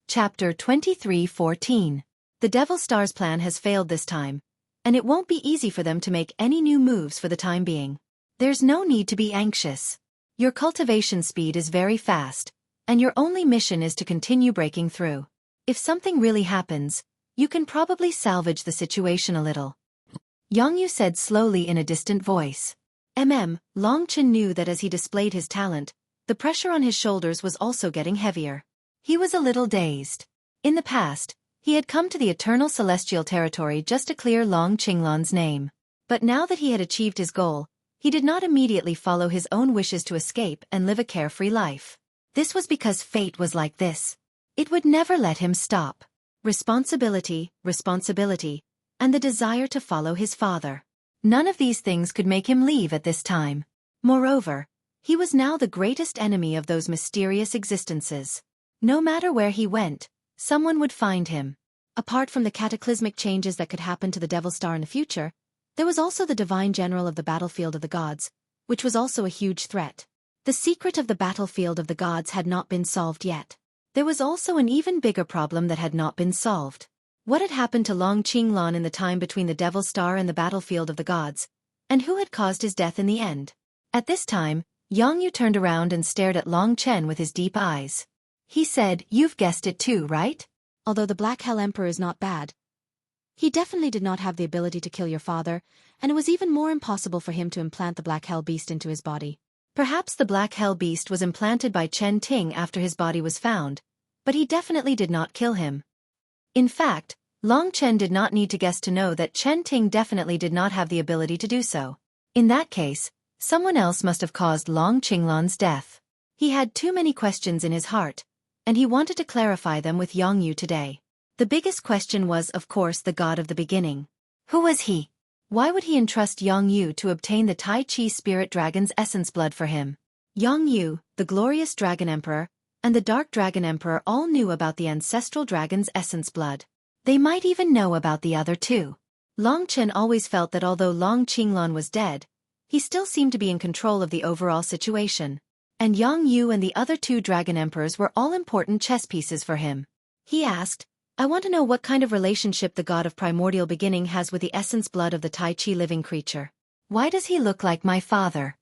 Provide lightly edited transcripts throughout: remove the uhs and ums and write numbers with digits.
Chapter 23:14. The Devil Star's plan has failed this time, and it won't be easy for them to make any new moves for the time being. There's no need to be anxious. Your cultivation speed is very fast, and your only mission is to continue breaking through. If something really happens, you can probably salvage the situation a little. Yongyu said slowly in a distant voice. Long Chen knew that as he displayed his talent, the pressure on his shoulders was also getting heavier. He was a little dazed. In the past, he had come to the eternal celestial territory just to clear Long Qinglan's name. But now that he had achieved his goal, he did not immediately follow his own wishes to escape and live a carefree life. This was because fate was like this. It would never let him stop. Responsibility, and the desire to follow his father. None of these things could make him leave at this time. Moreover, he was now the greatest enemy of those mysterious existences. No matter where he went, someone would find him. Apart from the cataclysmic changes that could happen to the Devil Star in the future, there was also the Divine General of the Battlefield of the Gods, which was also a huge threat. The secret of the Battlefield of the Gods had not been solved yet. There was also an even bigger problem that had not been solved. What had happened to Long Qinglan in the time between the Devil Star and the Battlefield of the Gods, and who had caused his death in the end? At this time, Yongyu turned around and stared at Long Chen with his deep eyes. He said, "You've guessed it too, right? Although the Black Hell Emperor is not bad, he definitely did not have the ability to kill your father, and it was even more impossible for him to implant the Black Hell Beast into his body. Perhaps the Black Hell Beast was implanted by Chen Ting after his body was found, but he definitely did not kill him." In fact, Long Chen did not need to guess to know that Chen Ting definitely did not have the ability to do so. In that case, someone else must have caused Long Qinglan's death. He had too many questions in his heart, and he wanted to clarify them with Yongyu today. The biggest question was, of course, the god of the beginning. Who was he? Why would he entrust Yongyu to obtain the Tai Chi Spirit Dragon's essence blood for him? Yongyu, the glorious Dragon Emperor, and the Dark Dragon Emperor all knew about the ancestral dragon's essence blood. They might even know about the other two. Long Chen always felt that although Long Qinglan was dead, he still seemed to be in control of the overall situation. And Yongyu and the other two Dragon Emperors were all important chess pieces for him. He asked, "I want to know what kind of relationship the god of primordial beginning has with the essence blood of the Tai Chi living creature. Why does he look like my father?"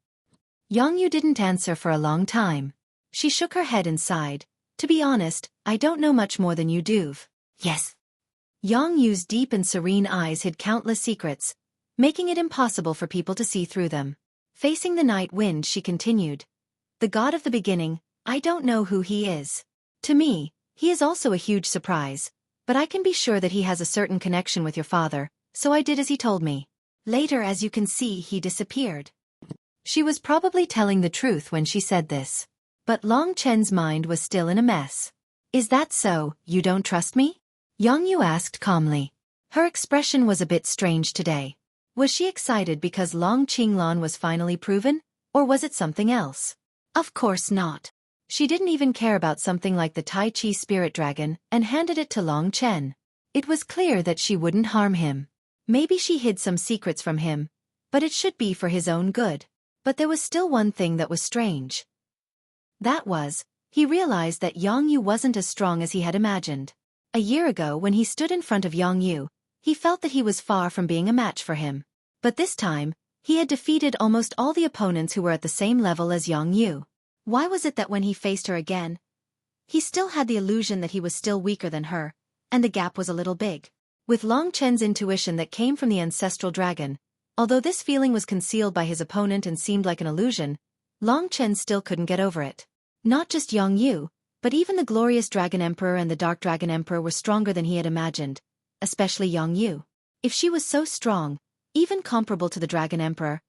Yongyu didn't answer for a long time. She shook her head and sighed. "To be honest, I don't know much more than you do." "Yes." Yongyu's deep and serene eyes hid countless secrets, making it impossible for people to see through them. Facing the night wind, she continued, "The god of the beginning, I don't know who he is. To me, he is also a huge surprise, but I can be sure that he has a certain connection with your father, so I did as he told me. Later, as you can see, he disappeared." She was probably telling the truth when she said this. But Long Chen's mind was still in a mess. "Is that so, you don't trust me?" Yongyu asked calmly. Her expression was a bit strange today. Was she excited because Long Qinglan was finally proven, or was it something else? Of course not. She didn't even care about something like the Tai Chi Spirit Dragon and handed it to Long Chen. It was clear that she wouldn't harm him. Maybe she hid some secrets from him, but it should be for his own good. But there was still one thing that was strange. That was, he realized that Yongyu wasn't as strong as he had imagined. A year ago when he stood in front of Yongyu, he felt that he was far from being a match for him. But this time, he had defeated almost all the opponents who were at the same level as Yongyu. Why was it that when he faced her again, he still had the illusion that he was still weaker than her, and the gap was a little big? With Long Chen's intuition that came from the ancestral dragon, although this feeling was concealed by his opponent and seemed like an illusion, Long Chen still couldn't get over it. Not just Yongyu, but even the glorious Dragon Emperor and the Dark Dragon Emperor were stronger than he had imagined, especially Yongyu. If she was so strong, even comparable to the Dragon Emperor,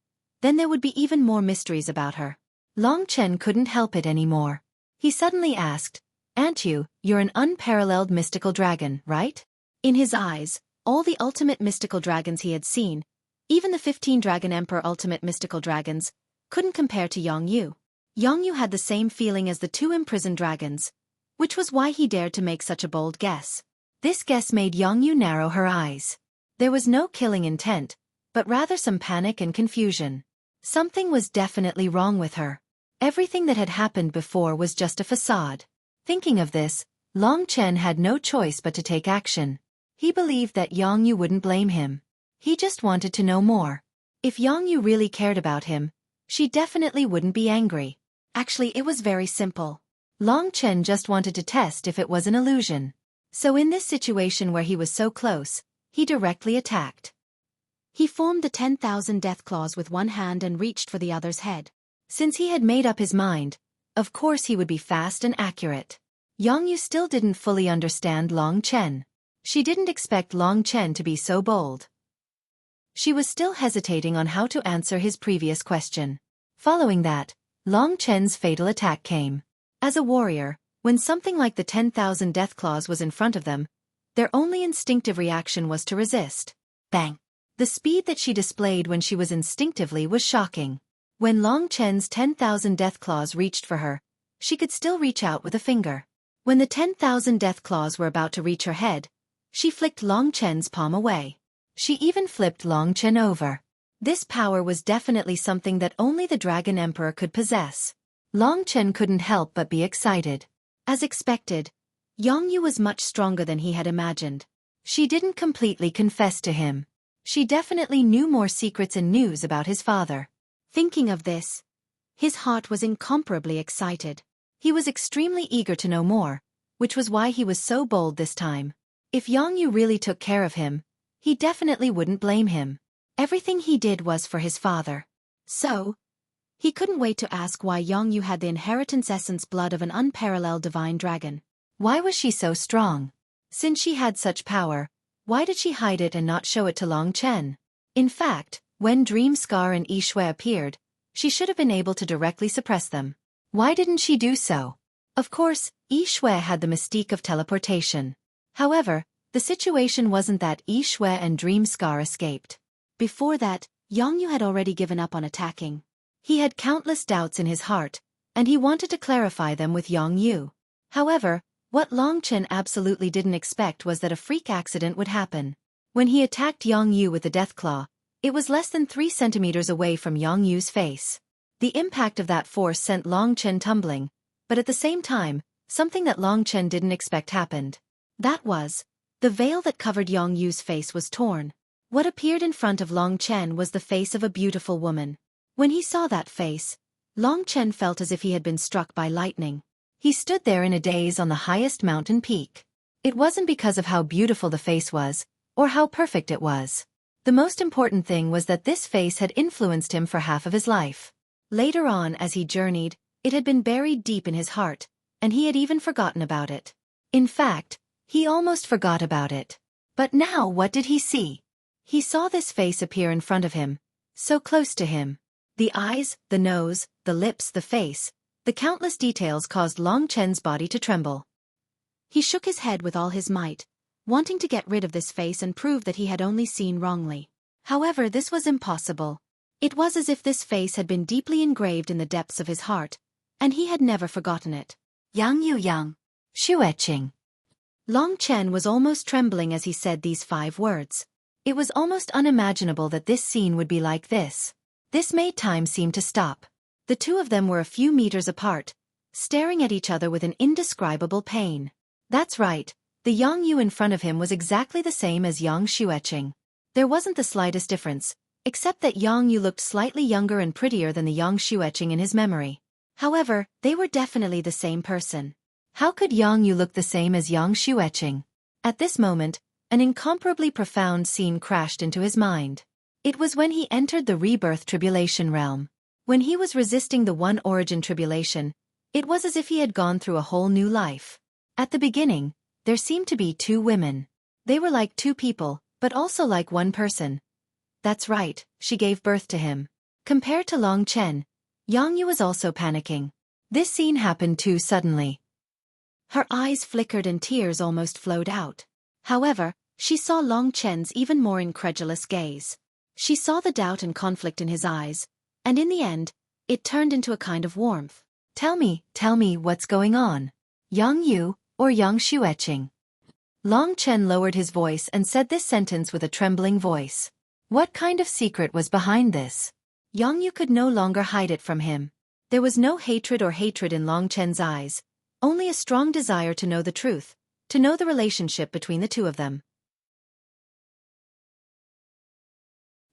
then there would be even more mysteries about her. Long Chen couldn't help it anymore. He suddenly asked, "Aren't you, you're an unparalleled mystical dragon, right?" In his eyes, all the ultimate mystical dragons he had seen, even the 15 Dragon Emperor ultimate mystical dragons, couldn't compare to Yongyu. Yongyu had the same feeling as the two imprisoned dragons, which was why he dared to make such a bold guess. This guess made Yongyu narrow her eyes. There was no killing intent, but rather some panic and confusion. Something was definitely wrong with her. Everything that had happened before was just a facade. Thinking of this, Long Chen had no choice but to take action. He believed that Yang Yu wouldn't blame him. He just wanted to know more. If Yang Yu really cared about him, she definitely wouldn't be angry. Actually, it was very simple. Long Chen just wanted to test if it was an illusion. So in this situation where he was so close, he directly attacked. He formed the 10,000 death claws with one hand and reached for the other's head. Since he had made up his mind, of course he would be fast and accurate. Yang Yu still didn't fully understand Long Chen. She didn't expect Long Chen to be so bold. She was still hesitating on how to answer his previous question. Following that, Long Chen's fatal attack came. As a warrior, when something like the 10,000 death claws was in front of them, their only instinctive reaction was to resist. Bang! The speed that she displayed when she was instinctively was shocking. When Long Chen's 10,000 death claws reached for her, she could still reach out with a finger. When the 10,000 death claws were about to reach her head, she flicked Long Chen's palm away. She even flipped Long Chen over. This power was definitely something that only the Dragon Emperor could possess. Long Chen couldn't help but be excited. As expected, Yang Yu was much stronger than he had imagined. She didn't completely confess to him. She definitely knew more secrets and news about his father. Thinking of this, his heart was incomparably excited. He was extremely eager to know more, which was why he was so bold this time. If Yang Yu really took care of him, he definitely wouldn't blame him. Everything he did was for his father. So, he couldn't wait to ask why Yang Yu had the inheritance essence blood of an unparalleled divine dragon. Why was she so strong? Since she had such power, why did she hide it and not show it to Long Chen? In fact, when Dream Scar and Xueqi appeared, she should have been able to directly suppress them. Why didn't she do so? Of course, Xueqi had the mystique of teleportation. However, the situation wasn't that Xueqi and Dream Scar escaped. Before that, Yang Yu had already given up on attacking. He had countless doubts in his heart, and he wanted to clarify them with Yang Yu. However, what Long Chen absolutely didn't expect was that a freak accident would happen. When he attacked Yang Yu with the death claw, it was less than 3 centimeters away from Yang Yu's face. The impact of that force sent Long Chen tumbling, but at the same time, something that Long Chen didn't expect happened. That was, the veil that covered Yang Yu's face was torn. What appeared in front of Long Chen was the face of a beautiful woman. When he saw that face, Long Chen felt as if he had been struck by lightning. He stood there in a daze on the highest mountain peak. It wasn't because of how beautiful the face was, or how perfect it was. The most important thing was that this face had influenced him for half of his life. Later on as he journeyed, it had been buried deep in his heart, and he had even forgotten about it. In fact, he almost forgot about it. But now what did he see? He saw this face appear in front of him, so close to him. The eyes, the nose, the lips, the face, the countless details caused Long Chen's body to tremble. He shook his head with all his might, wanting to get rid of this face and prove that he had only seen wrongly. However, this was impossible. It was as if this face had been deeply engraved in the depths of his heart, and he had never forgotten it. Yang Yu Yang. Xueqi. Long Chen was almost trembling as he said these 5 words. It was almost unimaginable that this scene would be like this. This made time seem to stop. The two of them were a few meters apart, staring at each other with an indescribable pain. That's right, the Yang Yu in front of him was exactly the same as Yang Xueqi. There wasn't the slightest difference, except that Yang Yu looked slightly younger and prettier than the Yang Xueqi in his memory. However, they were definitely the same person. How could Yang Yu look the same as Yang Xueqi? At this moment, an incomparably profound scene crashed into his mind. It was when he entered the rebirth tribulation realm. When he was resisting the One Origin tribulation, it was as if he had gone through a whole new life. At the beginning, there seemed to be 2 women. They were like 2 people, but also like one person. That's right, she gave birth to him. Compared to Long Chen, Yang Yu was also panicking. This scene happened too suddenly. Her eyes flickered and tears almost flowed out. However, she saw Long Chen's even more incredulous gaze. She saw the doubt and conflict in his eyes, and in the end, it turned into a kind of warmth. Tell me what's going on. Yang Yu, or Yang Xueqi? Long Chen lowered his voice and said this sentence with a trembling voice. What kind of secret was behind this? Yang Yu could no longer hide it from him. There was no hatred in Long Chen's eyes, only a strong desire to know the truth, to know the relationship between the two of them.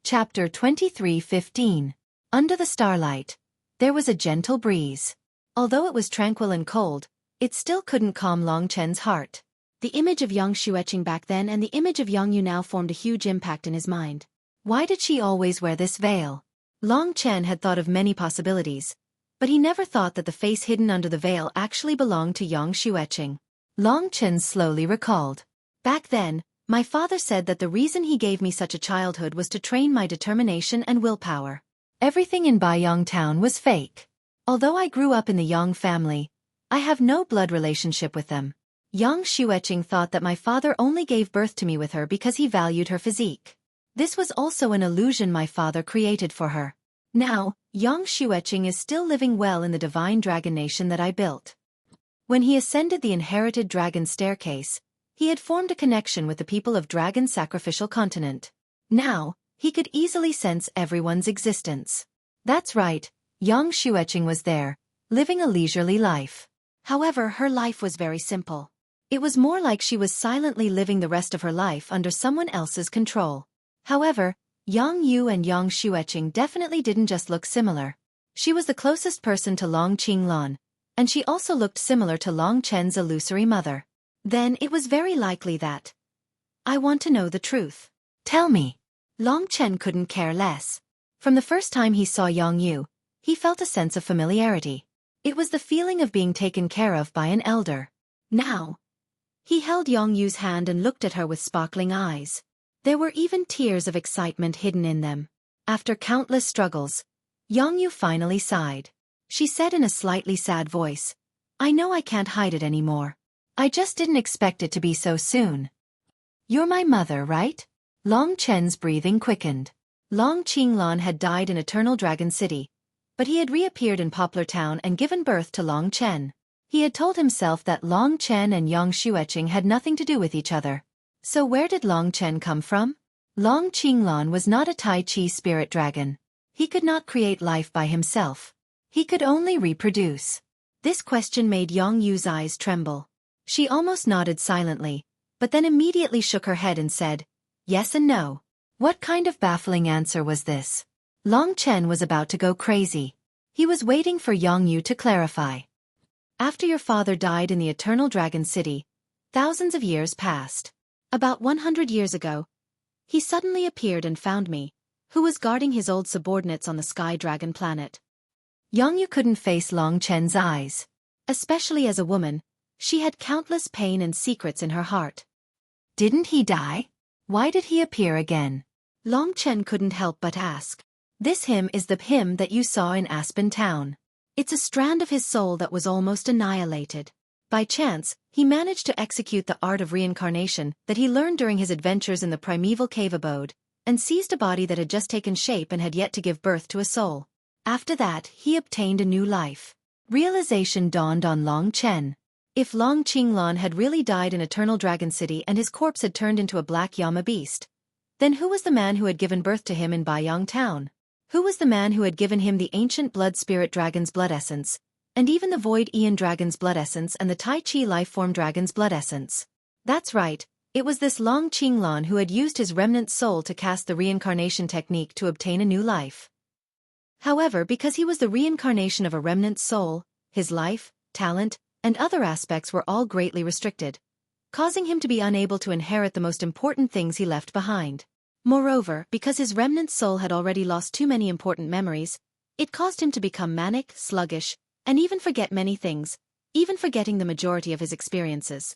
Chapter 23:15. Under the starlight. There was a gentle breeze. Although it was tranquil and cold, it still couldn't calm Long Chen's heart. The image of young Xueqi back then and the image of young Yu now formed a huge impact in his mind. Why did she always wear this veil? Long Chen had thought of many possibilities, but he never thought that the face hidden under the veil actually belonged to young Xueqi. Long Chen slowly recalled. Back then, my father said that the reason he gave me such a childhood was to train my determination and willpower. Everything in Baiyang town was fake. Although I grew up in the Yang family, I have no blood relationship with them. Young Xueqi thought that my father only gave birth to me with her because he valued her physique. This was also an illusion my father created for her. Now, young Xueqi is still living well in the divine dragon nation that I built. When he ascended the inherited dragon staircase, he had formed a connection with the people of Dragon Sacrificial Continent. Now, he could easily sense everyone's existence. That's right, young Xueqi was there, living a leisurely life. However, her life was very simple. It was more like she was silently living the rest of her life under someone else's control. However, Yang Yu and young Xueqi definitely didn't just look similar. She was the closest person to Long Qinglan, and she also looked similar to Long Chen's illusory mother. Then it was very likely that. I want to know the truth. Tell me. Long Chen couldn't care less. From the first time he saw Yang Yu, he felt a sense of familiarity. It was the feeling of being taken care of by an elder. Now, he held Yang Yu's hand and looked at her with sparkling eyes. There were even tears of excitement hidden in them. After countless struggles, Yang Yu finally sighed. She said in a slightly sad voice, I know I can't hide it anymore. I just didn't expect it to be so soon. You're my mother, right? Long Chen's breathing quickened. Long Qinglan had died in Eternal Dragon City, but he had reappeared in Poplar Town and given birth to Long Chen. He had told himself that Long Chen and young Xueqi had nothing to do with each other. So where did Long Chen come from? Long Qinglan was not a Tai Chi spirit dragon. He could not create life by himself. He could only reproduce. This question made Yang Yu's eyes tremble. She almost nodded silently, but then immediately shook her head and said, yes and no. What kind of baffling answer was this? Long Chen was about to go crazy. He was waiting for Yang Yu to clarify. After your father died in the Eternal Dragon City, thousands of years passed. About 100 years ago, he suddenly appeared and found me, who was guarding his old subordinates on the Sky Dragon planet. Yang Yu couldn't face Long Chen's eyes. Especially as a woman, she had countless pain and secrets in her heart. Didn't he die? Why did he appear again? Long Chen couldn't help but ask. This him is the him that you saw in Aspen Town. It's a strand of his soul that was almost annihilated. By chance, he managed to execute the art of reincarnation that he learned during his adventures in the primeval cave abode, and seized a body that had just taken shape and had yet to give birth to a soul. After that, he obtained a new life. Realization dawned on Long Chen. If Long Qinglan had really died in Eternal Dragon City and his corpse had turned into a black Yama beast, then who was the man who had given birth to him in Baiyang Town? Who was the man who had given him the ancient blood spirit dragon's blood essence, and even the void Aeon dragon's blood essence and the Tai Chi life form dragon's blood essence? That's right, it was this Long Qinglan who had used his remnant soul to cast the reincarnation technique to obtain a new life. However, because he was the reincarnation of a remnant soul, his life, talent, and other aspects were all greatly restricted, causing him to be unable to inherit the most important things he left behind. Moreover, because his remnant soul had already lost too many important memories, it caused him to become manic, sluggish, and even forget many things, even forgetting the majority of his experiences.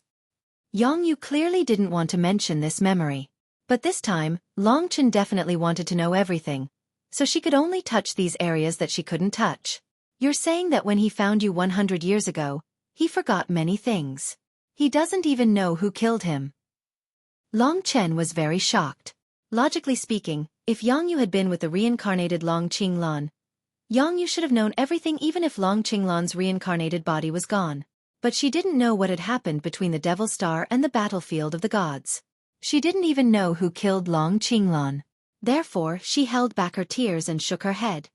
Yang Yu clearly didn't want to mention this memory. But this time, Long Chen definitely wanted to know everything, so she could only touch these areas that she couldn't touch. You're saying that when he found you 100 years ago, he forgot many things. He doesn't even know who killed him. Long Chen was very shocked. Logically speaking, if Yang Yu had been with the reincarnated Long Qinglan, Yang Yu should have known everything even if Long Qinglan's reincarnated body was gone. But she didn't know what had happened between the Devil Star and the battlefield of the gods. She didn't even know who killed Long Qinglan. Therefore, she held back her tears and shook her head.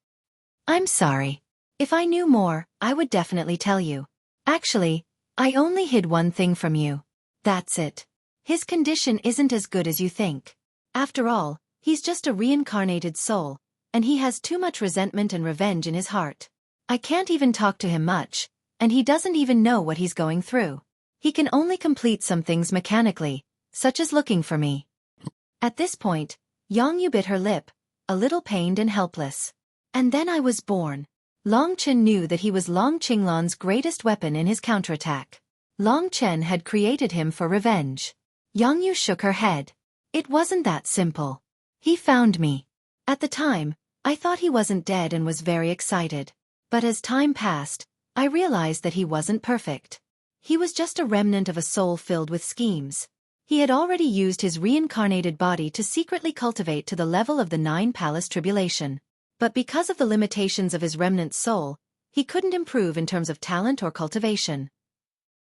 I'm sorry. If I knew more, I would definitely tell you. Actually, I only hid one thing from you. That's it. His condition isn't as good as you think. After all, he's just a reincarnated soul, and he has too much resentment and revenge in his heart. I can't even talk to him much, and he doesn't even know what he's going through. He can only complete some things mechanically, such as looking for me. At this point, Yongyu bit her lip, a little pained and helpless. And then I was born. Long Chen knew that he was Long Qinglan's greatest weapon in his counterattack. Long Chen had created him for revenge. Yongyu shook her head. It wasn't that simple. He found me. At the time, I thought he wasn't dead and was very excited. But as time passed, I realized that he wasn't perfect. He was just a remnant of a soul filled with schemes. He had already used his reincarnated body to secretly cultivate to the level of the 9 Palace Tribulation. But because of the limitations of his remnant soul, he couldn't improve in terms of talent or cultivation.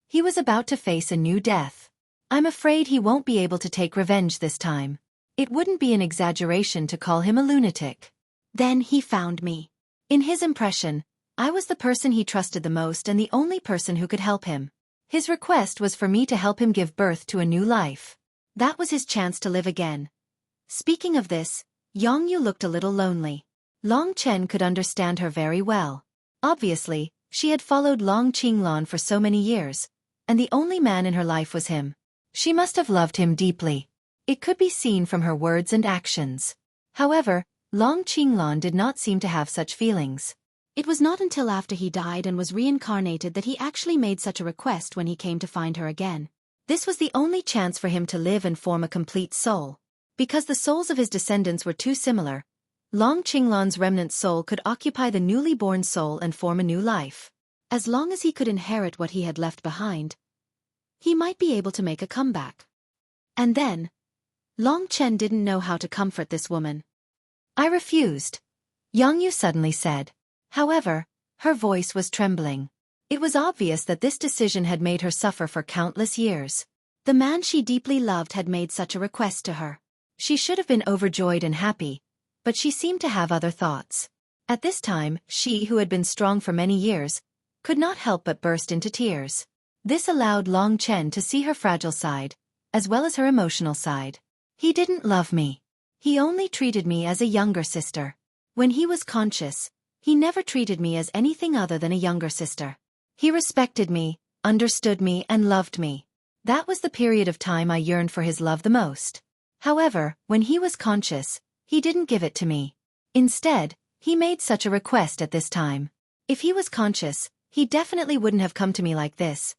He was about to face a new death. I'm afraid he won't be able to take revenge this time. It wouldn't be an exaggeration to call him a lunatic. Then he found me. In his impression, I was the person he trusted the most and the only person who could help him. His request was for me to help him give birth to a new life. That was his chance to live again. Speaking of this, Yongyu looked a little lonely. Long Chen could understand her very well. Obviously, she had followed Long Qinglan for so many years, and the only man in her life was him. She must have loved him deeply. It could be seen from her words and actions. However, Long Qinglan did not seem to have such feelings. It was not until after he died and was reincarnated that he actually made such a request when he came to find her again. This was the only chance for him to live and form a complete soul. Because the souls of his descendants were too similar, Long Qinglan's remnant soul could occupy the newly born soul and form a new life. As long as he could inherit what he had left behind, he might be able to make a comeback. And then, Long Chen didn't know how to comfort this woman. I refused, Yongyu suddenly said. However, her voice was trembling. It was obvious that this decision had made her suffer for countless years. The man she deeply loved had made such a request to her. She should have been overjoyed and happy, but she seemed to have other thoughts. At this time, she, who had been strong for many years, could not help but burst into tears. This allowed Long Chen to see her fragile side, as well as her emotional side. He didn't love me. He only treated me as a younger sister. When he was conscious, he never treated me as anything other than a younger sister. He respected me, understood me, and loved me. That was the period of time I yearned for his love the most. However, when he was conscious, he didn't give it to me. Instead, he made such a request at this time. If he was conscious, he definitely wouldn't have come to me like this.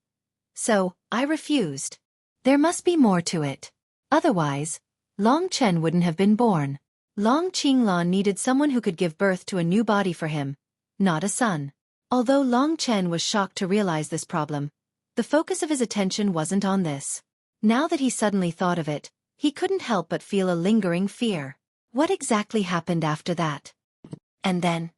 So, I refused. There must be more to it. Otherwise, Long Chen wouldn't have been born. Long Qinglan needed someone who could give birth to a new body for him, not a son. Although Long Chen was shocked to realize this problem, the focus of his attention wasn't on this. Now that he suddenly thought of it, he couldn't help but feel a lingering fear. What exactly happened after that? And then?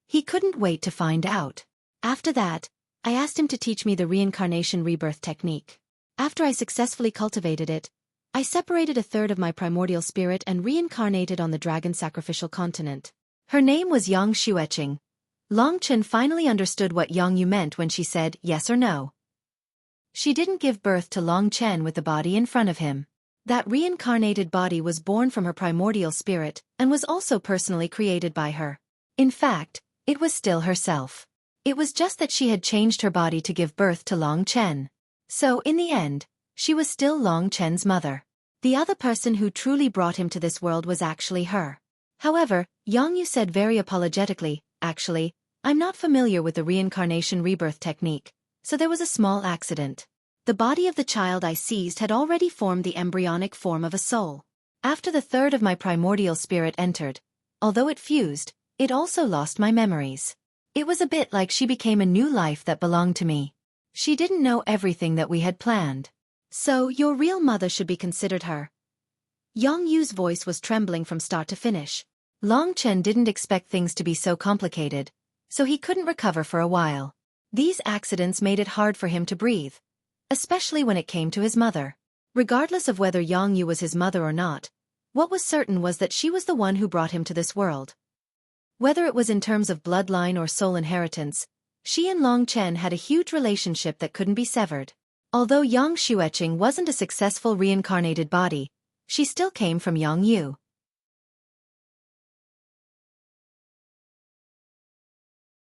He couldn't wait to find out. After that, I asked him to teach me the reincarnation rebirth technique. After I successfully cultivated it, I separated a third of my primordial spirit and reincarnated on the dragon sacrificial continent. Her name was Xueqi. Long Chen finally understood what Yongyu meant when she said yes or no. She didn't give birth to Long Chen with the body in front of him. That reincarnated body was born from her primordial spirit and was also personally created by her. In fact, it was still herself. It was just that she had changed her body to give birth to Long Chen. So, in the end, she was still Long Chen's mother. The other person who truly brought him to this world was actually her. However, Yongyu said very apologetically, actually, I'm not familiar with the reincarnation rebirth technique, so there was a small accident. The body of the child I seized had already formed the embryonic form of a soul. After the third of my primordial spirit entered, although it fused, it also lost my memories. It was a bit like she became a new life that belonged to me. She didn't know everything that we had planned. So, your real mother should be considered her. Yongyu's voice was trembling from start to finish. Long Chen didn't expect things to be so complicated, so he couldn't recover for a while. These accidents made it hard for him to breathe, especially when it came to his mother. Regardless of whether Yongyu was his mother or not, what was certain was that she was the one who brought him to this world. Whether it was in terms of bloodline or soul inheritance, She and Long Chen had a huge relationship that couldn't be severed. Although Yang Xueqing wasn't a successful reincarnated body, she still came from Yang Yu.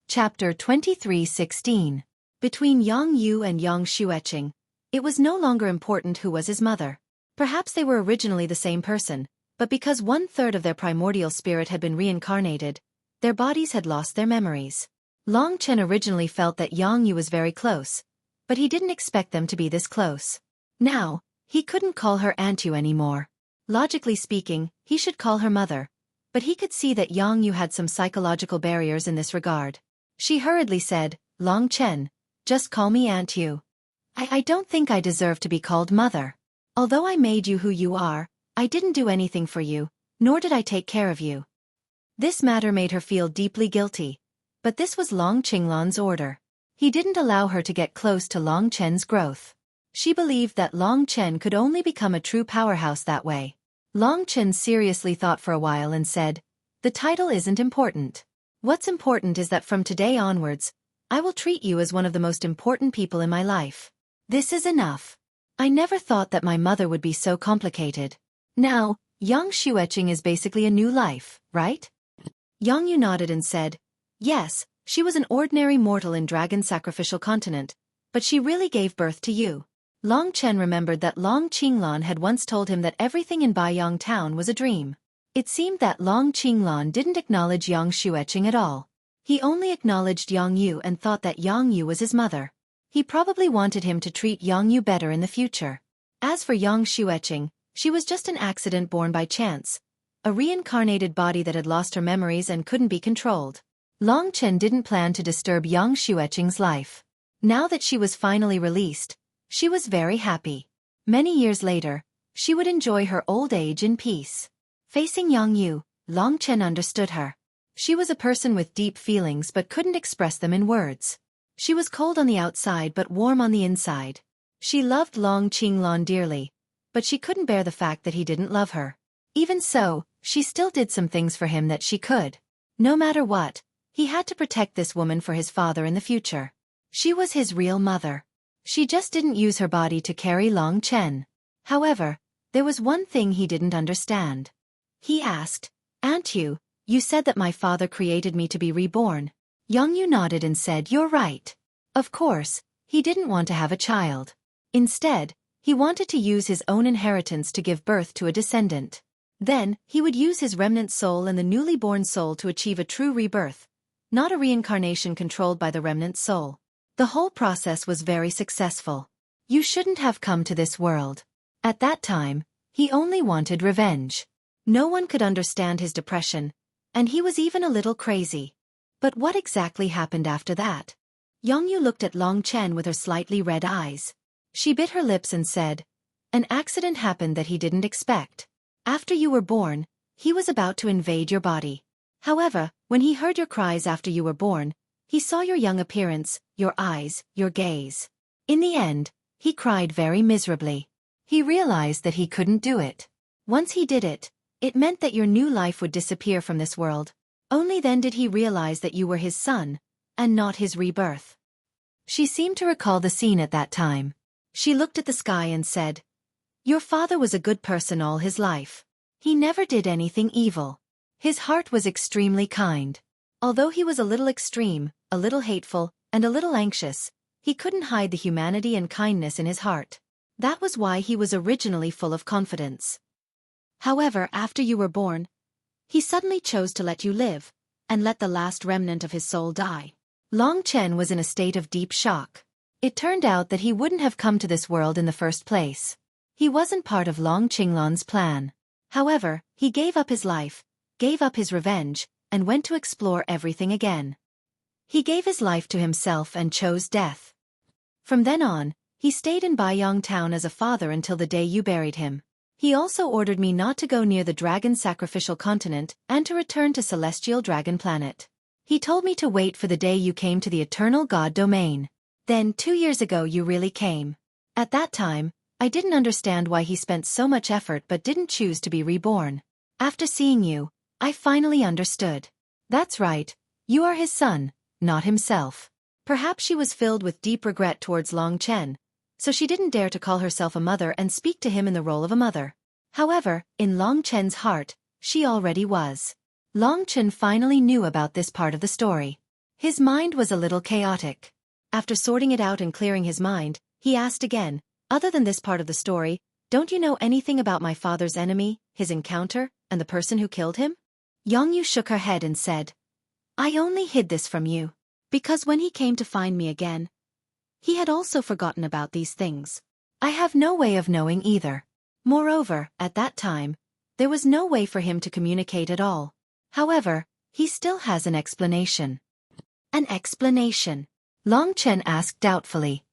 Chapter 23:16. Between Yang Yu and Yang Xueqing, it was no longer important who was his mother. Perhaps they were originally the same person, but because 1/3 of their primordial spirit had been reincarnated, their bodies had lost their memories. Long Chen originally felt that Yang Yu was very close, but he didn't expect them to be this close. Now, he couldn't call her Aunt Yu anymore. Logically speaking, he should call her mother, but he could see that Yang Yu had some psychological barriers in this regard. She hurriedly said, "Long Chen, just call me Aunt Yu. I don't think I deserve to be called mother. Although I made you who you are, I didn't do anything for you, nor did I take care of you." This matter made her feel deeply guilty, but this was Long Qinglan's order. He didn't allow her to get close to Long Chen's growth. She believed that Long Chen could only become a true powerhouse that way. Long Chen seriously thought for a while and said, "The title isn't important. What's important is that from today onwards, I will treat you as one of the most important people in my life. This is enough. I never thought that my mother would be so complicated. Now, Yang Xueqing is basically a new life, right?" Yang Yu nodded and said, "Yes, she was an ordinary mortal in Dragon Sacrificial Continent, but she really gave birth to you." Long Chen remembered that Long Qinglan had once told him that everything in Baiyang Town was a dream. It seemed that Long Qinglan didn't acknowledge Yang Xueqing at all. He only acknowledged Yang Yu and thought that Yang Yu was his mother. He probably wanted him to treat Yang Yu better in the future. As for Yang Xueqing, she was just an accident born by chance, a reincarnated body that had lost her memories and couldn't be controlled. Long Chen didn't plan to disturb Yang Xueqing's life. Now that she was finally released, she was very happy. Many years later, she would enjoy her old age in peace. Facing Yang Yu, Long Chen understood her. She was a person with deep feelings but couldn't express them in words. She was cold on the outside but warm on the inside. She loved Long Qinglan dearly, but she couldn't bear the fact that he didn't love her. Even so, she still did some things for him that she could. No matter what, he had to protect this woman for his father in the future. She was his real mother. She just didn't use her body to carry Long Chen. However, there was one thing he didn't understand. He asked, "Aunt Yu, you said that my father created me to be reborn." Yang Yu nodded and said, "You're right." Of course, he didn't want to have a child. Instead, he wanted to use his own inheritance to give birth to a descendant. Then, he would use his remnant soul and the newly born soul to achieve a true rebirth, not a reincarnation controlled by the remnant soul. The whole process was very successful. You shouldn't have come to this world. At that time, he only wanted revenge. No one could understand his depression, and he was even a little crazy. But what exactly happened after that? Yang Yu looked at Long Chen with her slightly red eyes. She bit her lips and said, "An accident happened that he didn't expect. After you were born, he was about to invade your body. However, when he heard your cries after you were born, he saw your young appearance, your eyes, your gaze. In the end, he cried very miserably. He realized that he couldn't do it. Once he did it, it meant that your new life would disappear from this world. Only then did he realize that you were his son, and not his rebirth." She seemed to recall the scene at that time. She looked at the sky and said, "Your father was a good person all his life. He never did anything evil. His heart was extremely kind. Although he was a little extreme, a little hateful, and a little anxious, he couldn't hide the humanity and kindness in his heart. That was why he was originally full of confidence. However, after you were born, he suddenly chose to let you live, and let the last remnant of his soul die." Long Chen was in a state of deep shock. It turned out that he wouldn't have come to this world in the first place. He wasn't part of Long Qinglan's plan. However, he gave up his life, gave up his revenge, and went to explore everything again. He gave his life to himself and chose death. From then on, he stayed in Baiyang Town as a father until the day you buried him. He also ordered me not to go near the Dragon Sacrificial Continent and to return to Celestial Dragon Planet. He told me to wait for the day you came to the Eternal God Domain. Then 2 years ago you really came. At that time, I didn't understand why he spent so much effort but didn't choose to be reborn. After seeing you, I finally understood. That's right, you are his son, not himself. Perhaps she was filled with deep regret towards Long Chen, so she didn't dare to call herself a mother and speak to him in the role of a mother. However, in Long Chen's heart, she already was. Long Chen finally knew about this part of the story. His mind was a little chaotic. After sorting it out and clearing his mind, he asked again, other than this part of the story, don't you know anything about my father's enemy, his encounter, and the person who killed him? Yongyu shook her head and said, I only hid this from you, because when he came to find me again, he had also forgotten about these things. I have no way of knowing either. Moreover, at that time, there was no way for him to communicate at all. However, he still has an explanation. An explanation? Long Chen asked doubtfully.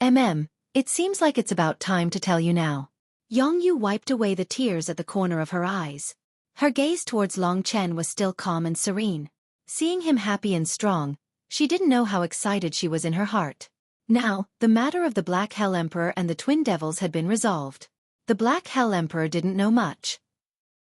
It seems like it's about time to tell you now. Yongyu wiped away the tears at the corner of her eyes. Her gaze towards Long Chen was still calm and serene. Seeing him happy and strong, she didn't know how excited she was in her heart. Now, the matter of the Black Hell Emperor and the Twin Devils had been resolved. The Black Hell Emperor didn't know much.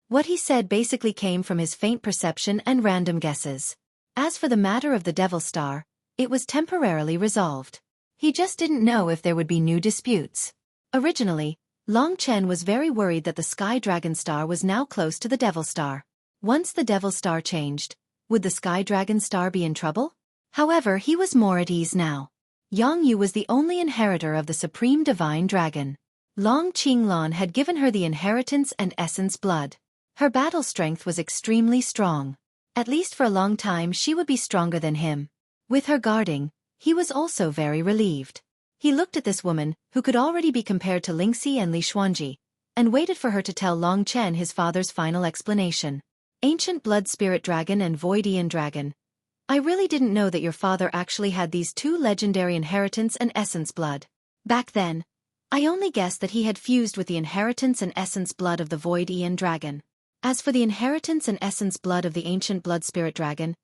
What he said basically came from his faint perception and random guesses. As for the matter of the Devil Star, it was temporarily resolved. He just didn't know if there would be new disputes. Originally, Long Chen was very worried that the Sky Dragon Star was now close to the Devil Star. Once the Devil Star changed, would the Sky Dragon Star be in trouble? However, he was more at ease now. Yongyu was the only inheritor of the Supreme Divine Dragon. Long Qinglan had given her the inheritance and essence blood. Her battle strength was extremely strong. At least for a long time she would be stronger than him. With her guarding, he was also very relieved. He looked at this woman, who could already be compared to Lingxi and Li Xuanji, and waited for her to tell Long Chen his father's final explanation. Ancient Blood Spirit Dragon and Voidian Dragon. I really didn't know that your father actually had these two legendary inheritance and essence blood. Back then, I only guessed that he had fused with the inheritance and essence blood of the Voidian Dragon. As for the inheritance and essence blood of the Ancient Blood Spirit Dragon,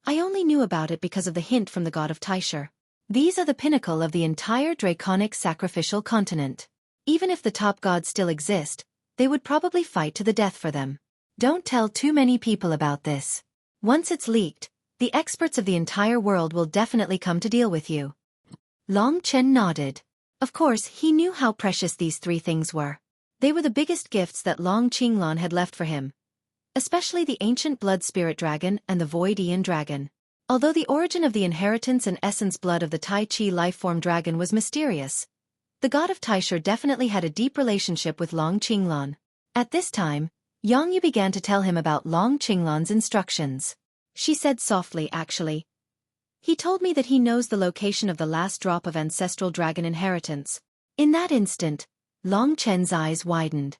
I only knew about it because of the hint from the god of Taisher. These are the pinnacle of the entire draconic sacrificial continent. Even if the top gods still exist, they would probably fight to the death for them. Don't tell too many people about this. Once it's leaked, the experts of the entire world will definitely come to deal with you. Long Chen nodded. Of course, he knew how precious these three things were. They were the biggest gifts that Long Qinglan had left for him, especially the Ancient Blood Spirit Dragon and the Voidian Dragon. Although the origin of the inheritance and essence blood of the Tai Chi Lifeform Dragon was mysterious, the god of Taisher definitely had a deep relationship with Long Qinglan. At this time, Yongyu began to tell him about Long Qinglan's instructions. She said softly, actually. He told me that he knows the location of the last drop of ancestral dragon inheritance. In that instant, Long Chen's eyes widened.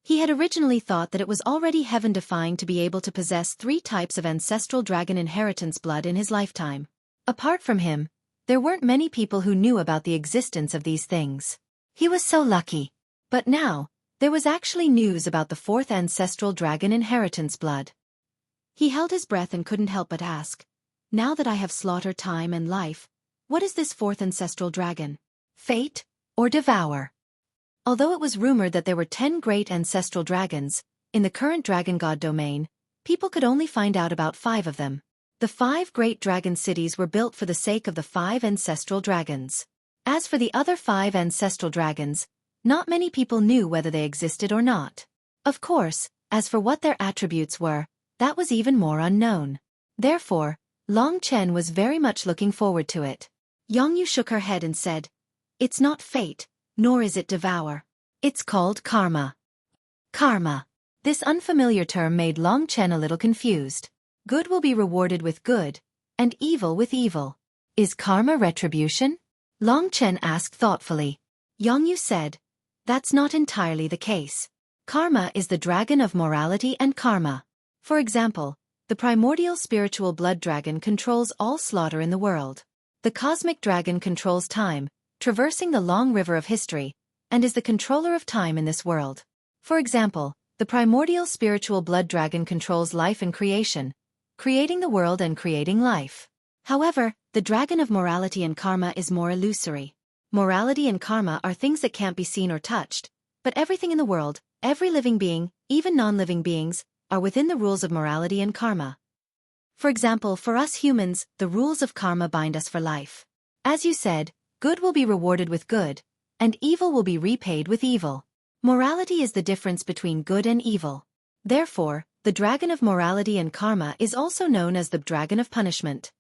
He had originally thought that it was already heaven-defying to be able to possess 3 types of ancestral dragon inheritance blood in his lifetime. Apart from him, there weren't many people who knew about the existence of these things. He was so lucky. But now, there was actually news about the 4th ancestral dragon inheritance blood. He held his breath and couldn't help but ask, now that I have slaughtered time and life, what is this 4th ancestral dragon? Fate, or devour? Although it was rumored that there were 10 great ancestral dragons, in the current dragon god domain, people could only find out about 5 of them. The 5 great dragon cities were built for the sake of the 5 ancestral dragons. As for the other 5 ancestral dragons, not many people knew whether they existed or not. Of course, as for what their attributes were, that was even more unknown. Therefore, Long Chen was very much looking forward to it. Yongyu shook her head and said, it's not fate, nor is it devour. It's called karma. Karma. This unfamiliar term made Long Chen a little confused. Good will be rewarded with good, and evil with evil. Is karma retribution? Long Chen asked thoughtfully. Yongyu said, that's not entirely the case. Karma is the dragon of morality and karma. For example, the primordial spiritual blood dragon controls all slaughter in the world. The cosmic dragon controls time, traversing the long river of history, and is the controller of time in this world. For example, the primordial spiritual blood dragon controls life and creation, creating the world and creating life. However, the dragon of morality and karma is more illusory. Morality and karma are things that can't be seen or touched, but everything in the world, every living being, even non-living beings, are within the rules of morality and karma. For example, for us humans, the rules of karma bind us for life. As you said, good will be rewarded with good, and evil will be repaid with evil. Morality is the difference between good and evil. Therefore, the dragon of morality and karma is also known as the dragon of punishment.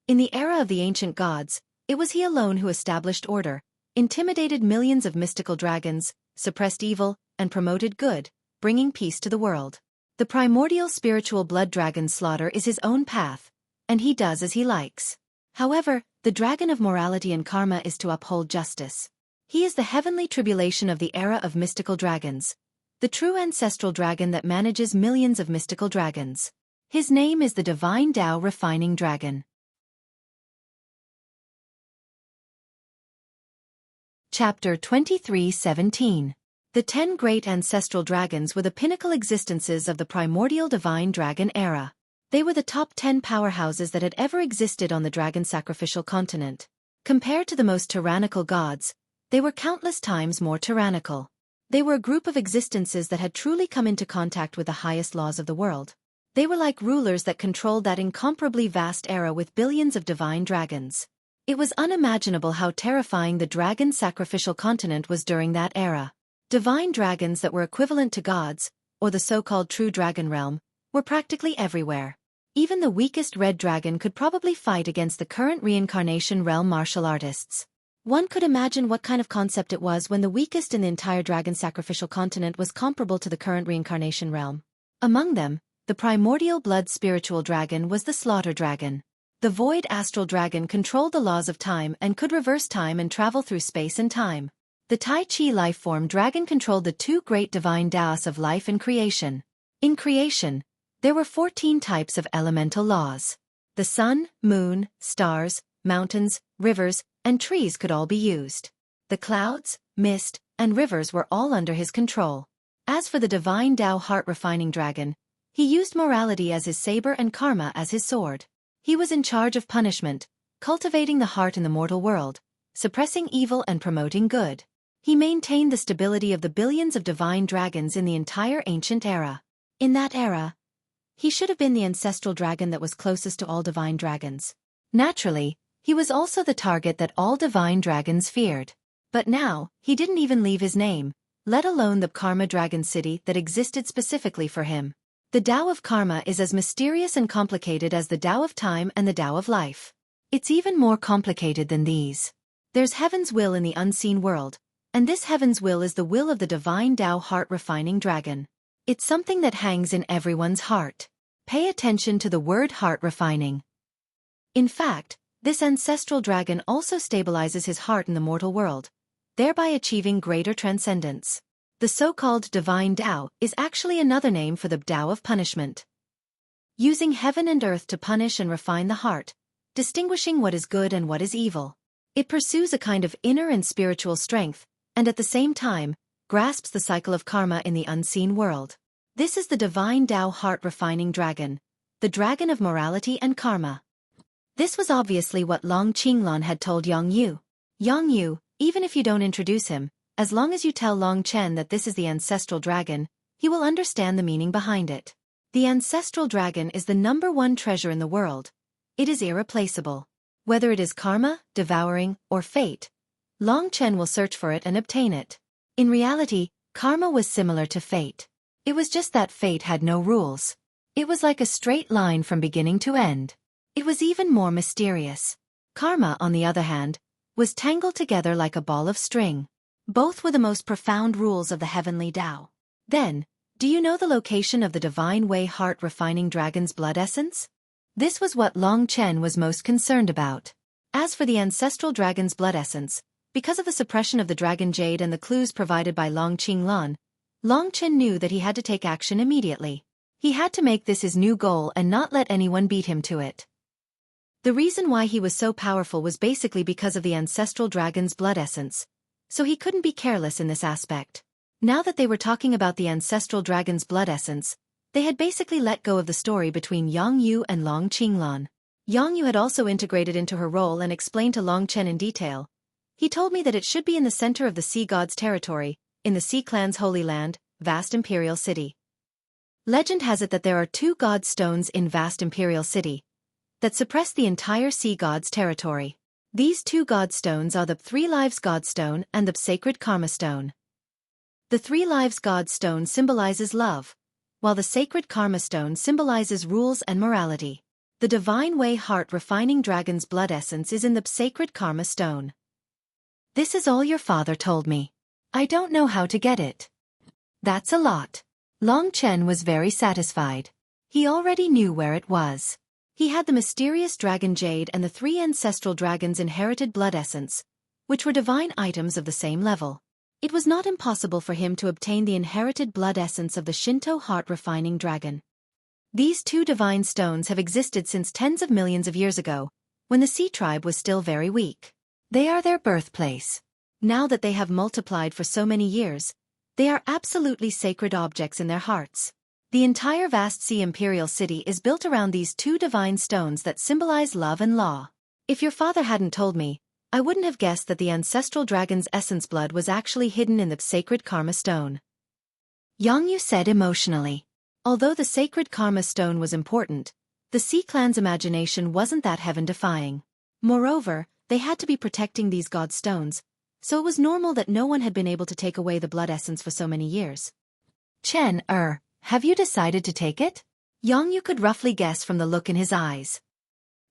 In the era of the ancient gods, it was he alone who established order, intimidated millions of mystical dragons, suppressed evil, and promoted good, bringing peace to the world. The primordial spiritual blood dragon's slaughter is his own path, and he does as he likes. However, the dragon of morality and karma is to uphold justice. He is the heavenly tribulation of the era of mystical dragons, the true ancestral dragon that manages millions of mystical dragons. His name is the Divine Tao Refining Dragon. Chapter 23:17. The 10 great ancestral dragons were the pinnacle existences of the primordial divine dragon era. They were the top 10 powerhouses that had ever existed on the dragon sacrificial continent. Compared to the most tyrannical gods, they were countless times more tyrannical. They were a group of existences that had truly come into contact with the highest laws of the world. They were like rulers that controlled that incomparably vast era with billions of divine dragons. It was unimaginable how terrifying the dragon sacrificial continent was during that era. Divine dragons that were equivalent to gods, or the so-called true dragon realm, were practically everywhere. Even the weakest red dragon could probably fight against the current reincarnation realm martial artists. One could imagine what kind of concept it was when the weakest in the entire dragon sacrificial continent was comparable to the current reincarnation realm. Among them, the primordial blood spiritual dragon was the slaughter dragon. The void astral dragon controlled the laws of time and could reverse time and travel through space and time. The Tai Chi life-form dragon controlled the 2 great divine Taos of life and creation. In creation, there were 14 types of elemental laws. The sun, moon, stars, mountains, rivers, and trees could all be used. The clouds, mist, and rivers were all under his control. As for the divine Tao heart-refining dragon, he used morality as his saber and karma as his sword. He was in charge of punishment, cultivating the heart in the mortal world, suppressing evil and promoting good. He maintained the stability of the billions of divine dragons in the entire ancient era. In that era, he should have been the ancestral dragon that was closest to all divine dragons. Naturally, he was also the target that all divine dragons feared. But now, he didn't even leave his name, let alone the Karma Dragon City that existed specifically for him. The Tao of Karma is as mysterious and complicated as the Tao of Time and the Tao of Life. It's even more complicated than these. There's heaven's will in the unseen world, and this heaven's will is the will of the divine Tao heart-refining dragon. It's something that hangs in everyone's heart. Pay attention to the word heart-refining. In fact, this ancestral dragon also stabilizes his heart in the mortal world, thereby achieving greater transcendence. The so-called divine Tao is actually another name for the Tao of punishment. Using heaven and earth to punish and refine the heart, distinguishing what is good and what is evil. It pursues a kind of inner and spiritual strength, and at the same time, grasps the cycle of karma in the unseen world. This is the divine Tao heart-refining dragon, the dragon of morality and karma. This was obviously what Long Qinglan had told Yang Yu. Yang Yu, even if you don't introduce him, as long as you tell Long Chen that this is the ancestral dragon, he will understand the meaning behind it. The ancestral dragon is the #1 treasure in the world. It is irreplaceable. Whether it is karma, devouring, or fate, Long Chen will search for it and obtain it. In reality, karma was similar to fate. It was just that fate had no rules. It was like a straight line from beginning to end. It was even more mysterious. Karma, on the other hand, was tangled together like a ball of string. Both were the most profound rules of the heavenly Tao. Then, do you know the location of the divine Wei heart-refining dragon's blood essence? This was what Long Chen was most concerned about. As for the ancestral dragon's blood essence, because of the suppression of the dragon jade and the clues provided by Long Qinglan, Long Chen knew that he had to take action immediately. He had to make this his new goal and not let anyone beat him to it. The reason why he was so powerful was basically because of the ancestral dragon's blood essence, so he couldn't be careless in this aspect. Now that they were talking about the ancestral dragon's blood essence, they had basically let go of the story between Yang Yu and Long Qinglan. Yang Yu had also integrated into her role and explained to Long Chen in detail. He told me that it should be in the center of the Sea God's territory, in the Sea Clan's holy land, vast imperial city. Legend has it that there are 2 god stones in vast imperial city that suppress the entire sea god's territory. These 2 god stones are the 3 lives god stone and the sacred karma stone. The 3 lives god stone symbolizes love, while the sacred karma stone symbolizes rules and morality. The divine way heart refining dragon's blood essence is in the sacred karma stone. This is all your father told me. I don't know how to get it. That's a lot. Long Chen was very satisfied. He already knew where it was. He had the mysterious dragon jade and the 3 ancestral dragons' inherited blood essence, which were divine items of the same level. It was not impossible for him to obtain the inherited blood essence of the Shinto heart-refining dragon. These 2 divine stones have existed since tens of millions of years ago, when the sea tribe was still very weak. They are their birthplace. Now that they have multiplied for so many years, they are absolutely sacred objects in their hearts. The entire vast sea imperial city is built around these 2 divine stones that symbolize love and law. If your father hadn't told me, I wouldn't have guessed that the ancestral dragon's essence blood was actually hidden in the sacred karma stone. Yang Yu said emotionally. Although the sacred karma stone was important, the Sea clan's imagination wasn't that heaven-defying. Moreover, they had to be protecting these god stones, so it was normal that no one had been able to take away the blood essence for so many years. Chen, have you decided to take it? Yang Yu could roughly guess from the look in his eyes.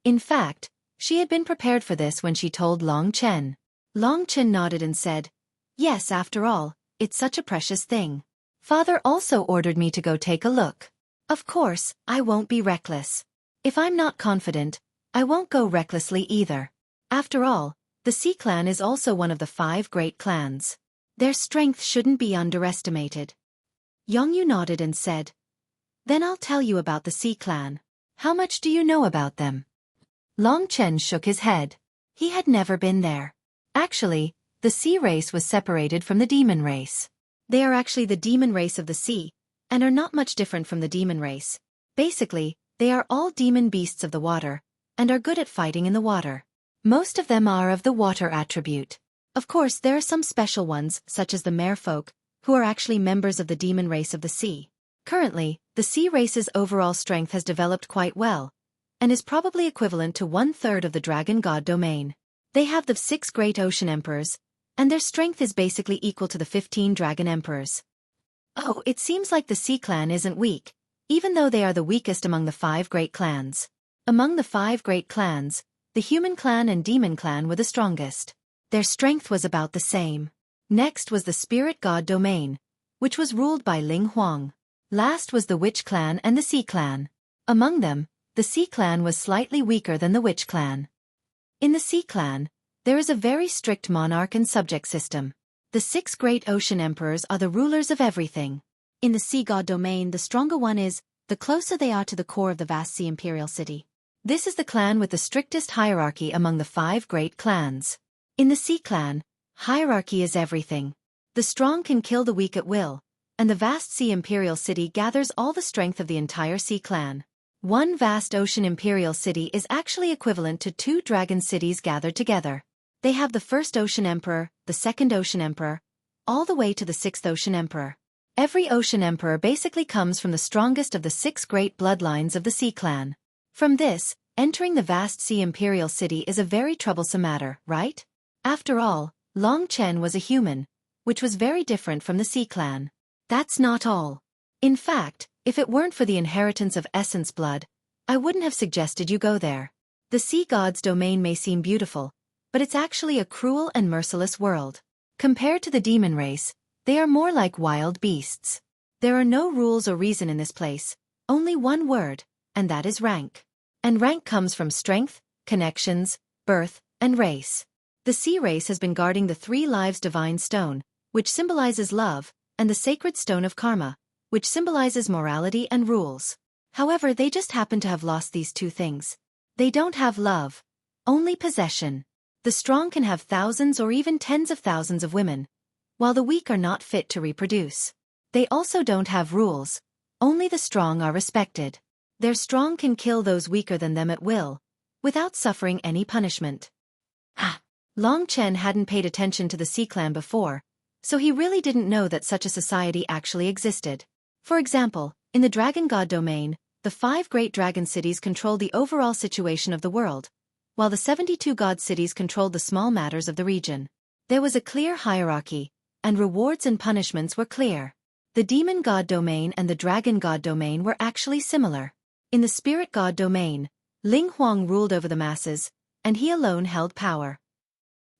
In fact, she had been prepared for this when she told Long Chen. Long Chen nodded and said, "Yes, after all, it's such a precious thing. Father also ordered me to go take a look. Of course, I won't be reckless. If I'm not confident, I won't go recklessly either. After all, the Sea clan is also one of the 5 great clans. Their strength shouldn't be underestimated." Yang Yu nodded and said, "Then I'll tell you about the Sea clan. How much do you know about them?" Long Chen shook his head. He had never been there. Actually, the sea race was separated from the demon race. They are actually the demon race of the sea, and are not much different from the demon race. Basically, they are all demon beasts of the water, and are good at fighting in the water. Most of them are of the water attribute. Of course, there are some special ones, such as the merfolk, who are actually members of the demon race of the sea. Currently, the sea race's overall strength has developed quite well, and is probably equivalent to 1/3 of the dragon god domain. They have the 6 great ocean emperors, and their strength is basically equal to the 15 dragon emperors. Oh, it seems like the Sea clan isn't weak, even though they are the weakest among the 5 great clans. Among the 5 great clans, the human clan and demon clan were the strongest. Their strength was about the same. Next was the spirit god domain, which was ruled by Ling Huang. Last was the witch clan and the sea clan. Among them, the sea clan was slightly weaker than the witch clan. In the sea clan, there is a very strict monarch and subject system. The 6 great ocean emperors are the rulers of everything. In the sea god domain, the stronger one is, the closer they are to the core of the vast sea imperial city. This is the clan with the strictest hierarchy among the 5 great clans. In the sea clan, hierarchy is everything. The strong can kill the weak at will, and the vast sea imperial city gathers all the strength of the entire sea clan. One vast ocean imperial city is actually equivalent to 2 dragon cities gathered together. They have the 1st ocean emperor, the 2nd ocean emperor, all the way to the 6th ocean emperor. Every ocean emperor basically comes from the strongest of the 6 great bloodlines of the sea clan. From this, entering the vast sea imperial city is a very troublesome matter, right? After all, Long Chen was a human, which was very different from the Sea clan. That's not all. In fact, if it weren't for the inheritance of essence blood, I wouldn't have suggested you go there. The sea god's domain may seem beautiful, but it's actually a cruel and merciless world. Compared to the demon race, they are more like wild beasts. There are no rules or reason in this place, only one word, and that is rank. And rank comes from strength, connections, birth, and race. The sea race has been guarding the 3 lives divine stone, which symbolizes love, and the sacred stone of karma, which symbolizes morality and rules. However, they just happen to have lost these 2 things. They don't have love, only possession. The strong can have thousands or even tens of thousands of women, while the weak are not fit to reproduce. They also don't have rules, only the strong are respected. Their strong can kill those weaker than them at will, without suffering any punishment. Long Chen hadn't paid attention to the Sea clan before, so he really didn't know that such a society actually existed. For example, In the Dragon God domain, the 5 great dragon cities controlled the overall situation of the world, while the 72 god cities controlled the small matters of the region. There was a clear hierarchy, and rewards and punishments were clear. The Demon God domain and the Dragon God domain were actually similar. In the Spirit God domain, Ling Huang ruled over the masses, and he alone held power.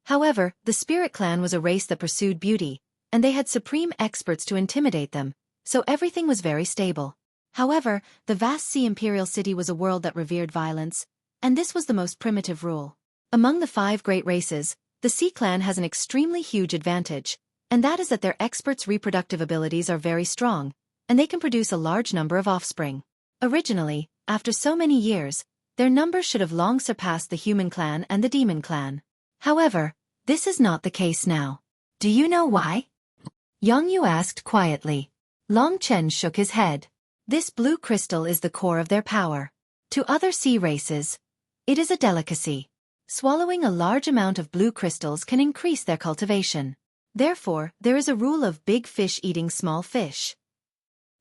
However, the Spirit Clan was a race that pursued beauty, and they had supreme experts to intimidate them, so everything was very stable. However, the vast Sea Imperial City was a world that revered violence, and this was the most primitive rule. Among the 5 great races, the Sea Clan has an extremely huge advantage, and that is that their experts' reproductive abilities are very strong, and they can produce a large number of offspring. Originally, after so many years, their numbers should have long surpassed the Human Clan and the Demon Clan. However, this is not the case now. Do you know why? Yang Yu asked quietly. Long Chen shook his head. This blue crystal is the core of their power. To other sea races, it is a delicacy. Swallowing a large amount of blue crystals can increase their cultivation. Therefore, there is a rule of big fish eating small fish.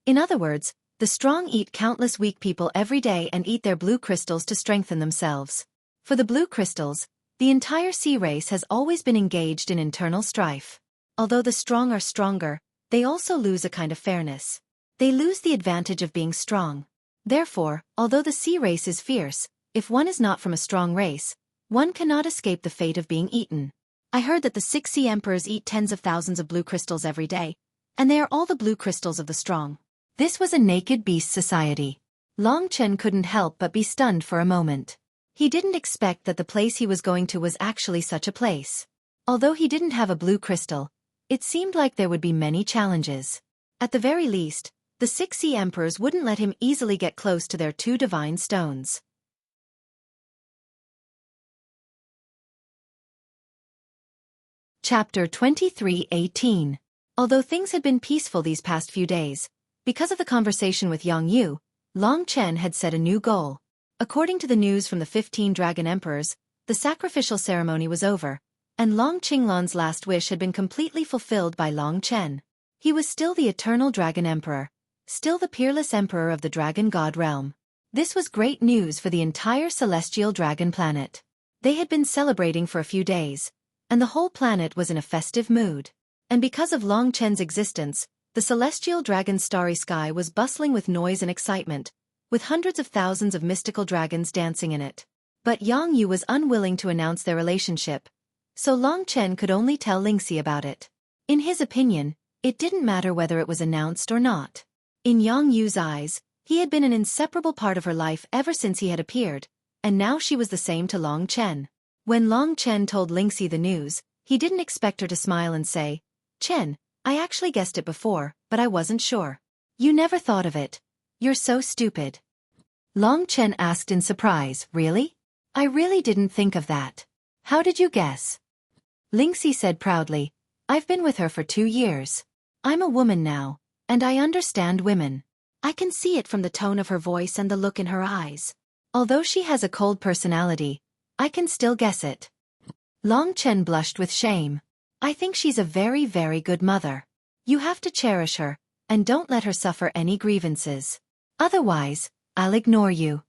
In other words, the strong eat countless weak people every day and eat their blue crystals to strengthen themselves. For the blue crystals, the entire sea race has always been engaged in internal strife. Although the strong are stronger, they also lose a kind of fairness. They lose the advantage of being strong. Therefore, although the sea race is fierce, if one is not from a strong race, one cannot escape the fate of being eaten. I heard that the 6 sea emperors eat tens of thousands of blue crystals every day, and they are all the blue crystals of the strong. This was a naked beast society. Long Chen couldn't help but be stunned for a moment. He didn't expect that the place he was going to was actually such a place. Although he didn't have a blue crystal, it seemed like there would be many challenges. At the very least, the 6 sea emperors wouldn't let him easily get close to their 2 divine stones. Chapter 23:18. Although things had been peaceful these past few days, because of the conversation with Yang Yu, Long Chen had set a new goal. According to the news from the 15 dragon emperors, the sacrificial ceremony was over, and Long Qinglan's last wish had been completely fulfilled by Long Chen. He was still the eternal dragon emperor, still the peerless emperor of the dragon god realm. This was great news for the entire celestial dragon planet. They had been celebrating for a few days, and the whole planet was in a festive mood. And because of Long Chen's existence, the celestial dragon's starry sky was bustling with noise and excitement, with hundreds of thousands of mystical dragons dancing in it. But Yang Yu was unwilling to announce their relationship, so Long Chen could only tell Lingxi about it. In his opinion, it didn't matter whether it was announced or not. In Yang Yu's eyes, he had been an inseparable part of her life ever since he had appeared, and now she was the same to Long Chen. When Long Chen told Lingxi the news, he didn't expect her to smile and say, "Chen, I actually guessed it before, but I wasn't sure." "You never thought of it. You're so stupid." Long Chen asked in surprise, "Really? I really didn't think of that. How did you guess?" Lingxi said proudly, "I've been with her for 2 years. I'm a woman now, and I understand women. I can see it from the tone of her voice and the look in her eyes. Although she has a cold personality, I can still guess it." Long Chen blushed with shame. "I think she's a very, very good mother. You have to cherish her, and don't let her suffer any grievances. Otherwise, I'll ignore you."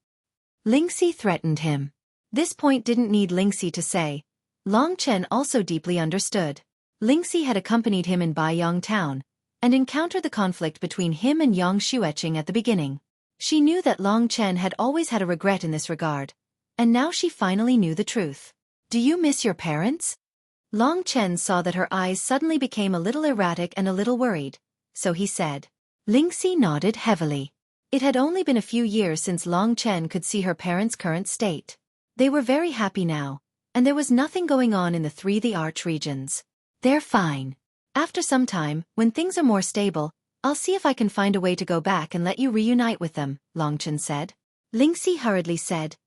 Lingxi threatened him. This point didn't need Lingxi to say. Long Chen also deeply understood. Lingxi had accompanied him in Baiyang town, and encountered the conflict between him and Yang Xueqi at the beginning. She knew that Long Chen had always had a regret in this regard, and now she finally knew the truth. "Do you miss your parents?" Long Chen saw that her eyes suddenly became a little erratic and a little worried, so he said. Lingxi nodded heavily. It had only been a few years since Long Chen could see her parents' current state. They were very happy now, and there was nothing going on in the Arch regions. "They're fine. After some time, when things are more stable, I'll see if I can find a way to go back and let you reunite with them," Long Chen said. Lingxi hurriedly said,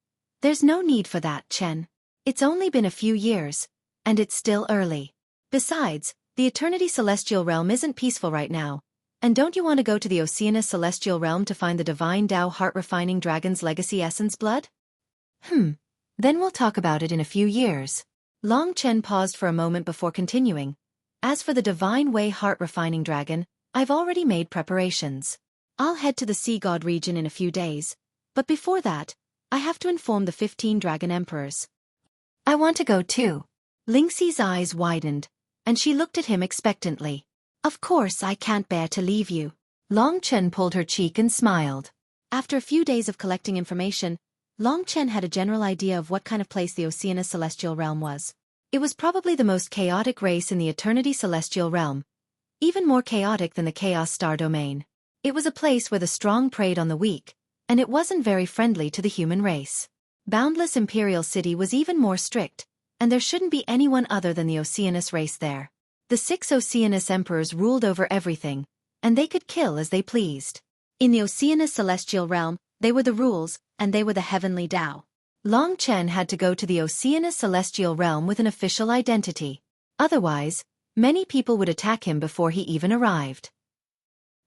"There's no need for that, Chen. It's only been a few years, and it's still early. Besides, the Eternity Celestial Realm isn't peaceful right now, and don't you want to go to the Oceanus Celestial Realm to find the Divine Tao Heart-Refining Dragon's Legacy Essence Blood?" Then we'll talk about it in a few years." Long Chen paused for a moment before continuing. "As for the Divine Way Heart-Refining Dragon, I've already made preparations. I'll head to the Sea God region in a few days, but before that, I have to inform the 15 Dragon Emperors. I want to go too. Lingxi's eyes widened, and she looked at him expectantly. Of course I can't bear to leave you. Long Chen pulled her cheek and smiled. After a few days of collecting information, Long Chen had a general idea of what kind of place the Oceanus Celestial Realm was. It was probably the most chaotic race in the Eternity Celestial Realm, even more chaotic than the Chaos Star Domain. It was a place where the strong preyed on the weak, and it wasn't very friendly to the human race. Boundless Imperial City was even more strict, and there shouldn't be anyone other than the Oceanus race there. The 6 Oceanus Emperors ruled over everything, and they could kill as they pleased. In the Oceanus Celestial Realm, they were the rules, and they were the heavenly Tao. Long Chen had to go to the Oceanus Celestial Realm with an official identity. Otherwise, many people would attack him before he even arrived.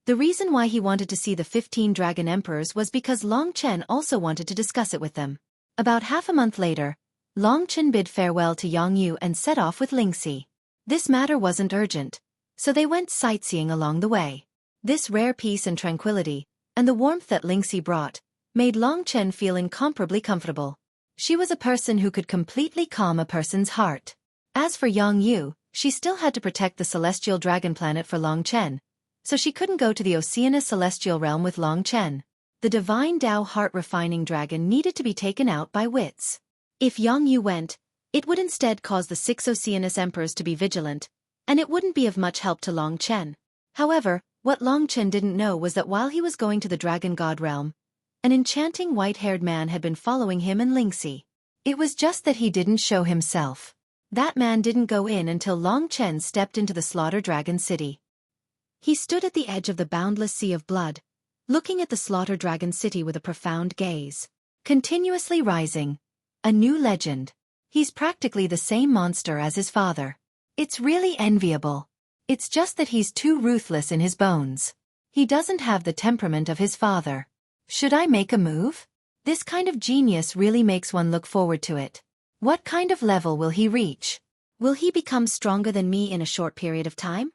The reason why he wanted to see the 15 Dragon Emperors was because Long Chen also wanted to discuss it with them. About half a month later, Long Chen bid farewell to Yang Yu and set off with Lingxi. This matter wasn't urgent, so they went sightseeing along the way. This rare peace and tranquility, and the warmth that Lingxi brought, made Long Chen feel incomparably comfortable. She was a person who could completely calm a person's heart. As for Yang Yu, she still had to protect the celestial dragon planet for Long Chen, so she couldn't go to the Oceanus Celestial Realm with Long Chen. The divine Tao heart-refining dragon needed to be taken out by wits. If Yang Yu went, it would instead cause the 6 Oceanus Emperors to be vigilant, and it wouldn't be of much help to Long Chen. However, what Long Chen didn't know was that while he was going to the Dragon God realm, an enchanting white-haired man had been following him and Lingxi. It was just that he didn't show himself. That man didn't go in until Long Chen stepped into the Slaughter Dragon City. He stood at the edge of the boundless sea of blood, looking at the Slaughter Dragon City with a profound gaze. Continuously rising. A new legend. He's practically the same monster as his father. It's really enviable. It's just that he's too ruthless in his bones. He doesn't have the temperament of his father. Should I make a move? This kind of genius really makes one look forward to it. What kind of level will he reach? Will he become stronger than me in a short period of time?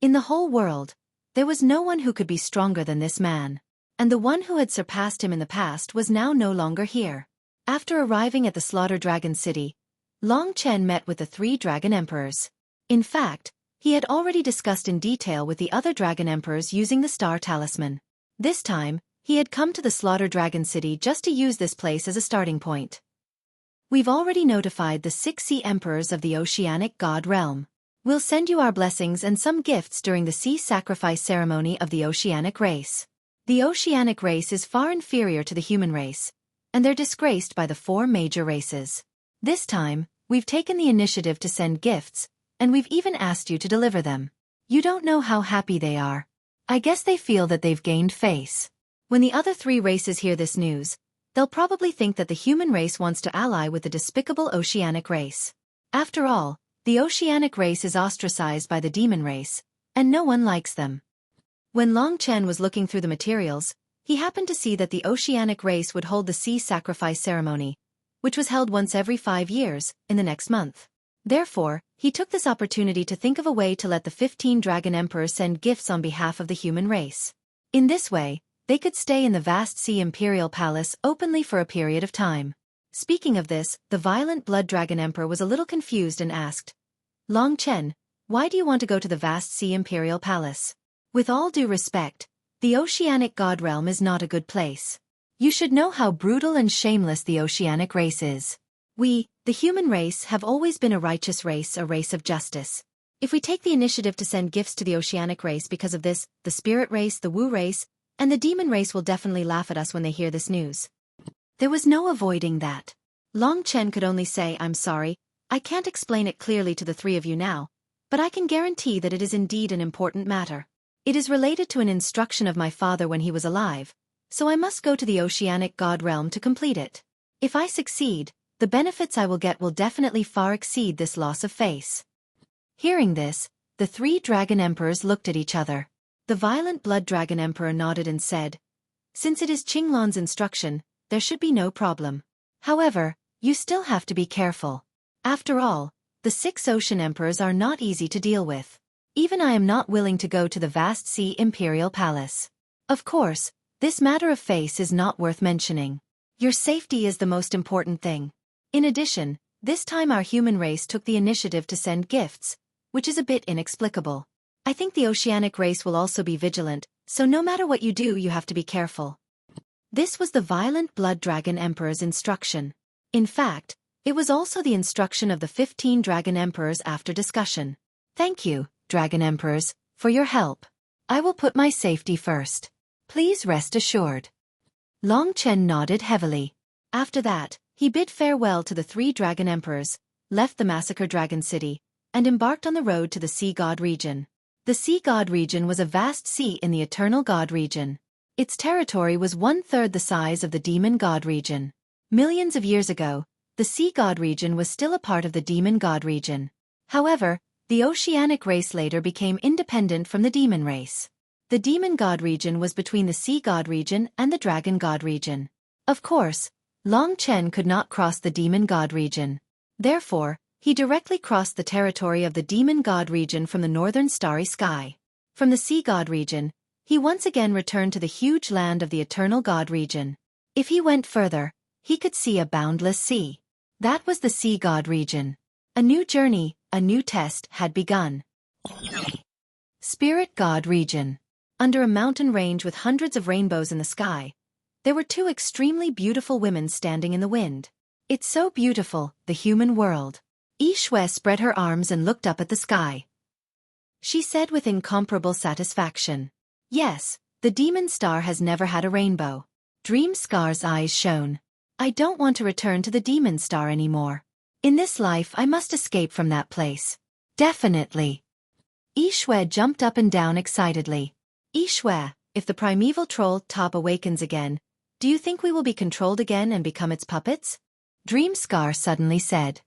In the whole world, there was no one who could be stronger than this man. And the one who had surpassed him in the past was now no longer here. After arriving at the Slaughter Dragon City, Long Chen met with the 3 Dragon Emperors. In fact, he had already discussed in detail with the other Dragon Emperors using the Star Talisman. This time, he had come to the Slaughter Dragon City just to use this place as a starting point. We've already notified the 6 Sea Emperors of the Oceanic God Realm. We'll send you our blessings and some gifts during the sea sacrifice ceremony of the Oceanic race. The Oceanic race is far inferior to the human race, and they're disgraced by the 4 major races. This time, we've taken the initiative to send gifts, and we've even asked you to deliver them. You don't know how happy they are. I guess they feel that they've gained face. When the other 3 races hear this news, they'll probably think that the human race wants to ally with the despicable Oceanic race. After all, the Oceanic race is ostracized by the demon race, and no one likes them. When Long Chen was looking through the materials, he happened to see that the Oceanic race would hold the sea sacrifice ceremony, which was held once every 5 years, in the next month. Therefore, he took this opportunity to think of a way to let the 15 Dragon Emperors send gifts on behalf of the human race. In this way, they could stay in the vast sea Imperial Palace openly for a period of time. Speaking of this, the violent Blood Dragon Emperor was a little confused and asked, Long Chen, why do you want to go to the vast sea Imperial Palace? With all due respect, the Oceanic God Realm is not a good place. You should know how brutal and shameless the Oceanic race is. We, the human race, have always been a righteous race, a race of justice. If we take the initiative to send gifts to the Oceanic race because of this, the Spirit race, the Wu race, and the Demon race will definitely laugh at us when they hear this news. There was no avoiding that. Long Chen could only say, I'm sorry, I can't explain it clearly to the 3 of you now, but I can guarantee that it is indeed an important matter. It is related to an instruction of my father when he was alive, so I must go to the Oceanic God Realm to complete it. If I succeed, the benefits I will get will definitely far exceed this loss of face. Hearing this, the 3 Dragon Emperors looked at each other. The violent Blood Dragon Emperor nodded and said, Since it is Qinglan's instruction, there should be no problem. However, you still have to be careful. After all, the 6 Ocean Emperors are not easy to deal with. Even I am not willing to go to the vast sea Imperial Palace. Of course, this matter of face is not worth mentioning. Your safety is the most important thing. In addition, this time our human race took the initiative to send gifts, which is a bit inexplicable. I think the oceanic race will also be vigilant, so no matter what you do, you have to be careful. This was the violent Blood Dragon Emperor's instruction. In fact, it was also the instruction of the 15 Dragon Emperors after discussion. Thank you, Dragon Emperors, for your help. I will put my safety first. Please rest assured. Long Chen nodded heavily. After that, he bid farewell to the 3 Dragon Emperors, left the Massacre Dragon City, and embarked on the road to the Sea God region. The Sea God region was a vast sea in the Eternal God region. Its territory was 1/3 the size of the Demon God region. Millions of years ago, the Sea God region was still a part of the Demon God region. However, the Oceanic race later became independent from the Demon race. The Demon God region was between the Sea God region and the Dragon God region. Of course, Long Chen could not cross the Demon God region. Therefore, he directly crossed the territory of the Demon God region from the northern starry sky. From the Sea God region, he once again returned to the huge land of the Eternal God region. If he went further, he could see a boundless sea. That was the Sea God region. A new journey, a new test had begun. Spirit God region. Under a mountain range with hundreds of rainbows in the sky, there were 2 extremely beautiful women standing in the wind. It's so beautiful, the human world. Xueqi spread her arms and looked up at the sky. She said with incomparable satisfaction. Yes, the demon star has never had a rainbow. Dream Scar's eyes shone. I don't want to return to the demon star anymore. In this life I must escape from that place. Definitely. Xueqi jumped up and down excitedly. Xueqi, if the primeval troll top awakens again, do you think we will be controlled again and become its puppets? Dream Scar suddenly said.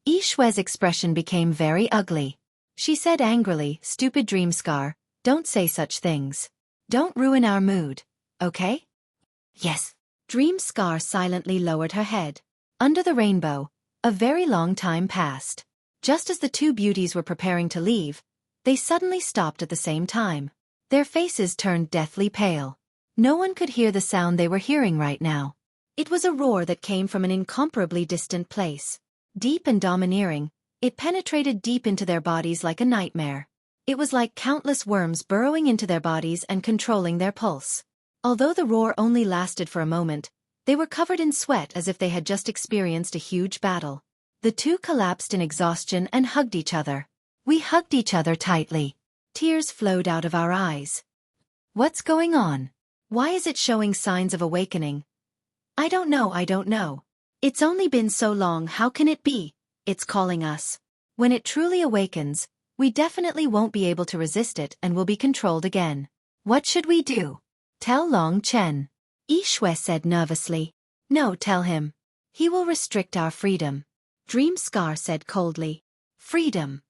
Xueqi's expression became very ugly. She said angrily, Stupid Dream Scar, don't say such things. Don't ruin our mood, okay? Yes. Dream Scar silently lowered her head. Under the rainbow, a very long time passed. Just as the 2 beauties were preparing to leave, they suddenly stopped at the same time. Their faces turned deathly pale. No one could hear the sound they were hearing right now. It was a roar that came from an incomparably distant place. Deep and domineering, it penetrated deep into their bodies like a nightmare. It was like countless worms burrowing into their bodies and controlling their pulse. Although the roar only lasted for a moment, they were covered in sweat as if they had just experienced a huge battle. The 2 collapsed in exhaustion and hugged each other. We hugged each other tightly. Tears flowed out of our eyes. What's going on? Why is it showing signs of awakening? I don't know. It's only been so long, how can it be? It's calling us. When it truly awakens, we definitely won't be able to resist it and will be controlled again. What should we do? Tell Long Chen. Xueqi said nervously. No, tell him. He will restrict our freedom. Dream Scar said coldly. Freedom.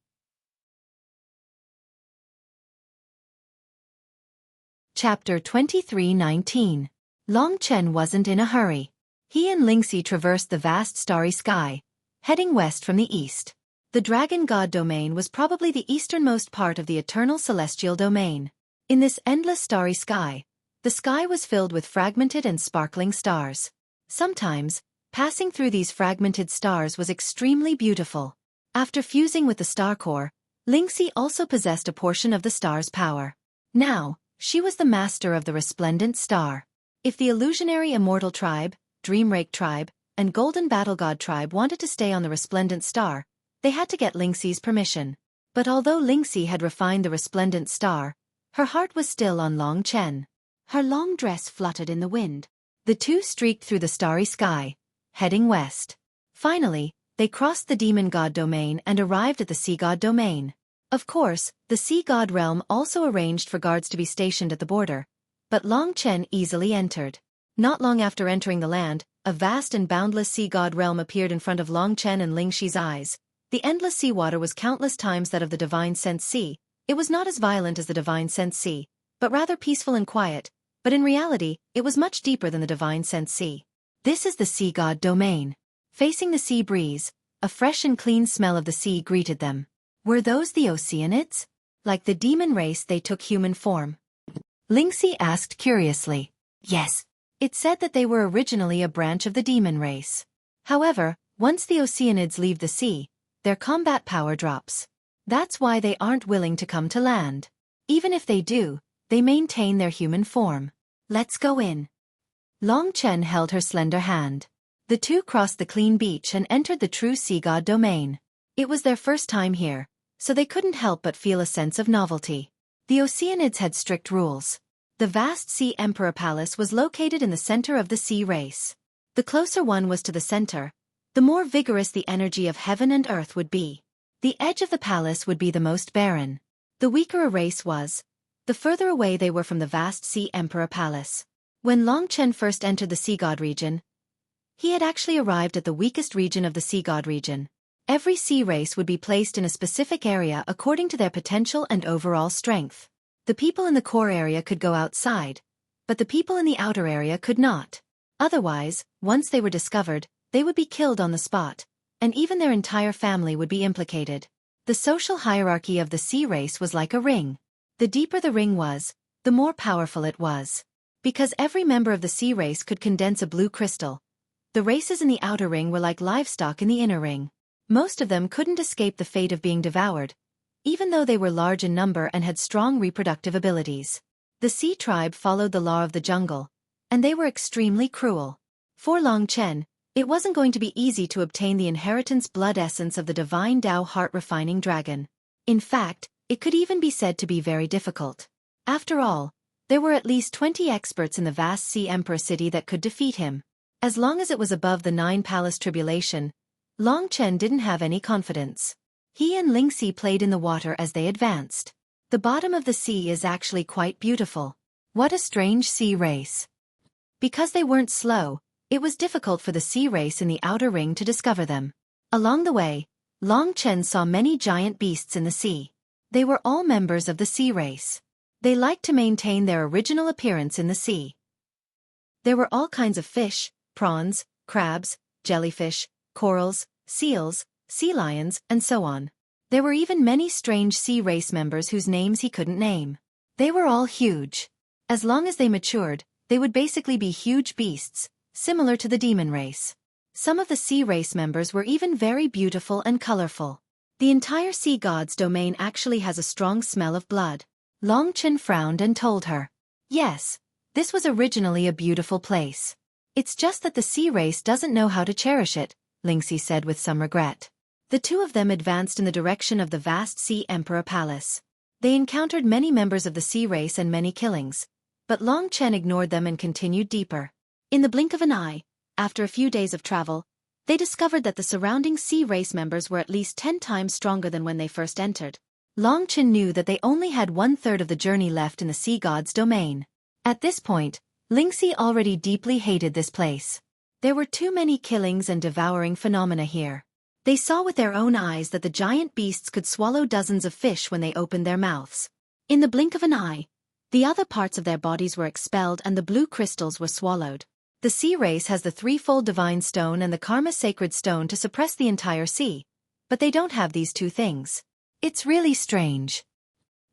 Chapter 23:19. Long Chen wasn't in a hurry. He and Lingxi traversed the vast starry sky, heading west from the east. The Dragon God domain was probably the easternmost part of the eternal celestial domain. In this endless starry sky, the sky was filled with fragmented and sparkling stars. Sometimes, passing through these fragmented stars was extremely beautiful. After fusing with the star core, Lingxi also possessed a portion of the star's power. Now, she was the master of the resplendent star. If the illusionary immortal tribe, Dreamrake tribe, and Golden Battle God tribe wanted to stay on the resplendent star, they had to get Lingxi's permission. But although Lingxi had refined the resplendent star, her heart was still on Long Chen. Her long dress fluttered in the wind. The 2 streaked through the starry sky, heading west. Finally, they crossed the Demon God domain and arrived at the Sea God domain. Of course, the Sea God realm also arranged for guards to be stationed at the border, but Long Chen easily entered. Not long after entering the land, a vast and boundless Sea God realm appeared in front of Long Chen and Lingxi's eyes. The endless seawater was countless times that of the Divine Sense Sea. It was not as violent as the Divine Sense Sea, but rather peaceful and quiet, but in reality, it was much deeper than the Divine Sense Sea. This is the Sea God domain. Facing the sea breeze, a fresh and clean smell of the sea greeted them. Were those the Oceanids? Like the demon race, they took human form. Lingxi asked curiously. Yes. It said that they were originally a branch of the demon race. However, once the Oceanids leave the sea, their combat power drops. That's why they aren't willing to come to land. Even if they do, they maintain their human form. Let's go in. Long Chen held her slender hand. The two crossed the clean beach and entered the true sea god domain. It was their first time here, so they couldn't help but feel a sense of novelty. The Oceanids had strict rules. The vast Sea Emperor Palace was located in the center of the sea race. The closer one was to the center, the more vigorous the energy of heaven and earth would be. The edge of the palace would be the most barren. The weaker a race was, the further away they were from the vast Sea Emperor Palace. When Long Chen first entered the Sea God region, he had actually arrived at the weakest region of the Sea God region. Every sea race would be placed in a specific area according to their potential and overall strength. The people in the core area could go outside, but the people in the outer area could not. Otherwise, once they were discovered, they would be killed on the spot, and even their entire family would be implicated. The social hierarchy of the sea race was like a ring. The deeper the ring was, the more powerful it was. Because every member of the sea race could condense a blue crystal, the races in the outer ring were like livestock in the inner ring. Most of them couldn't escape the fate of being devoured, even though they were large in number and had strong reproductive abilities. The sea tribe followed the law of the jungle, and they were extremely cruel. For Long Chen, it wasn't going to be easy to obtain the inheritance blood essence of the divine Tao heart-refining dragon. In fact, it could even be said to be very difficult. After all, there were at least 20 experts in the vast Sea Emperor city that could defeat him. As long as it was above the 9 palace tribulation, Long Chen didn't have any confidence. He and Lingxi played in the water as they advanced. The bottom of the sea is actually quite beautiful. What a strange sea race. Because they weren't slow, it was difficult for the sea race in the outer ring to discover them. Along the way, Long Chen saw many giant beasts in the sea. They were all members of the sea race. They liked to maintain their original appearance in the sea. There were all kinds of fish, prawns, crabs, jellyfish, corals, seals, sea lions, and so on. There were even many strange sea race members whose names he couldn't name. They were all huge. As long as they matured, they would basically be huge beasts, similar to the demon race. Some of the sea race members were even very beautiful and colorful. The entire sea god's domain actually has a strong smell of blood. Long Chen frowned and told her. Yes, this was originally a beautiful place. It's just that the sea race doesn't know how to cherish it, Lingxi said with some regret. The two of them advanced in the direction of the vast Sea Emperor Palace. They encountered many members of the sea race and many killings, but Long Chen ignored them and continued deeper. In the blink of an eye, after a few days of travel, they discovered that the surrounding sea race members were at least 10 times stronger than when they first entered. Long Chen knew that they only had 1/3 of the journey left in the sea god's domain. At this point, Lingxi already deeply hated this place. There were too many killings and devouring phenomena here. They saw with their own eyes that the giant beasts could swallow dozens of fish when they opened their mouths. In the blink of an eye, the other parts of their bodies were expelled and the blue crystals were swallowed. The sea race has the threefold divine stone and the karma sacred stone to suppress the entire sea, but they don't have these two things. It's really strange.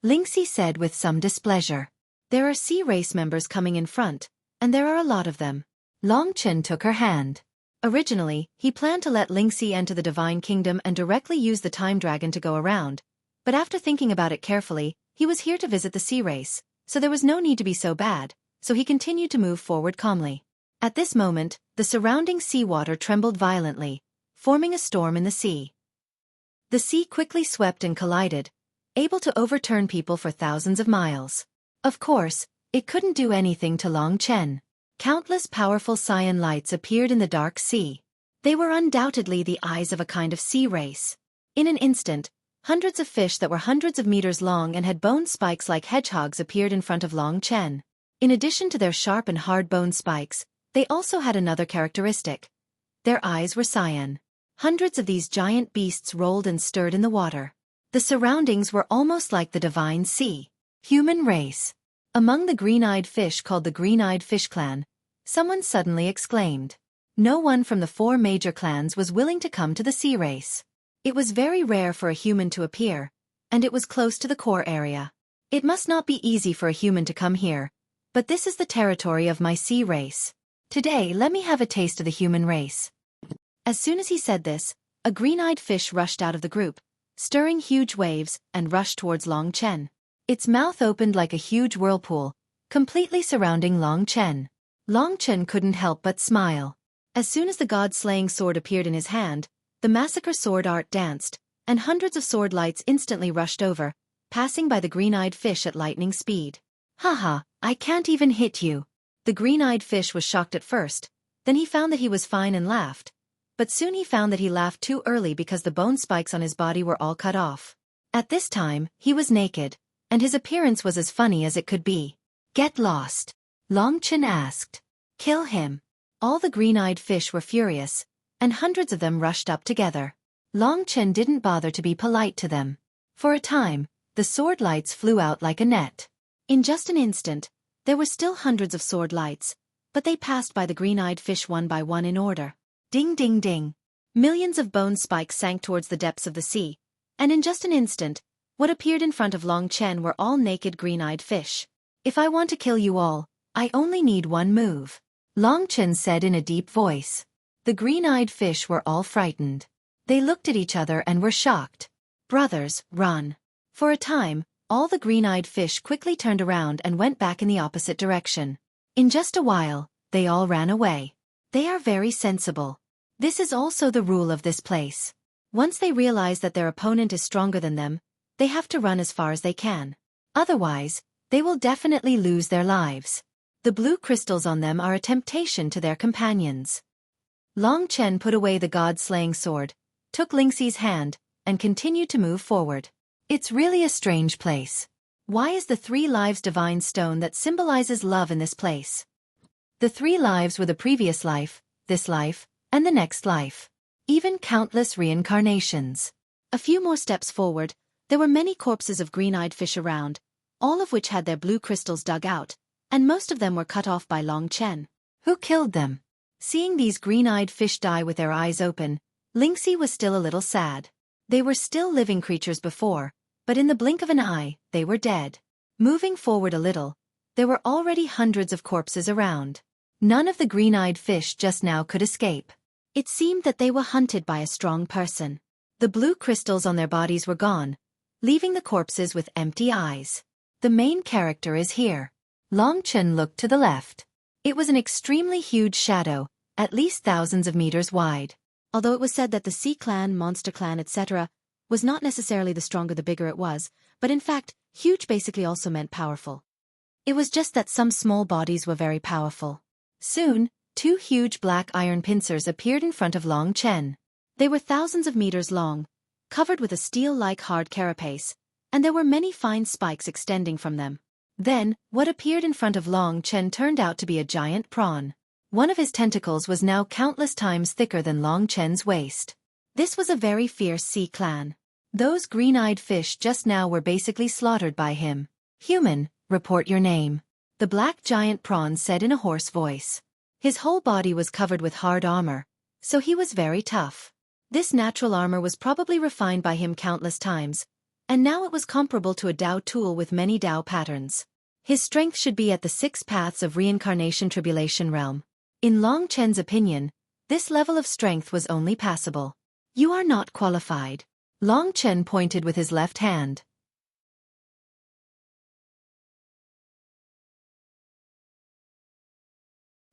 Lingxi said with some displeasure. There are sea race members coming in front, and there are a lot of them. Long Chen took her hand. Originally, he planned to let Lingxi enter the Divine Kingdom and directly use the Time Dragon to go around, but after thinking about it carefully, he was here to visit the sea race, so there was no need to be so bad, so he continued to move forward calmly. At this moment, the surrounding seawater trembled violently, forming a storm in the sea. The sea quickly swept and collided, able to overturn people for thousands of miles. Of course, it couldn't do anything to Long Chen. Countless powerful cyan lights appeared in the dark sea. They were undoubtedly the eyes of a kind of sea race. In an instant, hundreds of fish that were hundreds of meters long and had bone spikes like hedgehogs appeared in front of Long Chen. In addition to their sharp and hard bone spikes, they also had another characteristic. Their eyes were cyan. Hundreds of these giant beasts rolled and stirred in the water. The surroundings were almost like the divine sea. Human race. Among the green-eyed fish called the Green-Eyed Fish Clan, someone suddenly exclaimed. No one from the 4 major clans was willing to come to the sea race. It was very rare for a human to appear, and it was close to the core area. It must not be easy for a human to come here, but this is the territory of my sea race. Today let me have a taste of the human race. As soon as he said this, a green-eyed fish rushed out of the group, stirring huge waves, and rushed towards Long Chen. Its mouth opened like a huge whirlpool, completely surrounding Long Chen. Long Chen couldn't help but smile. As soon as the god-slaying sword appeared in his hand, the massacre sword art danced, and hundreds of sword lights instantly rushed over, passing by the green-eyed fish at lightning speed. Haha, I can't even hit you. The green-eyed fish was shocked at first, then he found that he was fine and laughed. But soon he found that he laughed too early because the bone spikes on his body were all cut off. At this time, he was naked, and his appearance was as funny as it could be. Get lost. Long Chen asked. Kill him. All the green-eyed fish were furious, and hundreds of them rushed up together. Long Chen didn't bother to be polite to them. For a time, the sword lights flew out like a net. In just an instant, there were still hundreds of sword lights, but they passed by the green-eyed fish one by one in order. Ding ding ding. Millions of bone spikes sank towards the depths of the sea, and in just an instant, what appeared in front of Long Chen were all naked green-eyed fish. If I want to kill you all, I only need one move. Long Chen said in a deep voice. The green-eyed fish were all frightened. They looked at each other and were shocked. Brothers, run. For a time, all the green-eyed fish quickly turned around and went back in the opposite direction. In just a while, they all ran away. They are very sensible. This is also the rule of this place. Once they realize that their opponent is stronger than them, they have to run as far as they can. Otherwise, they will definitely lose their lives. The blue crystals on them are a temptation to their companions. Long Chen put away the god-slaying sword, took Lingxi's hand, and continued to move forward. It's really a strange place. Why is the 3 lives divine stone that symbolizes love in this place? The 3 lives were the previous life, this life, and the next life. Even countless reincarnations. A few more steps forward, there were many corpses of green-eyed fish around, all of which had their blue crystals dug out, and most of them were cut off by Long Chen. Who killed them? Seeing these green-eyed fish die with their eyes open, Lingxi was still a little sad. They were still living creatures before, but in the blink of an eye, they were dead. Moving forward a little, there were already hundreds of corpses around. None of the green-eyed fish just now could escape. It seemed that they were hunted by a strong person. The blue crystals on their bodies were gone, leaving the corpses with empty eyes. The main character is here. Long Chen looked to the left. It was an extremely huge shadow, at least thousands of meters wide. Although it was said that the Sea Clan, Monster Clan, etc., was not necessarily the stronger the bigger it was, but in fact, huge basically also meant powerful. It was just that some small bodies were very powerful. Soon, 2 huge black iron pincers appeared in front of Long Chen. They were thousands of meters long, covered with a steel-like hard carapace, and there were many fine spikes extending from them. Then, what appeared in front of Long Chen turned out to be a giant prawn. One of his tentacles was now countless times thicker than Long Chen's waist. This was a very fierce sea clan. Those green-eyed fish just now were basically slaughtered by him. Human, report your name. The black giant prawn said in a hoarse voice. His whole body was covered with hard armor, so he was very tough. This natural armor was probably refined by him countless times, and now it was comparable to a Dao tool with many Dao patterns. His strength should be at the 6 paths of reincarnation tribulation realm. In Long Chen's opinion, this level of strength was only passable. You are not qualified. Long Chen pointed with his left hand.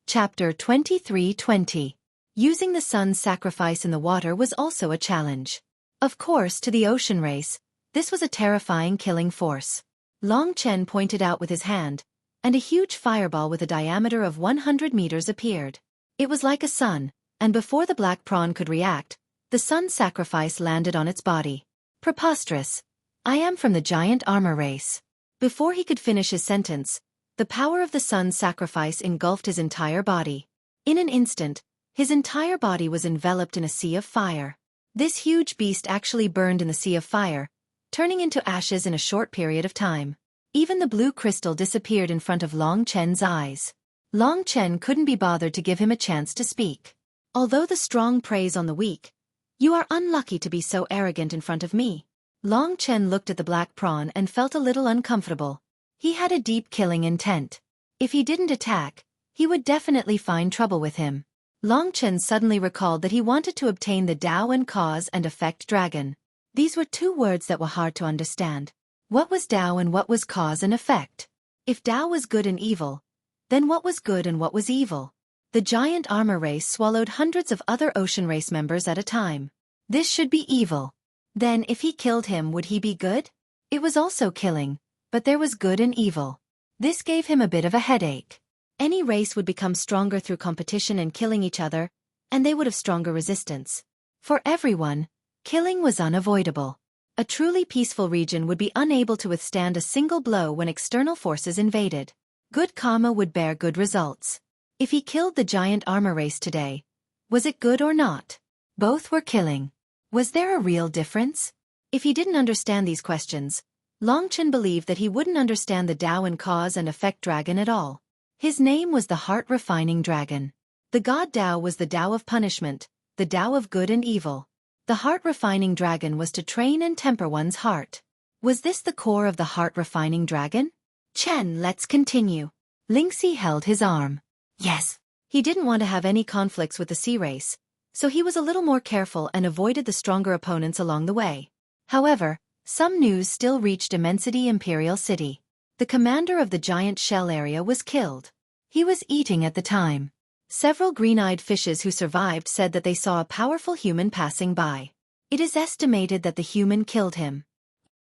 Chapter 23:20. Using the sun's sacrifice in the water was also a challenge. Of course, to the ocean race, this was a terrifying killing force. Long Chen pointed out with his hand, and a huge fireball with a diameter of 100 meters appeared. It was like a sun, and before the black prawn could react, the sun's sacrifice landed on its body. Preposterous. I am from the giant armor race. Before he could finish his sentence, the power of the sun's sacrifice engulfed his entire body. In an instant, his entire body was enveloped in a sea of fire. This huge beast actually burned in the sea of fire, turning into ashes in a short period of time. Even the blue crystal disappeared in front of Long Chen's eyes. Long Chen couldn't be bothered to give him a chance to speak. Although the strong preys on the weak, you are unlucky to be so arrogant in front of me. Long Chen looked at the black prawn and felt a little uncomfortable. He had a deep killing intent. If he didn't attack, he would definitely find trouble with him. Long Chen suddenly recalled that he wanted to obtain the Tao and Cause and Effect Dragon. These were two words that were hard to understand. What was Tao and what was Cause and Effect? If Tao was good and evil, then what was good and what was evil? The giant armor race swallowed hundreds of other ocean race members at a time. This should be evil. Then if he killed him, would he be good? It was also killing, but there was good and evil. This gave him a bit of a headache. Any race would become stronger through competition and killing each other, and they would have stronger resistance. For everyone, killing was unavoidable. A truly peaceful region would be unable to withstand a single blow when external forces invaded. Good karma would bear good results. If he killed the giant armor race today, was it good or not? Both were killing. Was there a real difference? If he didn't understand these questions, Long Chen believed that he wouldn't understand the Tao and Cause and Effect Dragon at all. His name was the Heart-Refining Dragon. The god Tao was the Tao of punishment, the Tao of good and evil. The Heart-Refining Dragon was to train and temper one's heart. Was this the core of the Heart-Refining Dragon? Chen, let's continue. Lingxi held his arm. Yes. He didn't want to have any conflicts with the sea race, so he was a little more careful and avoided the stronger opponents along the way. However, some news still reached Immensity Imperial City. The commander of the giant shell area was killed. He was eating at the time. Several green-eyed fishes who survived said that they saw a powerful human passing by. It is estimated that the human killed him.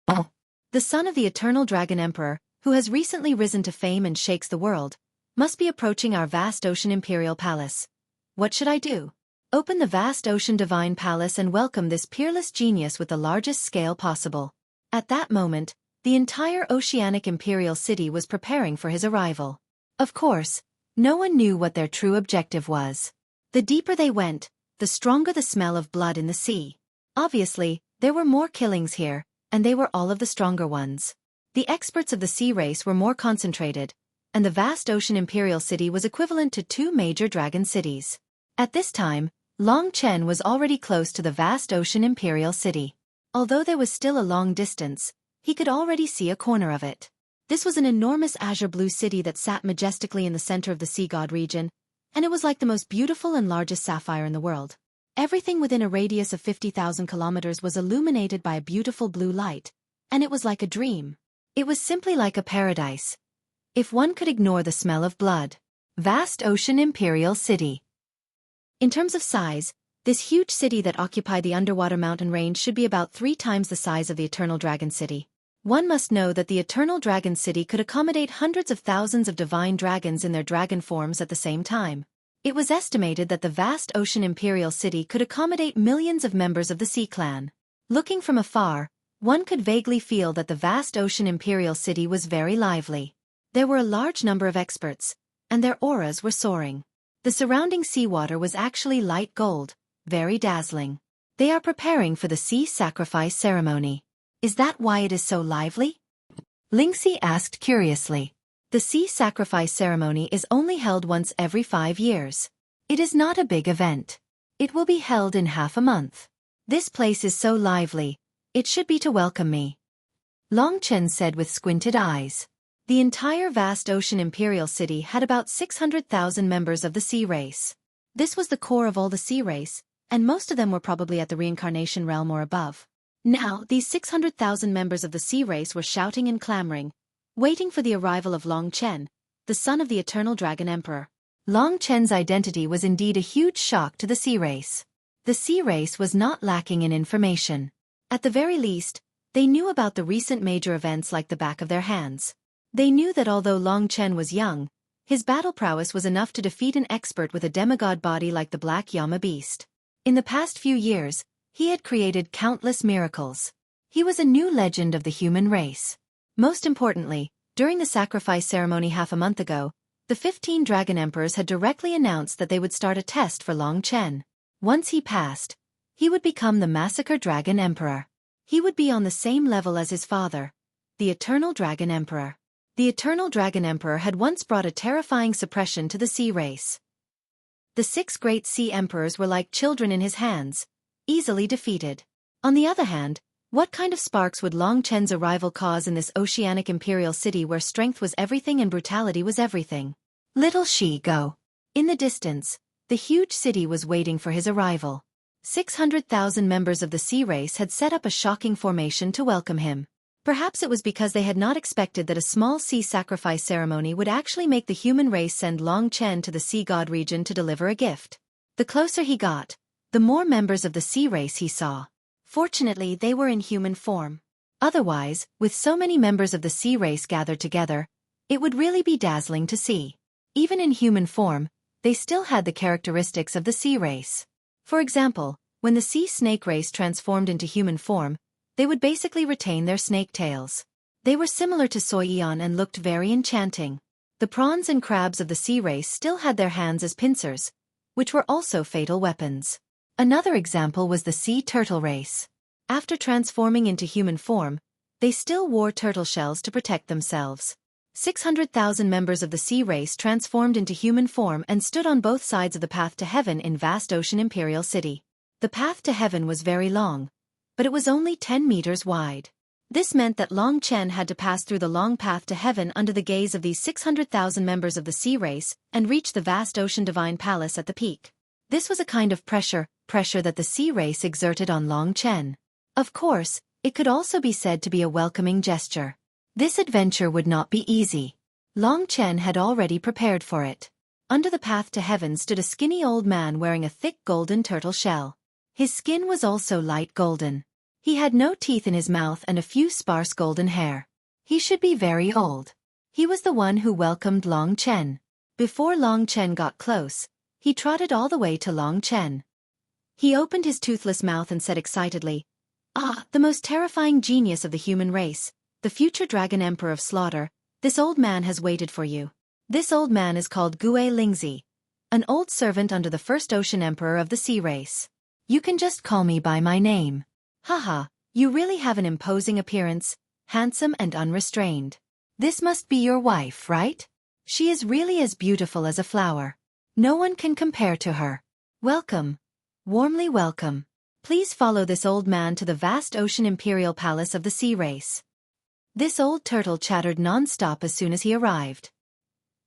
Oh. The son of the Eternal Dragon Emperor, who has recently risen to fame and shakes the world, must be approaching our vast ocean Imperial Palace. What should I do? Open the vast ocean Divine Palace and welcome this peerless genius with the largest scale possible. At that moment, the entire oceanic Imperial City was preparing for his arrival. Of course, no one knew what their true objective was. The deeper they went, the stronger the smell of blood in the sea. Obviously, there were more killings here, and they were all of the stronger ones. The experts of the sea race were more concentrated, and the vast ocean Imperial City was equivalent to two major dragon cities. At this time, Long Chen was already close to the vast ocean Imperial City. Although there was still a long distance, he could already see a corner of it. This was an enormous azure blue city that sat majestically in the center of the sea god region, and it was like the most beautiful and largest sapphire in the world. Everything within a radius of 50,000 kilometers was illuminated by a beautiful blue light, and it was like a dream. It was simply like a paradise. If one could ignore the smell of blood. Vast Ocean Imperial City. In terms of size, this huge city that occupied the underwater mountain range should be about 3 times the size of the Eternal Dragon City. One must know that the Eternal Dragon City could accommodate hundreds of thousands of divine dragons in their dragon forms at the same time. It was estimated that the vast ocean Imperial City could accommodate millions of members of the Sea Clan. Looking from afar, one could vaguely feel that the vast ocean Imperial City was very lively. There were a large number of experts, and their auras were soaring. The surrounding seawater was actually light gold, very dazzling. They are preparing for the sea sacrifice ceremony. Is that why it is so lively? Lingxi asked curiously. The sea sacrifice ceremony is only held once every 5 years. It is not a big event. It will be held in half a month. This place is so lively. It should be to welcome me. Long Chen said with squinted eyes. The entire vast ocean Imperial City had about 600,000 members of the sea race. This was the core of all the sea race, and most of them were probably at the reincarnation realm or above. Now, these 600,000 members of the sea race were shouting and clamoring, waiting for the arrival of Long Chen, the son of the Eternal Dragon Emperor. Long Chen's identity was indeed a huge shock to the sea race. The sea race was not lacking in information. At the very least, they knew about the recent major events like the back of their hands. They knew that although Long Chen was young, his battle prowess was enough to defeat an expert with a demigod body like the Black Yama Beast. In the past few years, he had created countless miracles. He was a new legend of the human race. Most importantly, during the sacrifice ceremony half a month ago, the 15 Dragon Emperors had directly announced that they would start a test for Long Chen. Once he passed, he would become the Massacre Dragon Emperor. He would be on the same level as his father, the Eternal Dragon Emperor. The Eternal Dragon Emperor had once brought a terrifying suppression to the sea race. The 6 great sea emperors were like children in his hands, easily defeated. On the other hand, What kind of sparks would Long Chen's arrival cause in this oceanic imperial city where strength was everything and brutality was everything? Little She Go. In the distance, the huge city was waiting for his arrival. 600,000 members of the sea race had set up a shocking formation to welcome him. Perhaps it was because they had not expected that a small sea sacrifice ceremony would actually make the human race send Long Chen to the sea god region to deliver a gift. The closer he got, the more members of the sea race he saw. Fortunately, they were in human form. Otherwise, with so many members of the sea race gathered together, it would really be dazzling to see. Even in human form, they still had the characteristics of the sea race. For example, when the sea snake race transformed into human form, they would basically retain their snake tails. They were similar to Xueqi and looked very enchanting. The prawns and crabs of the sea race still had their hands as pincers, which were also fatal weapons. Another example was the sea turtle race. After transforming into human form, they still wore turtle shells to protect themselves. 600,000 members of the sea race transformed into human form and stood on both sides of the path to heaven in vast ocean imperial city. The path to heaven was very long, but it was only 10 meters wide. This meant that Long Chen had to pass through the long path to heaven under the gaze of these 600,000 members of the sea race and reach the vast ocean divine palace at the peak. This was a kind of pressure that the sea race exerted on Long Chen. Of course, it could also be said to be a welcoming gesture. This adventure would not be easy. Long Chen had already prepared for it. Under the path to heaven stood a skinny old man wearing a thick golden turtle shell. His skin was also light golden. He had no teeth in his mouth and a few sparse golden hair. He should be very old. He was the one who welcomed Long Chen. Before Long Chen got close, he trotted all the way to Long Chen. He opened his toothless mouth and said excitedly, "Ah, the most terrifying genius of the human race, the future Dragon Emperor of Slaughter, this old man has waited for you. This old man is called Gue Lingzi, an old servant under the first Ocean Emperor of the sea race. You can just call me by my name. Haha, you really have an imposing appearance, handsome and unrestrained. This must be your wife, right? She is really as beautiful as a flower. No one can compare to her. Welcome. Warmly welcome. Please follow this old man to the vast ocean imperial palace of the sea race." This old turtle chattered non-stop as soon as he arrived.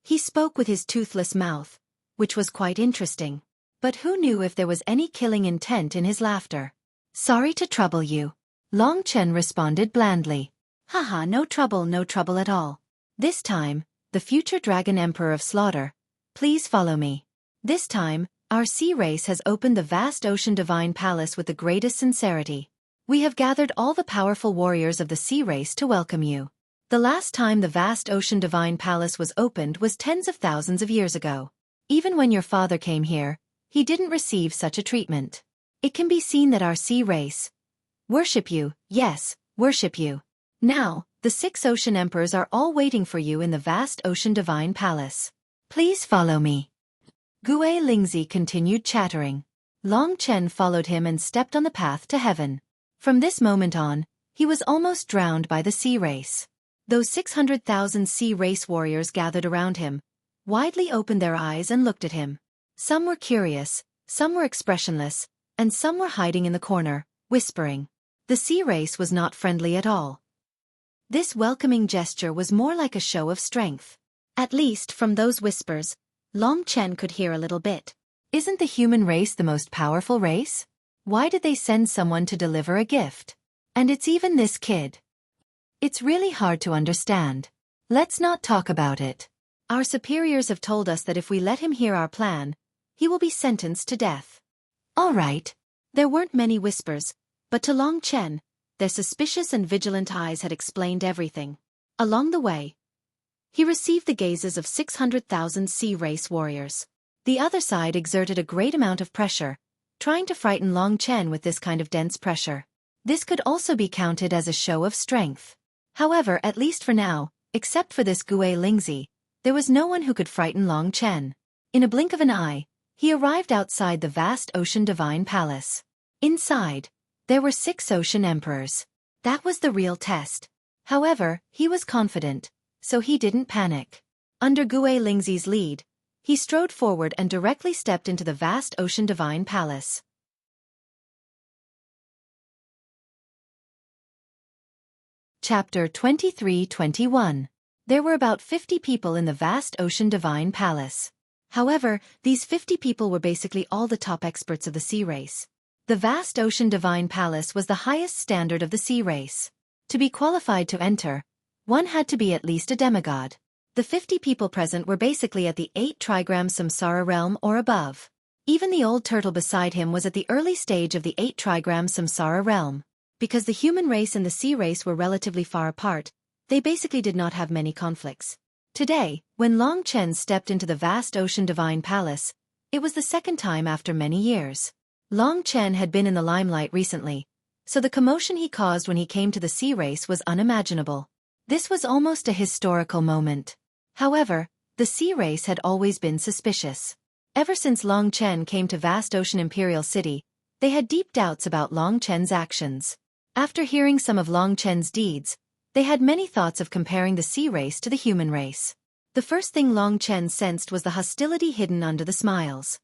He spoke with his toothless mouth, which was quite interesting. But who knew if there was any killing intent in his laughter? "Sorry to trouble you," Long Chen responded blandly. "Haha, no trouble at all. This time, the future Dragon Emperor of Slaughter, please follow me. This time, our sea race has opened the vast ocean divine palace with the greatest sincerity. We have gathered all the powerful warriors of the sea race to welcome you. The last time the vast ocean divine palace was opened was tens of thousands of years ago. Even when your father came here, he didn't receive such a treatment. It can be seen that our sea race worship you, yes, worship you. Now, the 6 ocean emperors are all waiting for you in the vast ocean divine palace. Please follow me." Gue Lingzi continued chattering. Long Chen followed him and stepped on the path to heaven. From this moment on, he was almost drowned by the sea race. Those 600,000 sea race warriors gathered around him, widely opened their eyes and looked at him. Some were curious, some were expressionless, and some were hiding in the corner, whispering. The sea race was not friendly at all. This welcoming gesture was more like a show of strength. At least, from those whispers, Long Chen could hear a little bit. Isn't the human race the most powerful race? Why did they send someone to deliver a gift? And it's even this kid. It's really hard to understand. Let's not talk about it. Our superiors have told us that if we let him hear our plan, he will be sentenced to death. All right. There weren't many whispers, but to Long Chen, their suspicious and vigilant eyes had explained everything. Along the way, he received the gazes of 600,000 sea race warriors. The other side exerted a great amount of pressure, trying to frighten Long Chen with this kind of dense pressure. This could also be counted as a show of strength. However, at least for now, except for this Gue Lingzi, there was no one who could frighten Long Chen. In a blink of an eye, he arrived outside the vast ocean divine palace. Inside, there were 6 ocean emperors. That was the real test. However, he was confident, so he didn't panic. Under Gue Lingzi's lead, he strode forward and directly stepped into the vast ocean divine palace. Chapter 23-21. There were about 50 people in the vast ocean divine palace. However, these 50 people were basically all the top experts of the sea race. The vast ocean divine palace was the highest standard of the sea race. To be qualified to enter, one had to be at least a demigod. The 50 people present were basically at the 8 trigram samsara realm or above. Even the old turtle beside him was at the early stage of the 8 trigram samsara realm. Because the human race and the sea race were relatively far apart, they basically did not have many conflicts. Today, when Long Chen stepped into the vast ocean divine palace, it was the second time after many years. Long Chen had been in the limelight recently, so the commotion he caused when he came to the sea race was unimaginable. This was almost a historical moment. However, the sea race had always been suspicious. Ever since Long Chen came to vast ocean Imperial City, they had deep doubts about Long Chen's actions. After hearing some of Long Chen's deeds, they had many thoughts of comparing the sea race to the human race. The first thing Long Chen sensed was the hostility hidden under the smiles.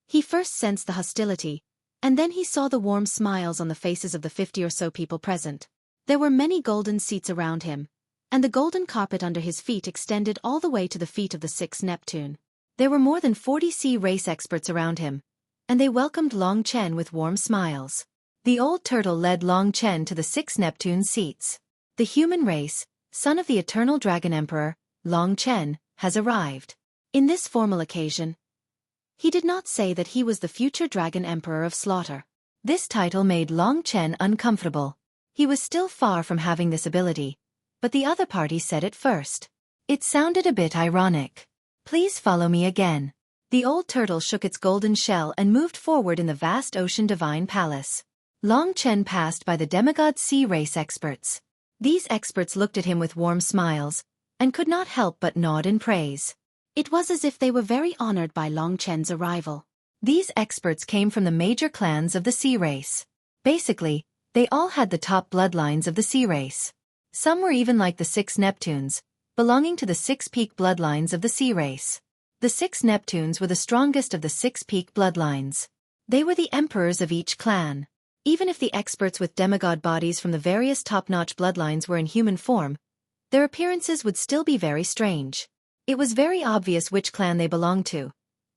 He first sensed the hostility, and then he saw the warm smiles on the faces of the 50 or so people present. There were many golden seats around him, and the golden carpet under his feet extended all the way to the feet of the 6th Neptune. There were more than 40 sea race experts around him, and they welcomed Long Chen with warm smiles. The old turtle led Long Chen to the 6 Neptune seats. The human race, son of the eternal dragon emperor, Long Chen, has arrived. In this formal occasion, he did not say that he was the future dragon emperor of slaughter. This title made Long Chen uncomfortable. He was still far from having this ability, but the other party said it first. It sounded a bit ironic. Please follow me again. The old turtle shook its golden shell and moved forward in the vast ocean divine palace. Long Chen passed by the demigod sea race experts. These experts looked at him with warm smiles, and could not help but nod in praise. It was as if they were very honored by Long Chen's arrival. These experts came from the major clans of the sea race. Basically, they all had the top bloodlines of the sea race. Some were even like the 6 Neptunes, belonging to the 6 peak bloodlines of the sea race. The 6 Neptunes were the strongest of the 6 peak bloodlines. They were the emperors of each clan. Even if the experts with demigod bodies from the various top-notch bloodlines were in human form, their appearances would still be very strange. It was very obvious which clan they belonged to,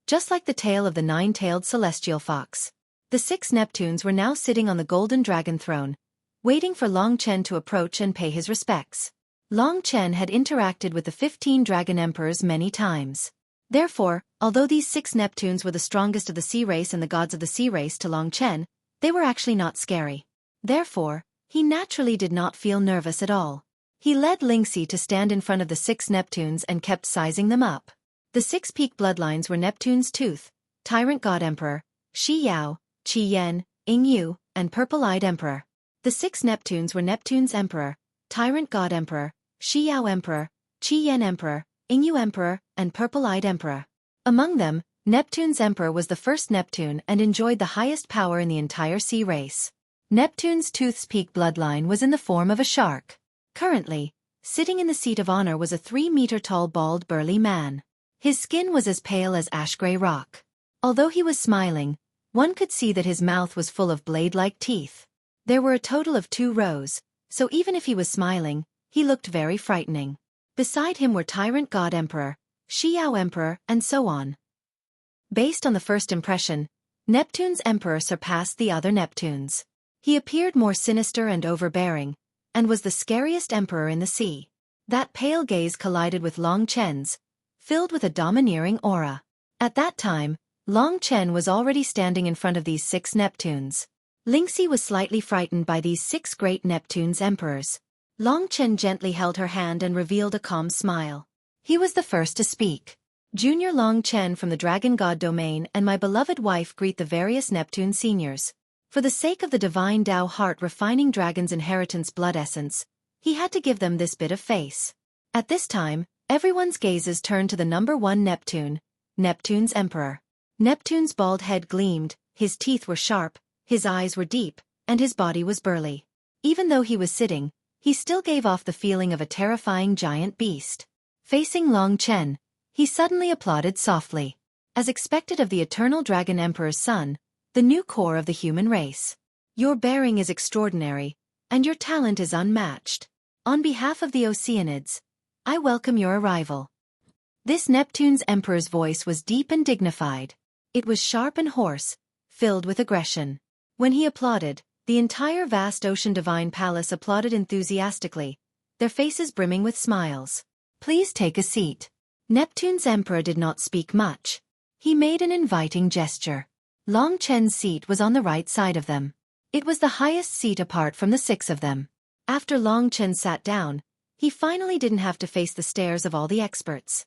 just like the tail of the 9-tailed celestial fox. The 6 Neptunes were now sitting on the golden dragon throne, waiting for Long Chen to approach and pay his respects. Long Chen had interacted with the 15 dragon emperors many times. Therefore, although these 6 Neptunes were the strongest of the sea race and the gods of the sea race to Long Chen, they were actually not scary. Therefore, he naturally did not feel nervous at all. He led Lingxi to stand in front of the 6 Neptunes and kept sizing them up. The 6 peak bloodlines were Neptune's Tooth, Tyrant God Emperor, Shi Yao, Qi Yan, Ying Yu, and Purple-Eyed Emperor. The 6 Neptunes were Neptune's Emperor, Tyrant God Emperor, Shi Yao Emperor, Qi Yan Emperor, Ying Yu Emperor, and Purple-Eyed Emperor. Among them, Neptune's Emperor was the first Neptune and enjoyed the highest power in the entire sea race. Neptune's Tooth's peak bloodline was in the form of a shark. Currently, sitting in the seat of honor was a 3-meter-tall bald burly man. His skin was as pale as ash-gray rock. Although he was smiling, one could see that his mouth was full of blade-like teeth. There were a total of 2 rows, so even if he was smiling, he looked very frightening. Beside him were Tyrant God Emperor, Shi Yao Emperor, and so on. Based on the first impression, Neptune's Emperor surpassed the other Neptunes. He appeared more sinister and overbearing, and was the scariest emperor in the sea. That pale gaze collided with Long Chen's, filled with a domineering aura. At that time, Long Chen was already standing in front of these 6 Neptunes. Lingxi was slightly frightened by these 6 great Neptune's emperors. Long Chen gently held her hand and revealed a calm smile. He was the first to speak. Junior Long Chen from the Dragon God domain and my beloved wife greet the various Neptune seniors. For the sake of the divine Tao heart refining dragon's inheritance blood essence, he had to give them this bit of face. At this time, everyone's gazes turned to the number 1 Neptune, Neptune's Emperor. Neptune's bald head gleamed, his teeth were sharp, his eyes were deep, and his body was burly. Even though he was sitting, he still gave off the feeling of a terrifying giant beast. Facing Long Chen, he suddenly applauded softly. As expected of the eternal Dragon Emperor's son, the new core of the human race. Your bearing is extraordinary, and your talent is unmatched. On behalf of the Oceanids, I welcome your arrival. This Neptune's emperor's voice was deep and dignified. It was sharp and hoarse, filled with aggression. When he applauded, the entire vast ocean divine palace applauded enthusiastically, their faces brimming with smiles. Please take a seat. Neptune's emperor did not speak much. He made an inviting gesture. Long Chen's seat was on the right side of them. It was the highest seat apart from the six of them. After Long Chen sat down, he finally didn't have to face the stares of all the experts.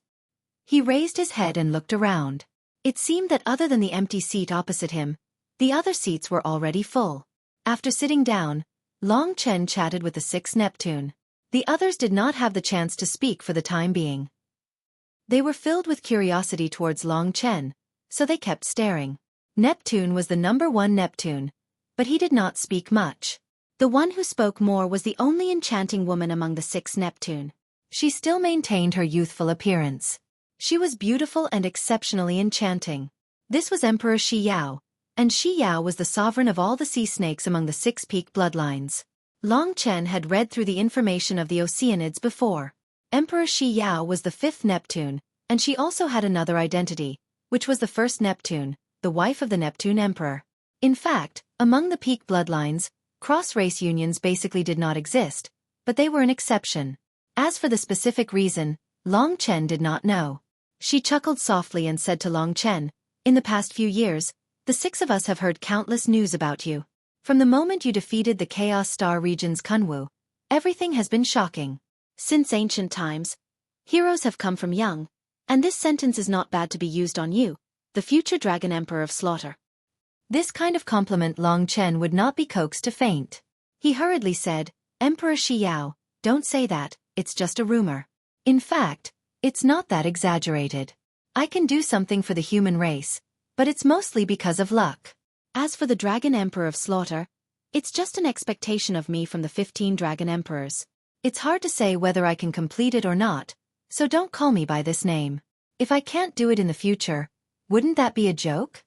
He raised his head and looked around. It seemed that other than the empty seat opposite him, the other seats were already full. After sitting down, Long Chen chatted with the sixth Neptune. The others did not have the chance to speak for the time being. They were filled with curiosity towards Long Chen, so they kept staring. Neptune was the number one Neptune, but he did not speak much. The one who spoke more was the only enchanting woman among the six Neptune. She still maintained her youthful appearance. She was beautiful and exceptionally enchanting. This was Emperor Shi Yao, and Shi Yao was the sovereign of all the sea snakes among the six peak bloodlines. Long Chen had read through the information of the Oceanids before. Emperor Shi Yao was the fifth Neptune, and she also had another identity, which was the first Neptune, the wife of the Neptune Emperor. In fact, among the peak bloodlines, cross-race unions basically did not exist, but they were an exception. As for the specific reason, Long Chen did not know. She chuckled softly and said to Long Chen, "In the past few years, the six of us have heard countless news about you. From the moment you defeated the Chaos Star region's Kunwu, everything has been shocking. Since ancient times, heroes have come from young, and this sentence is not bad to be used on you, the future Dragon Emperor of Slaughter." This kind of compliment Long Chen would not be coaxed to faint. He hurriedly said, "Emperor Shi Yao, don't say that, it's just a rumor. In fact, it's not that exaggerated. I can do something for the human race, but it's mostly because of luck. As for the Dragon Emperor of Slaughter, it's just an expectation of me from the 15 Dragon Emperors. It's hard to say whether I can complete it or not, so don't call me by this name. If I can't do it in the future, wouldn't that be a joke?"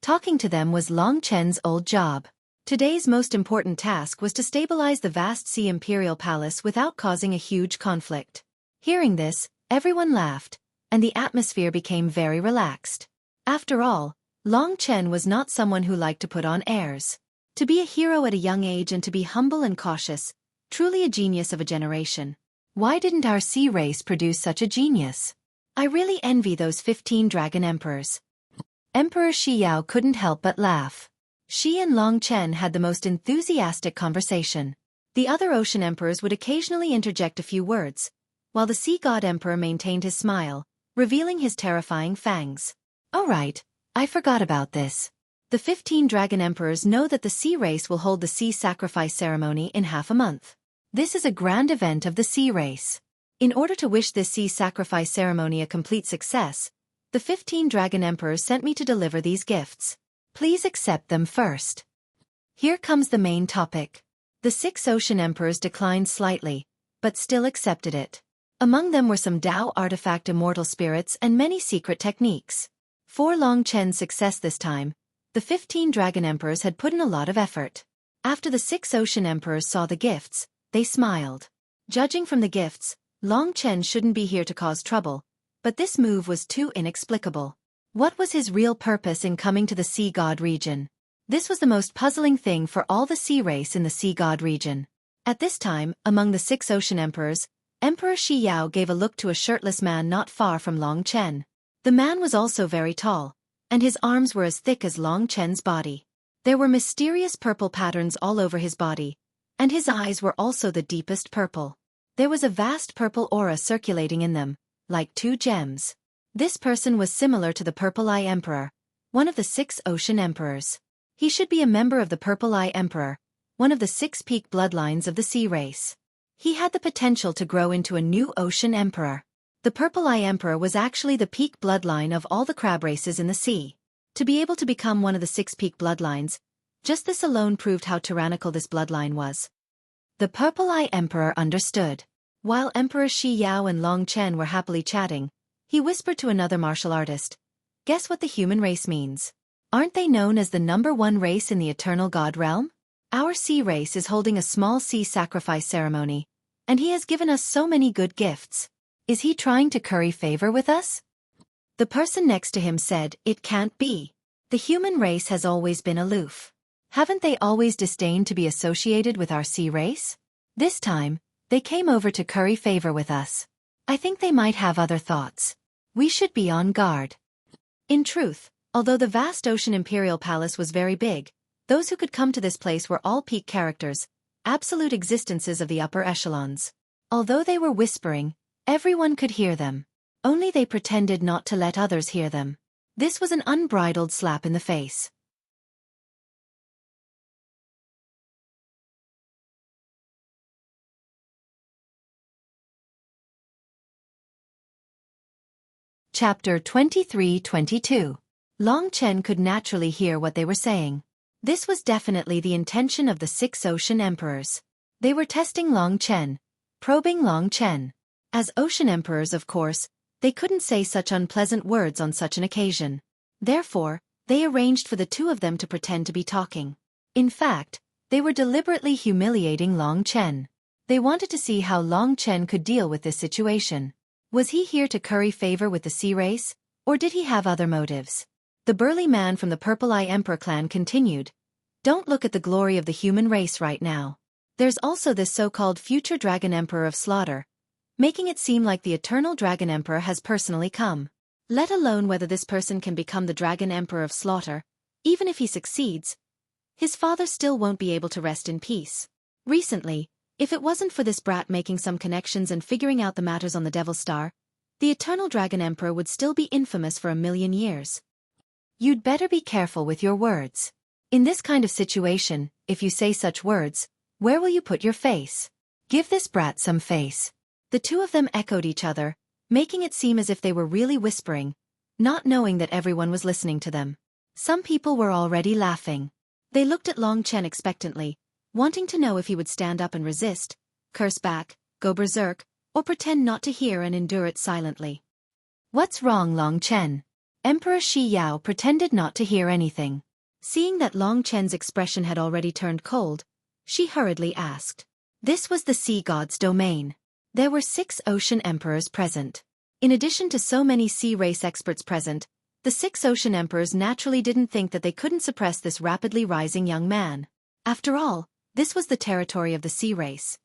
Talking to them was Long Chen's old job. Today's most important task was to stabilize the vast Sea Imperial Palace without causing a huge conflict. Hearing this, everyone laughed, and the atmosphere became very relaxed. After all, Long Chen was not someone who liked to put on airs. To be a hero at a young age and to be humble and cautious, truly a genius of a generation. Why didn't our sea race produce such a genius? I really envy those 15 Dragon Emperors. Emperor Shi Yao couldn't help but laugh. She and Long Chen had the most enthusiastic conversation. The other ocean emperors would occasionally interject a few words, while the sea god emperor maintained his smile, revealing his terrifying fangs. "Oh right, I forgot about this. The 15 Dragon Emperors know that the sea race will hold the sea sacrifice ceremony in half a month. This is a grand event of the sea race. In order to wish this sea sacrifice ceremony a complete success, the 15 Dragon Emperors sent me to deliver these gifts. Please accept them first." Here comes the main topic. The 6 ocean emperors declined slightly, but still accepted it. Among them were some Tao artifact immortal spirits and many secret techniques. For Long Chen's success this time, the 15 Dragon Emperors had put in a lot of effort. After the 6 ocean emperors saw the gifts, they smiled. Judging from the gifts, Long Chen shouldn't be here to cause trouble, but this move was too inexplicable. What was his real purpose in coming to the Sea God region? This was the most puzzling thing for all the sea race in the Sea God region. At this time, among the 6 ocean emperors, Emperor Shi Yao gave a look to a shirtless man not far from Long Chen. The man was also very tall, and his arms were as thick as Long Chen's body. There were mysterious purple patterns all over his body, and his eyes were also the deepest purple. There was a vast purple aura circulating in them, like 2 gems. This person was similar to the Purple Eye Emperor, one of the 6 ocean emperors. He should be a member of the Purple Eye Emperor, one of the 6 peak bloodlines of the sea race. He had the potential to grow into a new ocean emperor. The Purple Eye Emperor was actually the peak bloodline of all the crab races in the sea. To be able to become one of the 6 peak bloodlines, just this alone proved how tyrannical this bloodline was. The Purple Eye Emperor understood. While Emperor Shi Yao and Long Chen were happily chatting, he whispered to another martial artist, "Guess what the human race means? Aren't they known as the #1 race in the eternal god realm? Our sea race is holding a small sea sacrifice ceremony, And he has given us so many good gifts. Is he trying to curry favor with us? The person next to him said, "It can't be. The human race has always been aloof. Haven't they always disdained to be associated with our sea race? This time, they came over to curry favor with us. I think they might have other thoughts. We should be on guard." In truth, although the vast ocean imperial palace was very big, those who could come to this place were all peak characters, absolute existences of the upper echelons. Although they were whispering, everyone could hear them. Only they pretended not to let others hear them. This was an unbridled slap in the face. Chapter 23-22. Long Chen could naturally hear what they were saying. This was definitely the intention of the 6 ocean emperors. They were testing Long Chen, probing Long Chen. As ocean emperors, of course, they couldn't say such unpleasant words on such an occasion. Therefore, they arranged for the 2 of them to pretend to be talking. In fact, they were deliberately humiliating Long Chen. They wanted to see how Long Chen could deal with this situation. Was he here to curry favor with the sea race, or did he have other motives? The burly man from the Purple Eye Emperor clan continued, "Don't look at the glory of the human race right now. There's also this so-called future Dragon Emperor of Slaughter, making it seem like the Eternal Dragon Emperor has personally come. Let alone whether this person can become the Dragon Emperor of Slaughter, even if he succeeds, his father still won't be able to rest in peace. Recently, if it wasn't for this brat making some connections and figuring out the matters on the Devil Star, the Eternal Dragon Emperor would still be infamous for 1,000,000 years. You'd better be careful with your words. In this kind of situation, if you say such words, where will you put your face? Give this brat some face." The 2 of them echoed each other, making it seem as if they were really whispering, not knowing that everyone was listening to them. Some people were already laughing. They looked at Long Chen expectantly, wanting to know if he would stand up and resist, curse back, go berserk, or pretend not to hear and endure it silently. "What's wrong, Long Chen?" Emperor Shi Yao pretended not to hear anything. Seeing that Long Chen's expression had already turned cold, she hurriedly asked. This was the sea god's domain. There were 6 ocean emperors present. In addition to so many sea race experts present, the 6 ocean emperors naturally didn't think that they couldn't suppress this rapidly rising young man. After all, this was the territory of the sea race.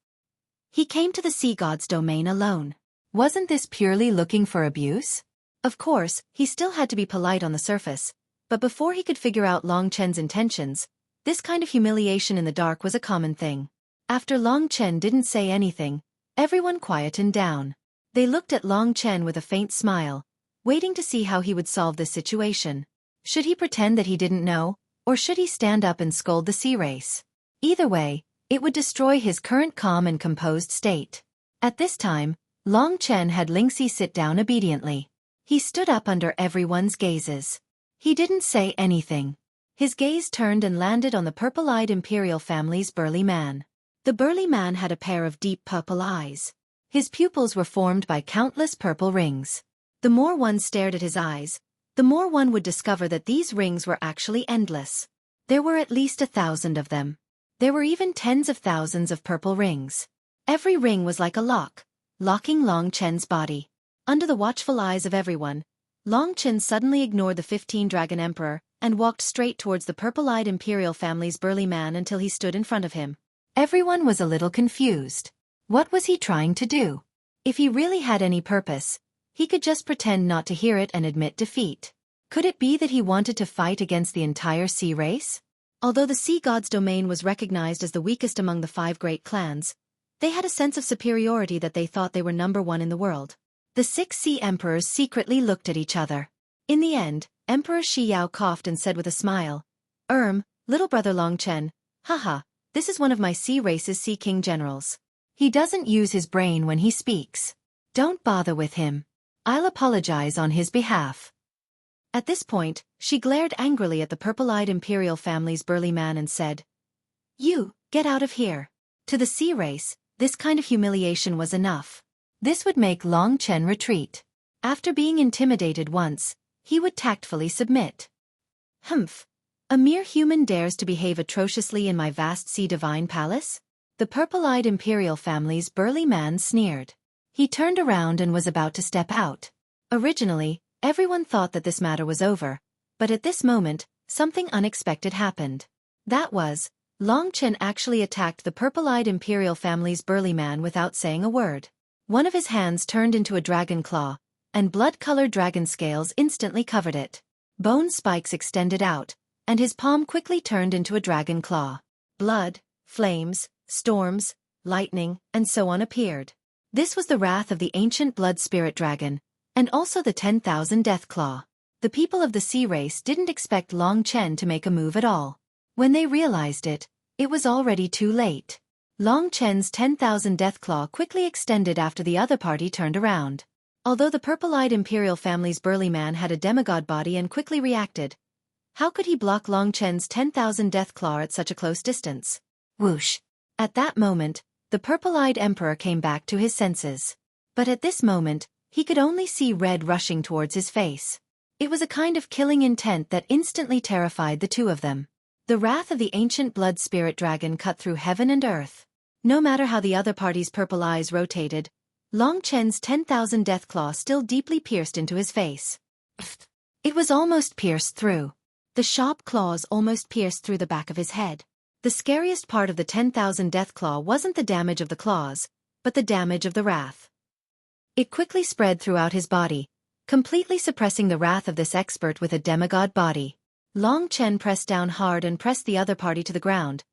He came to the sea god's domain alone. Wasn't this purely looking for abuse? Of course, he still had to be polite on the surface, but before he could figure out Long Chen's intentions, this kind of humiliation in the dark was a common thing. After Long Chen didn't say anything, everyone quietened down. They looked at Long Chen with a faint smile, waiting to see how he would solve this situation. Should he pretend that he didn't know, or should he stand up and scold the sea race? Either way, it would destroy his current calm and composed state. At this time, Long Chen had Lingxi sit down obediently. He stood up under everyone's gazes. He didn't say anything. His gaze turned and landed on the purple-eyed imperial family's burly man. The burly man had a pair of deep purple eyes. His pupils were formed by countless purple rings. The more one stared at his eyes, the more one would discover that these rings were actually endless. There were at least 1,000 of them. There were even tens of thousands of purple rings. Every ring was like a lock, locking Long Chen's body. Under the watchful eyes of everyone, Long Chen suddenly ignored the 15 Dragon Emperor and walked straight towards the purple-eyed imperial family's burly man until he stood in front of him. Everyone was a little confused. What was he trying to do? If he really had any purpose, he could just pretend not to hear it and admit defeat. Could it be that he wanted to fight against the entire sea race? Although the sea god's domain was recognized as the weakest among the 5 great clans, they had a sense of superiority that they thought they were number 1 in the world. The 6 sea emperors secretly looked at each other. In the end, Emperor Shi Yao coughed and said with a smile, Little brother Long Chen, haha, this is one of my sea race's sea king generals. He doesn't use his brain when he speaks. Don't bother with him. I'll apologize on his behalf." At this point, she glared angrily at the purple-eyed imperial family's burly man and said, "You, get out of here." To the sea race, this kind of humiliation was enough. This would make Long Chen retreat. After being intimidated once, he would tactfully submit. Humph. A mere human dares to behave atrociously in my vast sea divine palace? The purple-eyed imperial family's burly man sneered. He turned around and was about to step out. Originally, everyone thought that this matter was over, but at this moment, something unexpected happened. That was, Long Chen actually attacked the purple-eyed imperial family's burly man without saying a word. One of his hands turned into a dragon claw, and blood-colored dragon scales instantly covered it. Bone spikes extended out, and his palm quickly turned into a dragon claw. Blood, flames, storms, lightning, and so on appeared. This was the wrath of the ancient blood spirit dragon, and also the 10,000 death claw. The people of the sea race didn't expect Long Chen to make a move at all. When they realized it, it was already too late. Long Chen's 10,000 death claw quickly extended after the other party turned around. Although the purple-eyed imperial family's burly man had a demigod body and quickly reacted, how could he block Long Chen's 10,000 death claw at such a close distance? Whoosh! At that moment, the purple-eyed emperor came back to his senses. But at this moment, he could only see red rushing towards his face. It was a kind of killing intent that instantly terrified the two of them. The wrath of the ancient blood spirit dragon cut through heaven and earth. No matter how the other party's purple eyes rotated, Long Chen's 10,000 death claw still deeply pierced into his face. It was almost pierced through. The sharp claws almost pierced through the back of his head. The scariest part of the 10,000 death claw wasn't the damage of the claws, but the damage of the wrath. It quickly spread throughout his body, completely suppressing the wrath of this expert with a demigod body. Long Chen pressed down hard and pressed the other party to the ground,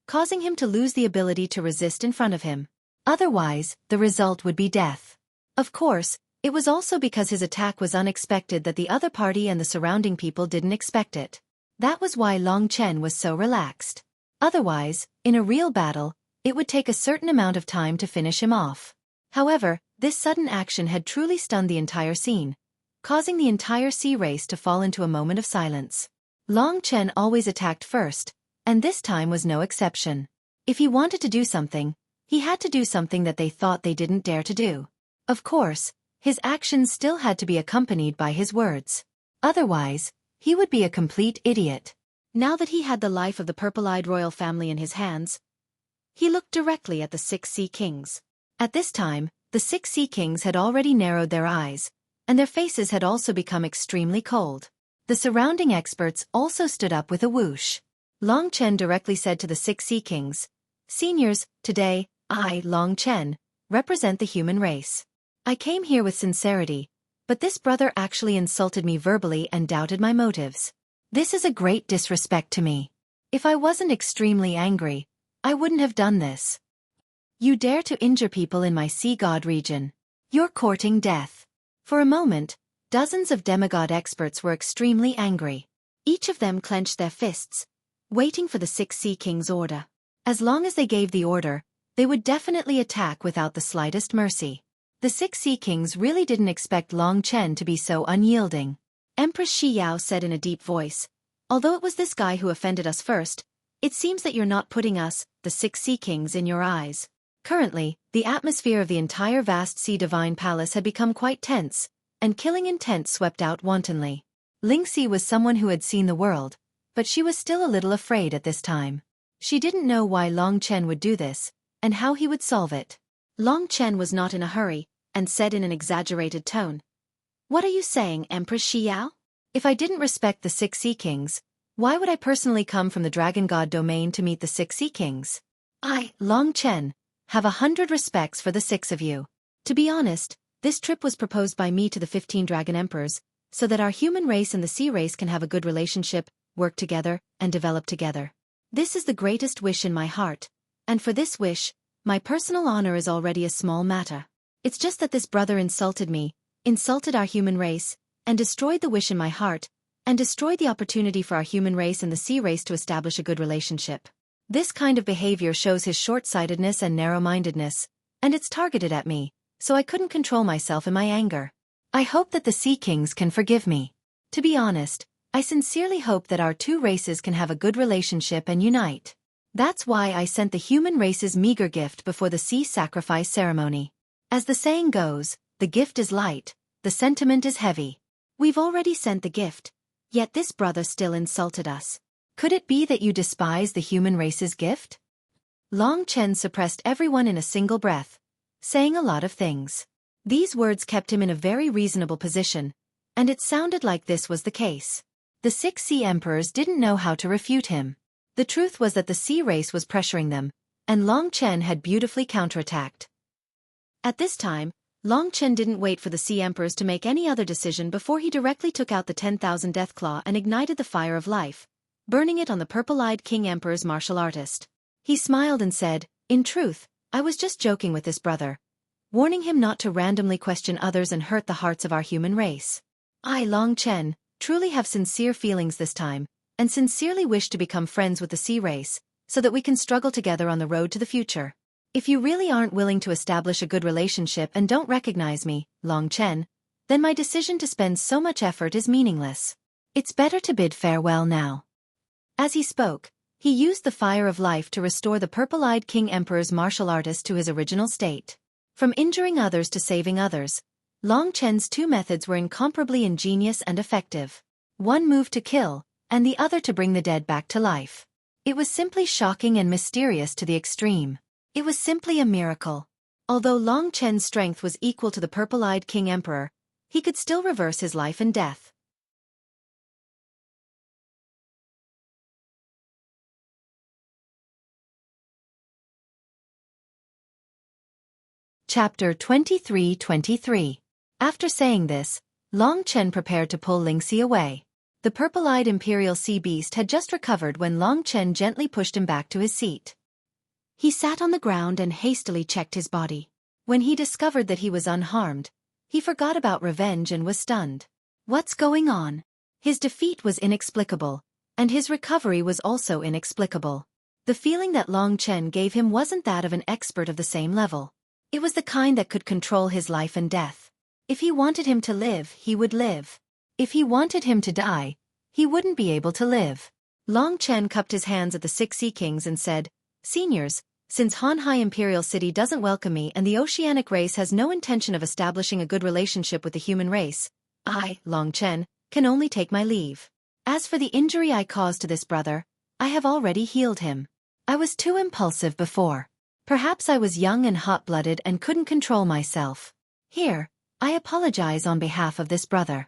causing him to lose the ability to resist in front of him. Otherwise, the result would be death. Of course, it was also because his attack was unexpected that the other party and the surrounding people didn't expect it. That was why Long Chen was so relaxed. Otherwise, in a real battle, it would take a certain amount of time to finish him off. However, this sudden action had truly stunned the entire scene, causing the entire sea race to fall into a moment of silence. Long Chen always attacked first, and this time was no exception. If he wanted to do something, he had to do something that they thought they didn't dare to do. Of course, his actions still had to be accompanied by his words. Otherwise, he would be a complete idiot. Now that he had the life of the purple-eyed royal family in his hands, he looked directly at the 6 Sea Kings. At this time, the 6 Sea Kings had already narrowed their eyes, and their faces had also become extremely cold. The surrounding experts also stood up with a whoosh. Long Chen directly said to the 6 Sea Kings, "Seniors, today, I, Long Chen, represent the human race. I came here with sincerity, but this brother actually insulted me verbally and doubted my motives. This is a great disrespect to me. If I wasn't extremely angry, I wouldn't have done this. You dare to injure people in my sea god region. You're courting death." For a moment, dozens of demigod experts were extremely angry. Each of them clenched their fists, waiting for the 6 Sea Kings' order. As long as they gave the order, they would definitely attack without the slightest mercy. The 6 Sea Kings really didn't expect Long Chen to be so unyielding. Empress Shi Yao said in a deep voice, "Although it was this guy who offended us first, it seems that you're not putting us, the 6 Sea Kings, in your eyes." Currently, the atmosphere of the entire vast Sea Divine Palace had become quite tense, and killing intent swept out wantonly. Lingxi was someone who had seen the world, but she was still a little afraid at this time. She didn't know why Long Chen would do this, and how he would solve it. Long Chen was not in a hurry, and said in an exaggerated tone, "What are you saying, Empress Shi Yao? If I didn't respect the 6 Sea Kings, why would I personally come from the Dragon God domain to meet the 6 Sea Kings? I, Long Chen, have 100 respects for the 6 of you. To be honest, this trip was proposed by me to the 15 Dragon Emperors, so that our human race and the sea race can have a good relationship, work together, and develop together. This is the greatest wish in my heart, and for this wish, my personal honor is already a small matter. It's just that this brother insulted me, insulted our human race, and destroyed the wish in my heart, and destroyed the opportunity for our human race and the sea race to establish a good relationship. This kind of behavior shows his short-sightedness and narrow-mindedness, and it's targeted at me, so I couldn't control myself in my anger. I hope that the Sea Kings can forgive me. To be honest, I sincerely hope that our two races can have a good relationship and unite. That's why I sent the human race's meager gift before the sea sacrifice ceremony. As the saying goes, the gift is light, the sentiment is heavy. We've already sent the gift, yet this brother still insulted us. Could it be that you despise the human race's gift? Long Chen suppressed everyone in a single breath, saying a lot of things. These words kept him in a very reasonable position, and it sounded like this was the case. The 6 sea emperors didn't know how to refute him. The truth was that the sea race was pressuring them, and Long Chen had beautifully counterattacked. At this time, Long Chen didn't wait for the sea emperors to make any other decision before he directly took out the 10,000 death claw and ignited the fire of life, burning it on the purple-eyed King Emperor's martial artist. He smiled and said, "In truth, I was just joking with this brother," warning him not to randomly question others and hurt the hearts of our human race. "I, Long Chen, truly have sincere feelings this time, and sincerely wish to become friends with the sea race, so that we can struggle together on the road to the future. If you really aren't willing to establish a good relationship and don't recognize me, Long Chen, then my decision to spend so much effort is meaningless. It's better to bid farewell now." As he spoke, he used the fire of life to restore the purple-eyed King Emperor's martial artist to his original state. From injuring others to saving others, Long Chen's 2 methods were incomparably ingenious and effective. One move to kill, and the other to bring the dead back to life. It was simply shocking and mysterious to the extreme. It was simply a miracle. Although Long Chen's strength was equal to the purple-eyed King Emperor, he could still reverse his life and death. Chapter 23-23. After saying this, Long Chen prepared to pull Lingxi away. The purple-eyed imperial sea beast had just recovered when Long Chen gently pushed him back to his seat. He sat on the ground and hastily checked his body. When he discovered that he was unharmed, he forgot about revenge and was stunned. What's going on? His defeat was inexplicable, and his recovery was also inexplicable. The feeling that Long Chen gave him wasn't that of an expert of the same level. It was the kind that could control his life and death. If he wanted him to live, he would live. If he wanted him to die, he wouldn't be able to live. Long Chen cupped his hands at the 6 sea kings and said, "Seniors, since Hanhai Imperial City doesn't welcome me and the oceanic race has no intention of establishing a good relationship with the human race, I, Long Chen, can only take my leave. As for the injury I caused to this brother, I have already healed him. I was too impulsive before. Perhaps I was young and hot-blooded and couldn't control myself. Here, I apologize on behalf of this brother."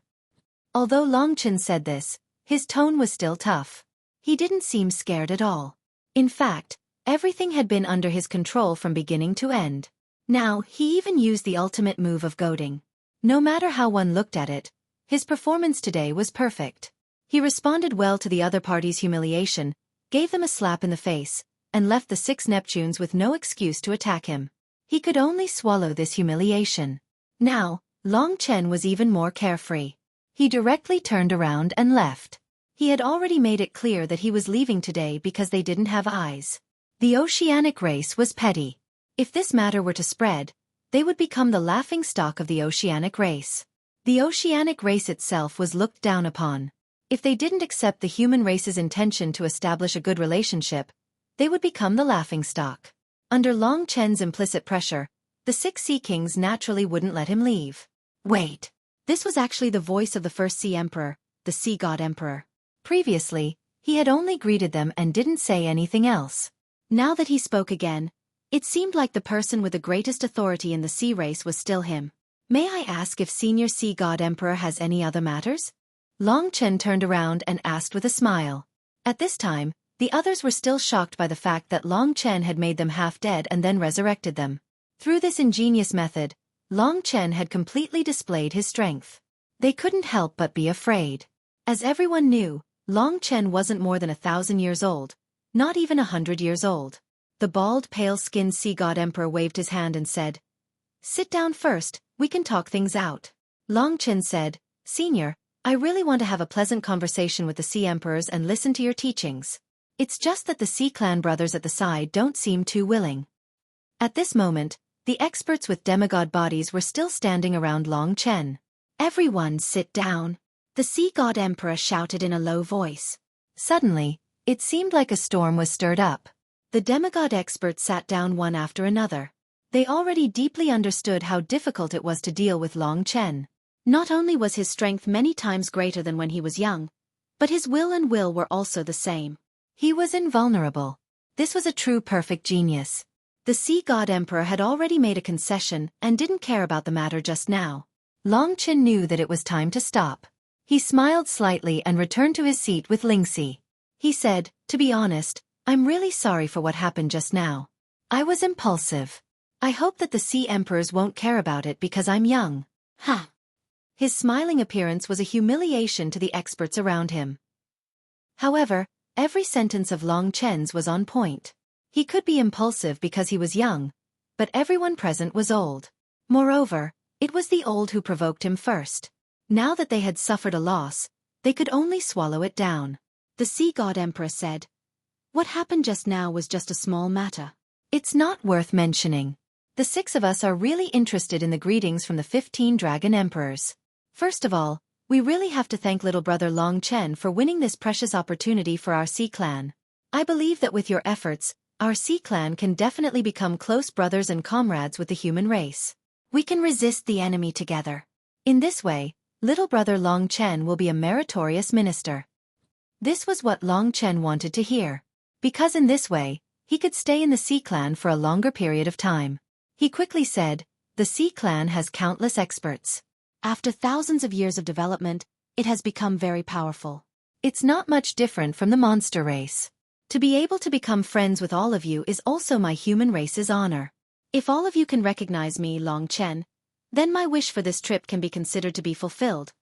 Although Long Chen said this, his tone was still tough. He didn't seem scared at all. In fact, everything had been under his control from beginning to end. Now, he even used the ultimate move of goading. No matter how one looked at it, his performance today was perfect. He responded well to the other party's humiliation, gave them a slap in the face, and left the 6 Neptunes with no excuse to attack him. He could only swallow this humiliation. Now, Long Chen was even more carefree. He directly turned around and left. He had already made it clear that he was leaving today because they didn't have eyes. The oceanic race was petty. If this matter were to spread, they would become the laughingstock of the oceanic race. The oceanic race itself was looked down upon. If they didn't accept the human race's intention to establish a good relationship, they would become the laughingstock. Under Long Chen's implicit pressure, the 6 sea kings naturally wouldn't let him leave. Wait. This was actually the voice of the first sea emperor, the sea god emperor. Previously, he had only greeted them and didn't say anything else. Now that he spoke again, it seemed like the person with the greatest authority in the sea race was still him. "May I ask if Senior Sea God Emperor has any other matters?" Long Chen turned around and asked with a smile. At this time, the others were still shocked by the fact that Long Chen had made them half dead and then resurrected them. Through this ingenious method, Long Chen had completely displayed his strength. They couldn't help but be afraid. As everyone knew, Long Chen wasn't more than 1,000 years old, not even 100 years old. The bald, pale-skinned sea god emperor waved his hand and said, "Sit down first, we can talk things out." Long Chen said, "Senior, I really want to have a pleasant conversation with the sea emperors and listen to your teachings. It's just that the sea clan brothers at the side don't seem too willing." At this moment, the experts with demigod bodies were still standing around Long Chen. "Everyone sit down," the sea god emperor shouted in a low voice. Suddenly, it seemed like a storm was stirred up. The demigod experts sat down one after another. They already deeply understood how difficult it was to deal with Long Chen. Not only was his strength many times greater than when he was young, but his will and will were also the same. He was invulnerable. This was a true perfect genius. The Sea God Emperor had already made a concession and didn't care about the matter just now. Long Chen knew that it was time to stop. He smiled slightly and returned to his seat with Lingxi. He said, "To be honest, I'm really sorry for what happened just now. I was impulsive. I hope that the Sea Emperors won't care about it because I'm young." Ha! His smiling appearance was a humiliation to the experts around him. However, every sentence of Long Chen's was on point. He could be impulsive because he was young, but everyone present was old. Moreover, it was the old who provoked him first. Now that they had suffered a loss, they could only swallow it down. The Sea God Emperor said, "What happened just now was just a small matter. It's not worth mentioning. The 6 of us are really interested in the greetings from the 15 Dragon Emperors. First of all, we really have to thank little brother Long Chen for winning this precious opportunity for our Sea Clan. I believe that with your efforts, our Sea Clan can definitely become close brothers and comrades with the human race. We can resist the enemy together. In this way, little brother Long Chen will be a meritorious minister." This was what Long Chen wanted to hear. Because in this way, he could stay in the Sea Clan for a longer period of time. He quickly said, "The Sea Clan has countless experts. After thousands of years of development, it has become very powerful. It's not much different from the monster race. To be able to become friends with all of you is also my human race's honor. If all of you can recognize me, Long Chen, then my wish for this trip can be considered to be fulfilled."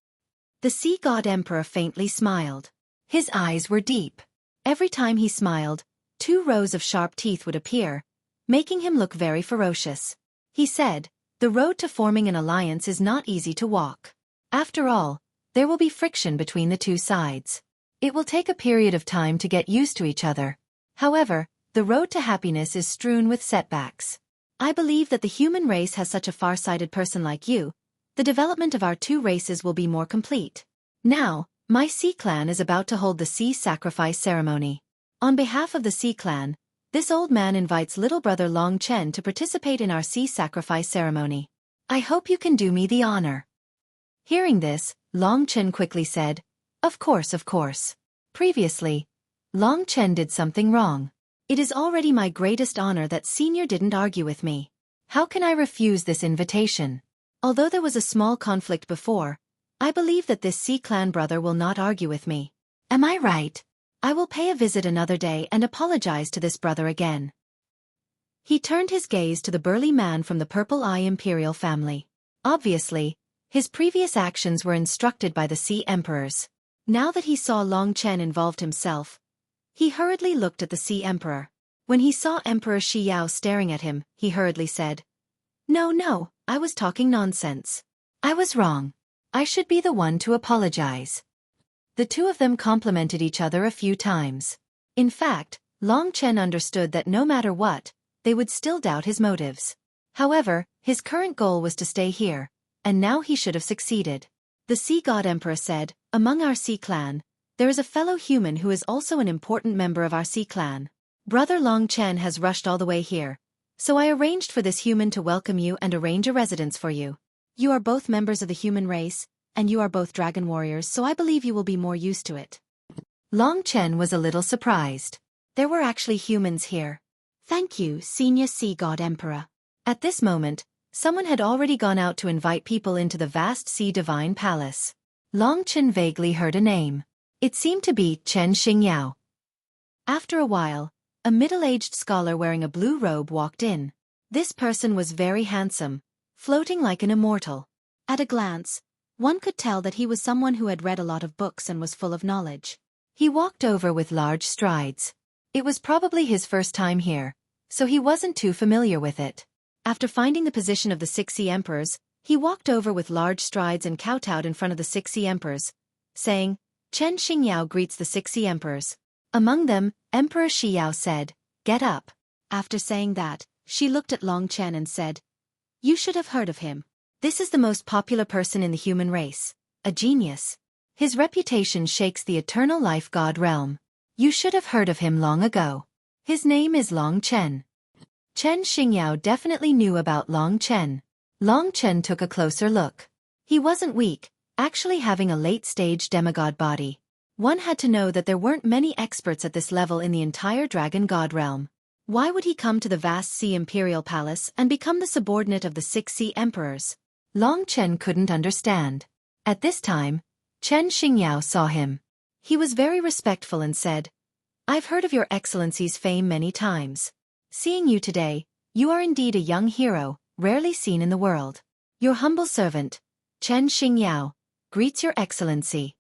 The Sea God Emperor faintly smiled. His eyes were deep. Every time he smiled, 2 rows of sharp teeth would appear, making him look very ferocious. He said, "The road to forming an alliance is not easy to walk. After all, there will be friction between the 2 sides. It will take a period of time to get used to each other. However, the road to happiness is strewn with setbacks. I believe that the human race has such a far-sighted person like you. The development of our 2 races will be more complete. Now, my Sea Clan is about to hold the Sea Sacrifice ceremony. On behalf of the Sea Clan, this old man invites little brother Long Chen to participate in our Sea Sacrifice ceremony. I hope you can do me the honor." Hearing this, Long Chen quickly said, Of course. Previously, Long Chen did something wrong. It is already my greatest honor that Senior didn't argue with me. How can I refuse this invitation? Although there was a small conflict before, I believe that this Sea Clan brother will not argue with me. Am I right? I will pay a visit another day and apologize to this brother again." He turned his gaze to the burly man from the Purple Eye Imperial family. Obviously, his previous actions were instructed by the Sea Emperors. Now that he saw Long Chen involved himself, he hurriedly looked at the Sea Emperor. When he saw Emperor Shi Yao staring at him, he hurriedly said, No, I was talking nonsense. I was wrong. I should be the one to apologize." The 2 of them complimented each other a few times. In fact, Long Chen understood that no matter what, they would still doubt his motives. However, his current goal was to stay here, and now he should have succeeded. The Sea God Emperor said, "Among our Sea Clan, there is a fellow human who is also an important member of our Sea Clan. Brother Long Chen has rushed all the way here, so I arranged for this human to welcome you and arrange a residence for you. You are both members of the human race, and you are both dragon warriors, so I believe you will be more used to it." Long Chen was a little surprised. There were actually humans here. "Thank you, Senior Sea God Emperor." At this moment, someone had already gone out to invite people into the vast Sea Divine Palace. Long Chen vaguely heard a name. It seemed to be Chen Xingyao. After a while, a middle-aged scholar wearing a blue robe walked in. This person was very handsome, floating like an immortal. At a glance, one could tell that he was someone who had read a lot of books and was full of knowledge. He walked over with large strides. It was probably his first time here, so he wasn't too familiar with it. After finding the position of the 6 Sea Emperors, he walked over with large strides and kowtowed in front of the 6 Sea Emperors, saying, "Chen Xingyao greets the 6 Sea Emperors." Among them, Emperor Shi Yao said, "Get up." After saying that, she looked at Long Chen and said, "You should have heard of him. This is the most popular person in the human race, a genius. His reputation shakes the eternal life god realm. You should have heard of him long ago. His name is Long Chen." Chen Xingyao definitely knew about Long Chen. Long Chen took a closer look. He wasn't weak, actually having a late-stage demigod body. One had to know that there weren't many experts at this level in the entire Dragon God realm. Why would he come to the vast sea imperial palace and become the subordinate of the 6 sea emperors? Long Chen couldn't understand. At this time, Chen Xingyao saw him. He was very respectful and said, "I've heard of your excellency's fame many times. Seeing you today, you are indeed a young hero, rarely seen in the world. Your humble servant, Chen Xingyao, greets your excellency."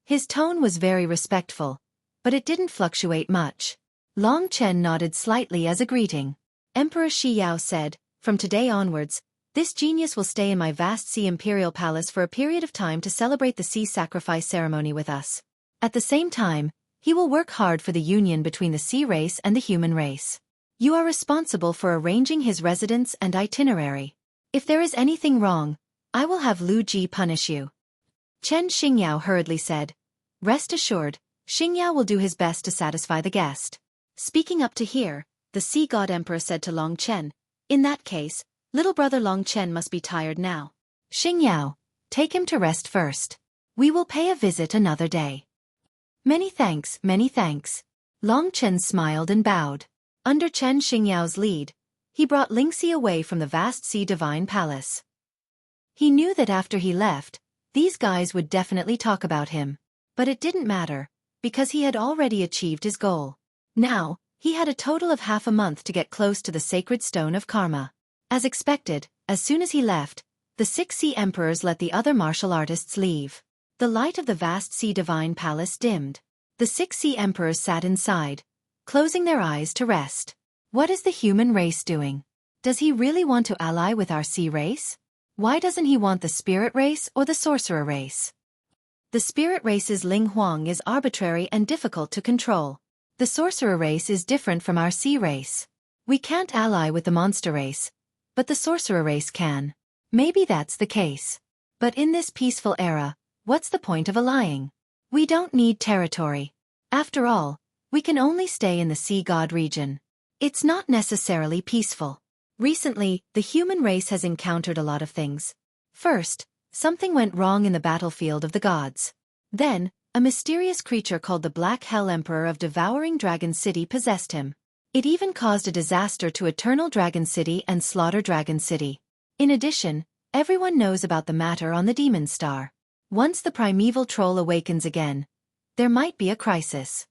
His tone was very respectful, but it didn't fluctuate much. Long Chen nodded slightly as a greeting. Emperor Shi Yao said, "From today onwards, this genius will stay in my vast sea imperial palace for a period of time to celebrate the sea sacrifice ceremony with us. At the same time, he will work hard for the union between the sea race and the human race. You are responsible for arranging his residence and itinerary. If there is anything wrong, I will have Lu Ji punish you." Chen Xingyao hurriedly said, "Rest assured, Xingyao will do his best to satisfy the guest." Speaking up to hear, the Sea God Emperor said to Long Chen, "In that case, little brother Long Chen must be tired now. Xingyao, take him to rest first. We will pay a visit another day." Many thanks, many thanks." Long Chen smiled and bowed. Under Chen Xingyao's lead, he brought Lingxi away from the vast sea divine palace. He knew that after he left, these guys would definitely talk about him. But it didn't matter, because he had already achieved his goal. Now, he had a total of half a month to get close to the sacred stone of karma. As expected, as soon as he left, the 6 sea emperors let the other martial artists leave. The light of the vast sea divine palace dimmed. The 6 sea emperors sat inside, closing their eyes to rest. What is the human race doing? Does he really want to ally with our sea race? Why doesn't he want the spirit race or the sorcerer race? The spirit race's Ling Huang is arbitrary and difficult to control. The sorcerer race is different from our sea race. We can't ally with the monster race, but the sorcerer race can. Maybe that's the case. But in this peaceful era, what's the point of allying? We don't need territory. After all, we can only stay in the sea god region. It's not necessarily peaceful. Recently, the human race has encountered a lot of things. First, something went wrong in the battlefield of the gods. Then, a mysterious creature called the Black Hell Emperor of Devouring Dragon City possessed him. It even caused a disaster to Eternal Dragon City and Slaughter Dragon City. In addition, everyone knows about the matter on the Demon Star. Once the primeval troll awakens again, there might be a crisis.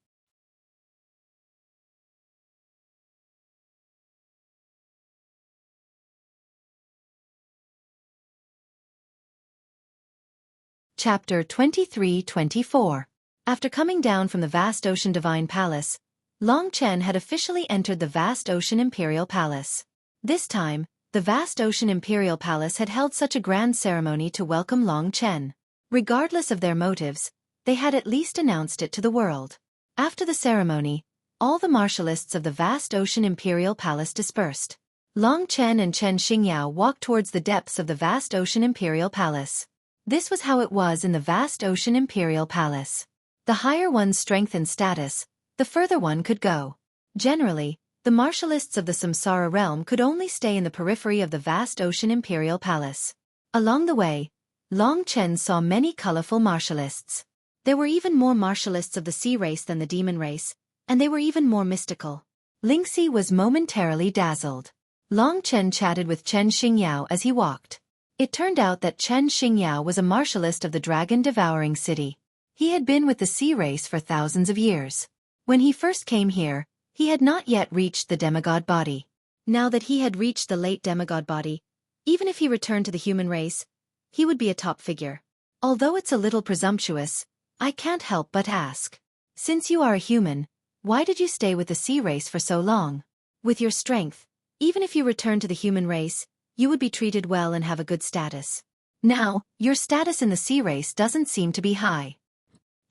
Chapter 23-24. After coming down from the vast ocean divine palace, Long Chen had officially entered the vast ocean imperial palace. This time, the vast ocean imperial palace had held such a grand ceremony to welcome Long Chen. Regardless of their motives, they had at least announced it to the world. After the ceremony, all the martialists of the vast ocean imperial palace dispersed. Long Chen and Chen Xingyao walked towards the depths of the vast ocean imperial palace. This was how it was in the vast ocean imperial palace. The higher one's strength and status, the further one could go. Generally, the martialists of the Samsara realm could only stay in the periphery of the vast ocean imperial palace. Along the way, Long Chen saw many colorful martialists. There were even more martialists of the sea race than the demon race, and they were even more mystical. Lingxi was momentarily dazzled. Long Chen chatted with Chen Xingyao as he walked. It turned out that Chen Xingyao was a martialist of the dragon-devouring city. He had been with the sea race for thousands of years. When he first came here, he had not yet reached the demigod body. Now that he had reached the late demigod body, even if he returned to the human race, he would be a top figure. Although it's a little presumptuous, I can't help but ask. Since you are a human, why did you stay with the sea race for so long? With your strength, even if you return to the human race, you would be treated well and have a good status. Now, your status in the sea race doesn't seem to be high.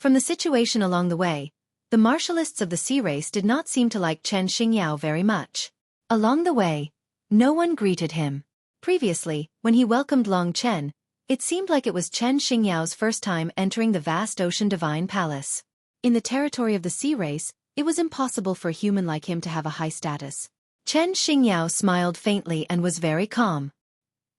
From the situation along the way, the martialists of the sea race did not seem to like Chen Xingyao very much. Along the way, no one greeted him. Previously, when he welcomed Long Chen, it seemed like it was Chen Xingyao's first time entering the vast ocean divine palace. In the territory of the sea race, it was impossible for a human like him to have a high status. Chen Xingyao smiled faintly and was very calm.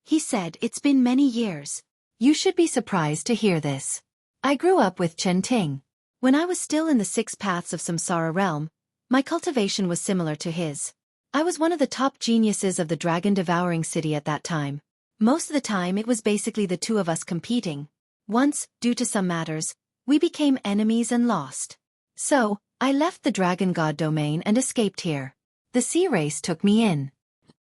He said, "It's been many years. You should be surprised to hear this. I grew up with Chen Ting. When I was still in the 6 paths of Samsara realm, my cultivation was similar to his. I was one of the top geniuses of the dragon-devouring city at that time. Most of the time it was basically the two of us competing. Once, due to some matters, we became enemies and lost. So, I left the dragon god domain and escaped here. The sea race took me in.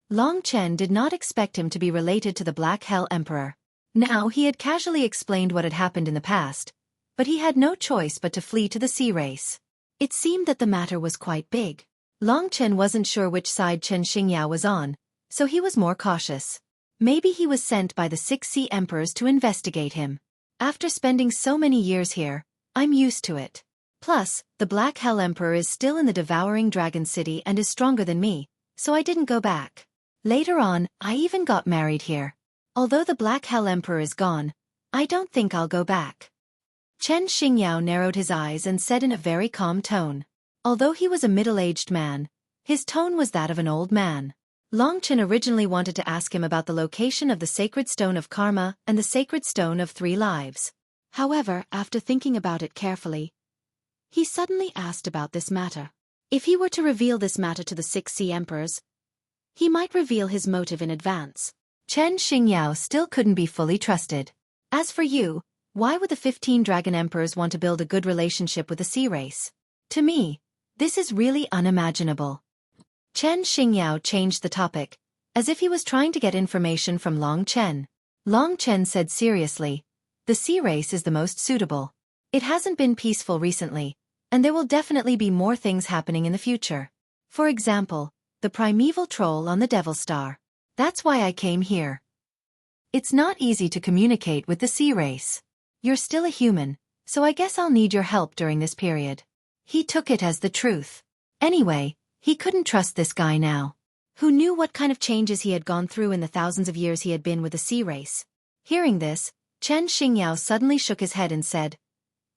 Long Chen did not expect him to be related to the Black Hell Emperor. Now he had casually explained what had happened in the past, but he had no choice but to flee to the sea race. It seemed that the matter was quite big. Long Chen wasn't sure which side Chen Xingyao was on, so he was more cautious. Maybe he was sent by the 6 sea emperors to investigate him. After spending so many years here, I'm used to it. Plus, the Black Hell Emperor is still in the devouring dragon city and is stronger than me, so I didn't go back. Later on, I even got married here. Although the Black Hell Emperor is gone, I don't think I'll go back. Chen Xingyao narrowed his eyes and said in a very calm tone. Although he was a middle-aged man, his tone was that of an old man. Long Chen originally wanted to ask him about the location of the Sacred Stone of Karma and the Sacred Stone of 3 Lives. However, after thinking about it carefully, he suddenly asked about this matter. If he were to reveal this matter to the 6 sea emperors, he might reveal his motive in advance. Chen Xingyao still couldn't be fully trusted. As for you, why would the 15 dragon emperors want to build a good relationship with the sea race? To me, this is really unimaginable. Chen Xingyao changed the topic, as if he was trying to get information from Long Chen. Long Chen said seriously, the sea race is the most suitable. It hasn't been peaceful recently, and there will definitely be more things happening in the future. For example, the primeval troll on the Devil Star. That's why I came here. It's not easy to communicate with the sea race. You're still a human, so I guess I'll need your help during this period. He took it as the truth. Anyway, he couldn't trust this guy now. Who knew what kind of changes he had gone through in the thousands of years he had been with the sea race? Hearing this, Chen Xingyao suddenly shook his head and said,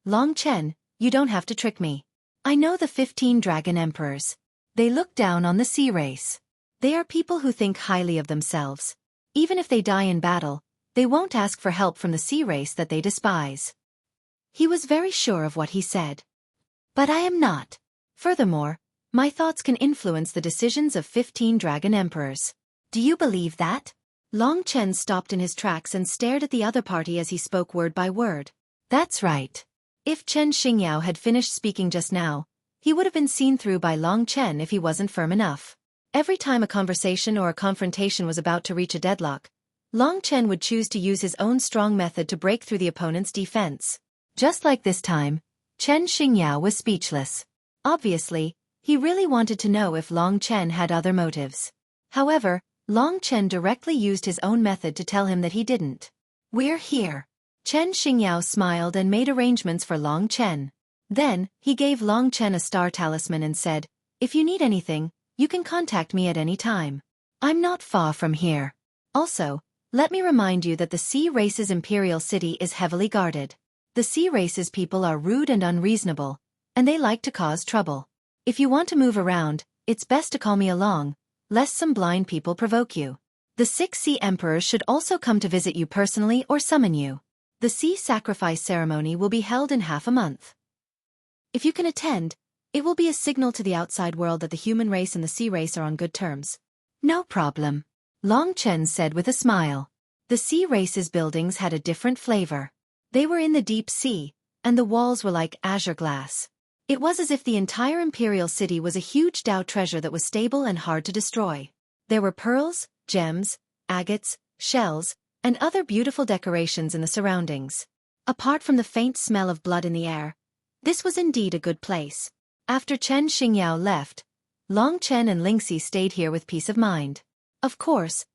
Long Chen, you don't have to trick me. I know the 15 dragon emperors. They look down on the sea race. They are people who think highly of themselves. Even if they die in battle, they won't ask for help from the sea race that they despise. He was very sure of what he said. But I am not. Furthermore, my thoughts can influence the decisions of 15 dragon emperors. Do you believe that? Long Chen stopped in his tracks and stared at the other party as he spoke word by word. That's right. If Chen Xingyao had finished speaking just now, he would have been seen through by Long Chen if he wasn't firm enough. Every time a conversation or a confrontation was about to reach a deadlock, Long Chen would choose to use his own strong method to break through the opponent's defense. Just like this time, Chen Xingyao was speechless. Obviously, he really wanted to know if Long Chen had other motives. However, Long Chen directly used his own method to tell him that he didn't. We're here. Chen Xingyao smiled and made arrangements for Long Chen. Then, he gave Long Chen a star talisman and said, if you need anything, you can contact me at any time. I'm not far from here. Also, let me remind you that the sea race's imperial city is heavily guarded. The sea race's people are rude and unreasonable, and they like to cause trouble. If you want to move around, it's best to call me along, lest some blind people provoke you. The 6 sea emperors should also come to visit you personally or summon you. The sea sacrifice ceremony will be held in half a month. If you can attend, it will be a signal to the outside world that the human race and the sea race are on good terms. No problem. Long Chen said with a smile. The sea race's buildings had a different flavor. They were in the deep sea, and the walls were like azure glass. It was as if the entire imperial city was a huge Dao treasure that was stable and hard to destroy. There were pearls, gems, agates, shells, and other beautiful decorations in the surroundings. Apart from the faint smell of blood in the air, this was indeed a good place. After Chen Xingyao left, Long Chen and Lingxi stayed here with peace of mind. Of course,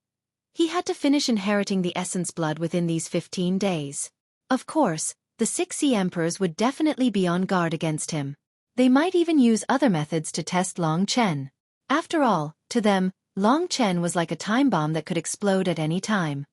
he had to finish inheriting the essence blood within these 15 days. Of course, the 6 sea emperors would definitely be on guard against him. They might even use other methods to test Long Chen. After all, to them, Long Chen was like a time bomb that could explode at any time.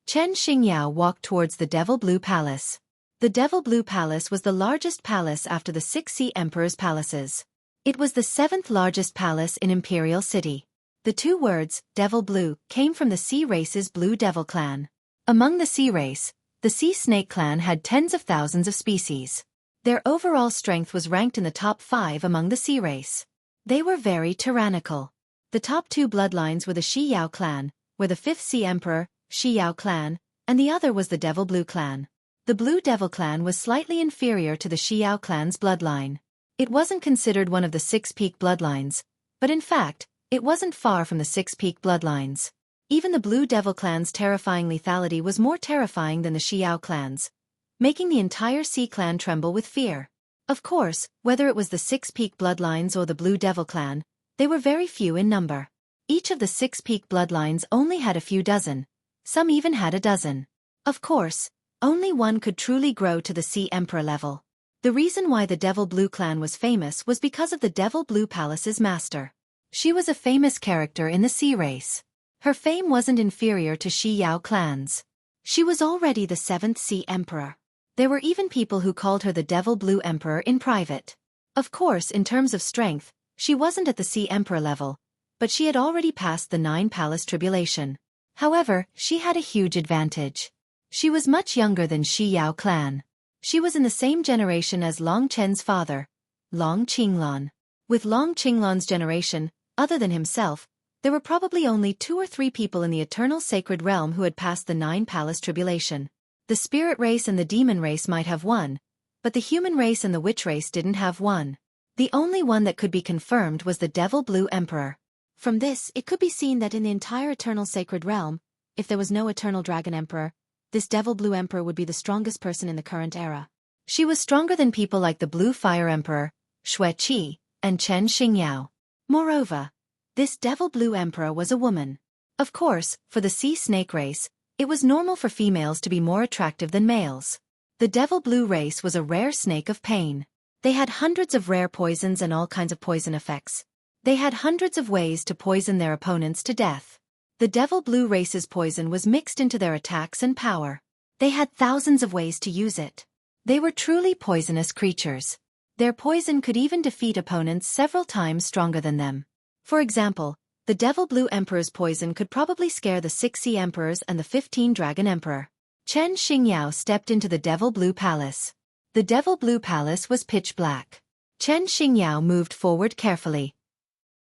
Chen Xingyao walked towards the Devil Blue Palace. The Devil Blue Palace was the largest palace after the 6 sea emperors' palaces. It was the 7th largest palace in Imperial City. The 2 words, Devil Blue, came from the sea race's Blue Devil clan. Among the sea race, the Sea Snake clan had tens of thousands of species. Their overall strength was ranked in the top 5 among the sea race. They were very tyrannical. The top 2 bloodlines were the Xiao clan, where the 5th Sea Emperor, Xiao clan, and the other was the Devil Blue clan. The Blue Devil clan was slightly inferior to the Xiao clan's bloodline. It wasn't considered one of the 6 peak bloodlines, but in fact, it wasn't far from the 6 peak bloodlines. Even the Blue Devil clan's terrifying lethality was more terrifying than the Xiao clan's, making the entire Sea clan tremble with fear. Of course, whether it was the 6 peak bloodlines or the Blue Devil clan, they were very few in number. Each of the 6 peak bloodlines only had a few dozen. Some even had a dozen. Of course, only one could truly grow to the Sea Emperor level. The reason why the Devil Blue clan was famous was because of the Devil Blue Palace's master. She was a famous character in the sea race. Her fame wasn't inferior to Xiao clan's. She was already the 7th Sea Emperor. There were even people who called her the Devil Blue Emperor in private. Of course, in terms of strength, she wasn't at the Sea Emperor level, but she had already passed the 9 Palace Tribulation. However, she had a huge advantage. She was much younger than Xiao clan. She was in the same generation as Long Chen's father, Long Qinglan. With Long Qinglan's generation, other than himself, there were probably only 2 or 3 people in the Eternal Sacred Realm who had passed the 9 Palace Tribulation. The spirit race and the demon race might have won, but the human race and the witch race didn't have one. The only one that could be confirmed was the Devil Blue Emperor. From this, it could be seen that in the entire Eternal Sacred Realm, if there was no Eternal Dragon Emperor, this Devil Blue Emperor would be the strongest person in the current era. She was stronger than people like the Blue Fire Emperor, Xueqi, and Chen Xingyao. Moreover, this Devil Blue Emperor was a woman. Of course, for the Sea Snake race, it was normal for females to be more attractive than males. The Devil Blue race was a rare snake of pain. They had hundreds of rare poisons and all kinds of poison effects. They had hundreds of ways to poison their opponents to death. The Devil Blue race's poison was mixed into their attacks and power. They had thousands of ways to use it. They were truly poisonous creatures. Their poison could even defeat opponents several times stronger than them. For example, the Devil Blue Emperor's poison could probably scare the 6 Sea Emperors and the 15 Dragon Emperor. Chen Xingyao stepped into the Devil Blue Palace. The Devil Blue Palace was pitch black. Chen Xingyao moved forward carefully.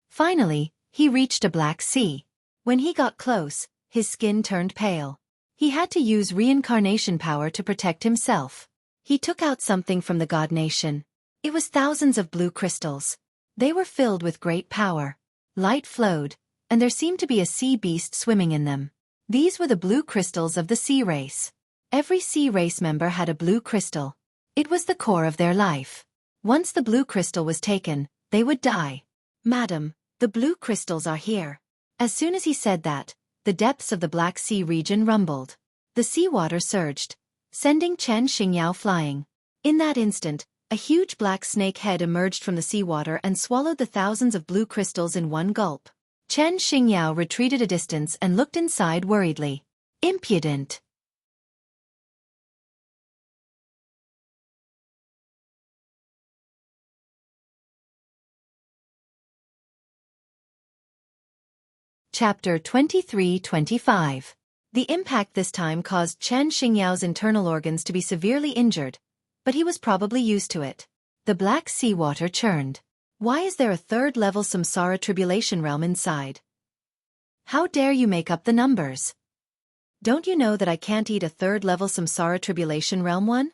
Finally, he reached a black sea. When he got close, his skin turned pale. He had to use reincarnation power to protect himself. He took out something from the God Nation. It was thousands of blue crystals. They were filled with great power. Light flowed, and there seemed to be a sea beast swimming in them. These were the blue crystals of the sea race. Every sea race member had a blue crystal. It was the core of their life. Once the blue crystal was taken, they would die. "Madam, the blue crystals are here." As soon as he said that, the depths of the Black Sea region rumbled. The seawater surged, sending Chen Xingyao flying. In that instant, a huge black snake head emerged from the seawater and swallowed the thousands of blue crystals in one gulp. Chen Xingyao retreated a distance and looked inside worriedly. Impudent. Chapter 23-25. The impact this time caused Chen Xingyao's internal organs to be severely injured, but he was probably used to it. The black seawater churned. Why is there a 3rd-level Samsara Tribulation Realm inside? How dare you make up the numbers? Don't you know that I can't eat a 3rd-level Samsara Tribulation Realm one?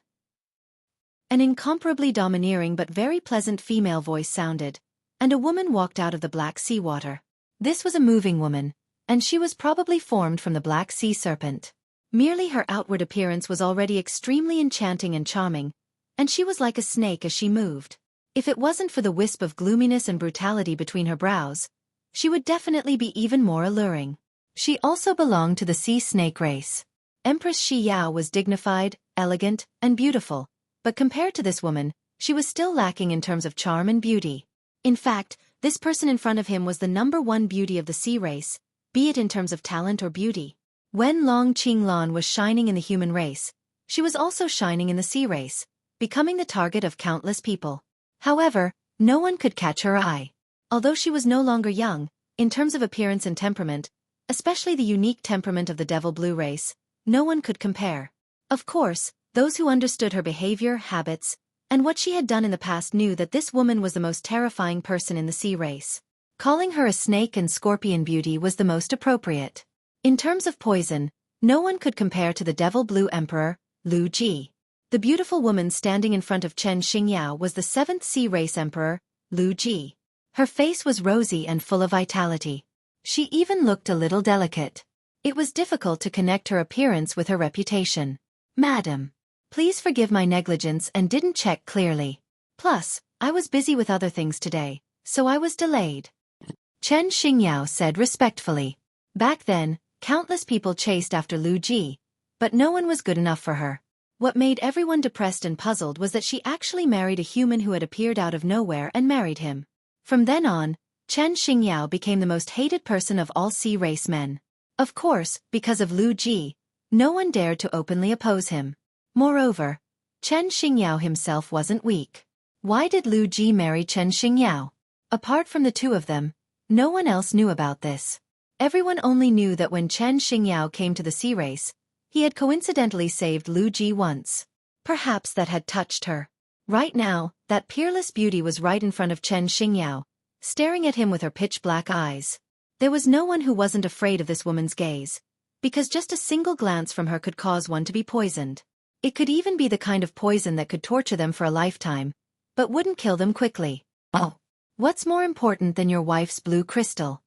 An incomparably domineering but very pleasant female voice sounded, and a woman walked out of the black seawater. This was a moving woman, and she was probably formed from the Black Sea Serpent. Merely her outward appearance was already extremely enchanting and charming, and she was like a snake as she moved. If it wasn't for the wisp of gloominess and brutality between her brows, she would definitely be even more alluring. She also belonged to the sea snake race. Empress Shi Yao was dignified, elegant, and beautiful, but compared to this woman, she was still lacking in terms of charm and beauty. In fact, this person in front of him was the #1 beauty of the sea race, be it in terms of talent or beauty. When Long Qinglan was shining in the human race, she was also shining in the sea race, becoming the target of countless people. However, no one could catch her eye. Although she was no longer young, in terms of appearance and temperament, especially the unique temperament of the Devil Blue race, no one could compare. Of course, those who understood her behavior, habits, and what she had done in the past knew that this woman was the most terrifying person in the sea race. Calling her a snake and scorpion beauty was the most appropriate. In terms of poison, no one could compare to the Devil Blue Emperor, Lu Ji. The beautiful woman standing in front of Chen Xingyao was the 7th Sea Race Emperor, Lu Ji. Her face was rosy and full of vitality. She even looked a little delicate. It was difficult to connect her appearance with her reputation. Madam, please forgive my negligence and didn't check clearly. Plus, I was busy with other things today, so I was delayed. Chen Xingyao said respectfully. Back then, countless people chased after Lu Ji, but no one was good enough for her. What made everyone depressed and puzzled was that she actually married a human who had appeared out of nowhere and married him. From then on, Chen Xingyao became the most hated person of all sea race men. Of course, because of Lu Ji, no one dared to openly oppose him. Moreover, Chen Xingyao himself wasn't weak. Why did Lu Ji marry Chen Xingyao? Apart from the two of them, no one else knew about this. Everyone only knew that when Chen Xingyao came to the sea race, he had coincidentally saved Lu Ji once. Perhaps that had touched her. Right now, that peerless beauty was right in front of Chen Xingyao, staring at him with her pitch-black eyes. There was no one who wasn't afraid of this woman's gaze, because just a single glance from her could cause one to be poisoned. It could even be the kind of poison that could torture them for a lifetime, but wouldn't kill them quickly. Oh, what's more important than your wife's blue crystal?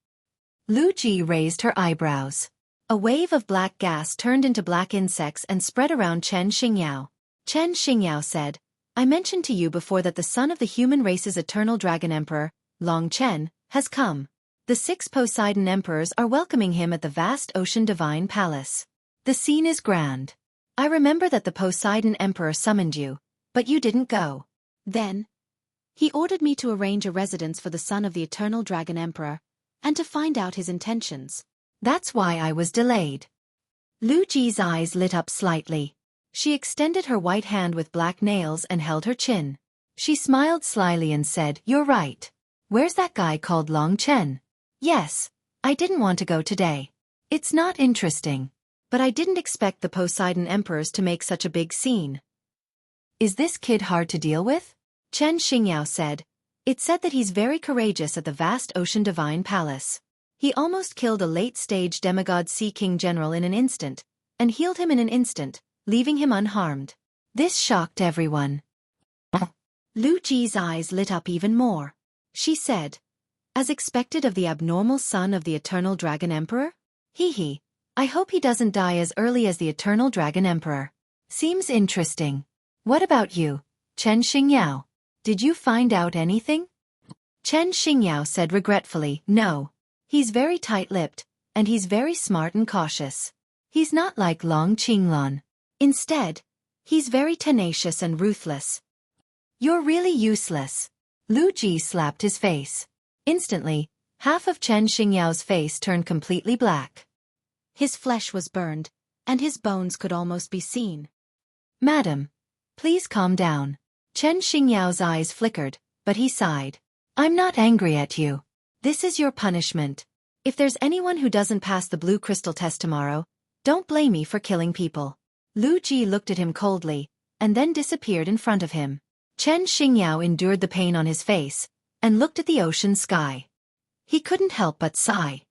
Lu Ji raised her eyebrows. A wave of black gas turned into black insects and spread around Chen Xingyao. Chen Xingyao said, I mentioned to you before that the son of the human race's eternal dragon emperor, Long Chen, has come. The 6 Poseidon emperors are welcoming him at the vast ocean divine palace. The scene is grand. I remember that the Poseidon emperor summoned you, but you didn't go. Then, he ordered me to arrange a residence for the son of the eternal dragon emperor, and to find out his intentions. That's why I was delayed. Lu Ji's eyes lit up slightly. She extended her white hand with black nails and held her chin. She smiled slyly and said, You're right. Where's that guy called Long Chen? Yes, I didn't want to go today. It's not interesting. But I didn't expect the Poseidon emperors to make such a big scene. Is this kid hard to deal with? Chen Xingyao said. It said that he's very courageous at the vast ocean divine palace. He almost killed a late-stage demigod sea king general in an instant, and healed him in an instant, leaving him unharmed. This shocked everyone. Lu Ji's eyes lit up even more. She said, As expected of the abnormal son of the eternal dragon emperor? Hee. I hope he doesn't die as early as the eternal dragon emperor. Seems interesting. What about you, Chen Xingyao? Did you find out anything? Chen Xingyao said regretfully, No. He's very tight-lipped, and he's very smart and cautious. He's not like Long Qinglan. Instead, he's very tenacious and ruthless. You're really useless. Lu Ji slapped his face. Instantly, half of Chen Xingyao's face turned completely black. His flesh was burned, and his bones could almost be seen. Madam, please calm down. Chen Xingyao's eyes flickered, but he sighed. I'm not angry at you. This is your punishment. If there's anyone who doesn't pass the blue crystal test tomorrow, don't blame me for killing people. Lu Ji looked at him coldly, and then disappeared in front of him. Chen Xingyao endured the pain on his face, and looked at the ocean sky. He couldn't help but sigh.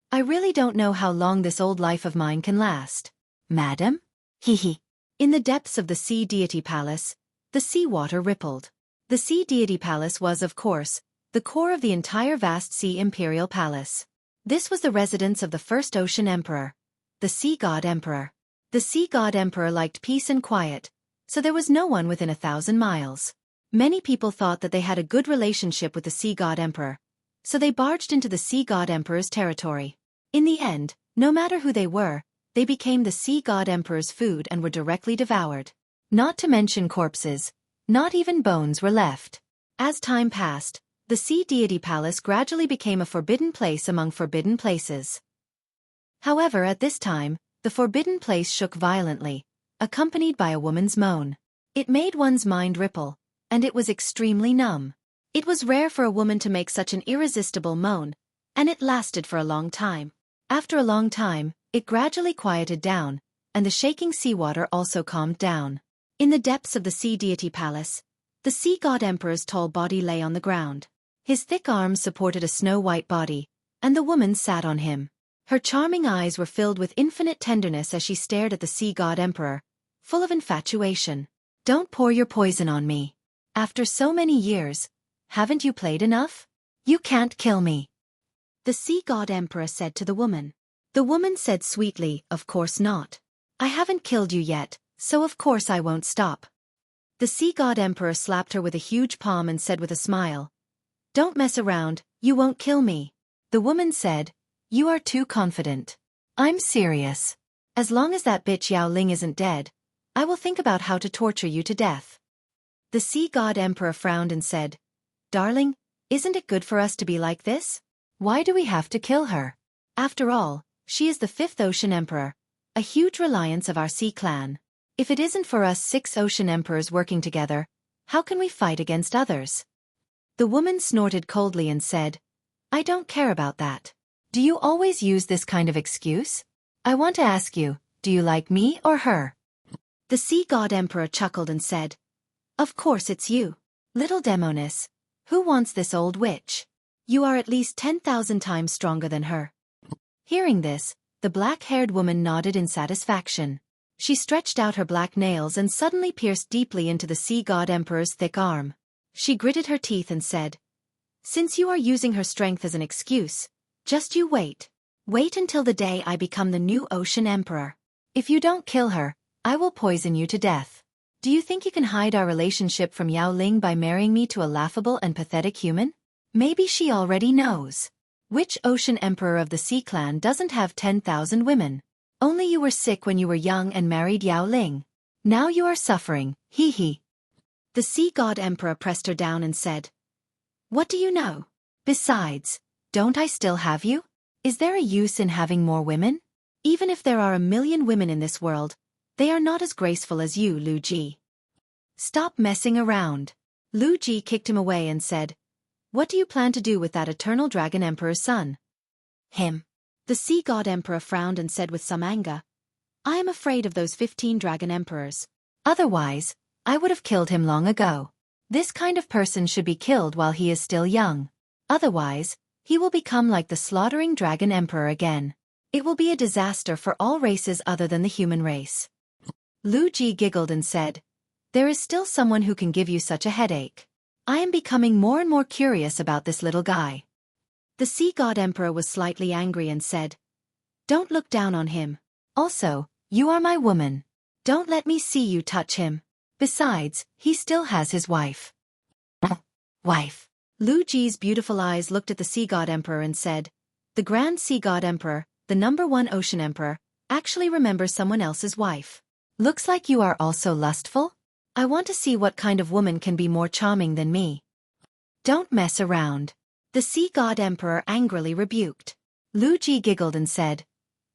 I really don't know how long this old life of mine can last. Madam? Hee. In the depths of the sea deity palace, the sea water rippled. The sea deity palace was, of course, the core of the entire vast sea imperial palace. This was the residence of the first ocean emperor, the sea god emperor. The sea god emperor liked peace and quiet, so there was no one within 1,000 miles. Many people thought that they had a good relationship with the sea god emperor, so they barged into the sea god emperor's territory. In the end, no matter who they were, they became the sea god emperor's food and were directly devoured. Not to mention corpses, not even bones were left. As time passed, the sea deity palace gradually became a forbidden place among forbidden places. However, at this time, the forbidden place shook violently, accompanied by a woman's moan. It made one's mind ripple, and it was extremely numb. It was rare for a woman to make such an irresistible moan, and it lasted for a long time. After a long time, it gradually quieted down, and the shaking seawater also calmed down. In the depths of the sea deity palace, The sea god emperor's tall body lay on the ground. His thick arms supported a snow-white body, and the woman sat on him. Her charming eyes were filled with infinite tenderness as she stared at the sea god emperor, full of infatuation. "Don't pour your poison on me. After so many years, haven't you played enough? You can't kill me," the sea god emperor said to the woman. The woman said sweetly, "Of course not. I haven't killed you yet, so of course I won't stop." The sea god emperor slapped her with a huge palm and said with a smile, "Don't mess around, you won't kill me." The woman said, "You are too confident. I'm serious. As long as that bitch Yao Ling isn't dead, I will think about how to torture you to death." The sea god emperor frowned and said, "Darling, isn't it good for us to be like this? Why do we have to kill her? After all, she is the 5th ocean emperor, a huge reliance of our sea clan. If it isn't for us 6 ocean emperors working together, how can we fight against others?" The woman snorted coldly and said, "I don't care about that. Do you always use this kind of excuse? I want to ask you, do you like me or her?" The sea god emperor chuckled and said, "Of course it's you. Little demoness. Who wants this old witch? You are at least 10,000 times stronger than her." Hearing this, the black-haired woman nodded in satisfaction. She stretched out her black nails and suddenly pierced deeply into the sea god emperor's thick arm. She gritted her teeth and said, "Since you are using her strength as an excuse, just you wait. Wait until the day I become the new ocean emperor. If you don't kill her, I will poison you to death. Do you think you can hide our relationship from Yao Ling by marrying me to a laughable and pathetic human? Maybe she already knows. Which ocean emperor of the Sea Clan doesn't have 10,000 women? Only you were sick when you were young and married Yao Ling. Now you are suffering, hee hee." The sea god emperor pressed her down and said, "What do you know? Besides, don't I still have you? Is there a use in having more women? Even if there are 1,000,000 women in this world, they are not as graceful as you, Lu Ji. Stop messing around." Lu Ji kicked him away and said, "What do you plan to do with that eternal dragon emperor's son?" "Him." The sea god emperor frowned and said with some anger, "I am afraid of those 15 dragon emperors. Otherwise, I would have killed him long ago. This kind of person should be killed while he is still young. Otherwise, he will become like the slaughtering dragon emperor again. It will be a disaster for all races other than the human race." Lu Ji giggled and said, "There is still someone who can give you such a headache. I am becoming more and more curious about this little guy." The sea god emperor was slightly angry and said, "Don't look down on him. Also, you are my woman. Don't let me see you touch him. Besides, he still has his wife." "Wife?" Lu Ji's beautiful eyes looked at the sea god emperor and said, "The grand sea god emperor, the #1 ocean emperor, actually remembers someone else's wife. Looks like you are also lustful? I want to see what kind of woman can be more charming than me." "Don't mess around," the sea god emperor angrily rebuked. Lu Ji giggled and said,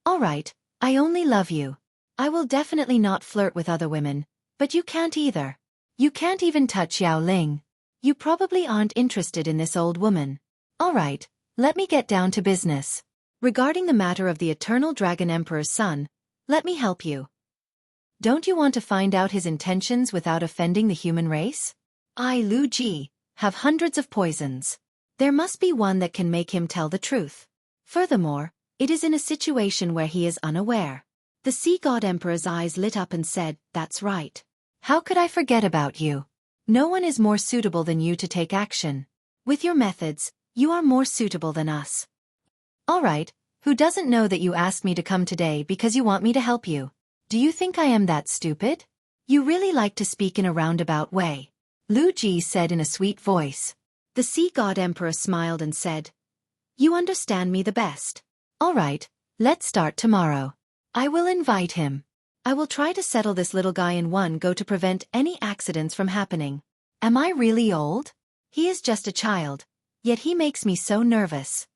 "All right, I only love you. I will definitely not flirt with other women, but you can't either. You can't even touch Yao Ling. You probably aren't interested in this old woman. All right, let me get down to business. Regarding the matter of the eternal dragon emperor's son, let me help you. Don't you want to find out his intentions without offending the human race? I, Lu Ji, have hundreds of poisons. There must be one that can make him tell the truth. Furthermore, it is in a situation where he is unaware." The sea god emperor's eyes lit up and said, "That's right. How could I forget about you? No one is more suitable than you to take action. With your methods, you are more suitable than us. All right, who doesn't know that you asked me to come today because you want me to help you? Do you think I am that stupid? You really like to speak in a roundabout way," Lu Ji said in a sweet voice. The sea god emperor smiled and said, "You understand me the best. All right, let's start tomorrow. I will invite him. I will try to settle this little guy in one go to prevent any accidents from happening. Am I really old? He is just a child, yet he makes me so nervous."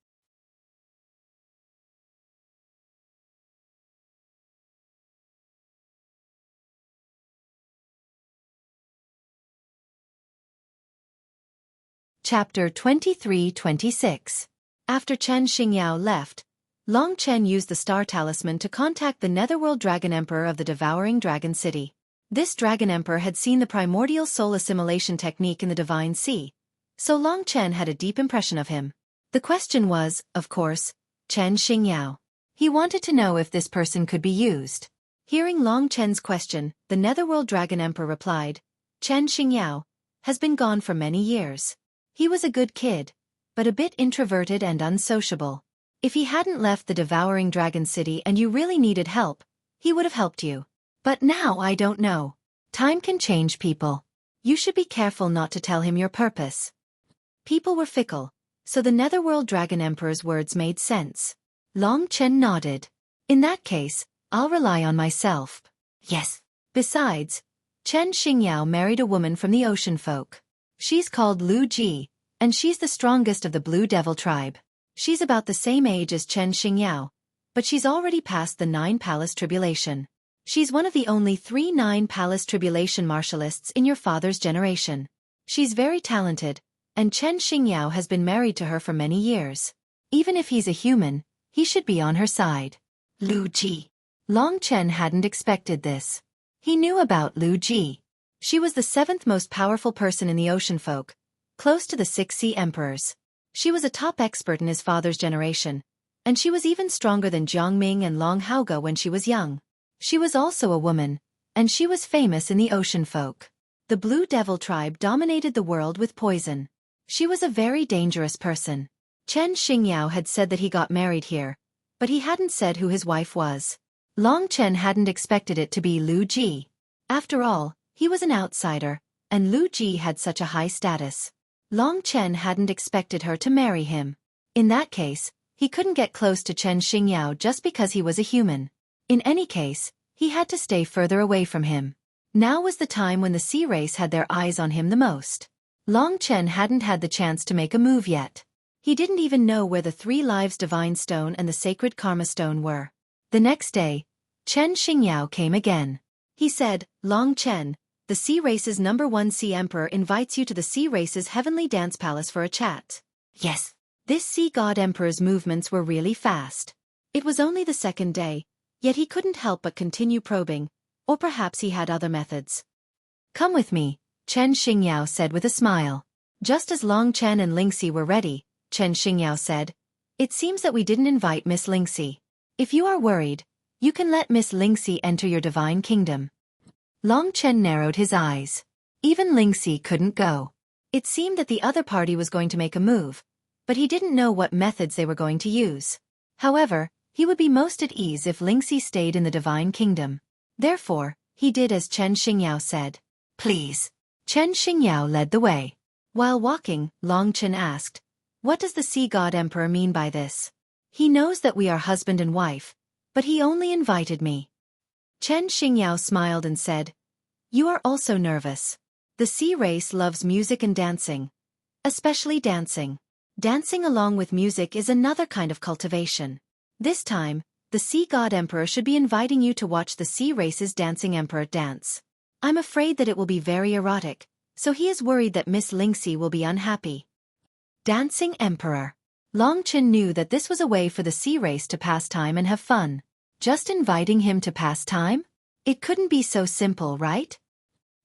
Chapter 23-26. After Chen Xingyao left, Long Chen used the star talisman to contact the Netherworld Dragon Emperor of the Devouring Dragon City. This Dragon Emperor had seen the primordial soul assimilation technique in the Divine Sea, so Long Chen had a deep impression of him. The question was, of course, Chen Xingyao. He wanted to know if this person could be used. Hearing Long Chen's question, the Netherworld Dragon Emperor replied, Chen Xingyao has been gone for many years. He was a good kid, but a bit introverted and unsociable. If he hadn't left the devouring dragon city and you really needed help, he would have helped you. But now I don't know. Time can change people. You should be careful not to tell him your purpose. People were fickle, so the Netherworld Dragon Emperor's words made sense. Long Chen nodded. In that case, I'll rely on myself. Yes. Besides, Chen Xingyao married a woman from the ocean folk. She's called Lu Ji, and she's the strongest of the Blue Devil tribe. She's about the same age as Chen Xingyao, but she's already past the 9 Palace Tribulation. She's one of the only 3 9 Palace Tribulation martialists in your father's generation. She's very talented, and Chen Xingyao has been married to her for many years. Even if he's a human, he should be on her side. Lu Ji. Long Chen hadn't expected this. He knew about Lu Ji. She was the 7th most powerful person in the ocean folk, close to the 6 sea emperors. She was a top expert in his father's generation, and she was even stronger than Jiangming and Long Haoge when she was young. She was also a woman, and she was famous in the ocean folk. The Blue Devil tribe dominated the world with poison. She was a very dangerous person. Chen Xingyao had said that he got married here, but he hadn't said who his wife was. Long Chen hadn't expected it to be Lu Ji. After all, he was an outsider, and Lu Ji had such a high status. Long Chen hadn't expected her to marry him. In that case, he couldn't get close to Chen Xingyao just because he was a human. In any case, he had to stay further away from him. Now was the time when the sea race had their eyes on him the most. Long Chen hadn't had the chance to make a move yet. He didn't even know where the 3 Lives Divine Stone and the Sacred Karma Stone were. The next day, Chen Xingyao came again. He said, Long Chen, the Sea Race's #1 Sea Emperor invites you to the Sea Race's Heavenly Dance Palace for a chat. Yes. This Sea God Emperor's movements were really fast. It was only the 2nd day, yet he couldn't help but continue probing, or perhaps he had other methods. Come with me, Chen Xingyao said with a smile. Just as Long Chen and Lingxi were ready, Chen Xingyao said, It seems that we didn't invite Miss Lingxi. If you are worried, you can let Miss Lingxi enter your divine kingdom. Long Chen narrowed his eyes. Even Lingxi couldn't go. It seemed that the other party was going to make a move, but he didn't know what methods they were going to use. However, he would be most at ease if Lingxi stayed in the divine kingdom. Therefore, he did as Chen Xingyao said. Please. Chen Xingyao led the way. While walking, Long Chen asked, What does the Sea God Emperor mean by this? He knows that we are husband and wife, but he only invited me. Chen Xingyao smiled and said, You are also nervous. The sea race loves music and dancing. Especially dancing. Dancing along with music is another kind of cultivation. This time, the Sea God Emperor should be inviting you to watch the sea race's dancing emperor dance. I'm afraid that it will be very erotic, so he is worried that Miss Lingxi will be unhappy. Dancing Emperor. Long Chen knew that this was a way for the sea race to pass time and have fun. Just inviting him to pass time? It couldn't be so simple, right?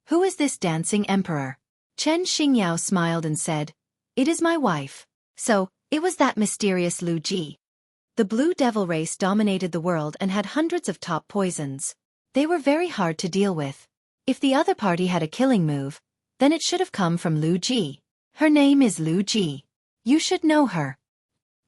Who is this dancing emperor? Chen Xingyao smiled and said, It is my wife. So, it was that mysterious Lu Ji. The Blue Devil race dominated the world and had hundreds of top poisons. They were very hard to deal with. If the other party had a killing move, then it should have come from Lu Ji. Her name is Lu Ji. You should know her.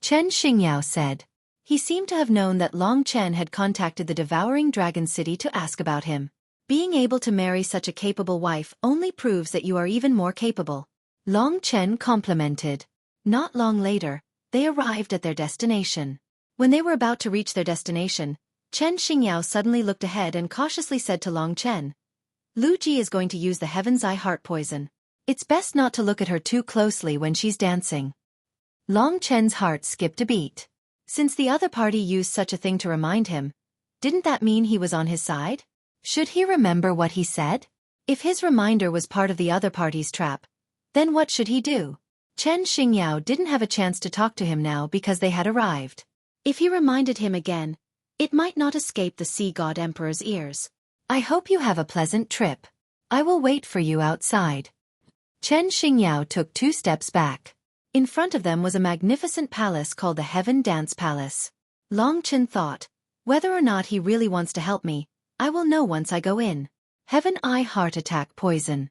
Chen Xingyao said. He seemed to have known that Long Chen had contacted the devouring dragon city to ask about him. Being able to marry such a capable wife only proves that you are even more capable. Long Chen complimented. Not long later, they arrived at their destination. When they were about to reach their destination, Chen Xingyao suddenly looked ahead and cautiously said to Long Chen, Lu Ji is going to use the Heaven's Eye heart poison. It's best not to look at her too closely when she's dancing. Long Chen's heart skipped a beat. Since the other party used such a thing to remind him, didn't that mean he was on his side? Should he remember what he said? If his reminder was part of the other party's trap, then what should he do? Chen Xingyao didn't have a chance to talk to him now because they had arrived. If he reminded him again, it might not escape the Sea God Emperor's ears. I hope you have a pleasant trip. I will wait for you outside. Chen Xingyao took 2 steps back. In front of them was a magnificent palace called the Heaven Dance Palace. Long Chen thought, whether or not he really wants to help me, I will know once I go in. Heaven Eye Heart Attack Poison.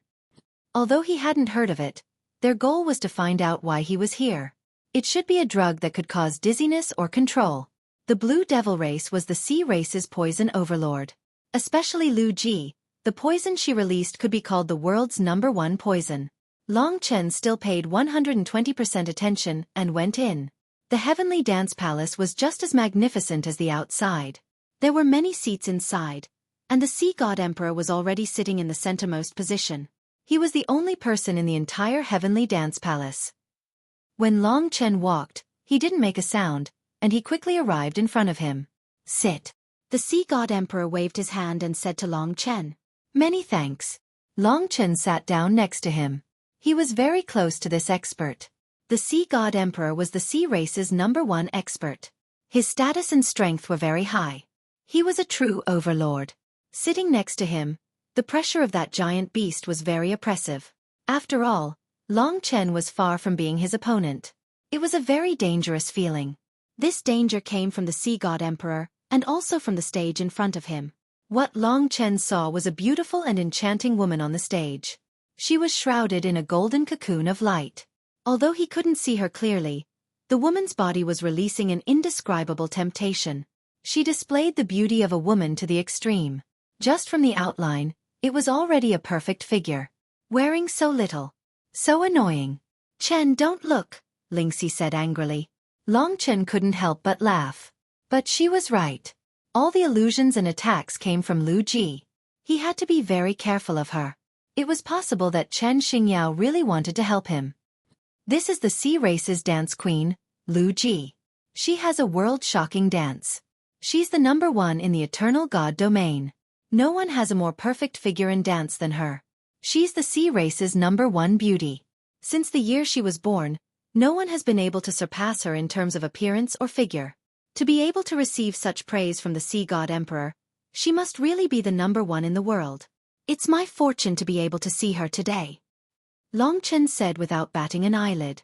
Although he hadn't heard of it, their goal was to find out why he was here. It should be a drug that could cause dizziness or control. The Blue Devil race was the sea race's poison overlord. Especially Lu Ji, the poison she released could be called the world's #1 poison. Long Chen still paid 120% attention and went in. The Heavenly Dance Palace was just as magnificent as the outside. There were many seats inside, and the Sea God Emperor was already sitting in the centermost position. He was the only person in the entire Heavenly Dance Palace. When Long Chen walked, he didn't make a sound, and he quickly arrived in front of him. Sit. The Sea God Emperor waved his hand and said to Long Chen. Many thanks. Long Chen sat down next to him. He was very close to this expert. The Sea God Emperor was the sea race's #1 expert. His status and strength were very high. He was a true overlord. Sitting next to him, the pressure of that giant beast was very oppressive. After all, Long Chen was far from being his opponent. It was a very dangerous feeling. This danger came from the Sea God Emperor, and also from the stage in front of him. What Long Chen saw was a beautiful and enchanting woman on the stage. She was shrouded in a golden cocoon of light. Although he couldn't see her clearly, the woman's body was releasing an indescribable temptation. She displayed the beauty of a woman to the extreme. Just from the outline, it was already a perfect figure. Wearing so little. So annoying. Chen, don't look, Lingxi said angrily. Long Chen couldn't help but laugh. But she was right. All the illusions and attacks came from Lu Ji. He had to be very careful of her. It was possible that Chen Xingyao really wanted to help him. This is the sea race's dance queen, Lu Ji. She has a world-shocking dance. She's the #1 in the eternal god domain. No one has a more perfect figure in dance than her. She's the sea race's #1 beauty. Since the year she was born, no one has been able to surpass her in terms of appearance or figure. To be able to receive such praise from the Sea God Emperor, she must really be the #1 in the world. It's my fortune to be able to see her today. Long Chen said without batting an eyelid.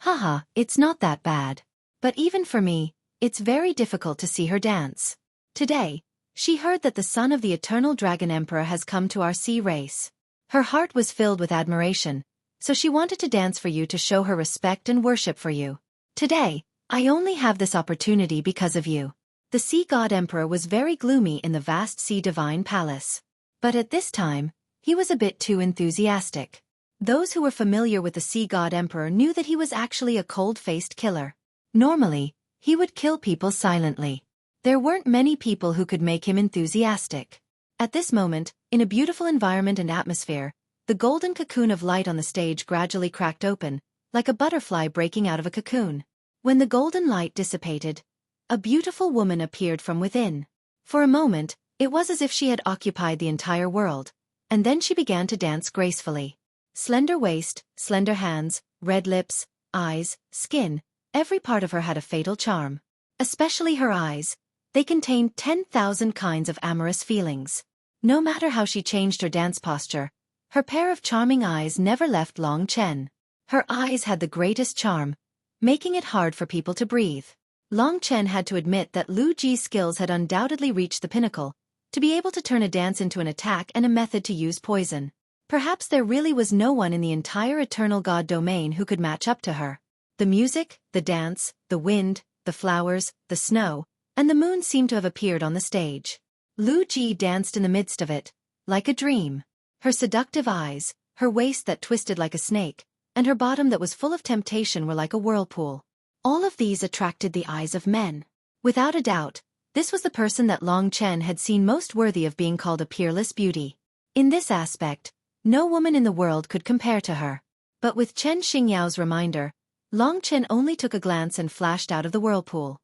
Haha, it's not that bad. But even for me, it's very difficult to see her dance. Today, she heard that the son of the Eternal Dragon Emperor has come to our sea race. Her heart was filled with admiration, so she wanted to dance for you to show her respect and worship for you. Today, I only have this opportunity because of you. The Sea God Emperor was very gloomy in the vast Sea Divine Palace. But at this time, he was a bit too enthusiastic. Those who were familiar with the Sea God Emperor knew that he was actually a cold-faced killer. Normally, he would kill people silently. There weren't many people who could make him enthusiastic. At this moment, in a beautiful environment and atmosphere, the golden cocoon of light on the stage gradually cracked open, like a butterfly breaking out of a cocoon. When the golden light dissipated, a beautiful woman appeared from within. For a moment, it was as if she had occupied the entire world, and then she began to dance gracefully. Slender waist, slender hands, red lips, eyes, skin, every part of her had a fatal charm. Especially her eyes. They contained 10,000 kinds of amorous feelings. No matter how she changed her dance posture, her pair of charming eyes never left Long Chen. Her eyes had the greatest charm, making it hard for people to breathe. Long Chen had to admit that Lu Ji's skills had undoubtedly reached the pinnacle, to be able to turn a dance into an attack and a method to use poison. Perhaps there really was no one in the entire Eternal God domain who could match up to her. The music, the dance, the wind, the flowers, the snow, and the moon seemed to have appeared on the stage. Lu Ji danced in the midst of it, like a dream. Her seductive eyes, her waist that twisted like a snake, and her bottom that was full of temptation were like a whirlpool. All of these attracted the eyes of men. Without a doubt, this was the person that Long Chen had seen most worthy of being called a peerless beauty. In this aspect, no woman in the world could compare to her. But with Chen Xingyao's reminder, Long Chen only took a glance and flashed out of the whirlpool.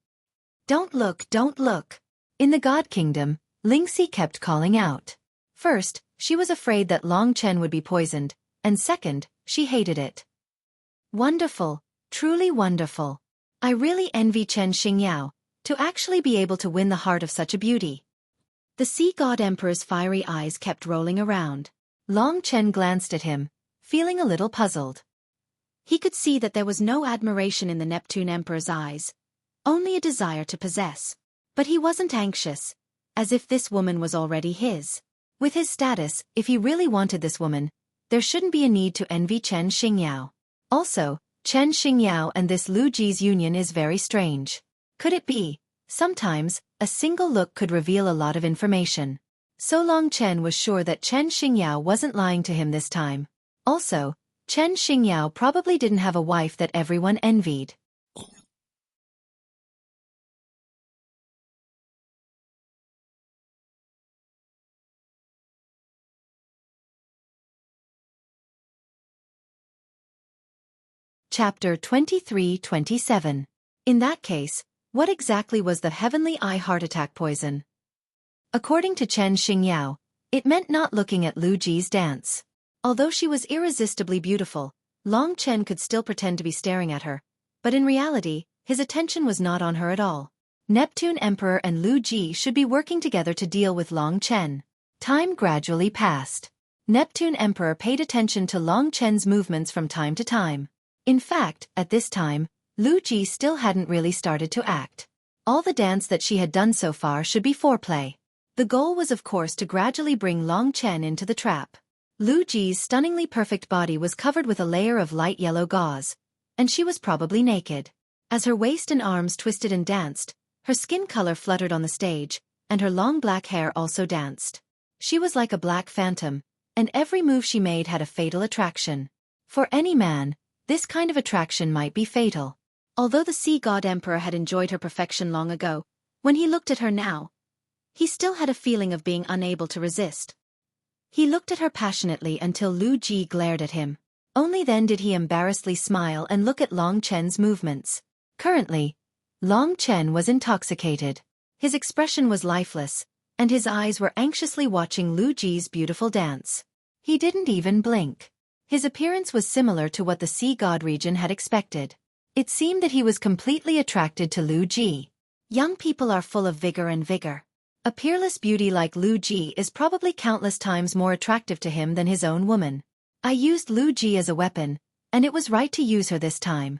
Don't look, don't look. In the God Kingdom, Lingxi kept calling out. First, she was afraid that Long Chen would be poisoned, and second, she hated it. Wonderful, truly wonderful. I really envy Chen Xingyao, to actually be able to win the heart of such a beauty. The sea god emperor's fiery eyes kept rolling around. Long Chen glanced at him, feeling a little puzzled. He could see that there was no admiration in the Neptune emperor's eyes, only a desire to possess. But he wasn't anxious, as if this woman was already his. With his status, if he really wanted this woman, there shouldn't be a need to envy Chen Xingyao. Also, Chen Xingyao and this Lu Ji's union is very strange. Could it be? Sometimes, a single look could reveal a lot of information. So Long Chen was sure that Chen Xingyao wasn't lying to him this time. Also, Chen Xingyao probably didn't have a wife that everyone envied. Chapter 23-27. In that case, what exactly was the heavenly eye heart attack poison? According to Chen Xingyao, it meant not looking at Lu Ji's dance. Although she was irresistibly beautiful, Long Chen could still pretend to be staring at her, but in reality, his attention was not on her at all. Neptune Emperor and Lu Ji should be working together to deal with Long Chen. Time gradually passed. Neptune Emperor paid attention to Long Chen's movements from time to time. In fact, at this time, Lu Ji still hadn't really started to act. All the dance that she had done so far should be foreplay. The goal was of course to gradually bring Long Chen into the trap. Lu Ji's stunningly perfect body was covered with a layer of light yellow gauze, and she was probably naked. As her waist and arms twisted and danced, her skin color fluttered on the stage, and her long black hair also danced. She was like a black phantom, and every move she made had a fatal attraction. For any man, this kind of attraction might be fatal. Although the sea god emperor had enjoyed her perfection long ago, when he looked at her now, he still had a feeling of being unable to resist. He looked at her passionately until Lu Ji glared at him. Only then did he embarrassedly smile and look at Long Chen's movements. Currently, Long Chen was intoxicated. His expression was lifeless, and his eyes were anxiously watching Lu Ji's beautiful dance. He didn't even blink. His appearance was similar to what the sea god region had expected. It seemed that he was completely attracted to Lu Ji. Young people are full of vigor and vigor. A peerless beauty like Lu Ji is probably countless times more attractive to him than his own woman. I used Lu Ji as a weapon, and it was right to use her this time.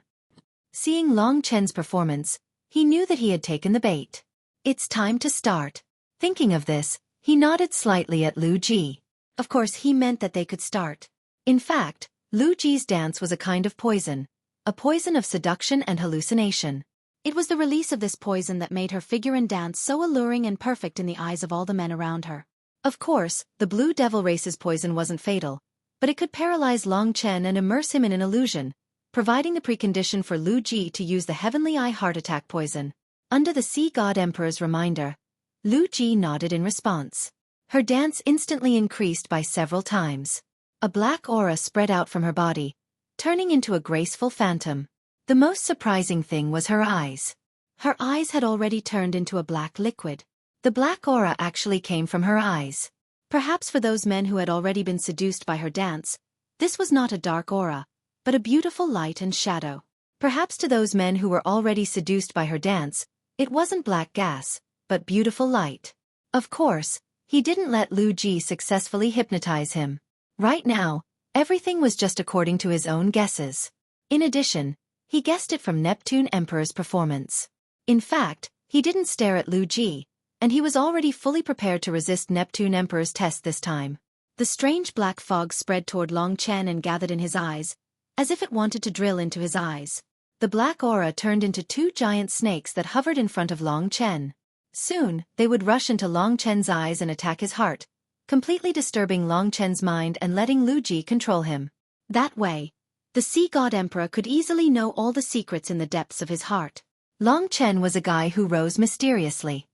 Seeing Long Chen's performance, he knew that he had taken the bait. It's time to start. Thinking of this, he nodded slightly at Lu Ji. Of course he meant that they could start. In fact, Lu Ji's dance was a kind of poison, a poison of seduction and hallucination. It was the release of this poison that made her figure and dance so alluring and perfect in the eyes of all the men around her. Of course, the Blue Devil Race's poison wasn't fatal, but it could paralyze Long Chen and immerse him in an illusion, providing the precondition for Lu Ji to use the Heavenly Eye Heart Attack poison. Under the Sea God Emperor's reminder, Lu Ji nodded in response. Her dance instantly increased by several times. A black aura spread out from her body, turning into a graceful phantom. The most surprising thing was her eyes. Her eyes had already turned into a black liquid. The black aura actually came from her eyes. Perhaps for those men who had already been seduced by her dance, this was not a dark aura, but a beautiful light and shadow. Perhaps to those men who were already seduced by her dance, it wasn't black gas, but beautiful light. Of course, he didn't let Lu Ji successfully hypnotize him. Right now, everything was just according to his own guesses. In addition, he guessed it from Neptune Emperor's performance. In fact, he didn't stare at Lu Ji, and he was already fully prepared to resist Neptune Emperor's test this time. The strange black fog spread toward Long Chen and gathered in his eyes, as if it wanted to drill into his eyes. The black aura turned into two giant snakes that hovered in front of Long Chen. Soon, they would rush into Long Chen's eyes and attack his heart, completely disturbing Long Chen's mind and letting Lu Ji control him. That way, the Sea God Emperor could easily know all the secrets in the depths of his heart. Long Chen was a guy who rose mysteriously.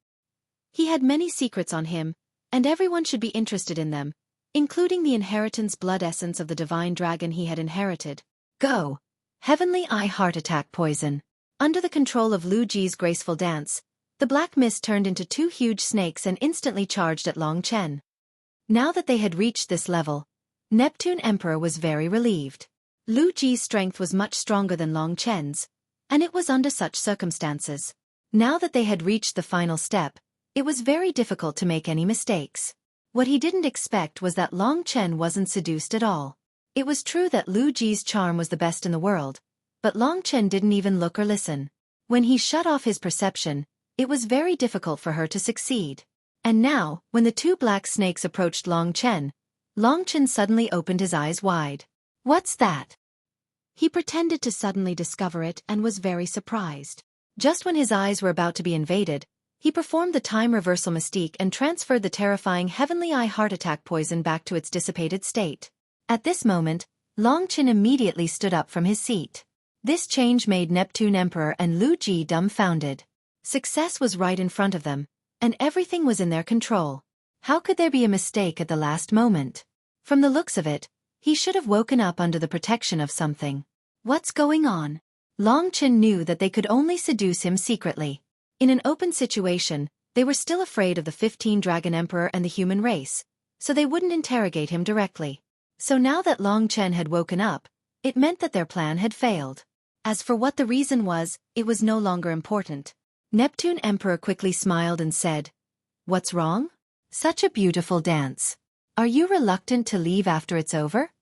He had many secrets on him, and everyone should be interested in them, including the inheritance blood essence of the divine dragon he had inherited. Go! Heavenly Eye Heart Attack poison. Under the control of Lu Ji's graceful dance, the black mist turned into two huge snakes and instantly charged at Long Chen. Now that they had reached this level, Neptune Emperor was very relieved. Lu Ji's strength was much stronger than Long Chen's, and it was under such circumstances. Now that they had reached the final step, It was very difficult to make any mistakes. What he didn't expect was that Long Chen wasn't seduced at all. It was true that Lu Ji's charm was the best in the world, but Long Chen didn't even look or listen. When he shut off his perception, it was very difficult for her to succeed. And now, when the two black snakes approached Long Chen suddenly opened his eyes wide. "What's that?" He pretended to suddenly discover it and was very surprised. Just when his eyes were about to be invaded, he performed the time reversal mystique and transferred the terrifying Heavenly Eye heart attack poison back to its dissipated state. At this moment, Long Chen immediately stood up from his seat. This change made Neptune Emperor and Lu Ji dumbfounded. Success was right in front of them, and everything was in their control. How could there be a mistake at the last moment? From the looks of it, he should have woken up under the protection of something. What's going on? Long Chen knew that they could only seduce him secretly. In an open situation, they were still afraid of the 15 Dragon Emperor and the human race, so they wouldn't interrogate him directly. So now that Long Chen had woken up, it meant that their plan had failed. As for what the reason was, it was no longer important. Neptune Emperor quickly smiled and said, "What's wrong? Such a beautiful dance. Are you reluctant to leave after it's over?"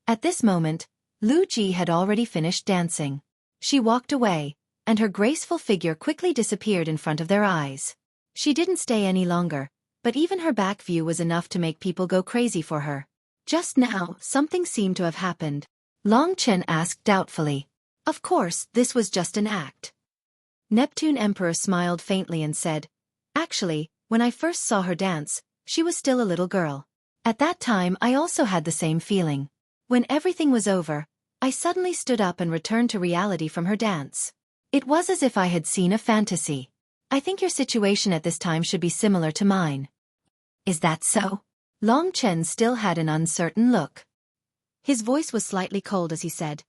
At this moment, Lu Ji had already finished dancing. She walked away, and her graceful figure quickly disappeared in front of their eyes. She didn't stay any longer, but even her back view was enough to make people go crazy for her. Just now, something seemed to have happened. Long Chen asked doubtfully. Of course, this was just an act. Neptune Emperor smiled faintly and said, "Actually, when I first saw her dance, she was still a little girl. At that time I also had the same feeling. When everything was over, I suddenly stood up and returned to reality from her dance. It was as if I had seen a fantasy. I think your situation at this time should be similar to mine." "Is that so?" Long Chen still had an uncertain look. His voice was slightly cold as he said,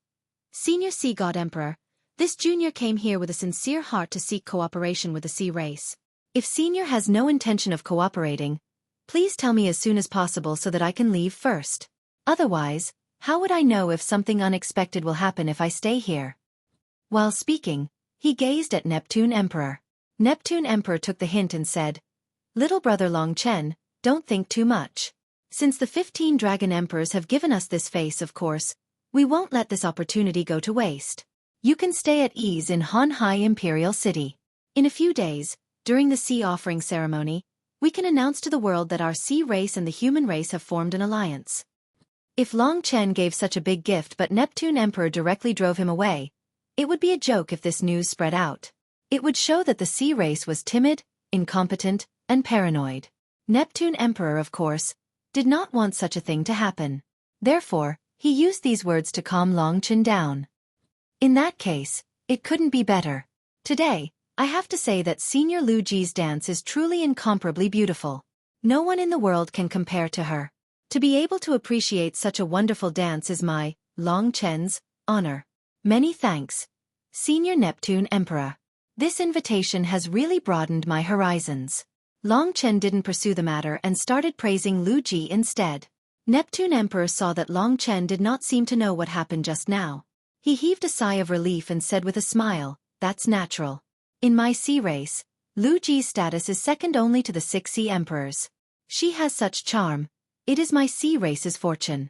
"Senior Sea God Emperor, this junior came here with a sincere heart to seek cooperation with the sea race. If senior has no intention of cooperating, please tell me as soon as possible so that I can leave first. Otherwise, how would I know if something unexpected will happen if I stay here?" While speaking, he gazed at Neptune Emperor. Neptune Emperor took the hint and said, "Little brother Long Chen, don't think too much. Since the 15 Dragon Emperors have given us this face, of course, we won't let this opportunity go to waste. You can stay at ease in Hanhai Imperial City. In a few days, during the sea offering ceremony, we can announce to the world that our sea race and the human race have formed an alliance." If Long Chen gave such a big gift but Neptune Emperor directly drove him away, it would be a joke if this news spread out. It would show that the sea race was timid, incompetent, and paranoid. Neptune Emperor, of course, did not want such a thing to happen. Therefore, he used these words to calm Long Chen down. In that case, it couldn't be better. Today, I have to say that Senior Lu Ji's dance is truly incomparably beautiful. No one in the world can compare to her. To be able to appreciate such a wonderful dance is my, Long Chen's, honor. Many thanks, Senior Neptune Emperor. This invitation has really broadened my horizons. Long Chen didn't pursue the matter and started praising Lu Ji instead. Neptune Emperor saw that Long Chen did not seem to know what happened just now. He heaved a sigh of relief and said with a smile, "That's natural. In my sea race, Lu Ji's status is second only to the 6 sea emperors. She has such charm. It is my sea race's fortune."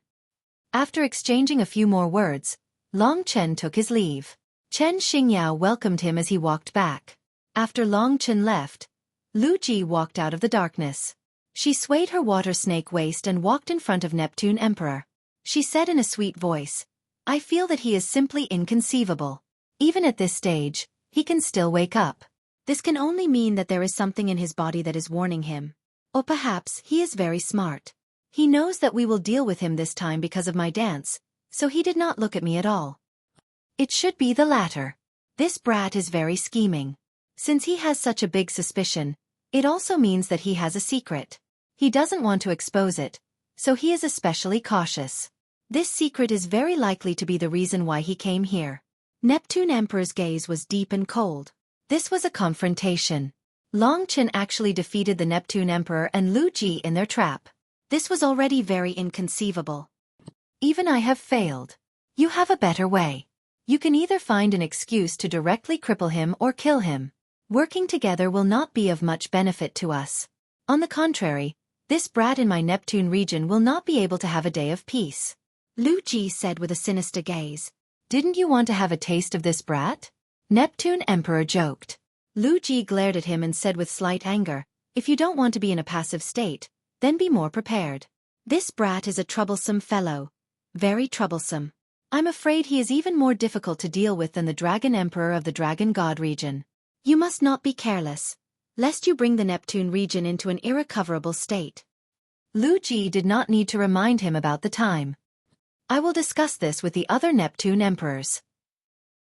After exchanging a few more words, Long Chen took his leave. Chen Xingyao welcomed him as he walked back. After Long Chen left, Lu Ji walked out of the darkness. She swayed her water snake waist and walked in front of Neptune Emperor. She said in a sweet voice, "I feel that he is simply inconceivable. Even at this stage, he can still wake up. This can only mean that there is something in his body that is warning him. Or perhaps he is very smart. He knows that we will deal with him this time because of my dance, so he did not look at me at all. It should be the latter. This brat is very scheming. Since he has such a big suspicion, it also means that he has a secret. He doesn't want to expose it, so he is especially cautious. This secret is very likely to be the reason why he came here." Neptune Emperor's gaze was deep and cold. This was a confrontation. Long Chen actually defeated the Neptune Emperor and Lu Ji in their trap. This was already very inconceivable. "Even I have failed. You have a better way. You can either find an excuse to directly cripple him or kill him. Working together will not be of much benefit to us. On the contrary, this brat in my Neptune region will not be able to have a day of peace. Lu Ji said with a sinister gaze. Didn't you want to have a taste of this brat? Neptune Emperor joked. Lu Ji glared at him and said with slight anger, if you don't want to be in a passive state, then be more prepared. This brat is a troublesome fellow. Very troublesome. I'm afraid he is even more difficult to deal with than the Dragon Emperor of the Dragon God region. You must not be careless, lest you bring the Neptune region into an irrecoverable state. Lu Ji did not need to remind him about the time. I will discuss this with the other Neptune emperors.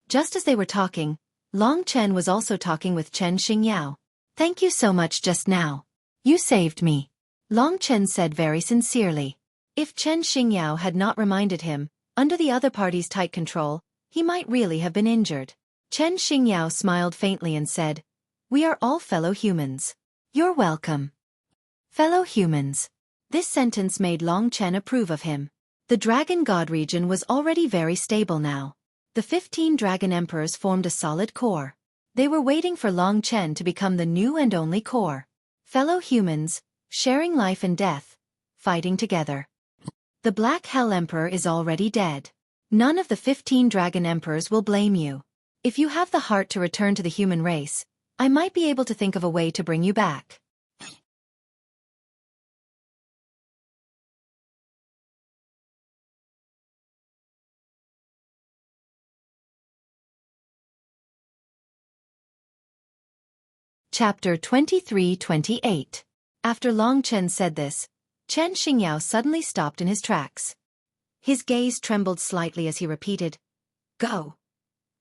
Just as they were talking, Long Chen was also talking with Chen Xingyao. Thank you so much just now. You saved me. Long Chen said very sincerely. If Chen Xingyao had not reminded him, under the other party's tight control, he might really have been injured. Chen Xingyao smiled faintly and said, we are all fellow humans. You're welcome. Fellow humans. This sentence made Long Chen approve of him. The Dragon God region was already very stable now. The 15 Dragon Emperors formed a solid core. They were waiting for Long Chen to become the new and only core. Fellow humans, sharing life and death, fighting together. The Black Hell Emperor is already dead. None of the 15 Dragon Emperors will blame you. If you have the heart to return to the human race, I might be able to think of a way to bring you back. Chapter 23-28. After Long Chen said this, Chen Xingyao suddenly stopped in his tracks. His gaze trembled slightly as he repeated, Go.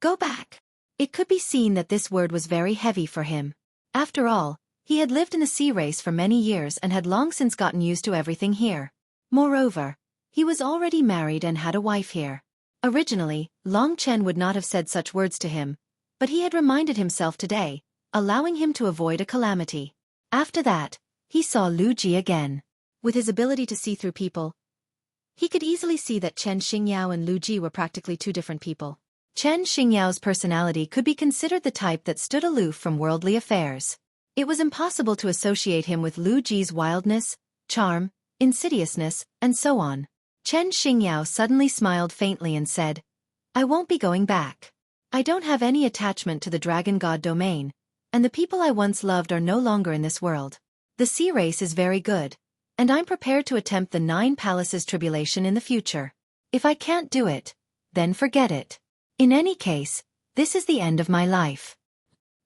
Go back. It could be seen that this word was very heavy for him. After all, he had lived in the sea race for many years and had long since gotten used to everything here. Moreover, he was already married and had a wife here. Originally, Long Chen would not have said such words to him, but he had reminded himself today, allowing him to avoid a calamity. After that, he saw Lu Ji again. With his ability to see through people, he could easily see that Chen Xingyao and Lu Ji were practically two different people. Chen Xingyao's personality could be considered the type that stood aloof from worldly affairs. It was impossible to associate him with Lu Ji's wildness, charm, insidiousness, and so on. Chen Xingyao suddenly smiled faintly and said, I won't be going back. I don't have any attachment to the Dragon God domain, and the people I once loved are no longer in this world. The sea race is very good, and I'm prepared to attempt the 9 palaces tribulation in the future. If I can't do it, then forget it. In any case, this is the end of my life.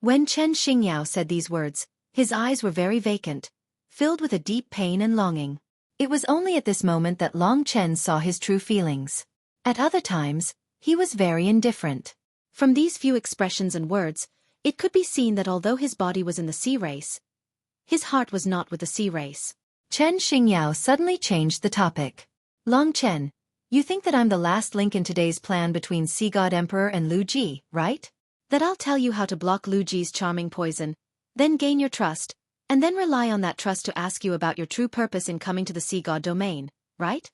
When Chen Xingyao said these words, his eyes were very vacant, filled with a deep pain and longing. It was only at this moment that Long Chen saw his true feelings. At other times, he was very indifferent. From these few expressions and words, it could be seen that although his body was in the sea race, his heart was not with the sea race. Chen Xingyao suddenly changed the topic. Long Chen, you think that I'm the last link in today's plan between Sea God Emperor and Lu Ji, right? That I'll tell you how to block Lu Ji's charming poison, then gain your trust, and then rely on that trust to ask you about your true purpose in coming to the Sea God domain, right?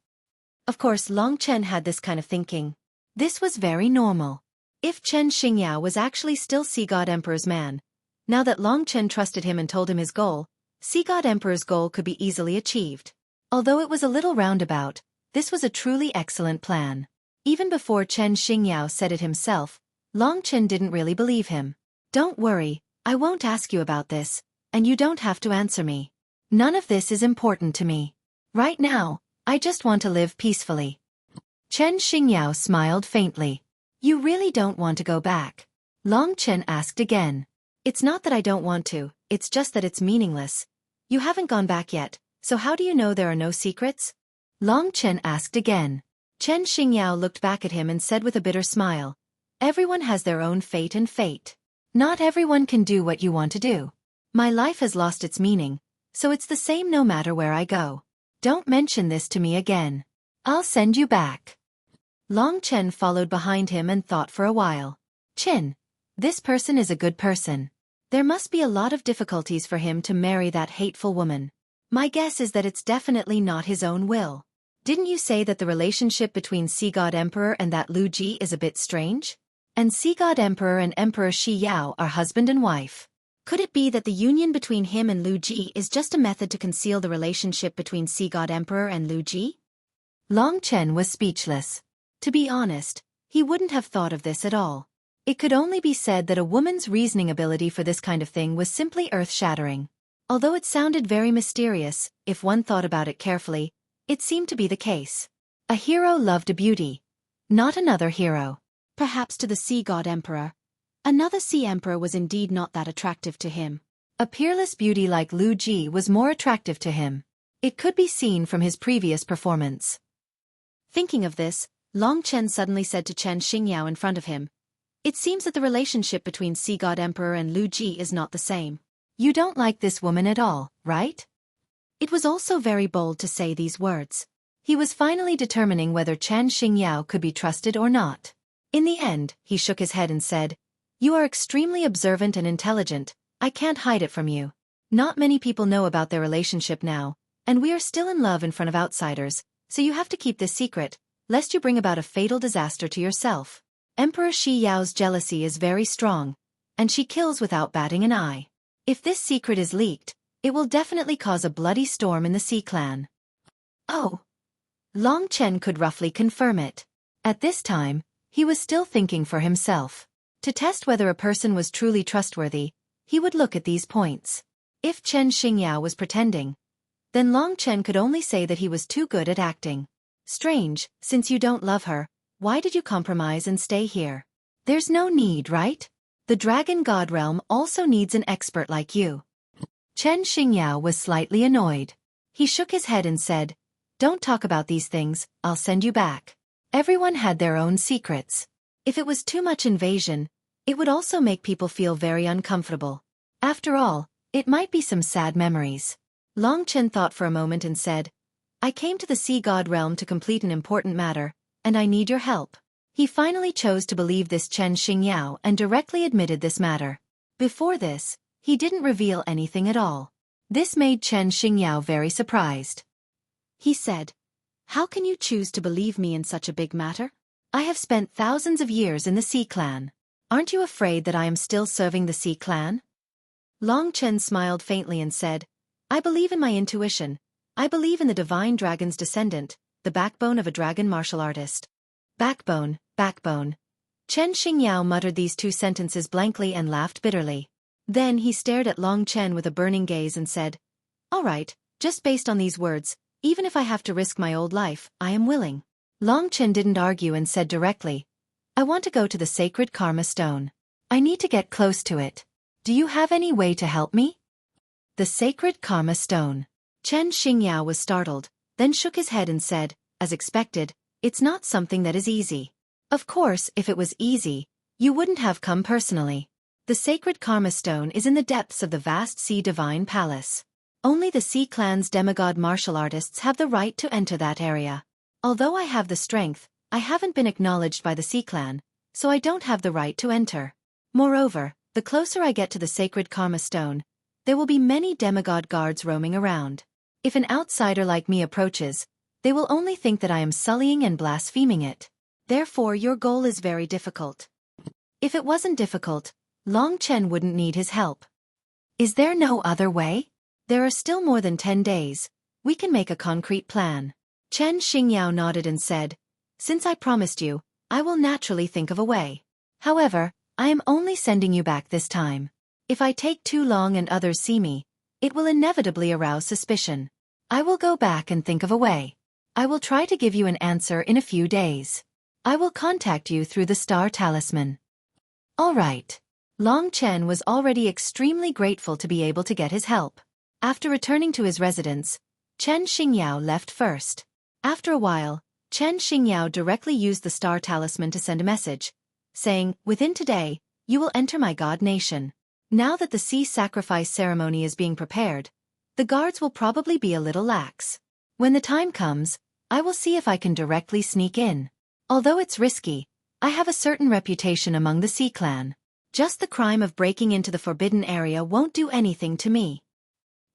Of course, Long Chen had this kind of thinking. This was very normal. If Chen Xingyao was actually still Sea God Emperor's man, now that Long Chen trusted him and told him his goal, Sea God Emperor's goal could be easily achieved. Although it was a little roundabout, this was a truly excellent plan. Even before Chen Xingyao said it himself, Long Chen didn't really believe him. Don't worry, I won't ask you about this, and you don't have to answer me. None of this is important to me. Right now, I just want to live peacefully. Chen Xingyao smiled faintly. You really don't want to go back? Long Chen asked again. It's not that I don't want to, it's just that it's meaningless. You haven't gone back yet, so how do you know there are no secrets? Long Chen asked again. Chen Xingyao looked back at him and said with a bitter smile, Everyone has their own fate and fate. Not everyone can do what you want to do. My life has lost its meaning, so it's the same no matter where I go. Don't mention this to me again. I'll send you back. Long Chen followed behind him and thought for a while. Chin, this person is a good person. There must be a lot of difficulties for him to marry that hateful woman. My guess is that it's definitely not his own will. Didn't you say that the relationship between Sea God Emperor and that Lu Ji is a bit strange? And Sea God Emperor and Emperor Shi Yao are husband and wife. Could it be that the union between him and Lu Ji is just a method to conceal the relationship between Sea God Emperor and Lu Ji? Long Chen was speechless. To be honest, he wouldn't have thought of this at all. It could only be said that a woman's reasoning ability for this kind of thing was simply earth-shattering. Although it sounded very mysterious, if one thought about it carefully, it seemed to be the case. A hero loved a beauty, not another hero. Perhaps to the Sea God Emperor, another Sea Emperor was indeed not that attractive to him. A peerless beauty like Lu Ji was more attractive to him. It could be seen from his previous performance. Thinking of this, Long Chen suddenly said to Chen Xingyao in front of him, "It seems that the relationship between Sea God Emperor and Lu Ji is not the same. You don't like this woman at all, right?" It was also very bold to say these words. He was finally determining whether Chen Xingyao could be trusted or not. In the end, he shook his head and said, "You are extremely observant and intelligent, I can't hide it from you. Not many people know about their relationship now, and we are still in love in front of outsiders, so you have to keep this secret, lest you bring about a fatal disaster to yourself. Emperor Shi Yao's jealousy is very strong, and she kills without batting an eye. If this secret is leaked, it will definitely cause a bloody storm in the Sea clan." Oh! Long Chen could roughly confirm it. At this time, he was still thinking for himself. To test whether a person was truly trustworthy, he would look at these points. If Chen Xingyao was pretending, then Long Chen could only say that he was too good at acting. Strange, since you don't love her, why did you compromise and stay here? There's no need, right? The Dragon God realm also needs an expert like you. Chen Xingyao was slightly annoyed. He shook his head and said, "Don't talk about these things, I'll send you back." Everyone had their own secrets. If it was too much invasion, it would also make people feel very uncomfortable. After all, it might be some sad memories. Long Chen thought for a moment and said, "I came to the Sea God realm to complete an important matter, and I need your help." He finally chose to believe this Chen Xingyao and directly admitted this matter. Before this, he didn't reveal anything at all. This made Chen Xingyao very surprised. He said, "How can you choose to believe me in such a big matter? I have spent thousands of years in the Sea clan. Aren't you afraid that I am still serving the Sea clan?" Long Chen smiled faintly and said, "I believe in my intuition. I believe in the divine dragon's descendant, the backbone of a dragon martial artist." Backbone, backbone. Chen Xingyao muttered these two sentences blankly and laughed bitterly. Then he stared at Long Chen with a burning gaze and said, "All right, just based on these words, even if I have to risk my old life, I am willing." Long Chen didn't argue and said directly, "I want to go to the sacred karma stone. I need to get close to it. Do you have any way to help me?" The sacred karma stone. Chen Xingyao was startled, then shook his head and said, as expected, "It's not something that is easy." Of course, if it was easy, you wouldn't have come personally. The sacred karma stone is in the depths of the vast sea divine palace. Only the Sea clan's demigod martial artists have the right to enter that area. Although I have the strength, I haven't been acknowledged by the Sea clan, so I don't have the right to enter. Moreover, the closer I get to the sacred karma stone, there will be many demigod guards roaming around. If an outsider like me approaches, they will only think that I am sullying and blaspheming it. Therefore your goal is very difficult. If it wasn't difficult, Long Chen wouldn't need his help. Is there no other way? There are still more than 10 days. We can make a concrete plan. Chen Xingyao nodded and said, "Since I promised you, I will naturally think of a way. However, I am only sending you back this time. If I take too long and others see me, it will inevitably arouse suspicion. I will go back and think of a way. I will try to give you an answer in a few days. I will contact you through the star talisman." All right. Long Chen was already extremely grateful to be able to get his help. After returning to his residence, Chen Xingyao left first. After a while, Chen Xingyao directly used the star talisman to send a message, saying, "Within today, you will enter my god nation." Now that the sea sacrifice ceremony is being prepared, the guards will probably be a little lax. When the time comes, I will see if I can directly sneak in. Although it's risky, I have a certain reputation among the Sea clan. Just the crime of breaking into the forbidden area won't do anything to me.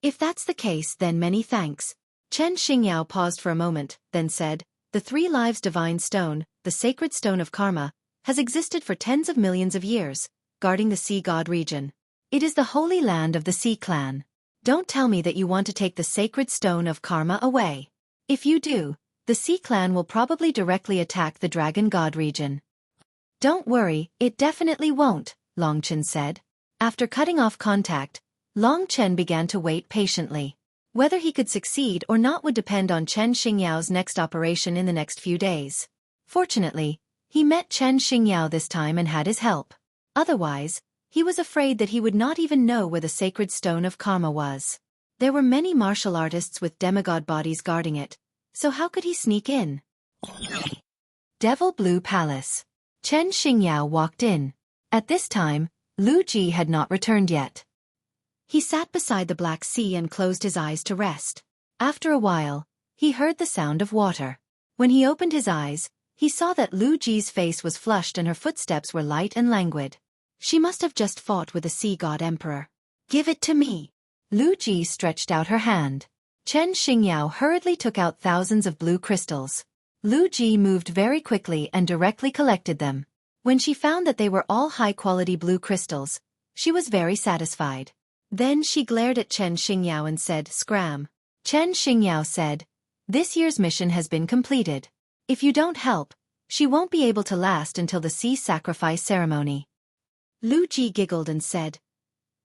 If that's the case, then many thanks. Chen Xingyao paused for a moment, then said, "The Three Lives Divine Stone, the sacred stone of karma, has existed for tens of millions of years, guarding the sea god region. It is the holy land of the Sea Clan. Don't tell me that you want to take the sacred stone of karma away. If you do, the Sea Clan will probably directly attack the Dragon God region. Don't worry, it definitely won't, Long Chen said. After cutting off contact, Long Chen began to wait patiently. Whether he could succeed or not would depend on Chen Xingyao's next operation in the next few days. Fortunately, he met Chen Xingyao this time and had his help. Otherwise, he was afraid that he would not even know where the sacred stone of karma was. There were many martial artists with demigod bodies guarding it, so how could he sneak in? Devil Blue Palace. Chen Xingyao walked in. At this time, Lu Ji had not returned yet. He sat beside the Black Sea and closed his eyes to rest. After a while, he heard the sound of water. When he opened his eyes, he saw that Lu Ji's face was flushed and her footsteps were light and languid. She must have just fought with the Sea God Emperor. Give it to me. Lu Ji stretched out her hand. Chen Xingyao hurriedly took out thousands of blue crystals. Lu Ji moved very quickly and directly collected them. When she found that they were all high-quality blue crystals, she was very satisfied. Then she glared at Chen Xingyao and said, "Scram." Chen Xingyao said, "This year's mission has been completed. If you don't help, she won't be able to last until the sea sacrifice ceremony." Lu Ji giggled and said,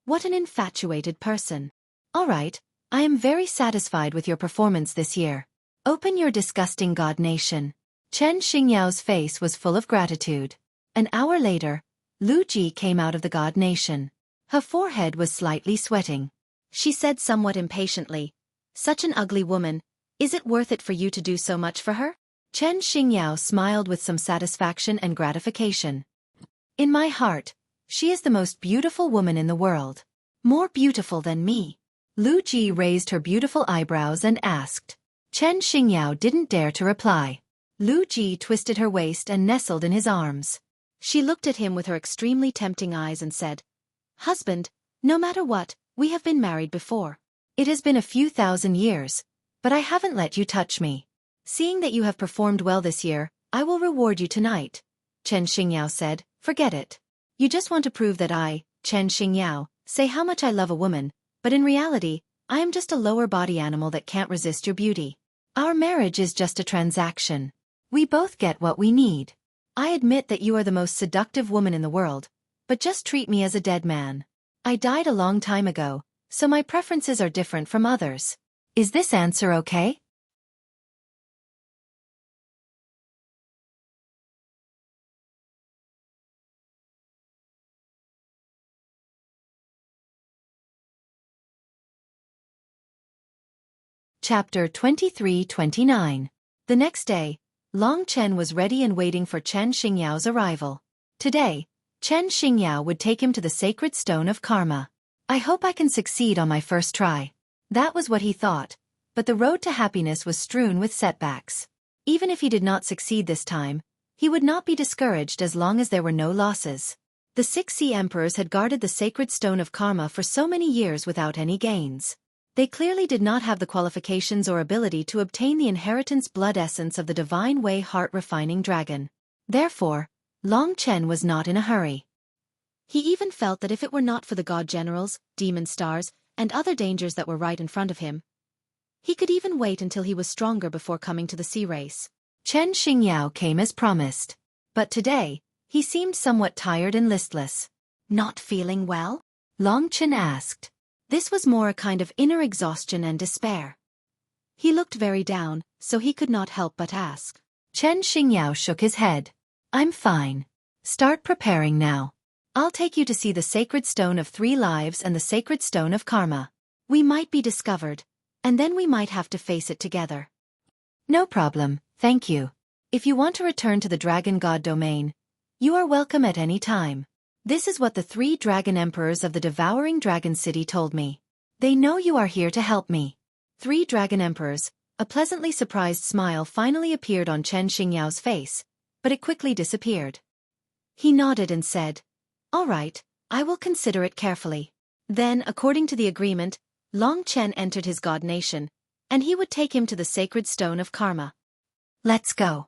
"What an infatuated person. All right, I am very satisfied with your performance this year. Open your disgusting god nation." Chen Xingyao's face was full of gratitude. An hour later, Lu Ji came out of the god nation. Her forehead was slightly sweating. She said somewhat impatiently, "Such an ugly woman, is it worth it for you to do so much for her?" Chen Xingyao smiled with some satisfaction and gratification. "In my heart, she is the most beautiful woman in the world. More beautiful than me." Lu Ji raised her beautiful eyebrows and asked. Chen Xingyao didn't dare to reply. Lu Ji twisted her waist and nestled in his arms. She looked at him with her extremely tempting eyes and said, "Husband, no matter what, we have been married before. It has been a few thousand years, but I haven't let you touch me. Seeing that you have performed well this year, I will reward you tonight." Chen Xingyao said, "Forget it. You just want to prove that I, Chen Xingyao, say how much I love a woman, but in reality, I am just a lower body animal that can't resist your beauty. Our marriage is just a transaction. We both get what we need. I admit that you are the most seductive woman in the world, but just treat me as a dead man. I died a long time ago, so my preferences are different from others. Is this answer okay?" Chapter 23-29. The next day, Long Chen was ready and waiting for Chen Xingyao's arrival. Today, Chen Xingyao would take him to the sacred stone of karma. "I hope I can succeed on my first try." That was what he thought, but the road to happiness was strewn with setbacks. Even if he did not succeed this time, he would not be discouraged as long as there were no losses. The 6 sea emperors had guarded the sacred stone of karma for so many years without any gains. They clearly did not have the qualifications or ability to obtain the inheritance blood essence of the divine way heart-refining dragon. Therefore, Long Chen was not in a hurry. He even felt that if it were not for the god generals, demon stars, and other dangers that were right in front of him, he could even wait until he was stronger before coming to the sea race. Chen Xingyao came as promised. But today, he seemed somewhat tired and listless. "Not feeling well?" Long Chen asked. This was more a kind of inner exhaustion and despair. He looked very down, so he could not help but ask. Chen Xingyao shook his head. "I'm fine. Start preparing now. I'll take you to see the sacred stone of 3 lives and the sacred stone of karma. We might be discovered, and then we might have to face it together." "No problem, thank you. If you want to return to the Dragon God domain, you are welcome at any time. This is what the 3 dragon emperors of the devouring dragon city told me. They know you are here to help me." 3 dragon emperors. A pleasantly surprised smile finally appeared on Chen Xingyao's face, but it quickly disappeared. He nodded and said, "All right, I will consider it carefully." Then, according to the agreement, Long Chen entered his god nation, and he would take him to the sacred stone of karma. "Let's go."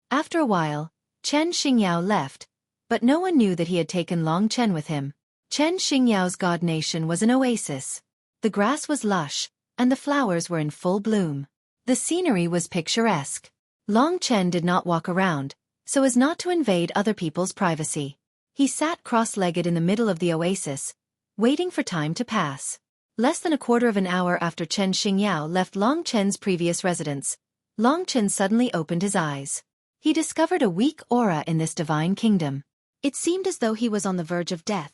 After a while, Chen Xingyao left, but no one knew that he had taken Long Chen with him. Chen Xingyao's god nation was an oasis. The grass was lush, and the flowers were in full bloom. The scenery was picturesque. Long Chen did not walk around, so as not to invade other people's privacy. He sat cross-legged in the middle of the oasis, waiting for time to pass. Less than a quarter of an hour after Chen Xingyao left Long Chen's previous residence, Long Chen suddenly opened his eyes. He discovered a weak aura in this divine kingdom. It seemed as though he was on the verge of death,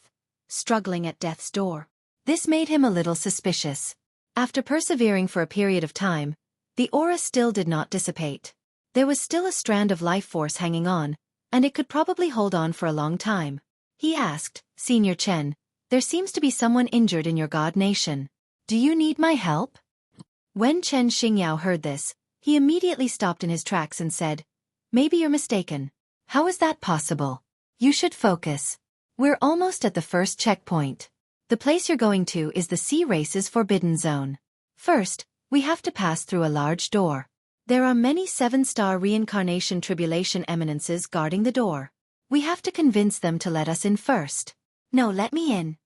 struggling at death's door. This made him a little suspicious. After persevering for a period of time, the aura still did not dissipate. There was still a strand of life force hanging on, and it could probably hold on for a long time. He asked, "Senior Chen, there seems to be someone injured in your god nation. Do you need my help?" When Chen Xingyao heard this, he immediately stopped in his tracks and said, "Maybe you're mistaken. How is that possible? You should focus. We're almost at the first checkpoint. The place you're going to is the Sea Race's forbidden zone. First, we have to pass through a large door. There are many 7-star reincarnation tribulation eminences guarding the door. We have to convince them to let us in first." "No, let me in."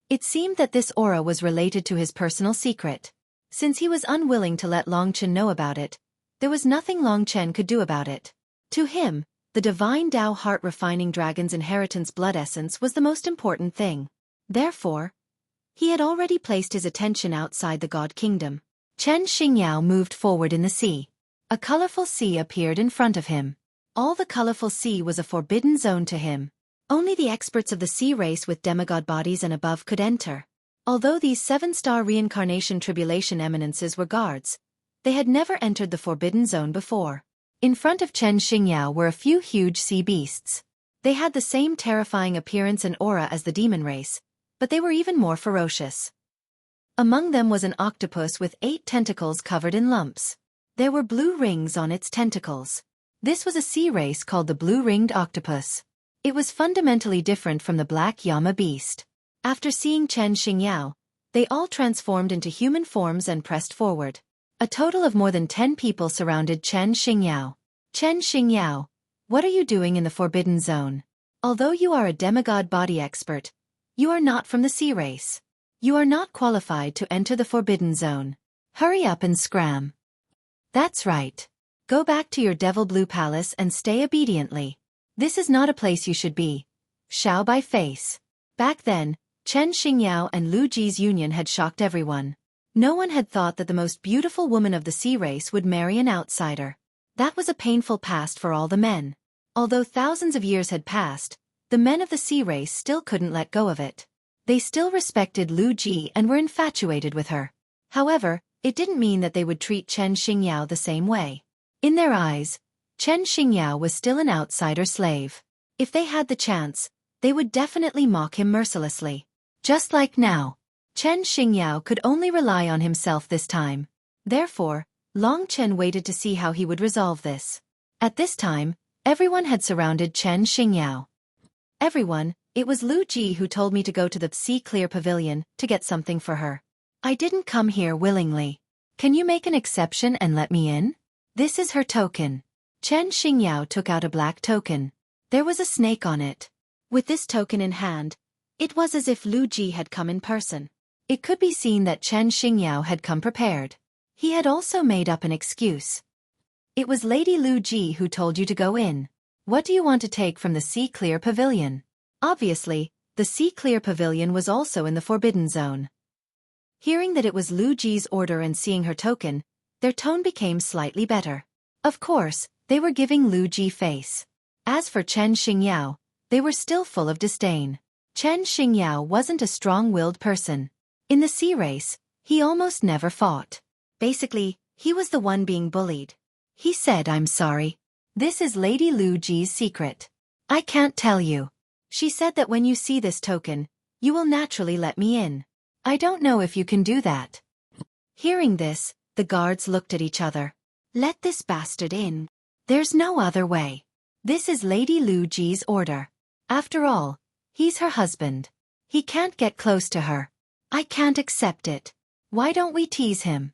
It seemed that this aura was related to his personal secret. Since he was unwilling to let Long Chen know about it, there was nothing Long Chen could do about it. To him, the divine Tao heart-refining dragon's inheritance blood essence was the most important thing. Therefore, he had already placed his attention outside the god kingdom. Chen Xingyao moved forward in the sea. A colorful sea appeared in front of him. All the colorful sea was a forbidden zone to him. Only the experts of the sea race with demigod bodies and above could enter. Although these 7-star reincarnation tribulation eminences were guards, they had never entered the forbidden zone before. In front of Chen Xingyao were a few huge sea beasts. They had the same terrifying appearance and aura as the demon race, but they were even more ferocious. Among them was an octopus with 8 tentacles covered in lumps. There were blue rings on its tentacles. This was a sea race called the blue-ringed octopus. It was fundamentally different from the black llama beast. After seeing Chen Xingyao, they all transformed into human forms and pressed forward. A total of more than 10 people surrounded Chen Xingyao. "Chen Xingyao, what are you doing in the forbidden zone? Although you are a demigod body expert, you are not from the sea race. You are not qualified to enter the forbidden zone. Hurry up and scram." "That's right. Go back to your devil blue palace and stay obediently. This is not a place you should be." Xiao Bai face. Back then, Chen Xingyao and Lu Ji's union had shocked everyone. No one had thought that the most beautiful woman of the sea race would marry an outsider. That was a painful past for all the men. Although thousands of years had passed, the men of the sea race still couldn't let go of it. They still respected Lu Ji and were infatuated with her. However, it didn't mean that they would treat Chen Xingyao the same way. In their eyes, Chen Xingyao was still an outsider slave. If they had the chance, they would definitely mock him mercilessly. Just like now, Chen Xingyao could only rely on himself this time. Therefore, Long Chen waited to see how he would resolve this. At this time, everyone had surrounded Chen Xingyao. "Everyone, it was Lu Ji who told me to go to the Sea Clear Pavilion to get something for her. I didn't come here willingly. Can you make an exception and let me in? This is her token." Chen Xingyao took out a black token. There was a snake on it. With this token in hand, it was as if Lu Ji had come in person. It could be seen that Chen Xingyao had come prepared. He had also made up an excuse. "It was Lady Lu Ji who told you to go in. What do you want to take from the Sea Clear Pavilion?" Obviously, the Sea Clear Pavilion was also in the forbidden zone. Hearing that it was Lu Ji's order and seeing her token, their tone became slightly better. Of course, they were giving Lu Ji face. As for Chen Xingyao, they were still full of disdain. Chen Xingyao wasn't a strong-willed person. In the sea race, he almost never fought. Basically, he was the one being bullied. He said, "I'm sorry. This is Lady Lu Ji's secret. I can't tell you. She said that when you see this token, you will naturally let me in. I don't know if you can do that." Hearing this, the guards looked at each other. "Let this bastard in. There's no other way. This is Lady Lu Ji's order. After all, he's her husband. He can't get close to her. I can't accept it. Why don't we tease him?"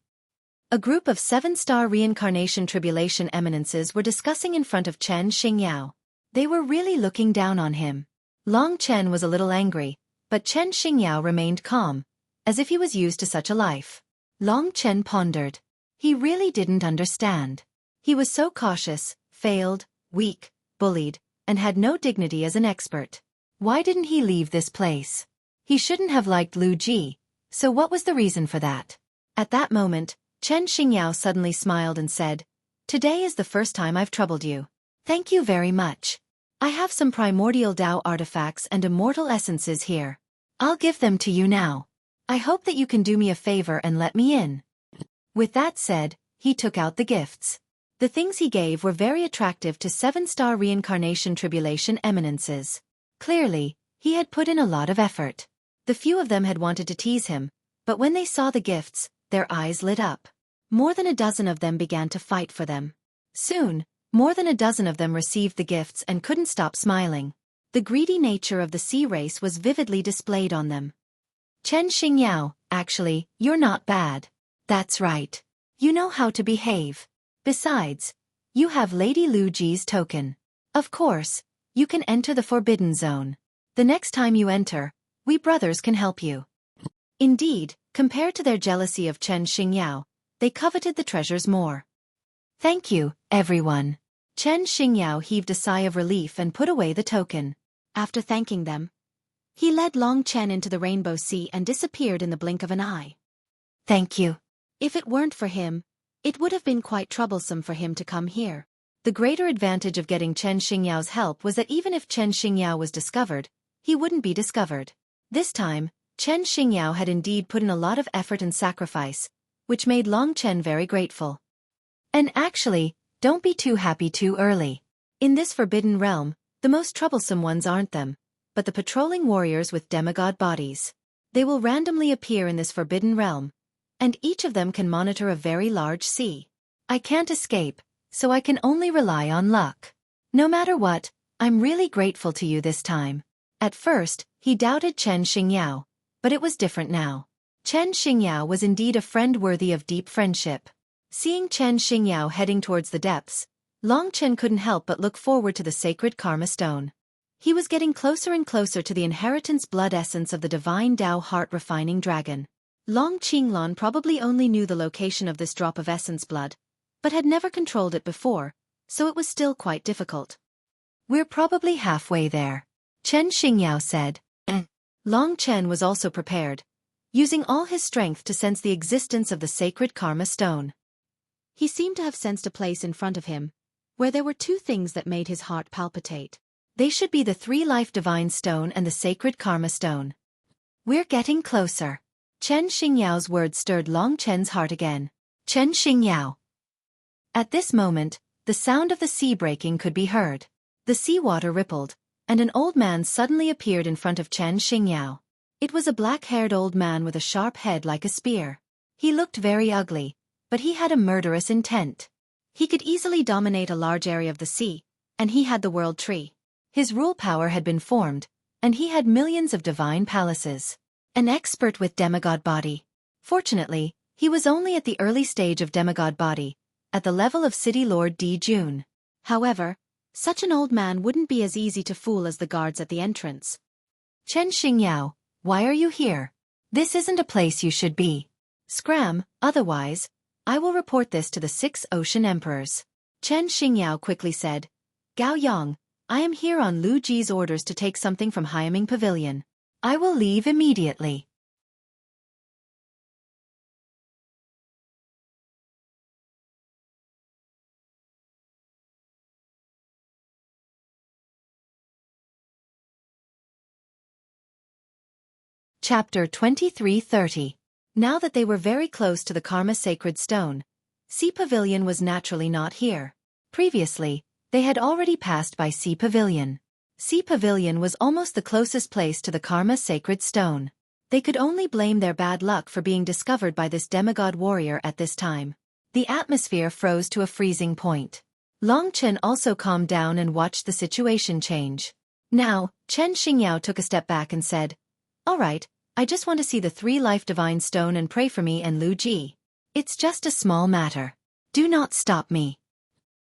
A group of 7-star reincarnation tribulation eminences were discussing in front of Chen Xingyao. They were really looking down on him. Long Chen was a little angry, But Chen Xingyao remained calm, as if he was used to such a life. Long Chen pondered. He really didn't understand. He was so cautious, failed, weak, bullied, and had no dignity as an expert. Why didn't he leave this place? He shouldn't have liked Lu Ji, so what was the reason for that? At that moment, Chen Xingyao suddenly smiled and said, "Today is the first time I've troubled you. Thank you very much. I have some primordial Tao artifacts and immortal essences here. I'll give them to you now. I hope that you can do me a favor and let me in." With that said, he took out the gifts. The things he gave were very attractive to 7-star reincarnation tribulation eminences. Clearly, he had put in a lot of effort. The few of them had wanted to tease him, but when they saw the gifts, their eyes lit up. More than a dozen of them began to fight for them. Soon, more than a dozen of them received the gifts and couldn't stop smiling. The greedy nature of the sea race was vividly displayed on them. "Chen Xingyao, actually, you're not bad. That's right. You know how to behave. Besides, you have Lady Lu Ji's token. Of course, you can enter the Forbidden Zone. The next time you enter, we brothers can help you." Indeed, compared to their jealousy of Chen Xingyao, they coveted the treasures more. "Thank you, everyone." Chen Xingyao heaved a sigh of relief and put away the token. After thanking them, he led Long Chen into the Rainbow Sea and disappeared in the blink of an eye. "Thank you. If it weren't for him, it would have been quite troublesome for him to come here." The greater advantage of getting Chen Xingyao's help was that even if Chen Xingyao was discovered, he wouldn't be discovered. This time, Chen Xingyao had indeed put in a lot of effort and sacrifice, which made Long Chen very grateful. And actually, don't be too happy too early. In this forbidden realm, the most troublesome ones aren't them, but the patrolling warriors with demigod bodies. They will randomly appear in this forbidden realm, and each of them can monitor a very large sea. I can't escape, so I can only rely on luck. No matter what, I'm really grateful to you this time. At first, he doubted Chen Xingyao, but it was different now. Chen Xingyao was indeed a friend worthy of deep friendship. Seeing Chen Xingyao heading towards the depths, Long Chen couldn't help but look forward to the sacred Karma Stone. He was getting closer and closer to the inheritance blood essence of the divine Tao heart-refining dragon. Long Qinglong probably only knew the location of this drop of essence blood, but had never controlled it before, so it was still quite difficult. "We're probably halfway there," Chen Xingyao said. Long Chen was also prepared, using all his strength to sense the existence of the sacred Karma Stone. He seemed to have sensed a place in front of him, where there were two things that made his heart palpitate. They should be the 3-life divine stone and the sacred Karma Stone. "We're getting closer." Chen Xingyao's words stirred Long Chen's heart again. "Chen Xingyao." At this moment, the sound of the sea breaking could be heard. The seawater rippled, and an old man suddenly appeared in front of Chen Xingyao. It was a black-haired old man with a sharp head like a spear. He looked very ugly, but he had a murderous intent. He could easily dominate a large area of the sea, and he had the world tree. His rule power had been formed, and he had millions of divine palaces. An expert with demigod body. Fortunately, he was only at the early stage of demigod body, at the level of City Lord Di Jun. However, such an old man wouldn't be as easy to fool as the guards at the entrance. "Chen Xingyao, why are you here? This isn't a place you should be. Scram, otherwise, I will report this to the 6 Ocean Emperors." Chen Xingyao quickly said, "Gao Yang, I am here on Lu Ji's orders to take something from Hyaming Pavilion. I will leave immediately." Chapter 23:30. Now that they were very close to the Karma Sacred Stone, Sea Pavilion was naturally not here. Previously, they had already passed by Sea Pavilion. Sea Pavilion was almost the closest place to the Karma Sacred Stone. They could only blame their bad luck for being discovered by this demigod warrior at this time. The atmosphere froze to a freezing point. Long Chen also calmed down and watched the situation change. Now, Chen Xingyao took a step back and said, "All right, I just want to see the 3-life divine stone and pray for me and Lu Ji. It's just a small matter. Do not stop me."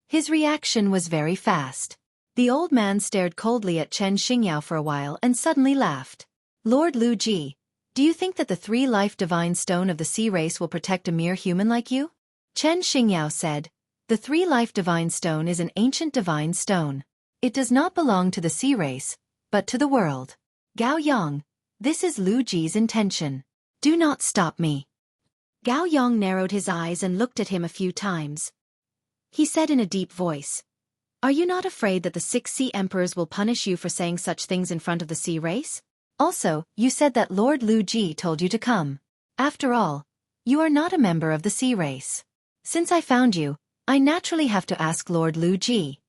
His reaction was very fast. The old man stared coldly at Chen Xingyao for a while and suddenly laughed. Lord Luji, do you think that the three-life divine stone of the sea race will protect a mere human like you? Chen Xingyao said, the three-life divine stone is an ancient divine stone. It does not belong to the sea race, but to the world. Gao Yang, this is Lu Ji's intention. Do not stop me. Gao Yang narrowed his eyes and looked at him a few times. He said in a deep voice, are you not afraid that the 6 sea emperors will punish you for saying such things in front of the sea race? Also, you said that Lord Lu Ji told you to come. After all, you are not a member of the sea race. Since I found you, I naturally have to ask Lord Lu Ji.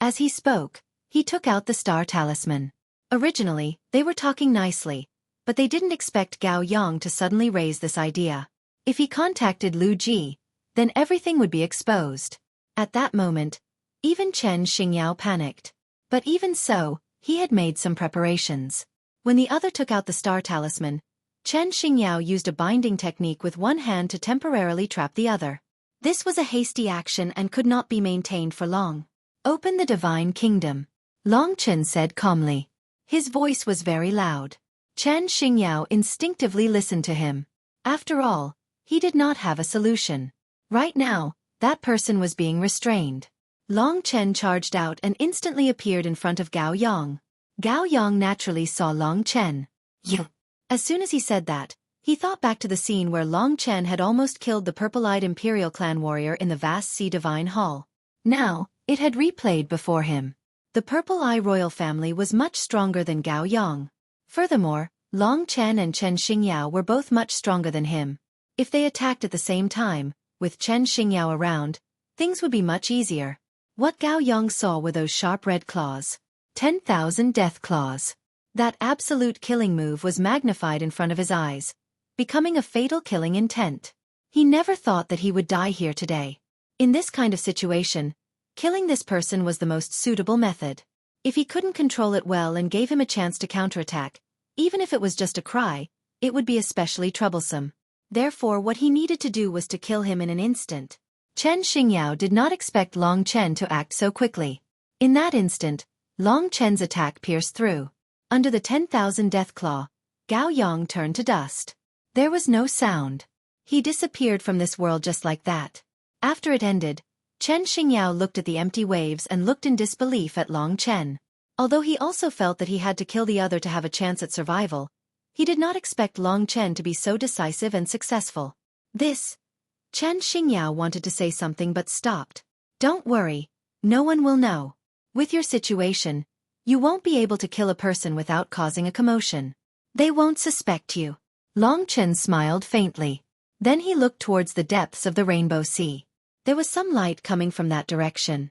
As he spoke, he took out the star talisman. Originally, they were talking nicely, but they didn't expect Gao Yang to suddenly raise this idea. If he contacted Lu Ji, then everything would be exposed. At that moment, even Chen Xingyao panicked. But even so, he had made some preparations. When the other took out the star talisman, Chen Xingyao used a binding technique with one hand to temporarily trap the other. This was a hasty action and could not be maintained for long. Open the divine kingdom, Long Chen said calmly. His voice was very loud. Chen Xingyao instinctively listened to him. After all, he did not have a solution. Right now, that person was being restrained. Long Chen charged out and instantly appeared in front of Gao Yang. Gao Yang naturally saw Long Chen. You. As soon as he said that, he thought back to the scene where Long Chen had almost killed the purple-eyed Imperial clan warrior in the vast Sea Divine Hall. Now, it had replayed before him. The Purple Eye royal family was much stronger than Gao Yang. Furthermore, Long Chen and Chen Xingyao were both much stronger than him. If they attacked at the same time, with Chen Xingyao around, things would be much easier. What Gao Yang saw were those sharp red claws. 10,000 death claws. That absolute killing move was magnified in front of his eyes, becoming a fatal killing intent. He never thought that he would die here today. In this kind of situation, killing this person was the most suitable method. If he couldn't control it well and gave him a chance to counterattack, even if it was just a cry, it would be especially troublesome. Therefore, what he needed to do was to kill him in an instant. Chen Xingyao did not expect Long Chen to act so quickly. In that instant, Long Chen's attack pierced through. Under the 10,000 death claw, Gao Yang turned to dust. There was no sound. He disappeared from this world just like that. After it ended, Chen Xingyao looked at the empty waves and looked in disbelief at Long Chen. Although he also felt that he had to kill the other to have a chance at survival, he did not expect Long Chen to be so decisive and successful. Chen Xingyao wanted to say something but stopped. Don't worry, no one will know. With your situation, you won't be able to kill a person without causing a commotion. They won't suspect you. Long Chen smiled faintly. Then he looked towards the depths of the Rainbow Sea. There was some light coming from that direction.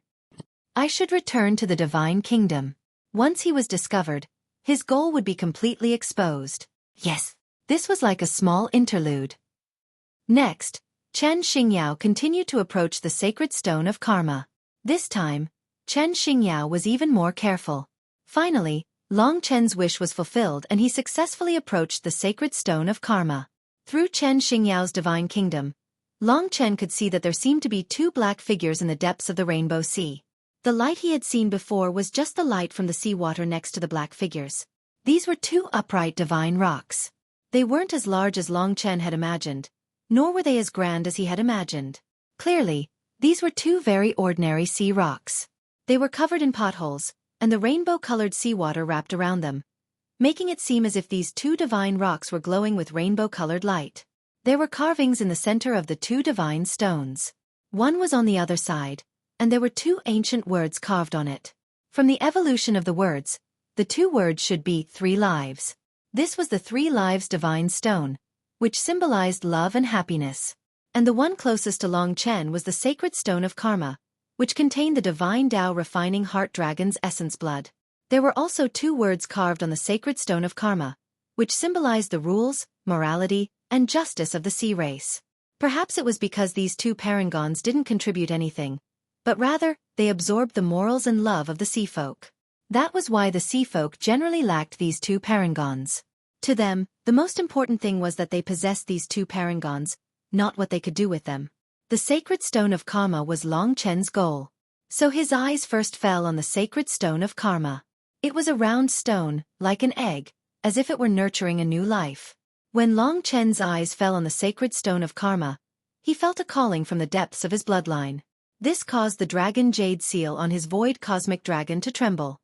I should return to the Divine Kingdom. Once he was discovered, his goal would be completely exposed. Yes, this was like a small interlude. Next, Chen Xingyao continued to approach the sacred stone of karma. This time, Chen Xingyao was even more careful. Finally, Long Chen's wish was fulfilled and he successfully approached the sacred stone of karma. Through Chen Xingyao's divine kingdom, Long Chen could see that there seemed to be 2 black figures in the depths of the Rainbow Sea. The light he had seen before was just the light from the seawater next to the black figures. These were 2 upright divine rocks. They weren't as large as Long Chen had imagined, nor were they as grand as he had imagined. Clearly, these were 2 very ordinary sea rocks. They were covered in potholes, and the rainbow-colored seawater wrapped around them, making it seem as if these 2 divine rocks were glowing with rainbow-colored light. There were carvings in the center of the 2 divine stones. One was on the other side, and there were 2 ancient words carved on it. From the evolution of the words, the 2 words should be 3 lives. This was the 3 lives divine stone, which symbolized love and happiness. And the one closest to Long Chen was the sacred stone of karma, which contained the divine Tao refining heart dragon's essence blood. There were also 2 words carved on the sacred stone of karma, which symbolized the rules, morality, and justice of the sea race. Perhaps it was because these 2 parangons didn't contribute anything, but rather, they absorbed the morals and love of the sea folk. That was why the sea folk generally lacked these 2 parangons. To them, the most important thing was that they possessed these 2 parangons, not what they could do with them. The sacred stone of karma was Long Chen's goal. So his eyes first fell on the sacred stone of karma. It was a round stone, like an egg, as if it were nurturing a new life. When Long Chen's eyes fell on the sacred stone of karma, he felt a calling from the depths of his bloodline. This caused the dragon jade seal on his void cosmic dragon to tremble.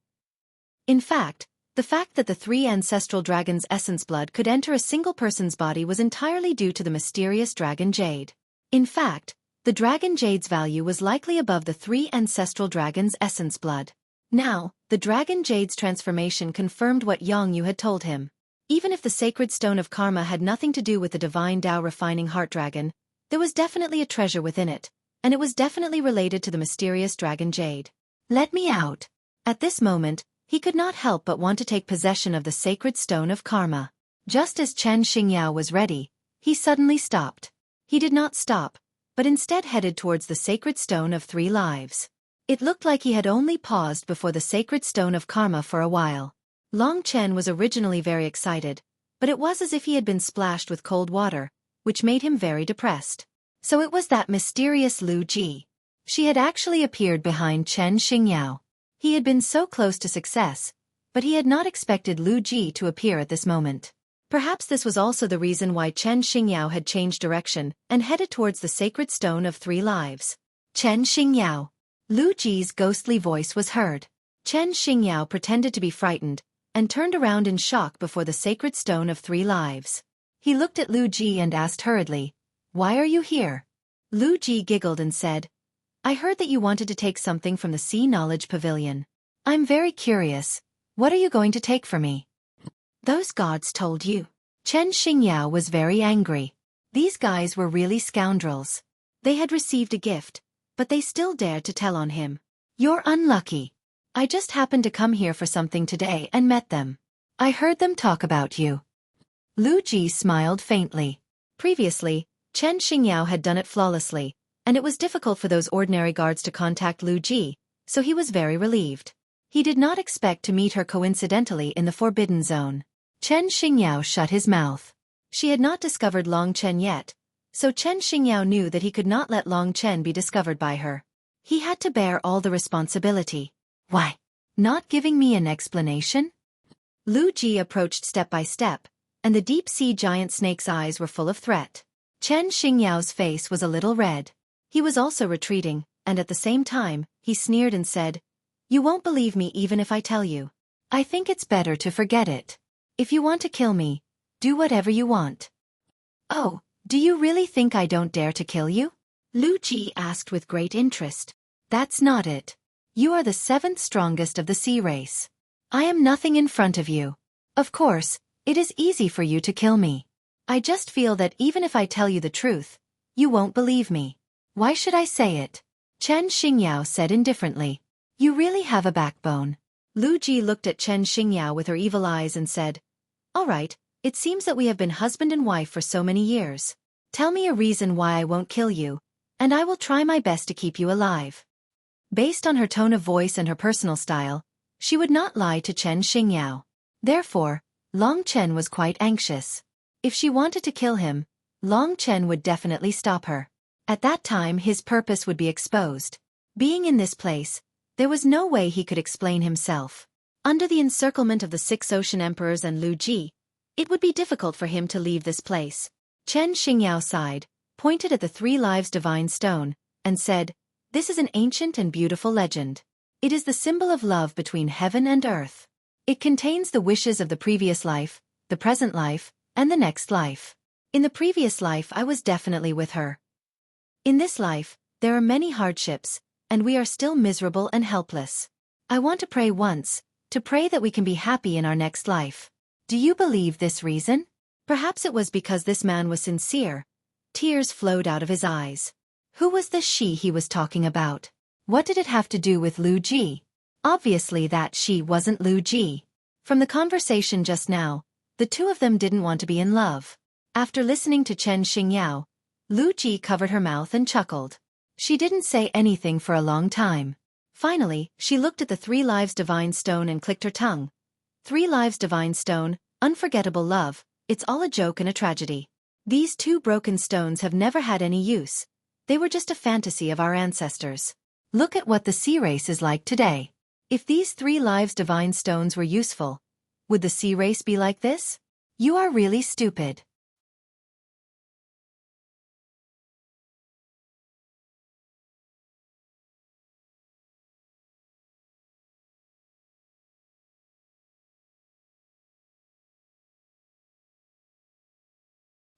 In fact, the fact that the 3 ancestral dragons' essence blood could enter a single person's body was entirely due to the mysterious dragon jade. In fact, the dragon jade's value was likely above the 3 ancestral dragons' essence blood. Now, the dragon jade's transformation confirmed what Yang Yu had told him. Even if the sacred stone of karma had nothing to do with the divine Tao refining heart dragon, there was definitely a treasure within it, and it was definitely related to the mysterious dragon jade. Let me out. At this moment, he could not help but want to take possession of the sacred stone of karma. Just as Chen Xingyao was ready, he suddenly stopped. He did not stop, but instead headed towards the sacred stone of 3 lives. It looked like he had only paused before the sacred stone of karma for a while. Long Chen was originally very excited, but it was as if he had been splashed with cold water, which made him very depressed. So it was that mysterious Lu Ji. She had actually appeared behind Chen Xingyao. He had been so close to success, but he had not expected Lu Ji to appear at this moment. Perhaps this was also the reason why Chen Xingyao had changed direction and headed towards the sacred stone of 3 lives. Chen Xingyao. Lu Ji's ghostly voice was heard. Chen Xingyao pretended to be frightened and turned around in shock before the sacred stone of 3 lives. He looked at Lu Ji and asked hurriedly, "Why are you here?" Lu Ji giggled and said, "I heard that you wanted to take something from the Sea Knowledge Pavilion. I'm very curious. What are you going to take for me?" "Those gods told you." Chen Xingyao was very angry. These guys were really scoundrels. They had received a gift, but they still dared to tell on him. "You're unlucky. I just happened to come here for something today and met them. I heard them talk about you." Lu Ji smiled faintly. Previously, Chen Xingyao had done it flawlessly, and it was difficult for those ordinary guards to contact Lu Ji, so he was very relieved. He did not expect to meet her coincidentally in the Forbidden Zone. Chen Xingyao shut his mouth. She had not discovered Long Chen yet, so Chen Xingyao knew that he could not let Long Chen be discovered by her. He had to bear all the responsibility. "Why? Not giving me an explanation?" Lu Ji approached step by step, and the deep-sea giant snake's eyes were full of threat. Chen Xingyao's face was a little red. He was also retreating, and at the same time, he sneered and said, "You won't believe me even if I tell you. I think it's better to forget it. If you want to kill me, do whatever you want." "Oh, do you really think I don't dare to kill you?" Lu Ji asked with great interest. "That's not it. You are the 7th strongest of the sea race. I am nothing in front of you. Of course, it is easy for you to kill me. I just feel that even if I tell you the truth, you won't believe me. Why should I say it?" Chen Xingyao said indifferently. "You really have a backbone." Lu Ji looked at Chen Xingyao with her evil eyes and said, "All right, it seems that we have been husband and wife for so many years. Tell me a reason why I won't kill you, and I will try my best to keep you alive." Based on her tone of voice and her personal style, she would not lie to Chen Xingyao. Therefore, Long Chen was quite anxious. If she wanted to kill him, Long Chen would definitely stop her. At that time his purpose would be exposed. Being in this place, there was no way he could explain himself. Under the encirclement of the 6 ocean emperors and Lu Ji, it would be difficult for him to leave this place. Chen Xingyao sighed, pointed at the 3 lives divine stone, and said, "This is an ancient and beautiful legend. It is the symbol of love between heaven and earth. It contains the wishes of the previous life, the present life, and the next life. In the previous life I was definitely with her. In this life, there are many hardships, and we are still miserable and helpless. I want to pray once, to pray that we can be happy in our next life. Do you believe this reason?" Perhaps it was because this man was sincere. Tears flowed out of his eyes. Who was the she he was talking about? What did it have to do with Lu Ji? Obviously that she wasn't Lu Ji. From the conversation just now, the 2 of them didn't want to be in love. After listening to Chen Xingyao, Lu Ji covered her mouth and chuckled. She didn't say anything for a long time. Finally, she looked at the 3 lives divine stone and clicked her tongue. 3 lives divine stone, unforgettable love, it's all a joke and a tragedy. These 2 broken stones have never had any use. They were just a fantasy of our ancestors. Look at what the sea race is like today. If these 3 lives divine stones were useful, Would the sea race be like this? You are really stupid.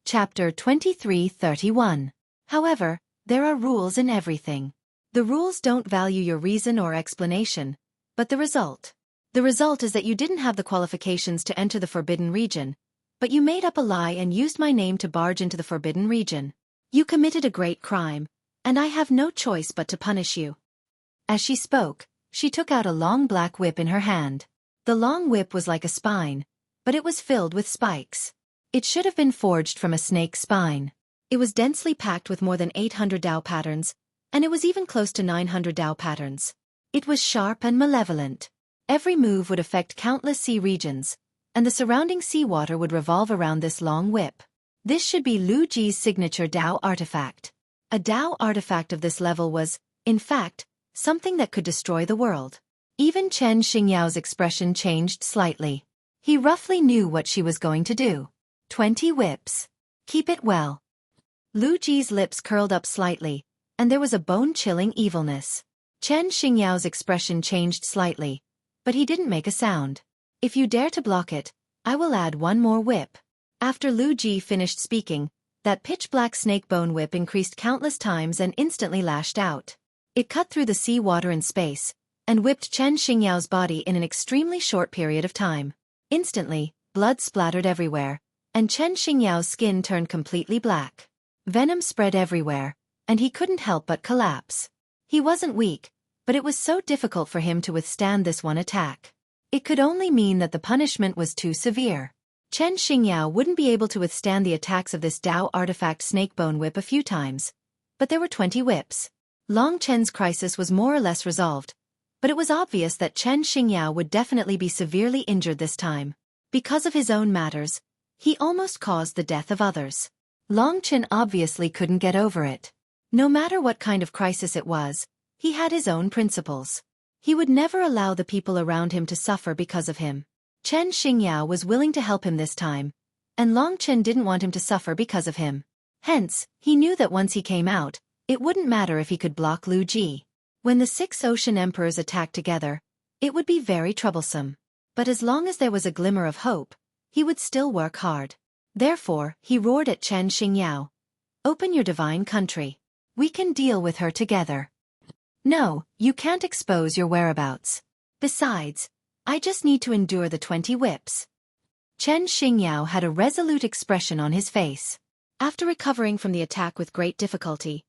Chapter 23:31. However, there are rules in everything. The rules don't value your reason or explanation, but the result. The result is that you didn't have the qualifications to enter the forbidden region, but you made up a lie and used my name to barge into the forbidden region. You committed a great crime, and I have no choice but to punish you. As she spoke, she took out a long black whip in her hand. The long whip was like a spine, but it was filled with spikes. It should have been forged from a snake's spine. It was densely packed with more than 800 Dao patterns, and it was even close to 900 Dao patterns. It was sharp and malevolent. Every move would affect countless sea regions, and the surrounding seawater would revolve around this long whip. This should be Lu Ji's signature Dao artifact. A Dao artifact of this level was, in fact, something that could destroy the world. Even Chen Xingyao's expression changed slightly. He roughly knew what she was going to do. 20 whips. Keep it well. Lu Ji's lips curled up slightly, and there was a bone-chilling evilness. Chen Xingyao's expression changed slightly, but he didn't make a sound. If you dare to block it, I will add one more whip. After Lu Ji finished speaking, that pitch-black snake bone whip increased countless times and instantly lashed out. It cut through the sea water and space, and whipped Chen Xingyao's body in an extremely short period of time. Instantly, blood splattered everywhere, and Chen Xingyao's skin turned completely black. Venom spread everywhere, and he couldn't help but collapse. He wasn't weak, but it was so difficult for him to withstand this one attack. It could only mean that the punishment was too severe. Chen Xingyao wouldn't be able to withstand the attacks of this Dao artifact snakebone whip a few times. But there were 20 whips. Long Chen's crisis was more or less resolved, but it was obvious that Chen Xingyao would definitely be severely injured this time. Because of his own matters, he almost caused the death of others. Long Chen obviously couldn't get over it. No matter what kind of crisis it was, he had his own principles. He would never allow the people around him to suffer because of him. Chen Xingyao was willing to help him this time, and Long Chen didn't want him to suffer because of him. Hence, he knew that once he came out, it wouldn't matter if he could block Lu Ji. When the 6 ocean emperors attacked together, it would be very troublesome. But as long as there was a glimmer of hope, he would still work hard. Therefore, he roared at Chen Xingyao. Open your divine country. We can deal with her together. No, you can't expose your whereabouts. Besides, I just need to endure the 20 whips. Chen Xingyao had a resolute expression on his face. After recovering from the attack with great difficulty,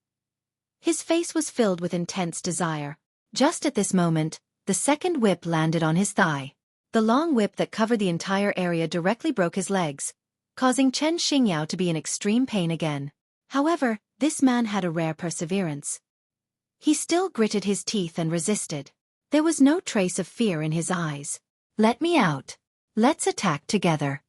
his face was filled with intense desire. Just at this moment, the second whip landed on his thigh. The long whip that covered the entire area directly broke his legs, causing Chen Xingyao to be in extreme pain again. However, this man had a rare perseverance. He still gritted his teeth and resisted. There was no trace of fear in his eyes. Let me out. Let's attack together.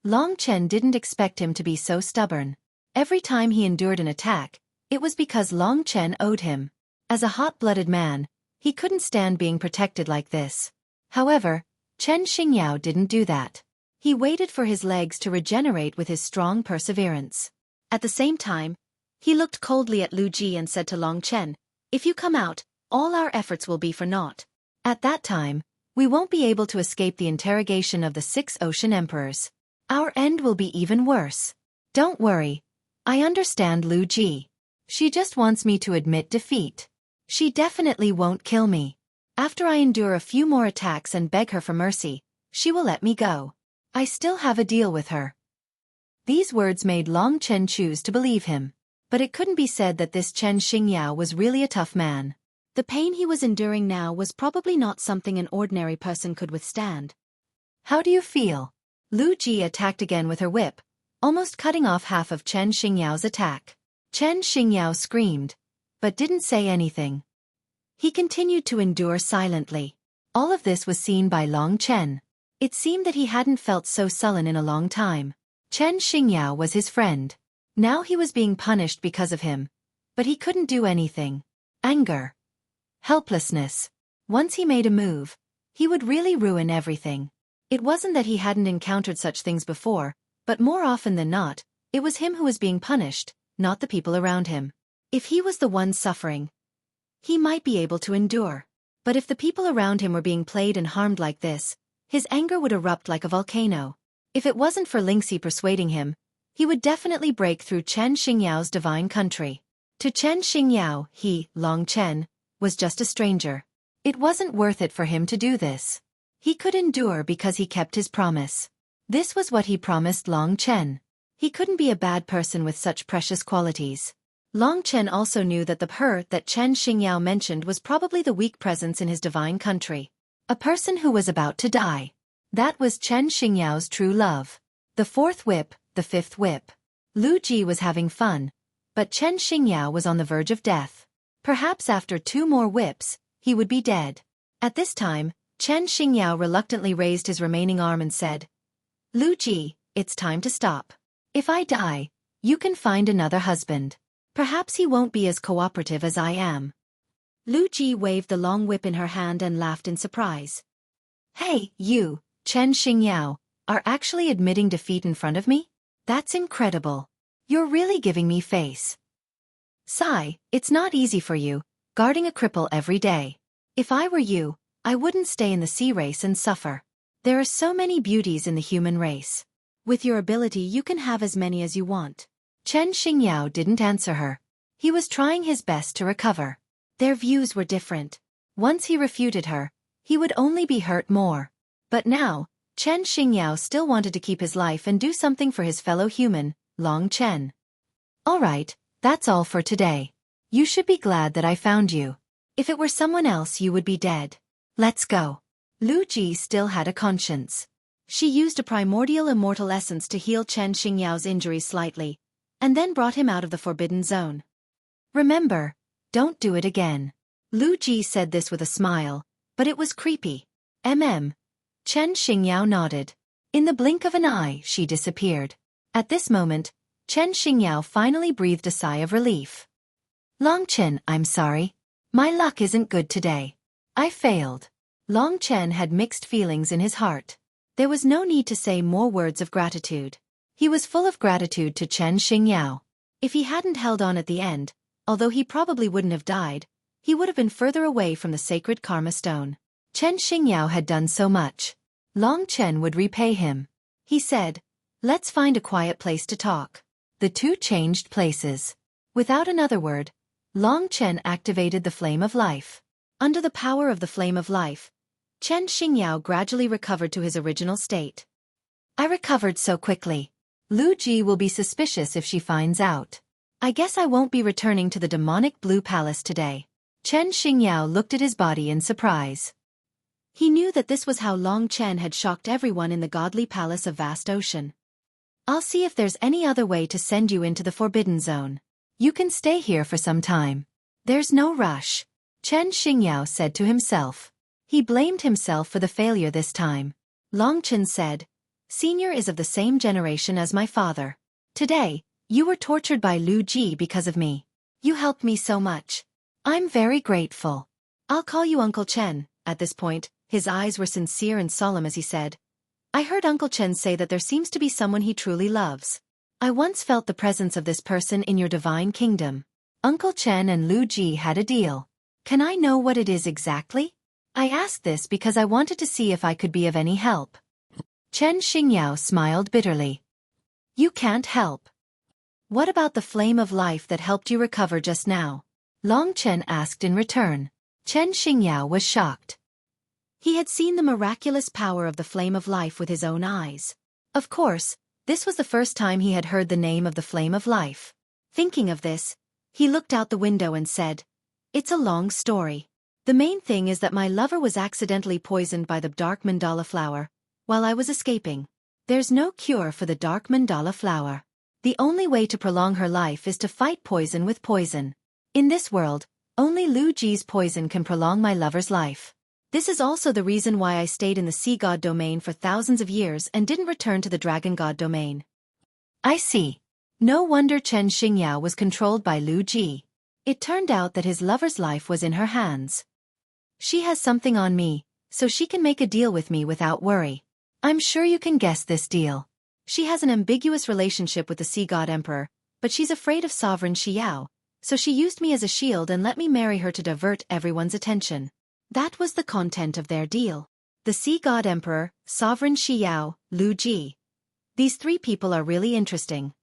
Long Chen didn't expect him to be so stubborn. Every time he endured an attack, it was because Long Chen owed him. As a hot-blooded man, he couldn't stand being protected like this. However, Chen Xingyao didn't do that. He waited for his legs to regenerate with his strong perseverance. At the same time, he looked coldly at Lu Ji and said to Long Chen, "If you come out, all our efforts will be for naught. At that time, we won't be able to escape the interrogation of the 6 ocean emperors. Our end will be even worse. Don't worry. I understand Lu Ji. She just wants me to admit defeat. She definitely won't kill me. After I endure a few more attacks and beg her for mercy, she will let me go. I still have a deal with her." These words made Long Chen choose to believe him. But it couldn't be said that this Chen Xingyao was really a tough man. The pain he was enduring now was probably not something an ordinary person could withstand. "How do you feel?" Lu Ji attacked again with her whip, almost cutting off half of Chen Xingyao's attack. Chen Xingyao screamed, but didn't say anything. He continued to endure silently. All of this was seen by Long Chen. It seemed that he hadn't felt so sullen in a long time. Chen Xingyao was his friend. Now he was being punished because of him, but he couldn't do anything. Anger. Helplessness. Once he made a move, he would really ruin everything. It wasn't that he hadn't encountered such things before, but more often than not, it was him who was being punished, not the people around him. If he was the one suffering, he might be able to endure. But if the people around him were being played and harmed like this, his anger would erupt like a volcano. If it wasn't for Lingxi persuading him, he would definitely break through Chen Xingyao's divine country. To Chen Xingyao, he, Long Chen, was just a stranger. It wasn't worth it for him to do this. He could endure because he kept his promise. This was what he promised Long Chen. He couldn't be a bad person with such precious qualities. Long Chen also knew that the her that Chen Xingyao mentioned was probably the weak presence in his divine country. A person who was about to die. That was Chen Xingyao's true love. The fourth whip, the fifth whip. Lu Ji was having fun, but Chen Xingyao was on the verge of death. Perhaps after 2 more whips, he would be dead. At this time, Chen Xingyao reluctantly raised his remaining arm and said, "Lu Ji, it's time to stop. If I die, you can find another husband. Perhaps he won't be as cooperative as I am." Lu Ji waved the long whip in her hand and laughed in surprise. "Hey, you, Chen Xingyao, are actually admitting defeat in front of me? That's incredible. You're really giving me face." "Sigh, it's not easy for you, guarding a cripple every day. If I were you, I wouldn't stay in the sea race and suffer. There are so many beauties in the human race. With your ability you can have as many as you want." Chen Xingyao didn't answer her. He was trying his best to recover. Their views were different. Once he refuted her, he would only be hurt more. But now, Chen Xingyao still wanted to keep his life and do something for his fellow human, Long Chen. "All right, that's all for today. You should be glad that I found you. If it were someone else you would be dead. Let's go." Lu Ji still had a conscience. She used a primordial immortal essence to heal Chen Xingyao's injuries slightly, and then brought him out of the forbidden zone. "Remember, don't do it again." Lu Ji said this with a smile, but it was creepy. Chen Xingyao nodded. In the blink of an eye she disappeared. At this moment, Chen Xingyao finally breathed a sigh of relief. "Long Chen, I'm sorry. My luck isn't good today. I failed." Long Chen had mixed feelings in his heart. There was no need to say more words of gratitude. He was full of gratitude to Chen Xingyao. If he hadn't held on at the end, although he probably wouldn't have died, he would have been further away from the sacred karma stone. Chen Xingyao had done so much. Long Chen would repay him. He said, "Let's find a quiet place to talk." The two changed places. Without another word, Long Chen activated the flame of life. Under the power of the flame of life, Chen Xingyao gradually recovered to his original state. "I recovered so quickly. Lu Ji will be suspicious if she finds out. I guess I won't be returning to the demonic blue palace today." Chen Xingyao looked at his body in surprise. He knew that this was how Long Chen had shocked everyone in the godly palace of Vast Ocean. "I'll see if there's any other way to send you into the Forbidden Zone. You can stay here for some time. There's no rush," Chen Xingyao said to himself. He blamed himself for the failure this time. Long Chen said, "Senior is of the same generation as my father. Today, you were tortured by Lu Ji because of me. You helped me so much. I'm very grateful. I'll call you Uncle Chen." At this point, his eyes were sincere and solemn as he said, "I heard Uncle Chen say that there seems to be someone he truly loves. I once felt the presence of this person in your divine kingdom. Uncle Chen and Lu Ji had a deal. Can I know what it is exactly? I asked this because I wanted to see if I could be of any help." Chen Xingyao smiled bitterly. "You can't help." "What about the flame of life that helped you recover just now?" Long Chen asked in return. Chen Xingyao was shocked. He had seen the miraculous power of the flame of life with his own eyes. Of course, this was the first time he had heard the name of the flame of life. Thinking of this, he looked out the window and said, "It's a long story. The main thing is that my lover was accidentally poisoned by the dark mandala flower while I was escaping. There's no cure for the dark mandala flower. The only way to prolong her life is to fight poison with poison. In this world, only Lu Ji's poison can prolong my lover's life. This is also the reason why I stayed in the sea god domain for thousands of years and didn't return to the dragon god domain." "I see. No wonder Chen Xingyao was controlled by Lu Ji. It turned out that his lover's life was in her hands. She has something on me, so she can make a deal with me without worry. I'm sure you can guess this deal. She has an ambiguous relationship with the sea god emperor, but she's afraid of sovereign Xiao, so she used me as a shield and let me marry her to divert everyone's attention. That was the content of their deal. The sea god emperor, sovereign Xiao, Lu Ji. These three people are really interesting.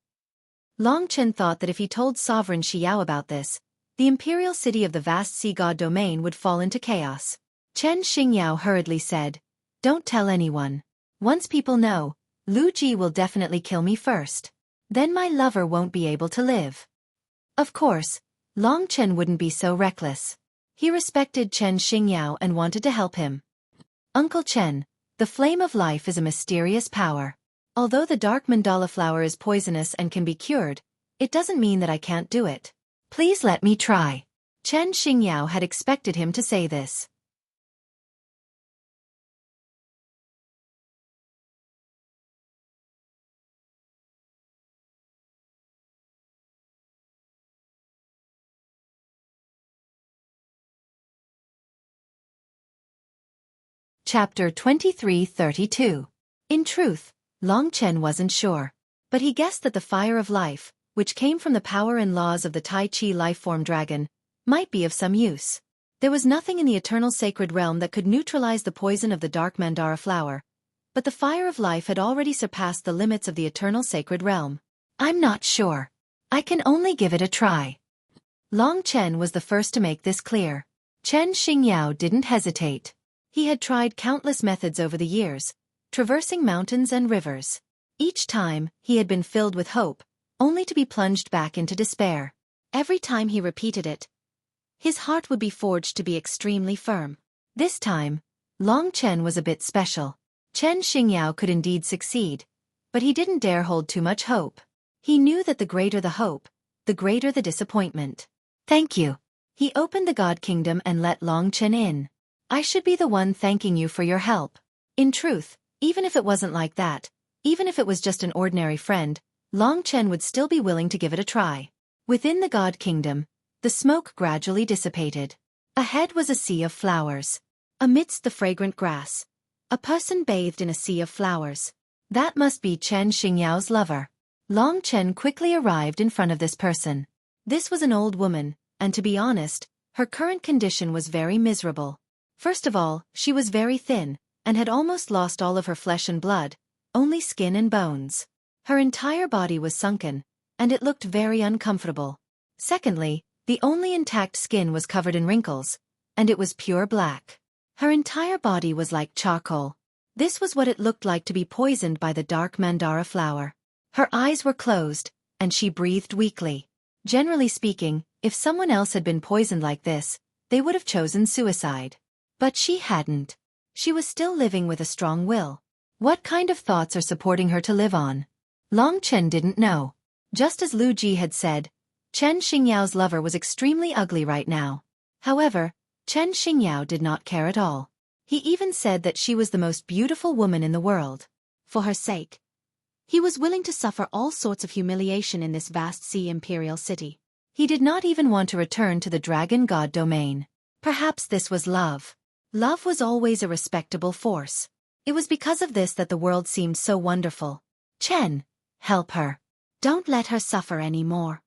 Long Chen thought that if he told sovereign Xiao about this, the imperial city of the vast sea god domain would fall into chaos. Chen Xingyao hurriedly said, "Don't tell anyone. Once people know, Lu Ji will definitely kill me first. Then my lover won't be able to live." Of course, Long Chen wouldn't be so reckless. He respected Chen Xingyao and wanted to help him. "Uncle Chen, the flame of life is a mysterious power. Although the dark mandala flower is poisonous and can be cured, it doesn't mean that I can't do it. Please let me try." Chen Xingyao had expected him to say this. Chapter 2332. In truth, Long Chen wasn't sure. But he guessed that the fire of life, which came from the power and laws of the Tai Chi life-form dragon, might be of some use. There was nothing in the eternal sacred realm that could neutralize the poison of the dark mandara flower, but the fire of life had already surpassed the limits of the eternal sacred realm. "I'm not sure. I can only give it a try." Long Chen was the first to make this clear. Chen Xingyao didn't hesitate. He had tried countless methods over the years, traversing mountains and rivers. Each time, he had been filled with hope, only to be plunged back into despair. Every time he repeated it, his heart would be forged to be extremely firm. This time, Long Chen was a bit special. Chen Xingyao could indeed succeed, but he didn't dare hold too much hope. He knew that the greater the hope, the greater the disappointment. "Thank you." He opened the God Kingdom and let Long Chen in. "I should be the one thanking you for your help." In truth, even if it wasn't like that, even if it was just an ordinary friend, Long Chen would still be willing to give it a try. Within the God Kingdom, the smoke gradually dissipated. Ahead was a sea of flowers. Amidst the fragrant grass, a person bathed in a sea of flowers. That must be Chen Xingyao's lover. Long Chen quickly arrived in front of this person. This was an old woman, and to be honest, her current condition was very miserable. First of all, she was very thin, and had almost lost all of her flesh and blood, only skin and bones. Her entire body was sunken, and it looked very uncomfortable. Secondly, the only intact skin was covered in wrinkles, and it was pure black. Her entire body was like charcoal. This was what it looked like to be poisoned by the dark mandara flower. Her eyes were closed, and she breathed weakly. Generally speaking, if someone else had been poisoned like this, they would have chosen suicide. But she hadn't. She was still living with a strong will. What kind of thoughts are supporting her to live on? Long Chen didn't know. Just as Lu Ji had said, Chen Xingyao's lover was extremely ugly right now. However, Chen Xingyao did not care at all. He even said that she was the most beautiful woman in the world. For her sake, he was willing to suffer all sorts of humiliation in this vast sea imperial city. He did not even want to return to the dragon god domain. Perhaps this was love. Love was always a respectable force. It was because of this that the world seemed so wonderful. "Chen, help her. Don't let her suffer anymore."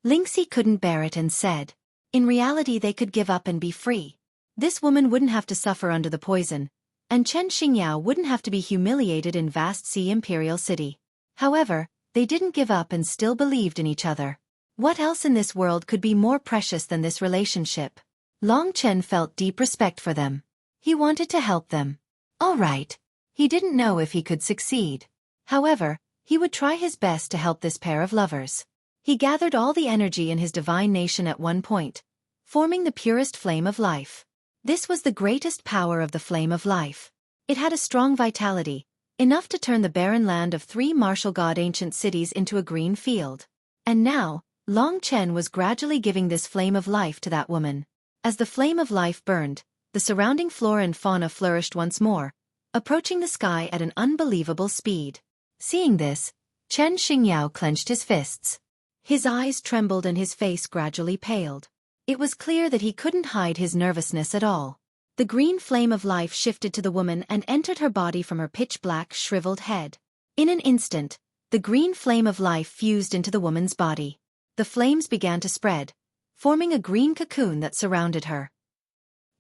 Lingxi couldn't bear it and said. In reality they could give up and be free. This woman wouldn't have to suffer under the poison, and Chen Xingyao wouldn't have to be humiliated in vast sea imperial city. However, they didn't give up and still believed in each other. What else in this world could be more precious than this relationship? Long Chen felt deep respect for them. He wanted to help them. All right. He didn't know if he could succeed. However, he would try his best to help this pair of lovers. He gathered all the energy in his divine nation at one point, forming the purest flame of life. This was the greatest power of the flame of life. It had a strong vitality, enough to turn the barren land of 3 martial god ancient cities into a green field. And now, Long Chen was gradually giving this flame of life to that woman. As the flame of life burned, the surrounding flora and fauna flourished once more, approaching the sky at an unbelievable speed. Seeing this, Chen Xingyao clenched his fists. His eyes trembled and his face gradually paled. It was clear that he couldn't hide his nervousness at all. The green flame of life shifted to the woman and entered her body from her pitch-black, shriveled head. In an instant, the green flame of life fused into the woman's body. The flames began to spread, forming a green cocoon that surrounded her.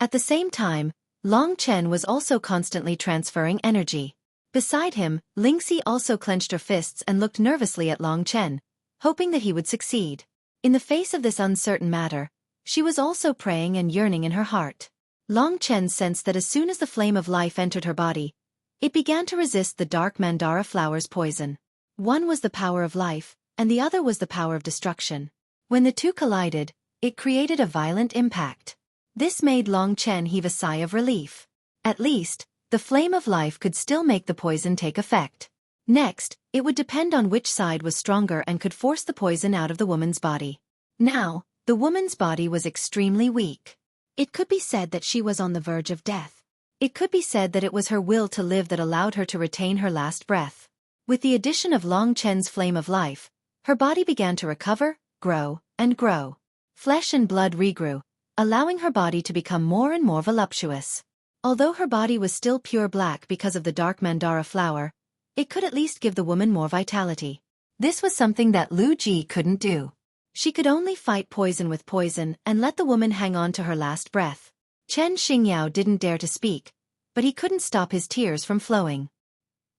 At the same time, Long Chen was also constantly transferring energy. Beside him, Lingxi also clenched her fists and looked nervously at Long Chen, hoping that he would succeed. In the face of this uncertain matter, she was also praying and yearning in her heart. Long Chen sensed that as soon as the flame of life entered her body, it began to resist the dark mandara flower's poison. One was the power of life, and the other was the power of destruction. When the two collided, it created a violent impact. This made Long Chen heave a sigh of relief. At least, the flame of life could still make the poison take effect. Next, it would depend on which side was stronger and could force the poison out of the woman's body. Now, the woman's body was extremely weak. It could be said that she was on the verge of death. It could be said that it was her will to live that allowed her to retain her last breath. With the addition of Long Chen's flame of life, her body began to recover, grow, and grow. Flesh and blood regrew, allowing her body to become more and more voluptuous. Although her body was still pure black because of the dark mandara flower, it could at least give the woman more vitality. This was something that Lu Ji couldn't do. She could only fight poison with poison and let the woman hang on to her last breath. Chen Xingyao didn't dare to speak, but he couldn't stop his tears from flowing.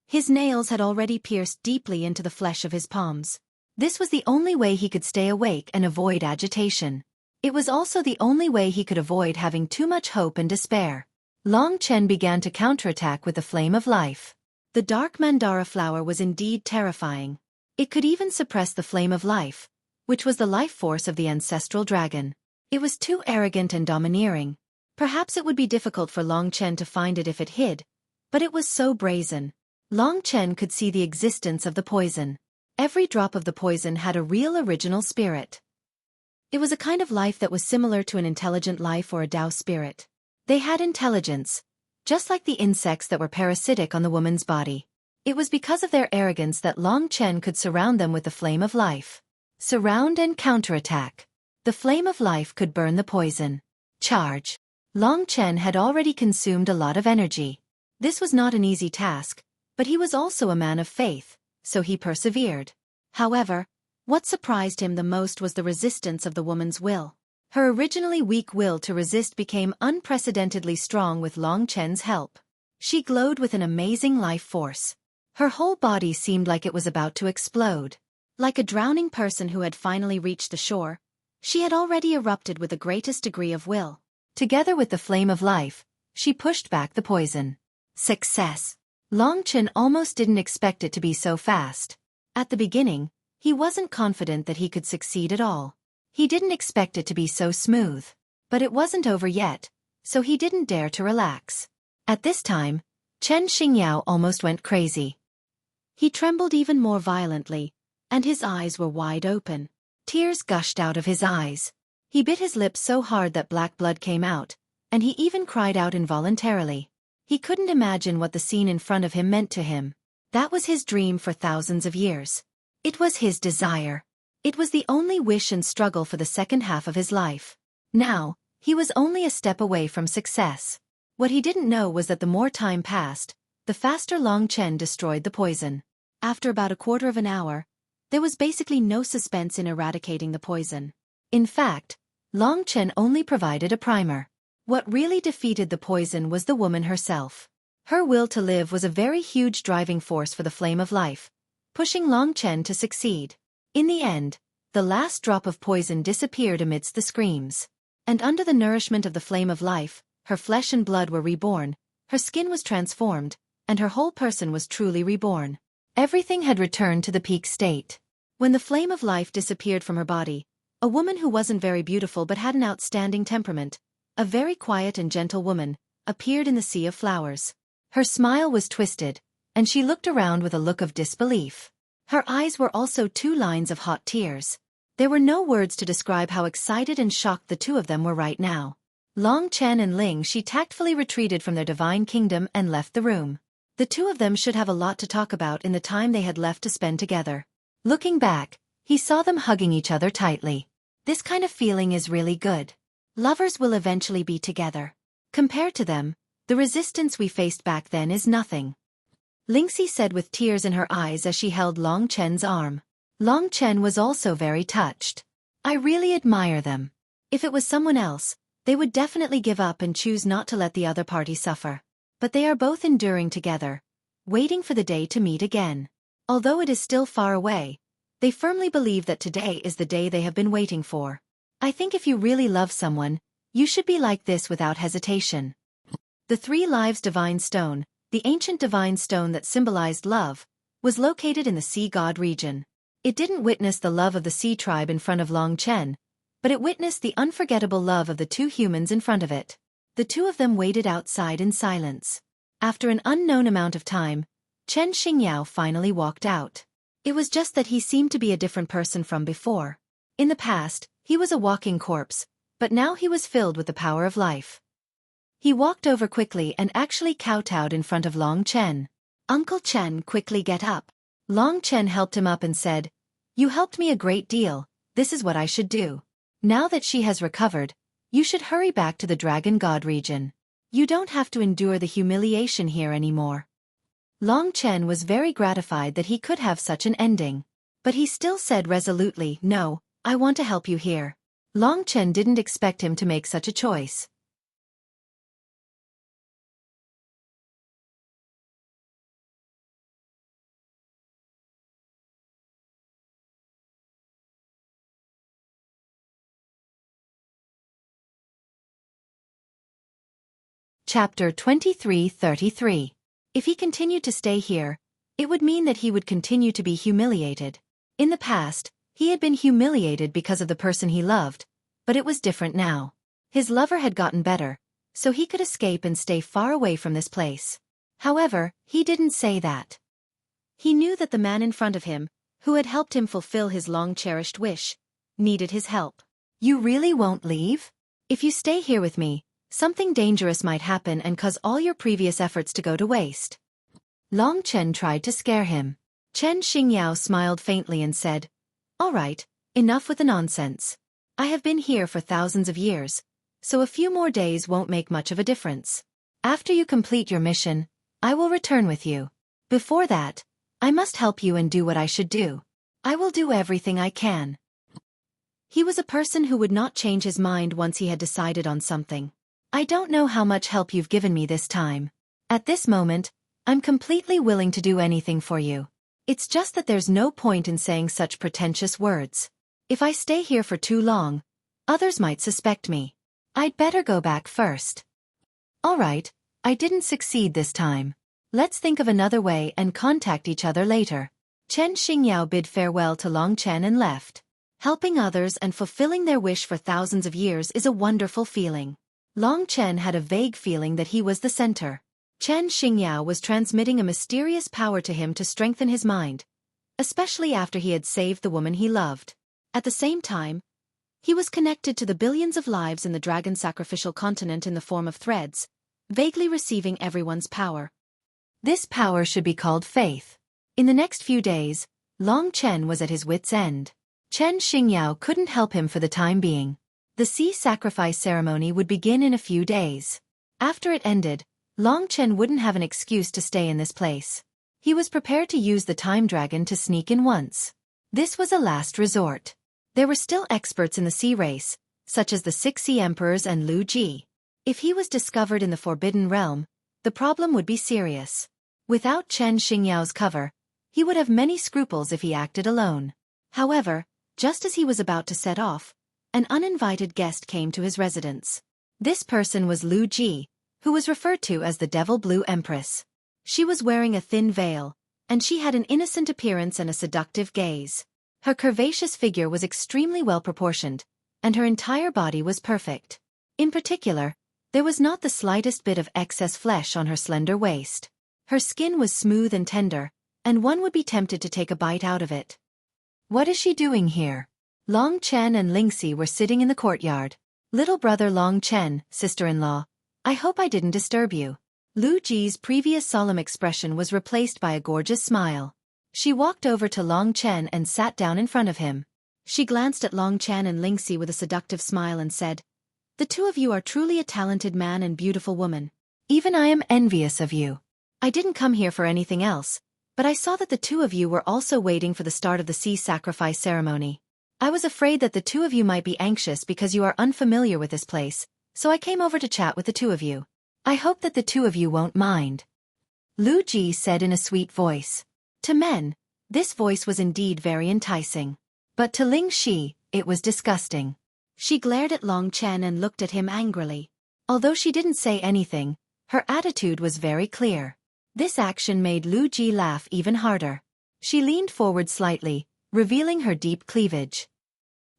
His nails had already pierced deeply into the flesh of his palms. This was the only way he could stay awake and avoid agitation. It was also the only way he could avoid having too much hope and despair. Long Chen began to counterattack with the flame of life. The dark mandara flower was indeed terrifying. It could even suppress the flame of life, which was the life force of the ancestral dragon. It was too arrogant and domineering. Perhaps it would be difficult for Long Chen to find it if it hid, but it was so brazen. Long Chen could see the existence of the poison. Every drop of the poison had a real original spirit. It was a kind of life that was similar to an intelligent life or a Tao spirit. They had intelligence, just like the insects that were parasitic on the woman's body. It was because of their arrogance that Long Chen could surround them with the flame of life. Surround and counterattack. The flame of life could burn the poison. Charge. Long Chen had already consumed a lot of energy. This was not an easy task, but he was also a man of faith, so he persevered. However, what surprised him the most was the resistance of the woman's will. Her originally weak will to resist became unprecedentedly strong with Long Chen's help. She glowed with an amazing life force. Her whole body seemed like it was about to explode. Like a drowning person who had finally reached the shore, she had already erupted with the greatest degree of will. Together with the flame of life, she pushed back the poison. Success! Long Chen almost didn't expect it to be so fast. At the beginning, he wasn't confident that he could succeed at all. He didn't expect it to be so smooth. But it wasn't over yet, so he didn't dare to relax. At this time, Chen Xingyao almost went crazy. He trembled even more violently, and his eyes were wide open. Tears gushed out of his eyes. He bit his lips so hard that black blood came out, and he even cried out involuntarily. He couldn't imagine what the scene in front of him meant to him. That was his dream for thousands of years. It was his desire. It was the only wish and struggle for the second half of his life. Now, he was only a step away from success. What he didn't know was that the more time passed, the faster Long Chen destroyed the poison. After about a quarter of an hour, there was basically no suspense in eradicating the poison. In fact, Long Chen only provided a primer. What really defeated the poison was the woman herself. Her will to live was a very huge driving force for the flame of life, pushing Long Chen to succeed. In the end, the last drop of poison disappeared amidst the screams. And under the nourishment of the flame of life, her flesh and blood were reborn, her skin was transformed, and her whole person was truly reborn. Everything had returned to the peak state. When the flame of life disappeared from her body, a woman who wasn't very beautiful but had an outstanding temperament, a very quiet and gentle woman, appeared in the sea of flowers. Her smile was twisted, and she looked around with a look of disbelief. Her eyes were also 2 lines of hot tears. There were no words to describe how excited and shocked the two of them were right now. Long Chen and Ling Shi tactfully retreated from their divine kingdom and left the room. The two of them should have a lot to talk about in the time they had left to spend together. Looking back, he saw them hugging each other tightly. This kind of feeling is really good. Lovers will eventually be together. Compared to them, the resistance we faced back then is nothing. Lingxi said with tears in her eyes as she held Long Chen's arm. Long Chen was also very touched. I really admire them. If it was someone else, they would definitely give up and choose not to let the other party suffer. But they are both enduring together, waiting for the day to meet again. Although it is still far away, they firmly believe that today is the day they have been waiting for. I think if you really love someone, you should be like this without hesitation. The 3 Lives Divine Stone, the ancient divine stone that symbolized love, was located in the Sea God region. It didn't witness the love of the Sea tribe in front of Long Chen, but it witnessed the unforgettable love of the 2 humans in front of it. The 2 of them waited outside in silence. After an unknown amount of time, Chen Xingyao finally walked out. It was just that he seemed to be a different person from before. In the past, he was a walking corpse, but now he was filled with the power of life. He walked over quickly and actually kowtowed in front of Long Chen. Uncle Chen, quickly get up. Long Chen helped him up and said, You helped me a great deal, this is what I should do. Now that she has recovered, you should hurry back to the Dragon God region. You don't have to endure the humiliation here anymore. Long Chen was very gratified that he could have such an ending. But he still said resolutely, No, I want to help you here. Long Chen didn't expect him to make such a choice. Chapter 23:33. If he continued to stay here, it would mean that he would continue to be humiliated. In the past, he had been humiliated because of the person he loved, but it was different now. His lover had gotten better, so he could escape and stay far away from this place. However, he didn't say that. He knew that the man in front of him, who had helped him fulfill his long-cherished wish, needed his help. You really won't leave? If you stay here with me, something dangerous might happen and cause all your previous efforts to go to waste. Long Chen tried to scare him. Chen Xingyao smiled faintly and said, All right, enough with the nonsense. I have been here for thousands of years, so a few more days won't make much of a difference. After you complete your mission, I will return with you. Before that, I must help you and do what I should do. I will do everything I can. He was a person who would not change his mind once he had decided on something. I don't know how much help you've given me this time. At this moment, I'm completely willing to do anything for you. It's just that there's no point in saying such pretentious words. If I stay here for too long, others might suspect me. I'd better go back first. All right, I didn't succeed this time. Let's think of another way and contact each other later. Chen Xingyao bid farewell to Long Chen and left. Helping others and fulfilling their wish for thousands of years is a wonderful feeling. Long Chen had a vague feeling that he was the center. Chen Xingyao was transmitting a mysterious power to him to strengthen his mind, especially after he had saved the woman he loved. At the same time, he was connected to the billions of lives in the dragon sacrificial continent in the form of threads, vaguely receiving everyone's power. This power should be called faith. In the next few days, Long Chen was at his wit's end. Chen Xingyao couldn't help him for the time being. The sea sacrifice ceremony would begin in a few days. After it ended, Long Chen wouldn't have an excuse to stay in this place. He was prepared to use the time dragon to sneak in once. This was a last resort. There were still experts in the sea race, such as the 6 Sea Emperors and Lu Ji. If he was discovered in the Forbidden Realm, the problem would be serious. Without Chen Xingyao's cover, he would have many scruples if he acted alone. However, just as he was about to set off, an uninvited guest came to his residence. This person was Lu Ji, who was referred to as the Devil Blue Empress. She was wearing a thin veil, and she had an innocent appearance and a seductive gaze. Her curvaceous figure was extremely well proportioned, and her entire body was perfect. In particular, there was not the slightest bit of excess flesh on her slender waist. Her skin was smooth and tender, and one would be tempted to take a bite out of it. What is she doing here? Long Chen and Lingxi were sitting in the courtyard. Little brother Long Chen, sister-in-law, I hope I didn't disturb you. Lu Ji's previous solemn expression was replaced by a gorgeous smile. She walked over to Long Chen and sat down in front of him. She glanced at Long Chen and Lingxi with a seductive smile and said, The two of you are truly a talented man and beautiful woman. Even I am envious of you. I didn't come here for anything else, but I saw that the two of you were also waiting for the start of the sea sacrifice ceremony. I was afraid that the two of you might be anxious because you are unfamiliar with this place, so I came over to chat with the two of you. I hope that the two of you won't mind. Lu Ji said in a sweet voice. To men, this voice was indeed very enticing. But to Ling Shi, it was disgusting. She glared at Long Chen and looked at him angrily. Although she didn't say anything, her attitude was very clear. This action made Lu Ji laugh even harder. She leaned forward slightly, revealing her deep cleavage.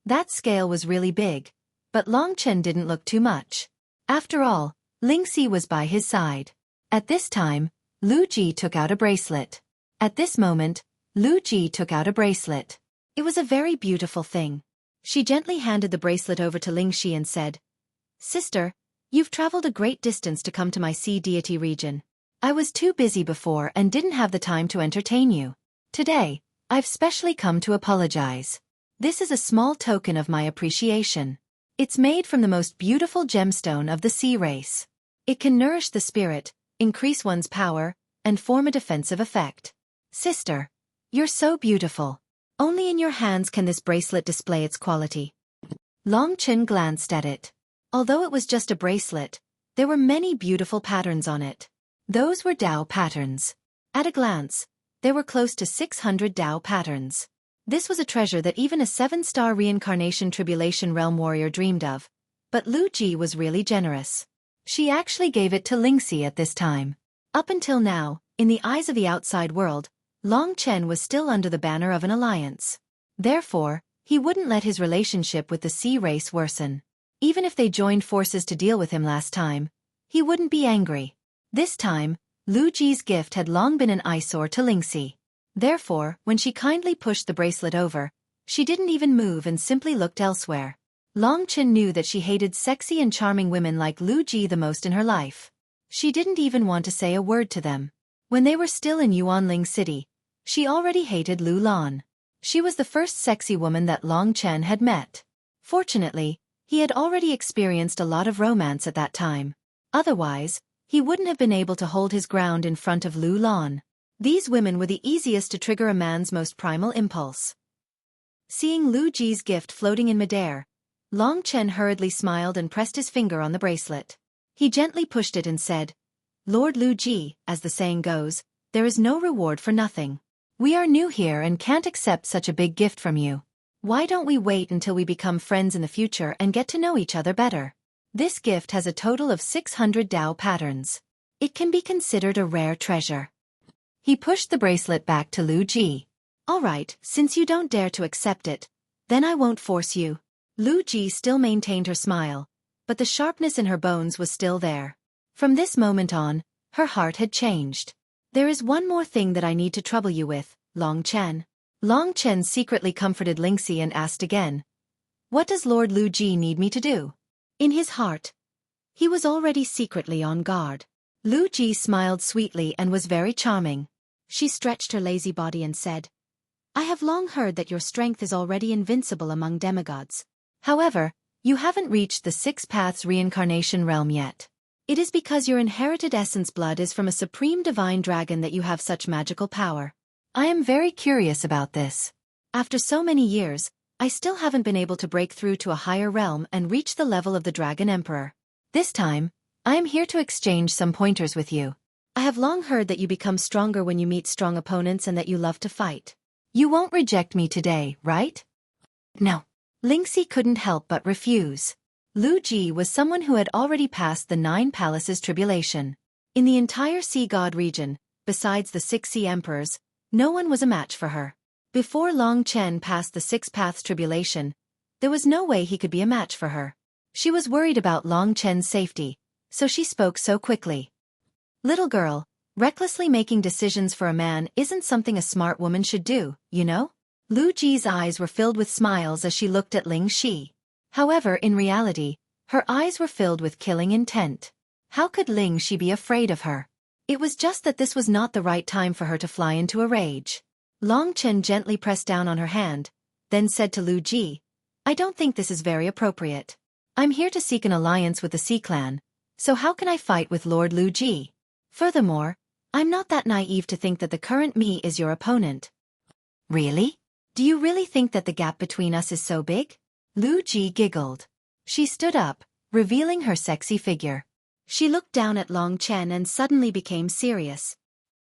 That scale was really big, but Long Chen didn't look too much. After all, Ling Xi was by his side. At this time, Lu Ji took out a bracelet. At this moment, Lu Ji took out a bracelet. It was a very beautiful thing. She gently handed the bracelet over to Ling Xi and said, Sister, you've traveled a great distance to come to my sea deity region. I was too busy before and didn't have the time to entertain you. Today, I've specially come to apologize. This is a small token of my appreciation. It's made from the most beautiful gemstone of the sea race. It can nourish the spirit, increase one's power, and form a defensive effect. Sister, you're so beautiful. Only in your hands can this bracelet display its quality. Long Chen glanced at it. Although it was just a bracelet, there were many beautiful patterns on it. Those were Dao patterns. At a glance, there were close to 600 Dao patterns. This was a treasure that even a 7-star reincarnation tribulation realm warrior dreamed of. But Lu Ji was really generous. She actually gave it to Lingxi at this time. Up until now, in the eyes of the outside world, Long Chen was still under the banner of an alliance. Therefore, he wouldn't let his relationship with the sea race worsen. Even if they joined forces to deal with him last time, he wouldn't be angry. This time, Lu Ji's gift had long been an eyesore to Lingxi. Therefore, when she kindly pushed the bracelet over, she didn't even move and simply looked elsewhere. Long Chen knew that she hated sexy and charming women like Lu Ji the most in her life. She didn't even want to say a word to them. When they were still in Yuanling City, she already hated Lu Lan. She was the first sexy woman that Long Chen had met. Fortunately, he had already experienced a lot of romance at that time. Otherwise, he wouldn't have been able to hold his ground in front of Lu Lan. These women were the easiest to trigger a man's most primal impulse. Seeing Lu Ji's gift floating in midair, Long Chen hurriedly smiled and pressed his finger on the bracelet. He gently pushed it and said, Lord Lu Ji, as the saying goes, there is no reward for nothing. We are new here and can't accept such a big gift from you. Why don't we wait until we become friends in the future and get to know each other better? This gift has a total of 600 Dao patterns. It can be considered a rare treasure. He pushed the bracelet back to Lu Ji. All right, since you don't dare to accept it, then I won't force you. Lu Ji still maintained her smile, but the sharpness in her bones was still there. From this moment on, her heart had changed. There is one more thing that I need to trouble you with, Long Chen. Long Chen secretly comforted Lingxi and asked again, what does Lord Lu Ji need me to do? In his heart, he was already secretly on guard. Lu Ji smiled sweetly and was very charming. She stretched her lazy body and said, I have long heard that your strength is already invincible among demigods. However, you haven't reached the 6 paths reincarnation realm yet. It is because your inherited essence blood is from a supreme divine dragon that you have such magical power. I am very curious about this. After so many years, I still haven't been able to break through to a higher realm and reach the level of the Dragon Emperor. This time, I am here to exchange some pointers with you. I have long heard that you become stronger when you meet strong opponents and that you love to fight. You won't reject me today, right? No. Lingxi couldn't help but refuse. Lu Ji was someone who had already passed the 9 palaces tribulation. In the entire Sea God region, besides the 6 Sea Emperors, no one was a match for her. Before Long Chen passed the 6 paths tribulation, there was no way he could be a match for her. She was worried about Long Chen's safety, so she spoke so quickly. Little girl, recklessly making decisions for a man isn't something a smart woman should do, you know? Lu Ji's eyes were filled with smiles as she looked at Ling Shi. However, in reality, her eyes were filled with killing intent. How could Ling Shi be afraid of her? It was just that this was not the right time for her to fly into a rage. Long Chen gently pressed down on her hand, then said to Lu Ji, I don't think this is very appropriate. I'm here to seek an alliance with the Sea Clan, so how can I fight with Lord Lu Ji? Furthermore, I'm not that naive to think that the current me is your opponent. Really? Do you really think that the gap between us is so big? Lu Ji giggled. She stood up, revealing her sexy figure. She looked down at Long Chen and suddenly became serious.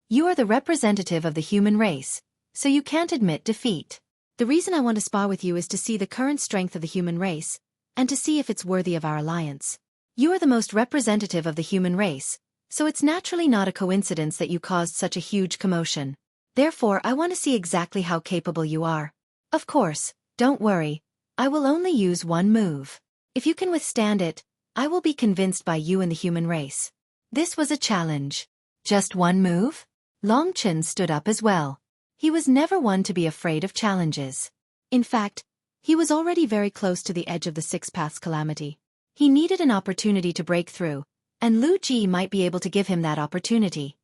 You are the representative of the human race, so you can't admit defeat. The reason I want to spar with you is to see the current strength of the human race, and to see if it's worthy of our alliance. You are the most representative of the human race, so it's naturally not a coincidence that you caused such a huge commotion. Therefore, I want to see exactly how capable you are. Of course, don't worry, I will only use one move. If you can withstand it, I will be convinced by you and the human race. This was a challenge. Just one move? Long Chen stood up as well. He was never one to be afraid of challenges. In fact, he was already very close to the edge of the Six Paths Calamity. He needed an opportunity to break through, and Lu Ji might be able to give him that opportunity.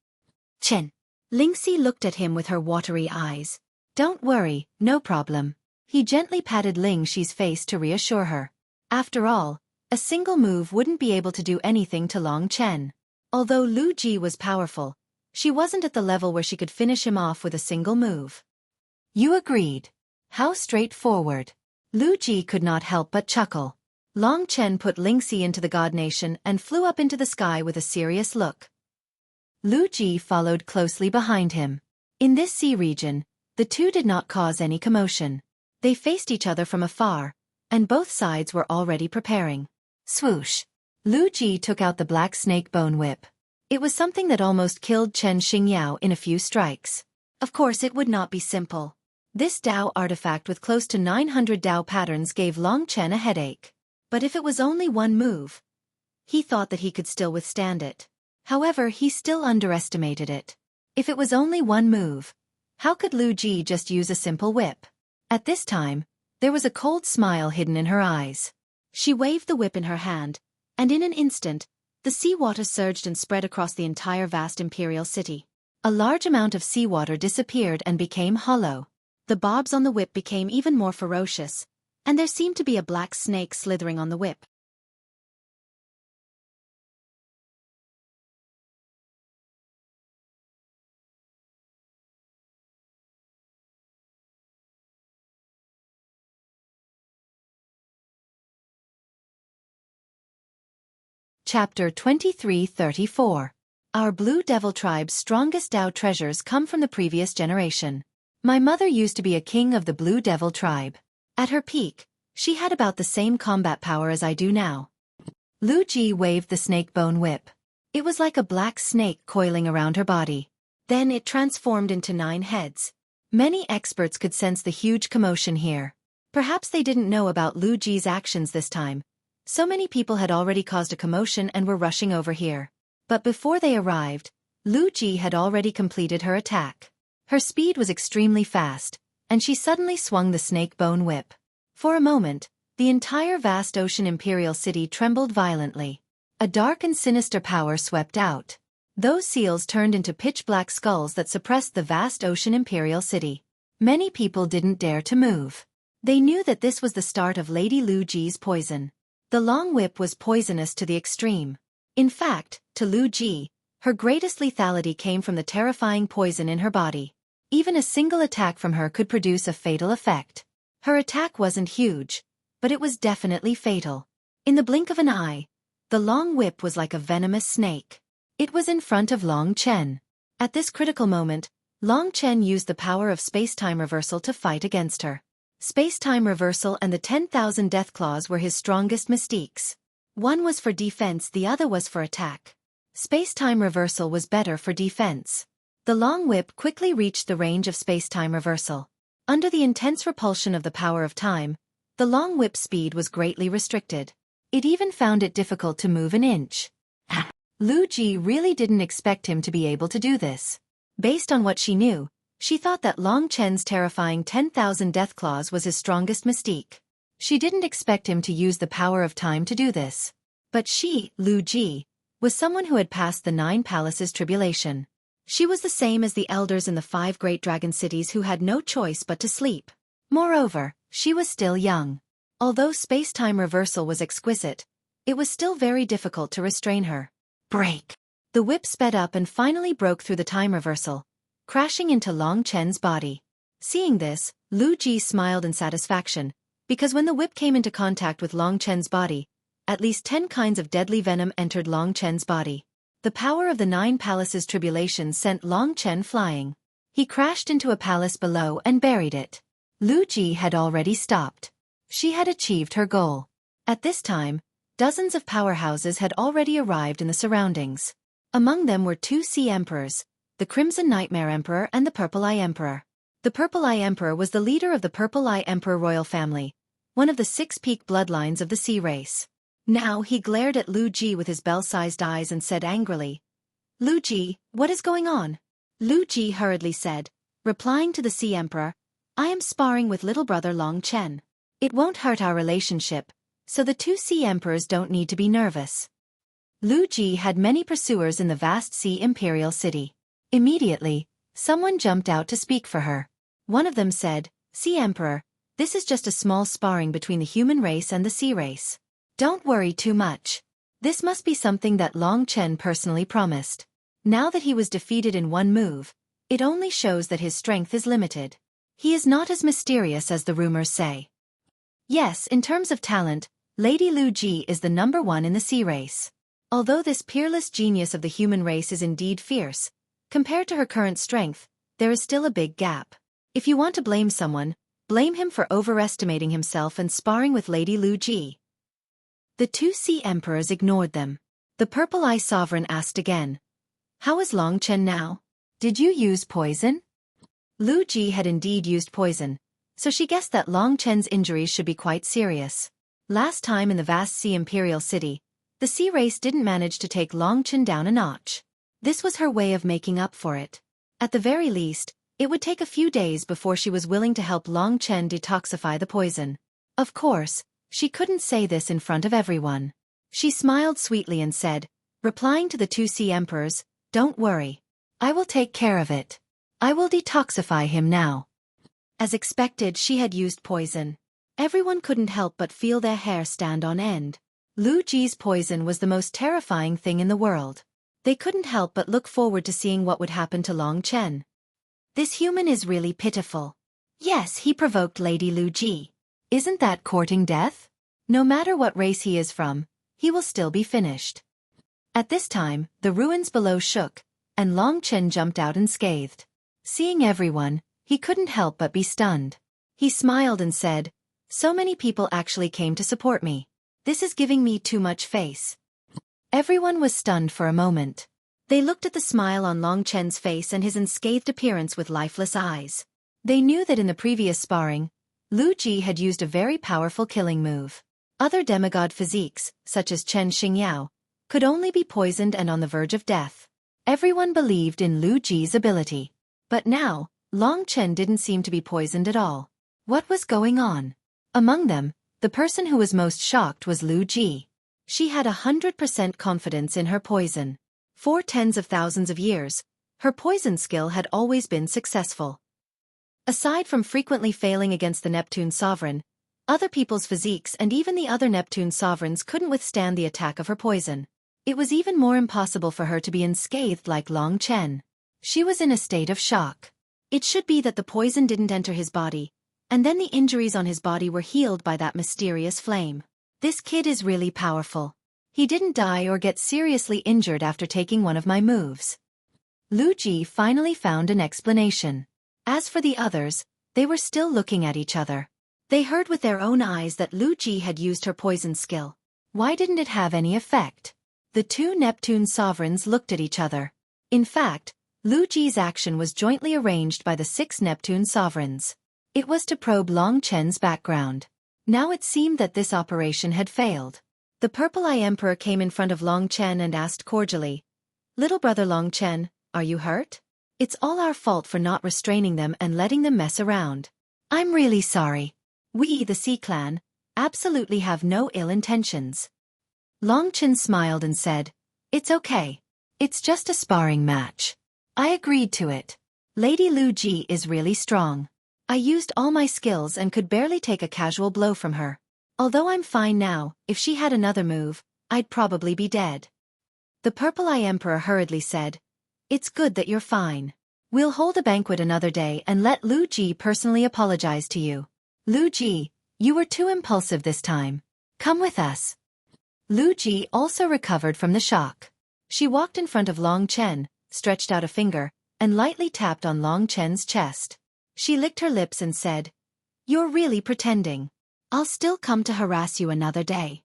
Chen. Lingxi looked at him with her watery eyes. Don't worry, no problem. He gently patted Lingxi's face to reassure her. After all, a single move wouldn't be able to do anything to Long Chen. Although Lu Ji was powerful, she wasn't at the level where she could finish him off with a single move. You agreed. How straightforward. Lu Ji could not help but chuckle. Long Chen put Lingxi into the God Nation and flew up into the sky with a serious look. Lu Ji followed closely behind him. In this sea region, the two did not cause any commotion. They faced each other from afar, and both sides were already preparing. Swoosh! Lu Ji took out the black snake bone whip. It was something that almost killed Chen Xingyao in a few strikes. Of course it would not be simple. This Dao artifact with close to 900 Dao patterns gave Long Chen a headache. But if it was only one move, he thought that he could still withstand it. However, he still underestimated it. If it was only one move, how could Lu Ji just use a simple whip? At this time, there was a cold smile hidden in her eyes. She waved the whip in her hand, and in an instant, the seawater surged and spread across the entire vast imperial city. A large amount of seawater disappeared and became hollow. The bobs on the whip became even more ferocious, and there seemed to be a black snake slithering on the whip. Chapter 2334. Our Blue Devil Tribe's strongest Dao treasures come from the previous generation. My mother used to be a king of the Blue Devil Tribe. At her peak, she had about the same combat power as I do now. Lu Ji waved the snake bone whip. It was like a black snake coiling around her body. Then it transformed into 9 heads. Many experts could sense the huge commotion here. Perhaps they didn't know about Lu Ji's actions this time. So many people had already caused a commotion and were rushing over here. But before they arrived, Lu Ji had already completed her attack. Her speed was extremely fast, and she suddenly swung the snake bone whip. For a moment, the entire vast ocean imperial city trembled violently. A dark and sinister power swept out. Those seals turned into pitch-black skulls that suppressed the vast ocean imperial city. Many people didn't dare to move. They knew that this was the start of Lady Lu Ji's poison. The long whip was poisonous to the extreme. In fact, to Lu Ji, her greatest lethality came from the terrifying poison in her body. Even a single attack from her could produce a fatal effect. Her attack wasn't huge, but it was definitely fatal. In the blink of an eye, the long whip was like a venomous snake. It was in front of Long Chen. At this critical moment, Long Chen used the power of space-time reversal to fight against her. Space-time reversal and the 10,000 death claws were his strongest mystiques. One was for defense, the other was for attack. Space-time reversal was better for defense. The long whip quickly reached the range of space-time reversal. Under the intense repulsion of the power of time, the long whip's speed was greatly restricted. It even found it difficult to move an inch. Lu Ji really didn't expect him to be able to do this. Based on what she knew, she thought that Long Chen's terrifying 10,000 death claws was his strongest mystique. She didn't expect him to use the power of time to do this. But she, Lu Ji, was someone who had passed the 9 palaces tribulation. She was the same as the elders in the 5 great dragon cities who had no choice but to sleep. Moreover, she was still young. Although space-time reversal was exquisite, it was still very difficult to restrain her. Break! The whip sped up and finally broke through the time reversal, crashing into Long Chen's body. Seeing this, Lu Ji smiled in satisfaction, because when the whip came into contact with Long Chen's body, at least 10 kinds of deadly venom entered Long Chen's body. The power of the 9 palaces' tribulation sent Long Chen flying. He crashed into a palace below and buried it. Lu Ji had already stopped. She had achieved her goal. At this time, dozens of powerhouses had already arrived in the surroundings. Among them were 2 Sea Emperors, the Crimson Nightmare Emperor and the Purple Eye Emperor. The Purple Eye Emperor was the leader of the Purple Eye Emperor royal family, one of the 6 peak bloodlines of the sea race. Now he glared at Lu Ji with his bell-sized eyes and said angrily, "Lu Ji, what is going on?" Lu Ji hurriedly said, replying to the Sea Emperor, "I am sparring with little brother Long Chen. It won't hurt our relationship, so the 2 Sea Emperors don't need to be nervous." Lu Ji had many pursuers in the vast sea imperial city. Immediately, someone jumped out to speak for her. One of them said, "Sea Emperor, this is just a small sparring between the human race and the sea race. Don't worry too much. This must be something that Long Chen personally promised. Now that he was defeated in one move, it only shows that his strength is limited. He is not as mysterious as the rumors say." Yes, in terms of talent, Lady Lu Ji is the #1 in the sea race. Although this peerless genius of the human race is indeed fierce, compared to her current strength, there is still a big gap. If you want to blame someone, blame him for overestimating himself and sparring with Lady Lu Ji. The 2 Sea Emperors ignored them. The Purple Eye Sovereign asked again, "How is Long Chen now? Did you use poison?" Lu Ji had indeed used poison, so she guessed that Long Chen's injuries should be quite serious. Last time in the vast sea imperial city, the sea race didn't manage to take Long Chen down a notch. This was her way of making up for it. At the very least, it would take a few days before she was willing to help Long Chen detoxify the poison. Of course, she couldn't say this in front of everyone. She smiled sweetly and said, replying to the 2 Sea Emperors, "Don't worry. I will take care of it. I will detoxify him now." As expected, she had used poison. Everyone couldn't help but feel their hair stand on end. Lu Ji's poison was the most terrifying thing in the world. They couldn't help but look forward to seeing what would happen to Long Chen. This human is really pitiful. Yes, he provoked Lady Lu Ji. Isn't that courting death? No matter what race he is from, he will still be finished. At this time, the ruins below shook, and Long Chen jumped out unscathed. Seeing everyone, he couldn't help but be stunned. He smiled and said, "So many people actually came to support me. This is giving me too much face." Everyone was stunned for a moment. They looked at the smile on Long Chen's face and his unscathed appearance with lifeless eyes. They knew that in the previous sparring, Lu Ji had used a very powerful killing move. Other demigod physiques, such as Chen Xingyao, could only be poisoned and on the verge of death. Everyone believed in Lu Ji's ability. But now, Long Chen didn't seem to be poisoned at all. What was going on? Among them, the person who was most shocked was Lu Ji. She had 100% confidence in her poison. For tens of thousands of years, her poison skill had always been successful. Aside from frequently failing against the Neptune Sovereign, other people's physiques and even the other Neptune Sovereigns couldn't withstand the attack of her poison. It was even more impossible for her to be unscathed like Long Chen. She was in a state of shock. It should be that the poison didn't enter his body, and then the injuries on his body were healed by that mysterious flame. This kid is really powerful. He didn't die or get seriously injured after taking one of my moves. Lu Ji finally found an explanation. As for the others, they were still looking at each other. They heard with their own eyes that Lu Ji had used her poison skill. Why didn't it have any effect? The 2 Neptune sovereigns looked at each other. In fact, Lu Ji's action was jointly arranged by the 6 Neptune sovereigns. It was to probe Long Chen's background. Now it seemed that this operation had failed. The Purple Eye Emperor came in front of Long Chen and asked cordially, "Little brother Long Chen, are you hurt? It's all our fault for not restraining them and letting them mess around. I'm really sorry. We, the Sea Clan, absolutely have no ill intentions." Long Chen smiled and said, "It's okay. It's just a sparring match. I agreed to it. Lady Lu Ji is really strong. I used all my skills and could barely take a casual blow from her. Although I'm fine now, if she had another move, I'd probably be dead. The Purple-Eye Emperor hurriedly said, "It's good that you're fine. We'll hold a banquet another day and let Lu Ji personally apologize to you. Lu Ji, you were too impulsive this time. Come with us." Lu Ji also recovered from the shock. She walked in front of Long Chen, stretched out a finger, and lightly tapped on Long Chen's chest. She licked her lips and said, "You're really pretending. I'll still come to harass you another day."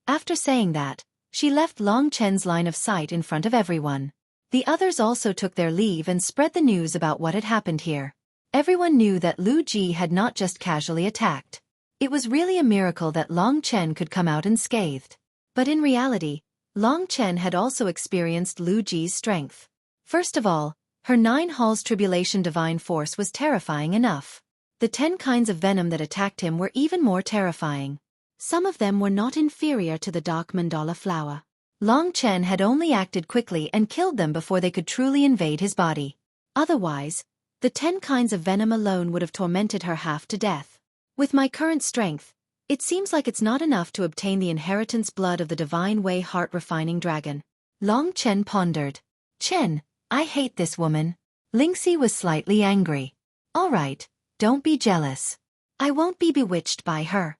After saying that, she left Long Chen's line of sight in front of everyone. The others also took their leave and spread the news about what had happened here. Everyone knew that Lu Ji had not just casually attacked. It was really a miracle that Long Chen could come out unscathed. But in reality, Long Chen had also experienced Lu Ji's strength. First of all, her 9 halls tribulation divine force was terrifying enough. The 10 kinds of venom that attacked him were even more terrifying. Some of them were not inferior to the dark mandala flower. Long Chen had only acted quickly and killed them before they could truly invade his body. Otherwise, the 10 kinds of venom alone would have tormented her half to death. With my current strength, it seems like it's not enough to obtain the inheritance blood of the Divine Way heart-refining dragon. Long Chen pondered. "Chen, I hate this woman." Lingxi was slightly angry. "All right, don't be jealous. I won't be bewitched by her."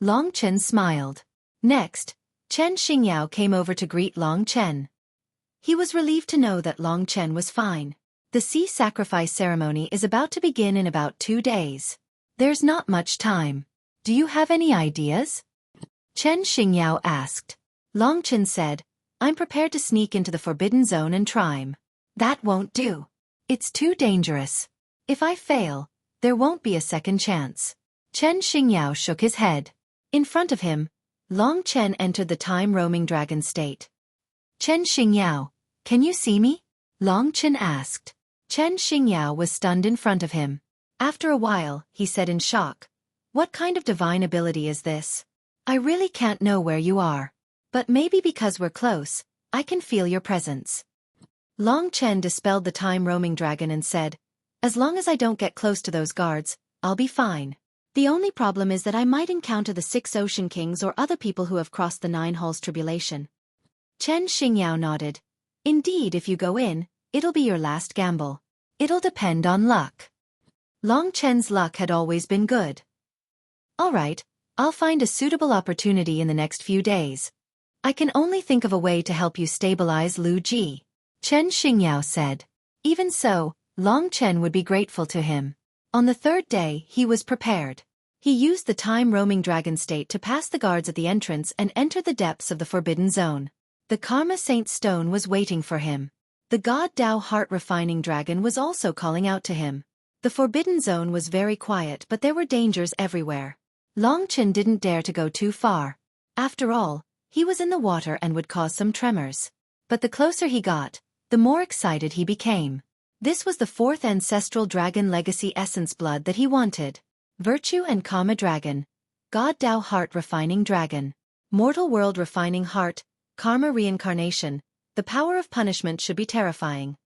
Long Chen smiled. Next, Chen Xingyao came over to greet Long Chen. He was relieved to know that Long Chen was fine. The sea sacrifice ceremony is about to begin in about 2 days. There's not much time. Do you have any ideas? Chen Xingyao asked. Long Chen said, "I'm prepared to sneak into the Forbidden Zone and try 'em. That won't do. It's too dangerous. If I fail, there won't be a second chance." Chen Xingyao shook his head. In front of him, Long Chen entered the time-roaming dragon state. "Chen Xingyao, can you see me?" Long Chen asked. Chen Xingyao was stunned in front of him. After a while, he said in shock, "What kind of divine ability is this? I really can't know where you are. But maybe because we're close, I can feel your presence." Long Chen dispelled the time-roaming dragon and said, "As long as I don't get close to those guards, I'll be fine. The only problem is that I might encounter the 6 Ocean Kings or other people who have crossed the 9 halls tribulation." Chen Xingyao nodded. "Indeed, if you go in, it'll be your last gamble. It'll depend on luck." Long Chen's luck had always been good. "All right, I'll find a suitable opportunity in the next few days. I can only think of a way to help you stabilize Lu Ji," Chen Xingyao said. Even so, Long Chen would be grateful to him. On the 3rd day, he was prepared. He used the time-roaming dragon state to pass the guards at the entrance and enter the depths of the Forbidden Zone. The Karma Saint Stone was waiting for him. The God Tao heart-refining dragon was also calling out to him. The Forbidden Zone was very quiet, but there were dangers everywhere. Long Chen didn't dare to go too far. After all, he was in the water and would cause some tremors. But the closer he got, the more excited he became. This was the 4th ancestral dragon legacy essence blood that he wanted. Virtue and Karma Dragon. God Tao Heart Refining Dragon. Mortal World Refining Heart, Karma Reincarnation. The power of punishment should be terrifying.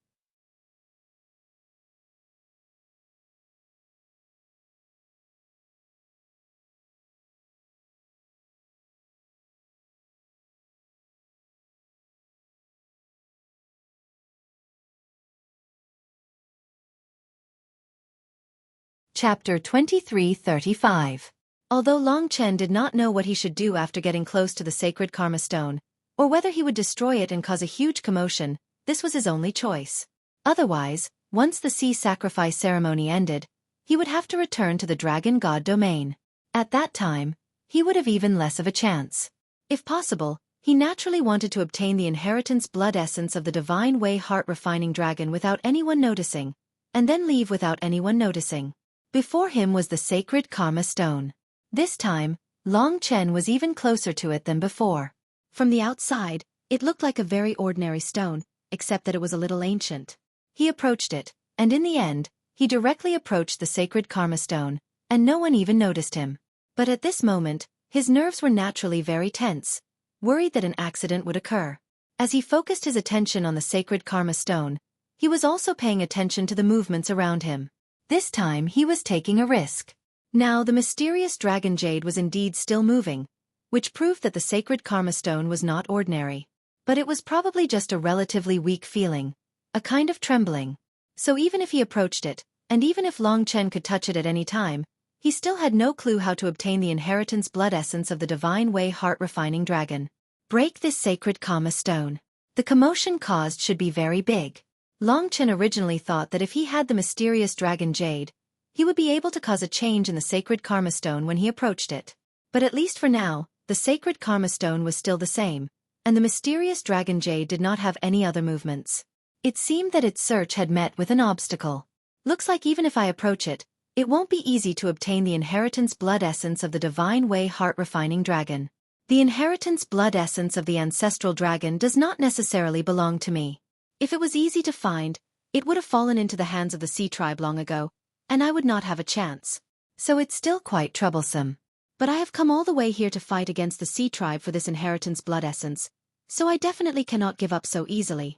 Chapter 2335. Although Long Chen did not know what he should do after getting close to the sacred Karma Stone, or whether he would destroy it and cause a huge commotion, this was his only choice. Otherwise, once the sea sacrifice ceremony ended, he would have to return to the Dragon God domain. At that time, he would have even less of a chance. If possible, he naturally wanted to obtain the inheritance blood essence of the Divine Way heart-refining dragon without anyone noticing, and then leave without anyone noticing. Before him was the sacred Karma Stone. This time, Long Chen was even closer to it than before. From the outside, it looked like a very ordinary stone, except that it was a little ancient. He approached it, and in the end, he directly approached the sacred Karma Stone, and no one even noticed him. But at this moment, his nerves were naturally very tense, worried that an accident would occur. As he focused his attention on the sacred Karma Stone, he was also paying attention to the movements around him. This time he was taking a risk. Now the mysterious dragon jade was indeed still moving, which proved that the sacred karma stone was not ordinary. But it was probably just a relatively weak feeling, a kind of trembling. So even if he approached it, and even if Long Chen could touch it at any time, he still had no clue how to obtain the inheritance blood essence of the divine way heart-refining dragon. Break this sacred karma stone. The commotion caused should be very big. Long Chen originally thought that if he had the mysterious dragon jade, he would be able to cause a change in the sacred karma stone when he approached it. But at least for now, the sacred karma stone was still the same, and the mysterious dragon jade did not have any other movements. It seemed that its search had met with an obstacle. Looks like even if I approach it, it won't be easy to obtain the inheritance blood essence of the divine way heart-refining dragon. The inheritance blood essence of the ancestral dragon does not necessarily belong to me. If it was easy to find, it would have fallen into the hands of the sea tribe long ago, and I would not have a chance. So it's still quite troublesome. But I have come all the way here to fight against the sea tribe for this inheritance blood essence, so I definitely cannot give up so easily.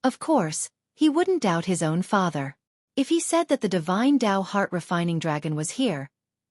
Of course, he wouldn't doubt his own father. If he said that the divine Tao heart-refining dragon was here,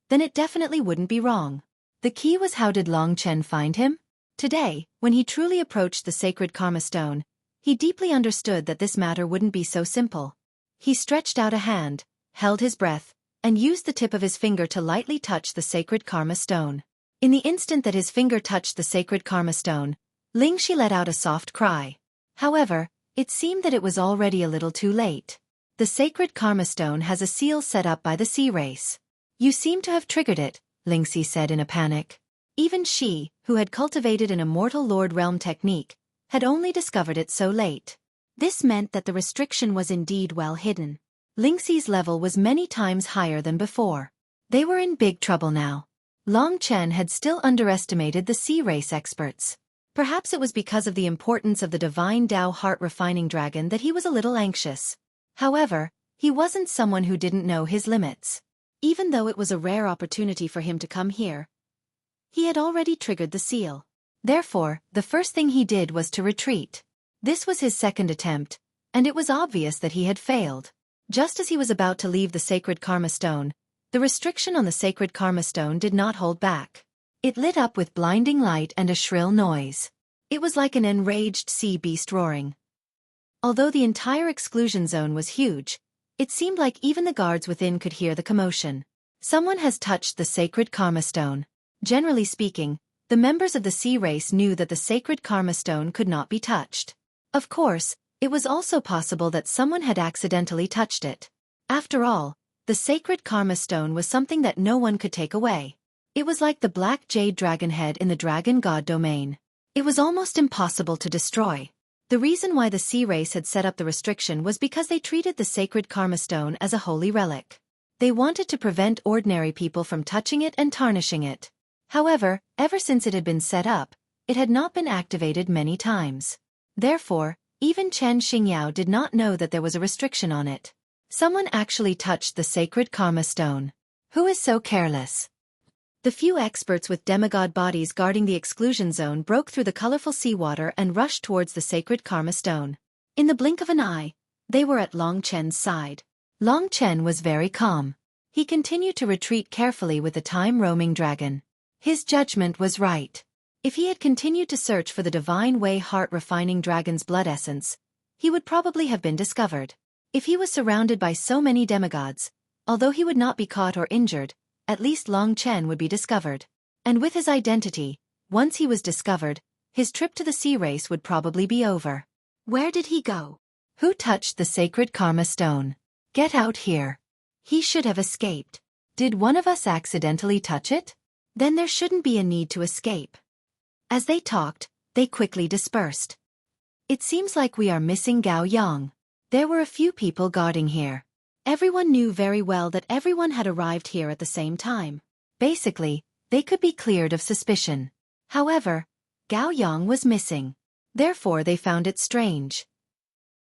then it definitely wouldn't be wrong. The key was how did Long Chen find him? Today, when he truly approached the sacred karma stone, he deeply understood that this matter wouldn't be so simple. He stretched out a hand, held his breath, and used the tip of his finger to lightly touch the sacred karma stone. In the instant that his finger touched the sacred karma stone, Lingxi let out a soft cry. However, it seemed that it was already a little too late. The sacred karma stone has a seal set up by the sea race. You seem to have triggered it, Lingxi said in a panic. Even she, who had cultivated an immortal Lord Realm technique, had only discovered it so late. This meant that the restriction was indeed well hidden. Lingxi's level was many times higher than before. They were in big trouble now. Long Chen had still underestimated the sea race experts. Perhaps it was because of the importance of the divine Tao heart-refining dragon that he was a little anxious. However, he wasn't someone who didn't know his limits. Even though it was a rare opportunity for him to come here, he had already triggered the seal. Therefore, the first thing he did was to retreat. This was his second attempt, and it was obvious that he had failed. Just as he was about to leave the sacred karma stone, the restriction on the sacred karma stone did not hold back. It lit up with blinding light and a shrill noise. It was like an enraged sea beast roaring. Although the entire exclusion zone was huge, it seemed like even the guards within could hear the commotion. Someone has touched the sacred karma stone. Generally speaking, the members of the sea race knew that the sacred karma stone could not be touched. Of course, it was also possible that someone had accidentally touched it. After all, the sacred karma stone was something that no one could take away. It was like the black jade dragon head in the dragon god domain. It was almost impossible to destroy. The reason why the sea race had set up the restriction was because they treated the sacred karma stone as a holy relic. They wanted to prevent ordinary people from touching it and tarnishing it. However, ever since it had been set up, it had not been activated many times. Therefore, even Chen Xingyao did not know that there was a restriction on it. Someone actually touched the sacred karma stone. Who is so careless? The few experts with demigod bodies guarding the exclusion zone broke through the colorful seawater and rushed towards the sacred karma stone. In the blink of an eye, they were at Long Chen's side. Long Chen was very calm. He continued to retreat carefully with the time-roaming dragon. His judgment was right. If he had continued to search for the divine way heart-refining dragon's blood essence, he would probably have been discovered. If he was surrounded by so many demigods, although he would not be caught or injured, at least Long Chen would be discovered. And with his identity, once he was discovered, his trip to the sea race would probably be over. Where did he go? Who touched the sacred karma stone? Get out here. He should have escaped. Did one of us accidentally touch it? Then there shouldn't be a need to escape. As they talked, they quickly dispersed. It seems like we are missing Gao Yang. There were a few people guarding here. Everyone knew very well that everyone had arrived here at the same time. Basically, they could be cleared of suspicion. However, Gao Yang was missing. Therefore they found it strange.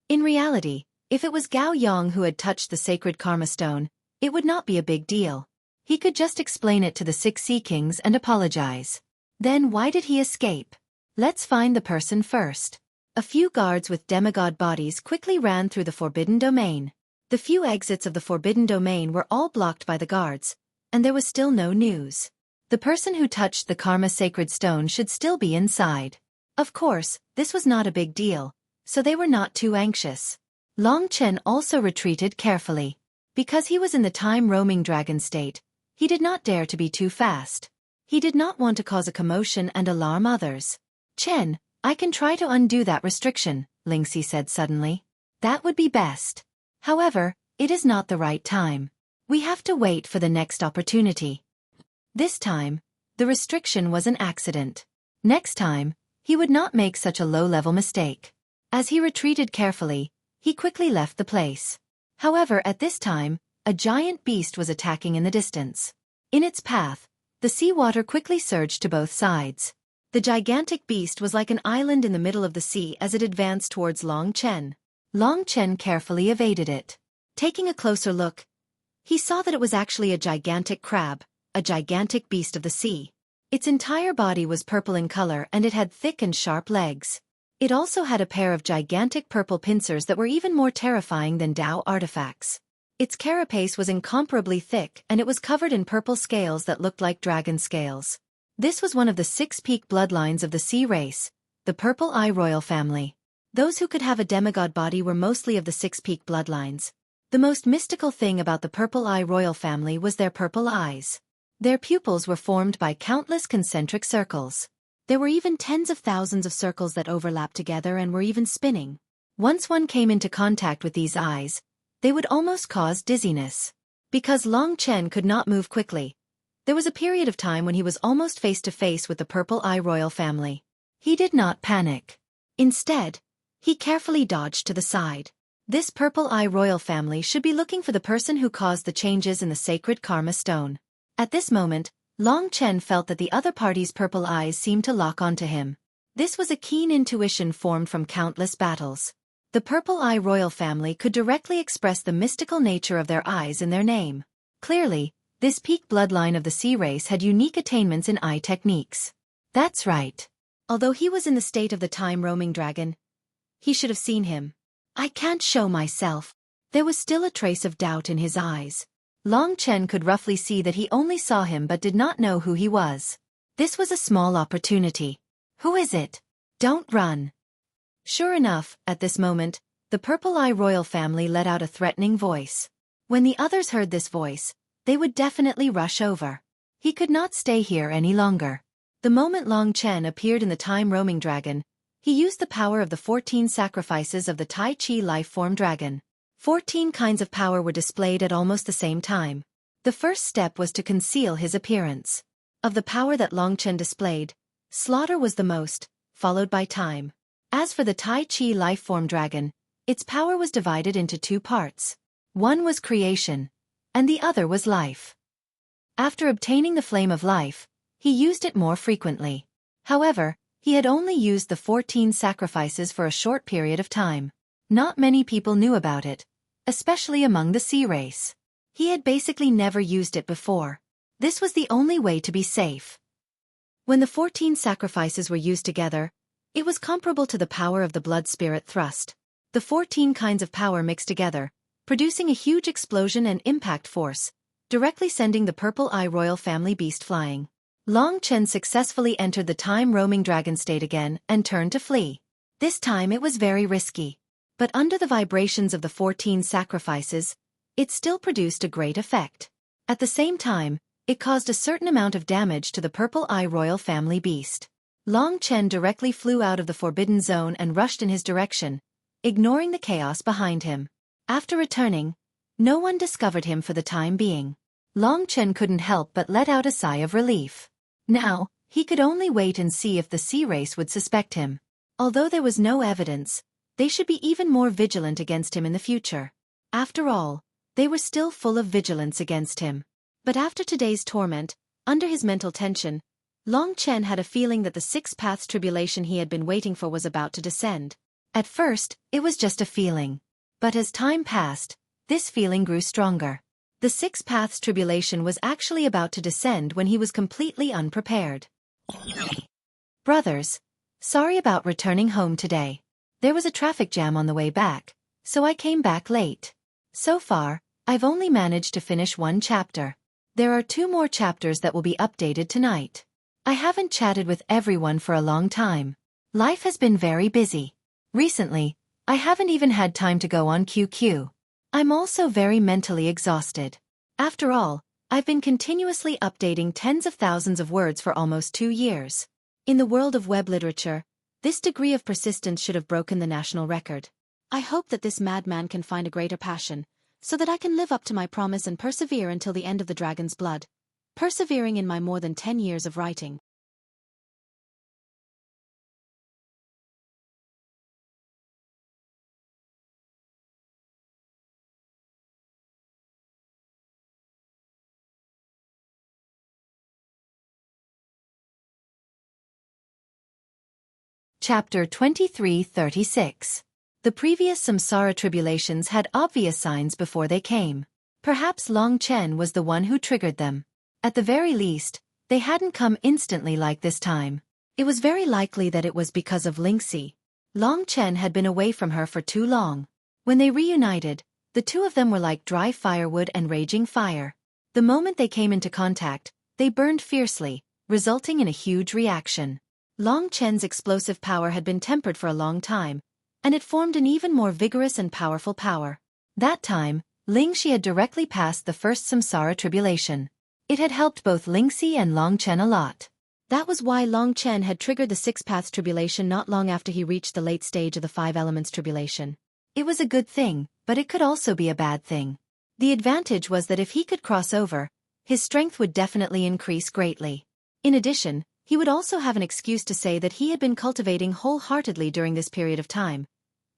In reality, if it was Gao Yang who had touched the sacred karma stone, it would not be a big deal. He could just explain it to the 6 Sea Kings and apologize. Then why did he escape? Let's find the person first. A few guards with demigod bodies quickly ran through the forbidden domain. The few exits of the forbidden domain were all blocked by the guards, and there was still no news. The person who touched the karma sacred stone should still be inside. Of course, this was not a big deal, so they were not too anxious. Long Chen also retreated carefully. Because he was in the time-roaming dragon state, he did not dare to be too fast. He did not want to cause a commotion and alarm others. "Chen, I can try to undo that restriction," Lingxi said suddenly. "That would be best. However, it is not the right time. We have to wait for the next opportunity." This time, the restriction was an accident. Next time, he would not make such a low-level mistake. As he retreated carefully, he quickly left the place. However, at this time, a giant beast was attacking in the distance. In its path, the seawater quickly surged to both sides. The gigantic beast was like an island in the middle of the sea as it advanced towards Long Chen. Long Chen carefully evaded it. Taking a closer look, he saw that it was actually a gigantic crab, a gigantic beast of the sea. Its entire body was purple in color and it had thick and sharp legs. It also had a pair of gigantic purple pincers that were even more terrifying than Dao artifacts. Its carapace was incomparably thick and it was covered in purple scales that looked like dragon scales. This was one of the 6 peak bloodlines of the sea race, the Purple Eye royal family. Those who could have a demigod body were mostly of the 6 peak bloodlines. The most mystical thing about the Purple Eye royal family was their purple eyes. Their pupils were formed by countless concentric circles. There were even tens of thousands of circles that overlapped together and were even spinning. Once one came into contact with these eyes, they would almost cause dizziness. Because Long Chen could not move quickly, there was a period of time when he was almost face-to-face with the Purple Eye royal family. He did not panic. Instead, he carefully dodged to the side. This Purple Eye royal family should be looking for the person who caused the changes in the sacred karma stone. At this moment, Long Chen felt that the other party's purple eyes seemed to lock onto him. This was a keen intuition formed from countless battles. The Purple Eye royal family could directly express the mystical nature of their eyes in their name. Clearly, this peak bloodline of the sea race had unique attainments in eye techniques. That's right. Although he was in the state of the time-roaming dragon, he should have seen him. "I can't show myself." There was still a trace of doubt in his eyes. Long Chen could roughly see that he only saw him but did not know who he was. This was a small opportunity. "Who is it? Don't run." Sure enough, at this moment, the Purple Eye royal family let out a threatening voice. When the others heard this voice, they would definitely rush over. He could not stay here any longer. The moment Long Chen appeared in the time-roaming dragon, he used the power of the 14 sacrifices of the Tai Chi life-form dragon. 14 kinds of power were displayed at almost the same time. The first step was to conceal his appearance. Of the power that Long Chen displayed, slaughter was the most, followed by time. As for the Tai Chi life-form dragon, its power was divided into 2 parts. One was creation, and the other was life. After obtaining the flame of life, he used it more frequently. However, he had only used the 14 sacrifices for a short period of time. Not many people knew about it, especially among the sea race. He had basically never used it before. This was the only way to be safe. When the 14 sacrifices were used together, it was comparable to the power of the blood spirit thrust. The 14 kinds of power mixed together, producing a huge explosion and impact force, directly sending the Purple Eye royal family beast flying. Long Chen successfully entered the time-roaming dragon state again and turned to flee. This time it was very risky. But under the vibrations of the 14 sacrifices, it still produced a great effect. At the same time, it caused a certain amount of damage to the Purple Eye royal family beast. Long Chen directly flew out of the forbidden zone and rushed in his direction, ignoring the chaos behind him. After returning, no one discovered him for the time being. Long Chen couldn't help but let out a sigh of relief. Now, he could only wait and see if the sea race would suspect him. Although there was no evidence, they should be even more vigilant against him in the future. After all, they were still full of vigilance against him. But after today's torment, under his mental tension, Long Chen had a feeling that the 6 paths tribulation he had been waiting for was about to descend. At first, it was just a feeling. But as time passed, this feeling grew stronger. The 6 paths tribulation was actually about to descend when he was completely unprepared. "Brothers, sorry about returning home today. There was a traffic jam on the way back, so I came back late. So far, I've only managed to finish 1 chapter. There are 2 more chapters that will be updated tonight. I haven't chatted with everyone for a long time. Life has been very busy. Recently, I haven't even had time to go on QQ. I'm also very mentally exhausted. After all, I've been continuously updating tens of thousands of words for almost 2 years. In the world of web literature, this degree of persistence should have broken the national record. I hope that this madman can find a greater passion, so that I can live up to my promise and persevere until the end of the dragon's blood. Persevering in my more than 10 years of writing. Chapter 23:36. The previous samsara tribulations had obvious signs before they came. Perhaps Long Chen was the one who triggered them. At the very least, they hadn't come instantly like this time. It was very likely that it was because of Lingxi. Long Chen had been away from her for too long. When they reunited, the 2 of them were like dry firewood and raging fire. The moment they came into contact, they burned fiercely, resulting in a huge reaction. Long Chen's explosive power had been tempered for a long time, and it formed an even more vigorous and powerful power. That time, Lingxi had directly passed the first samsara tribulation. It had helped both Lingxi and Long Chen a lot. That was why Long Chen had triggered the 6 paths tribulation not long after he reached the late stage of the 5 elements tribulation. It was a good thing, but it could also be a bad thing. The advantage was that if he could cross over, his strength would definitely increase greatly. In addition, he would also have an excuse to say that he had been cultivating wholeheartedly during this period of time.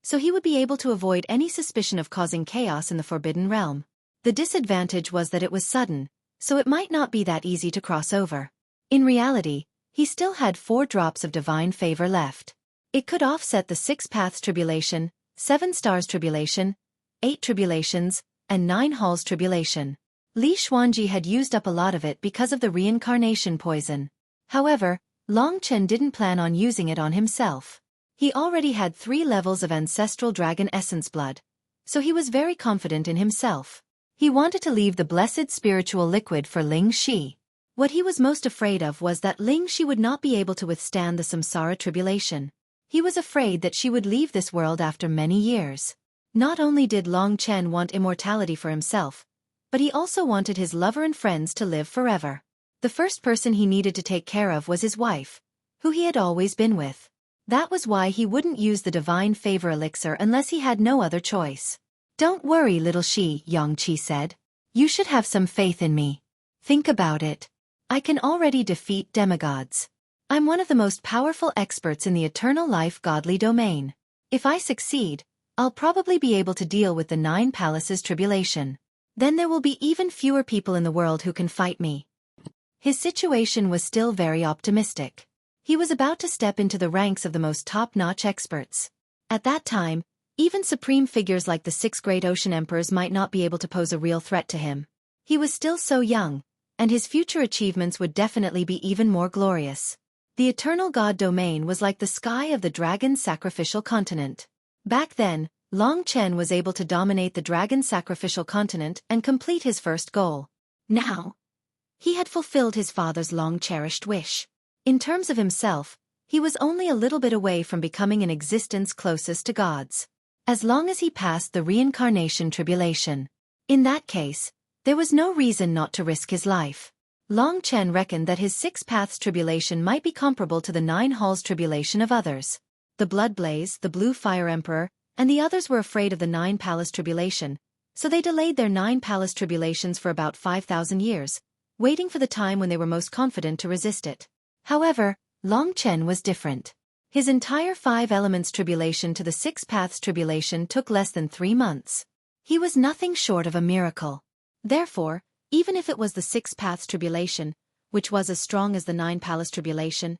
So he would be able to avoid any suspicion of causing chaos in the Forbidden Realm. The disadvantage was that it was sudden, so it might not be that easy to cross over. In reality, he still had 4 drops of divine favor left. It could offset the 6 paths tribulation, 7 stars tribulation, 8 tribulations, and 9 halls tribulation. Li Xuanji had used up a lot of it because of the reincarnation poison. However, Long Chen didn't plan on using it on himself. He already had 3 levels of ancestral dragon essence blood, so he was very confident in himself. He wanted to leave the blessed spiritual liquid for Lingxi. What he was most afraid of was that Lingxi would not be able to withstand the samsara tribulation. He was afraid that she would leave this world after many years. Not only did Long Chen want immortality for himself, but he also wanted his lover and friends to live forever. The first person he needed to take care of was his wife, who he had always been with. That was why he wouldn't use the divine favor elixir unless he had no other choice. "Don't worry, little Shi," Yangqi said. "You should have some faith in me. Think about it. I can already defeat demigods. I'm one of the most powerful experts in the eternal life godly domain. If I succeed, I'll probably be able to deal with the 9 palaces tribulation. Then there will be even fewer people in the world who can fight me." His situation was still very optimistic. He was about to step into the ranks of the most top-notch experts. At that time, even supreme figures like the 6 great ocean emperors might not be able to pose a real threat to him. He was still so young, and his future achievements would definitely be even more glorious. The eternal god domain was like the sky of the dragon's sacrificial continent. Back then, Long Chen was able to dominate the dragon's sacrificial continent and complete his first goal. Now, he had fulfilled his father's long-cherished wish. In terms of himself, he was only a little bit away from becoming an existence closest to gods. As long as he passed the reincarnation tribulation. In that case, there was no reason not to risk his life. Long Chen reckoned that his 6 paths tribulation might be comparable to the 9 halls tribulation of others. The Blood Blaze, the Blue Fire Emperor, and the others were afraid of the 9 palace tribulation, so they delayed their 9 palace tribulations for about 5,000 years, waiting for the time when they were most confident to resist it. However, Long Chen was different. His entire 5 elements tribulation to the 6 paths tribulation took less than 3 months. He was nothing short of a miracle. Therefore, even if it was the 6 paths tribulation, which was as strong as the 9 palace tribulation,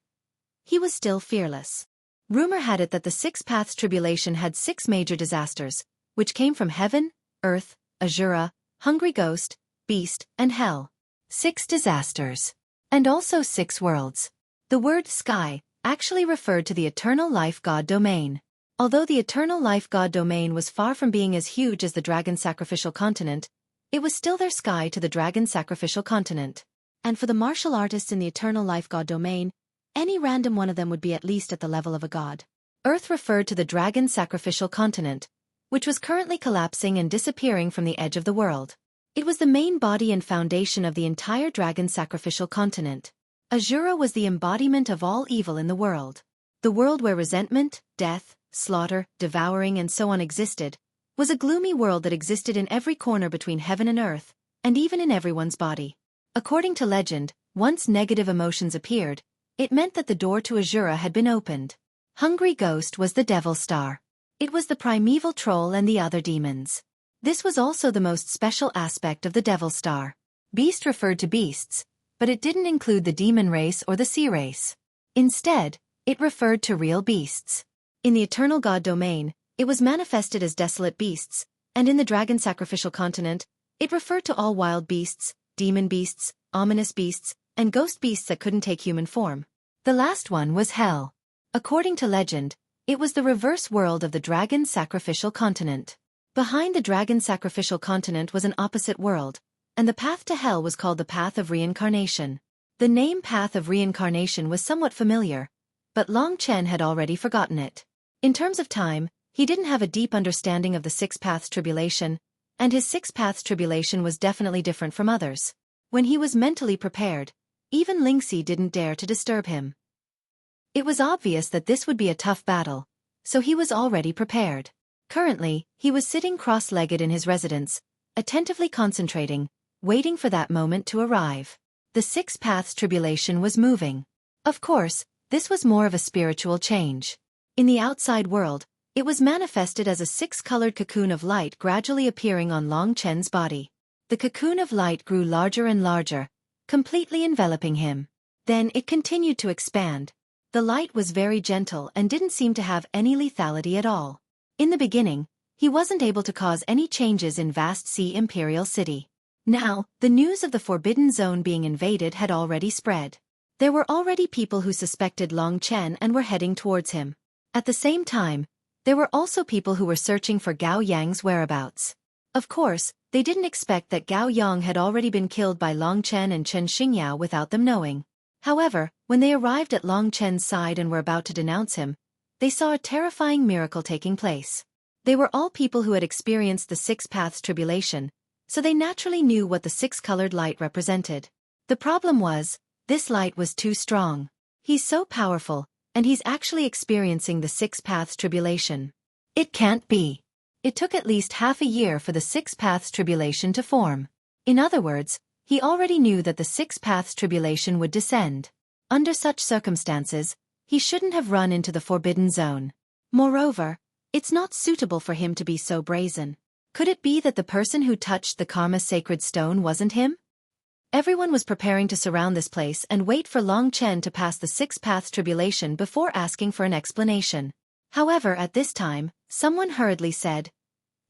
he was still fearless. Rumor had it that the 6 paths tribulation had 6 major disasters, which came from heaven, earth, Azura, hungry ghost, beast, and hell. 6 disasters. And also 6 worlds. The word sky actually referred to the eternal life god domain. Although the eternal life god domain was far from being as huge as the dragon sacrificial continent, It was still their sky to the dragon sacrificial continent. And for the martial artists in the eternal life god domain, any random one of them would be at least at the level of a god. Earth referred to the dragon sacrificial continent, which was currently collapsing and disappearing from the edge of the world. It was the main body and foundation of the entire dragon sacrificial continent. Azura was the embodiment of all evil in the world. The world where resentment, death, slaughter, devouring and so on existed, was a gloomy world that existed in every corner between heaven and earth, and even in everyone's body. According to legend, once negative emotions appeared, it meant that the door to Azura had been opened. Hungry Ghost was the Devil Star. It was the primeval troll and the other demons. This was also the most special aspect of the Devil Star. Beast referred to beasts, but it didn't include the demon race or the sea race. Instead, it referred to real beasts. In the eternal god domain, it was manifested as desolate beasts, and in the dragon sacrificial continent, it referred to all wild beasts, demon beasts, ominous beasts, and ghost beasts that couldn't take human form. The last one was Hell. According to legend, it was the reverse world of the dragon sacrificial continent. Behind the dragon sacrificial continent was an opposite world, and the path to Hell was called the Path of Reincarnation. The name Path of Reincarnation was somewhat familiar, but Long Chen had already forgotten it. In terms of time, he didn't have a deep understanding of the Six Paths Tribulation, and his Six Paths Tribulation was definitely different from others. When he was mentally prepared, even Lingxi didn't dare to disturb him. It was obvious that this would be a tough battle, so he was already prepared. Currently, he was sitting cross-legged in his residence, attentively concentrating, waiting for that moment to arrive. The Six Paths Tribulation was moving. Of course, this was more of a spiritual change. In the outside world, it was manifested as a six-colored cocoon of light gradually appearing on Long Chen's body. The cocoon of light grew larger and larger, completely enveloping him. Then it continued to expand. The light was very gentle and didn't seem to have any lethality at all. In the beginning, he wasn't able to cause any changes in Vast Sea Imperial City. Now, the news of the Forbidden Zone being invaded had already spread. There were already people who suspected Long Chen and were heading towards him. At the same time, there were also people who were searching for Gao Yang's whereabouts. Of course, they didn't expect that Gao Yang had already been killed by Long Chen and Chen Xingyao without them knowing. However, when they arrived at Long Chen's side and were about to denounce him, they saw a terrifying miracle taking place. They were all people who had experienced the Six Paths Tribulation, so they naturally knew what the six-colored light represented. The problem was, this light was too strong. He's so powerful, and he's actually experiencing the Six Paths Tribulation. It can't be. It took at least half a year for the Six Paths Tribulation to form. In other words, he already knew that the Six Paths Tribulation would descend. Under such circumstances, he shouldn't have run into the Forbidden Zone. Moreover, it's not suitable for him to be so brazen. Could it be that the person who touched the Karma Sacred Stone wasn't him? Everyone was preparing to surround this place and wait for Long Chen to pass the Six Paths Tribulation before asking for an explanation. However, at this time, someone hurriedly said,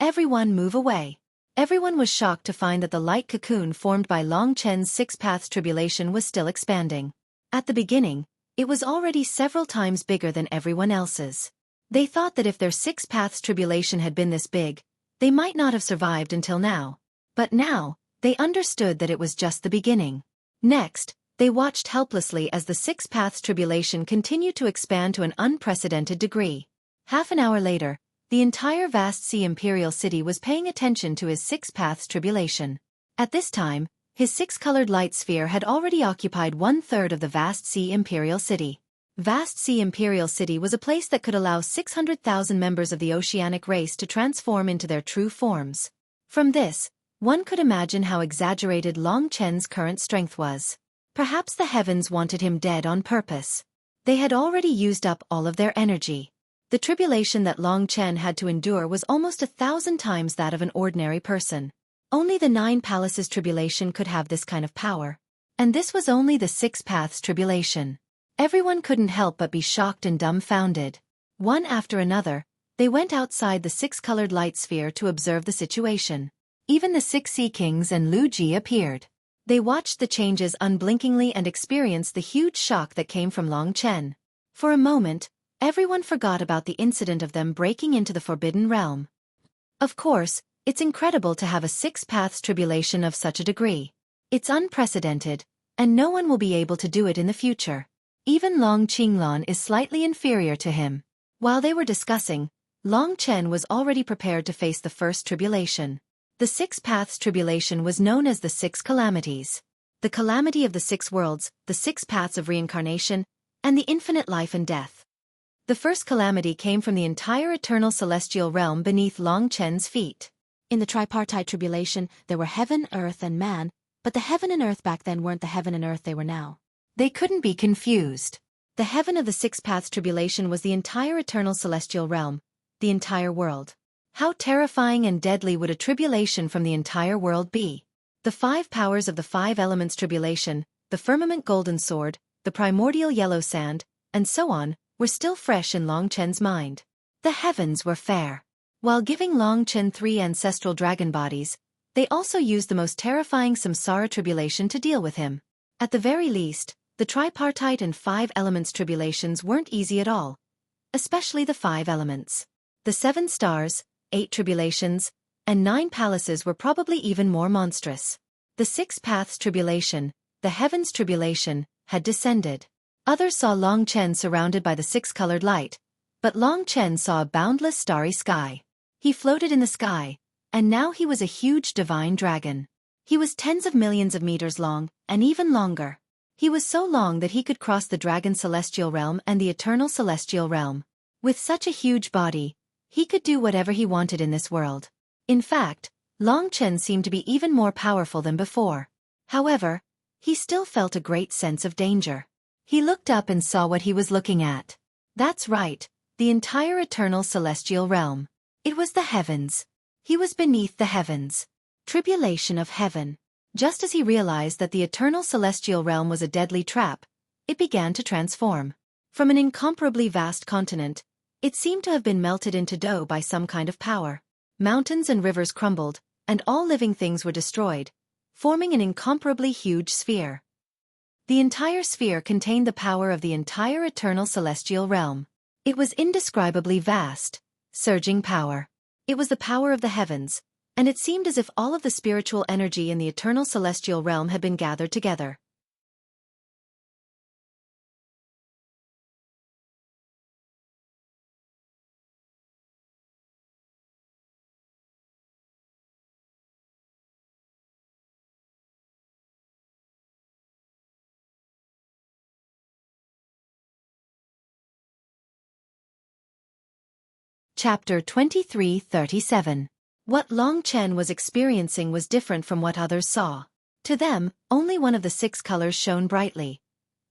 "Everyone move away." Everyone was shocked to find that the light cocoon formed by Long Chen's Six Paths Tribulation was still expanding. At the beginning, it was already several times bigger than everyone else's. They thought that if their Six Paths Tribulation had been this big, they might not have survived until now. But now, they understood that it was just the beginning. Next, they watched helplessly as the Six Paths Tribulation continued to expand to an unprecedented degree. Half an hour later, the entire Vast Sea Imperial City was paying attention to his Six Paths Tribulation. At this time, his six-colored light sphere had already occupied 1/3 of the Vast Sea Imperial City. Vast Sea Imperial City was a place that could allow 600,000 members of the oceanic race to transform into their true forms. From this, one could imagine how exaggerated Long Chen's current strength was. Perhaps the heavens wanted him dead on purpose. They had already used up all of their energy. The tribulation that Long Chen had to endure was almost 1,000 times that of an ordinary person. Only the Nine Palaces Tribulation could have this kind of power. And this was only the Six Paths Tribulation. Everyone couldn't help but be shocked and dumbfounded. One after another, they went outside the six-colored light sphere to observe the situation. Even the Six Sea Kings and Lu Ji appeared. They watched the changes unblinkingly and experienced the huge shock that came from Long Chen. For a moment, everyone forgot about the incident of them breaking into the Forbidden Realm. Of course, It's incredible to have a six paths tribulation of such a degree. It's unprecedented, and no one will be able to do it in the future. Even Long Qinglan is slightly inferior to him. While they were discussing, Long Chen was already prepared to face the first tribulation. The six paths tribulation was known as the six calamities. The calamity of the six worlds, the six paths of reincarnation, and the infinite life and death. The first calamity came from the entire eternal celestial realm beneath Long Chen's feet. In the tripartite tribulation, there were heaven, earth, and man, but the heaven and earth back then weren't the heaven and earth they were now. They couldn't be confused. The heaven of the six paths tribulation was the entire eternal celestial realm, the entire world. How terrifying and deadly would a tribulation from the entire world be? The five powers of the five elements tribulation, the firmament golden sword, the primordial yellow sand, and so on, were still fresh in Long Chen's mind. The heavens were fair. While giving Long Chen 3 ancestral dragon bodies, they also used the most terrifying samsara tribulation to deal with him. At the very least, the tripartite and five elements tribulations weren't easy at all, especially the five elements. The 7 stars, 8 tribulations, and 9 palaces were probably even more monstrous. The 6 paths tribulation, the heavens tribulation, had descended. Others saw Long Chen surrounded by the 6-colored light, but Long Chen saw a boundless starry sky. He floated in the sky, and now he was a huge divine dragon. He was tens of millions of meters long, and even longer. He was so long that he could cross the dragon celestial realm and the eternal celestial realm. With such a huge body, he could do whatever he wanted in this world. In fact, Long Chen seemed to be even more powerful than before. However, he still felt a great sense of danger. He looked up and saw what he was looking at. That's right, the entire eternal celestial realm. It was the heavens. He was beneath the heavens. Tribulation of heaven. Just as he realized that the eternal celestial realm was a deadly trap, it began to transform. From an incomparably vast continent, it seemed to have been melted into dough by some kind of power. Mountains and rivers crumbled, and all living things were destroyed, forming an incomparably huge sphere. The entire sphere contained the power of the entire eternal celestial realm. It was indescribably vast, surging power. It was the power of the heavens, and it seemed as if all of the spiritual energy in the eternal celestial realm had been gathered together. Chapter 23:37. What Long Chen was experiencing was different from what others saw. To them, only one of the 6 colors shone brightly,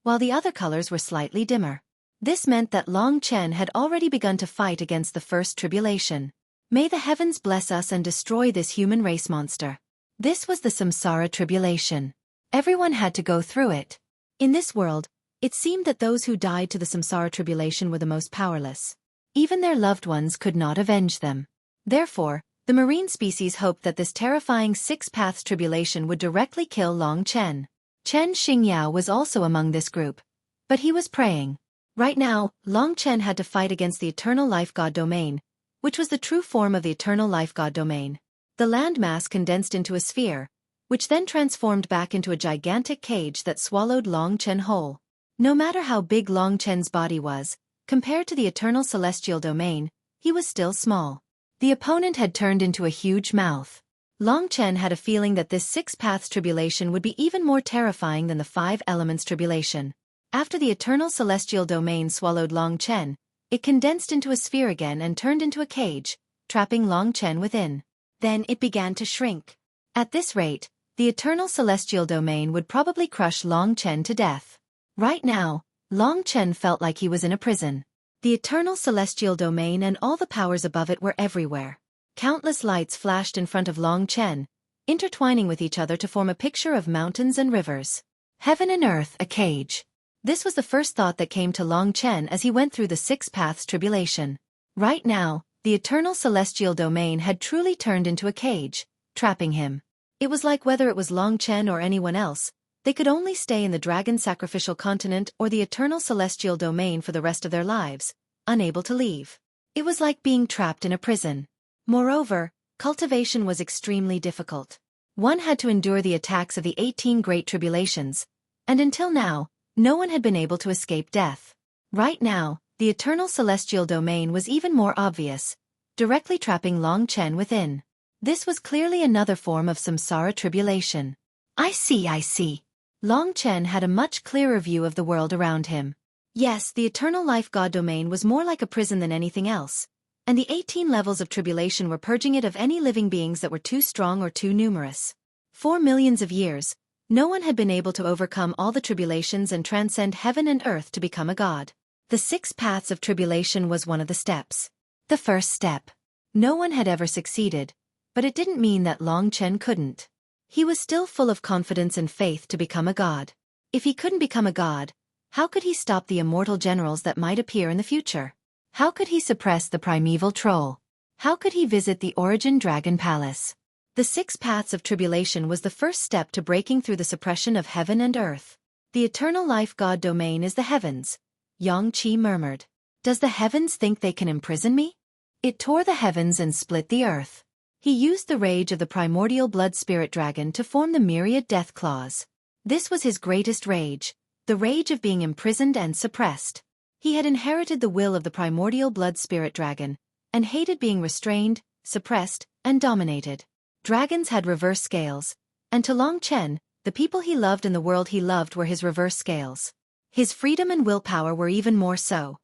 while the other colors were slightly dimmer. This meant that Long Chen had already begun to fight against the first tribulation. May the heavens bless us and destroy this human race monster. This was the samsara tribulation. Everyone had to go through it. In this world, it seemed that those who died to the samsara tribulation were the most powerless. Even their loved ones could not avenge them. Therefore, the marine species hoped that this terrifying 6 paths tribulation would directly kill Long Chen. Chen Xingyao was also among this group, but he was praying. Right now, Long Chen had to fight against the eternal life god domain, which was the true form of the eternal life god domain. The landmass condensed into a sphere, which then transformed back into a gigantic cage that swallowed Long Chen whole. No matter how big Long Chen's body was, compared to the eternal celestial domain, he was still small. The opponent had turned into a huge mouth. Long Chen had a feeling that this 6 paths tribulation would be even more terrifying than the 5 elements tribulation. After the eternal celestial domain swallowed Long Chen, it condensed into a sphere again and turned into a cage, trapping Long Chen within. Then it began to shrink. At this rate, the eternal celestial domain would probably crush Long Chen to death. Right now, Long Chen felt like he was in a prison. The eternal celestial domain and all the powers above it were everywhere. Countless lights flashed in front of Long Chen, intertwining with each other to form a picture of mountains and rivers. Heaven and earth, a cage. This was the first thought that came to Long Chen as he went through the 6 paths tribulation. Right now, the eternal celestial domain had truly turned into a cage, trapping him. It was like whether it was Long Chen or anyone else, they could only stay in the dragon sacrificial continent or the eternal celestial domain for the rest of their lives, unable to leave. It was like being trapped in a prison. Moreover, cultivation was extremely difficult. One had to endure the attacks of the 18 Great Tribulations, and until now, no one had been able to escape death. Right now, the eternal celestial domain was even more obvious, directly trapping Long Chen within. This was clearly another form of samsara tribulation. I see. Long Chen had a much clearer view of the world around him. Yes, the eternal life God domain was more like a prison than anything else, and the 18 levels of tribulation were purging it of any living beings that were too strong or too numerous. For millions of years, no one had been able to overcome all the tribulations and transcend heaven and earth to become a god. The 6 paths of tribulation was one of the steps. The first step. No one had ever succeeded, but it didn't mean that Long Chen couldn't. He was still full of confidence and faith to become a god. If he couldn't become a god, how could he stop the immortal generals that might appear in the future? How could he suppress the primeval troll? How could he visit the Origin Dragon Palace? The 6 paths of tribulation was the first step to breaking through the suppression of heaven and earth. The eternal life God domain is the heavens, Yang Qi murmured. Does the heavens think they can imprison me? It tore the heavens and split the earth. He used the rage of the primordial blood spirit dragon to form the myriad death claws. This was his greatest rage, the rage of being imprisoned and suppressed. He had inherited the will of the primordial blood spirit dragon, and hated being restrained, suppressed, and dominated. Dragons had reverse scales, and to Long Chen, the people he loved and the world he loved were his reverse scales. His freedom and willpower were even more so.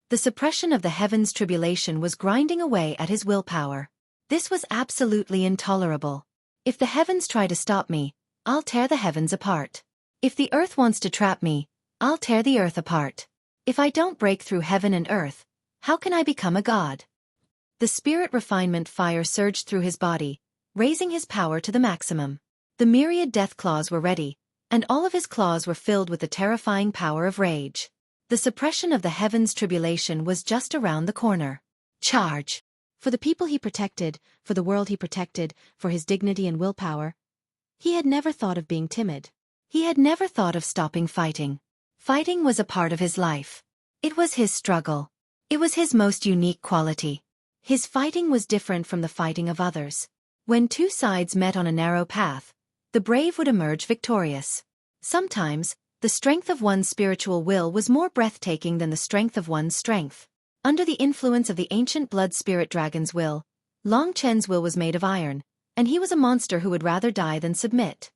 The suppression of the heavens' tribulation was grinding away at his willpower. This was absolutely intolerable. If the heavens try to stop me, I'll tear the heavens apart. If the earth wants to trap me, I'll tear the earth apart. If I don't break through heaven and earth, how can I become a god? The spirit refinement fire surged through his body, raising his power to the maximum. The myriad death claws were ready, and all of his claws were filled with the terrifying power of rage. The suppression of the heavens' tribulation was just around the corner. Charge! For the people he protected, for the world he protected, for his dignity and willpower. He had never thought of being timid. He had never thought of stopping fighting. Fighting was a part of his life. It was his struggle. It was his most unique quality. His fighting was different from the fighting of others. When two sides met on a narrow path, the brave would emerge victorious. Sometimes, the strength of one's spiritual will was more breathtaking than the strength of one's strength. Under the influence of the ancient blood spirit dragon's will, Long Chen's will was made of iron, and he was a monster who would rather die than submit.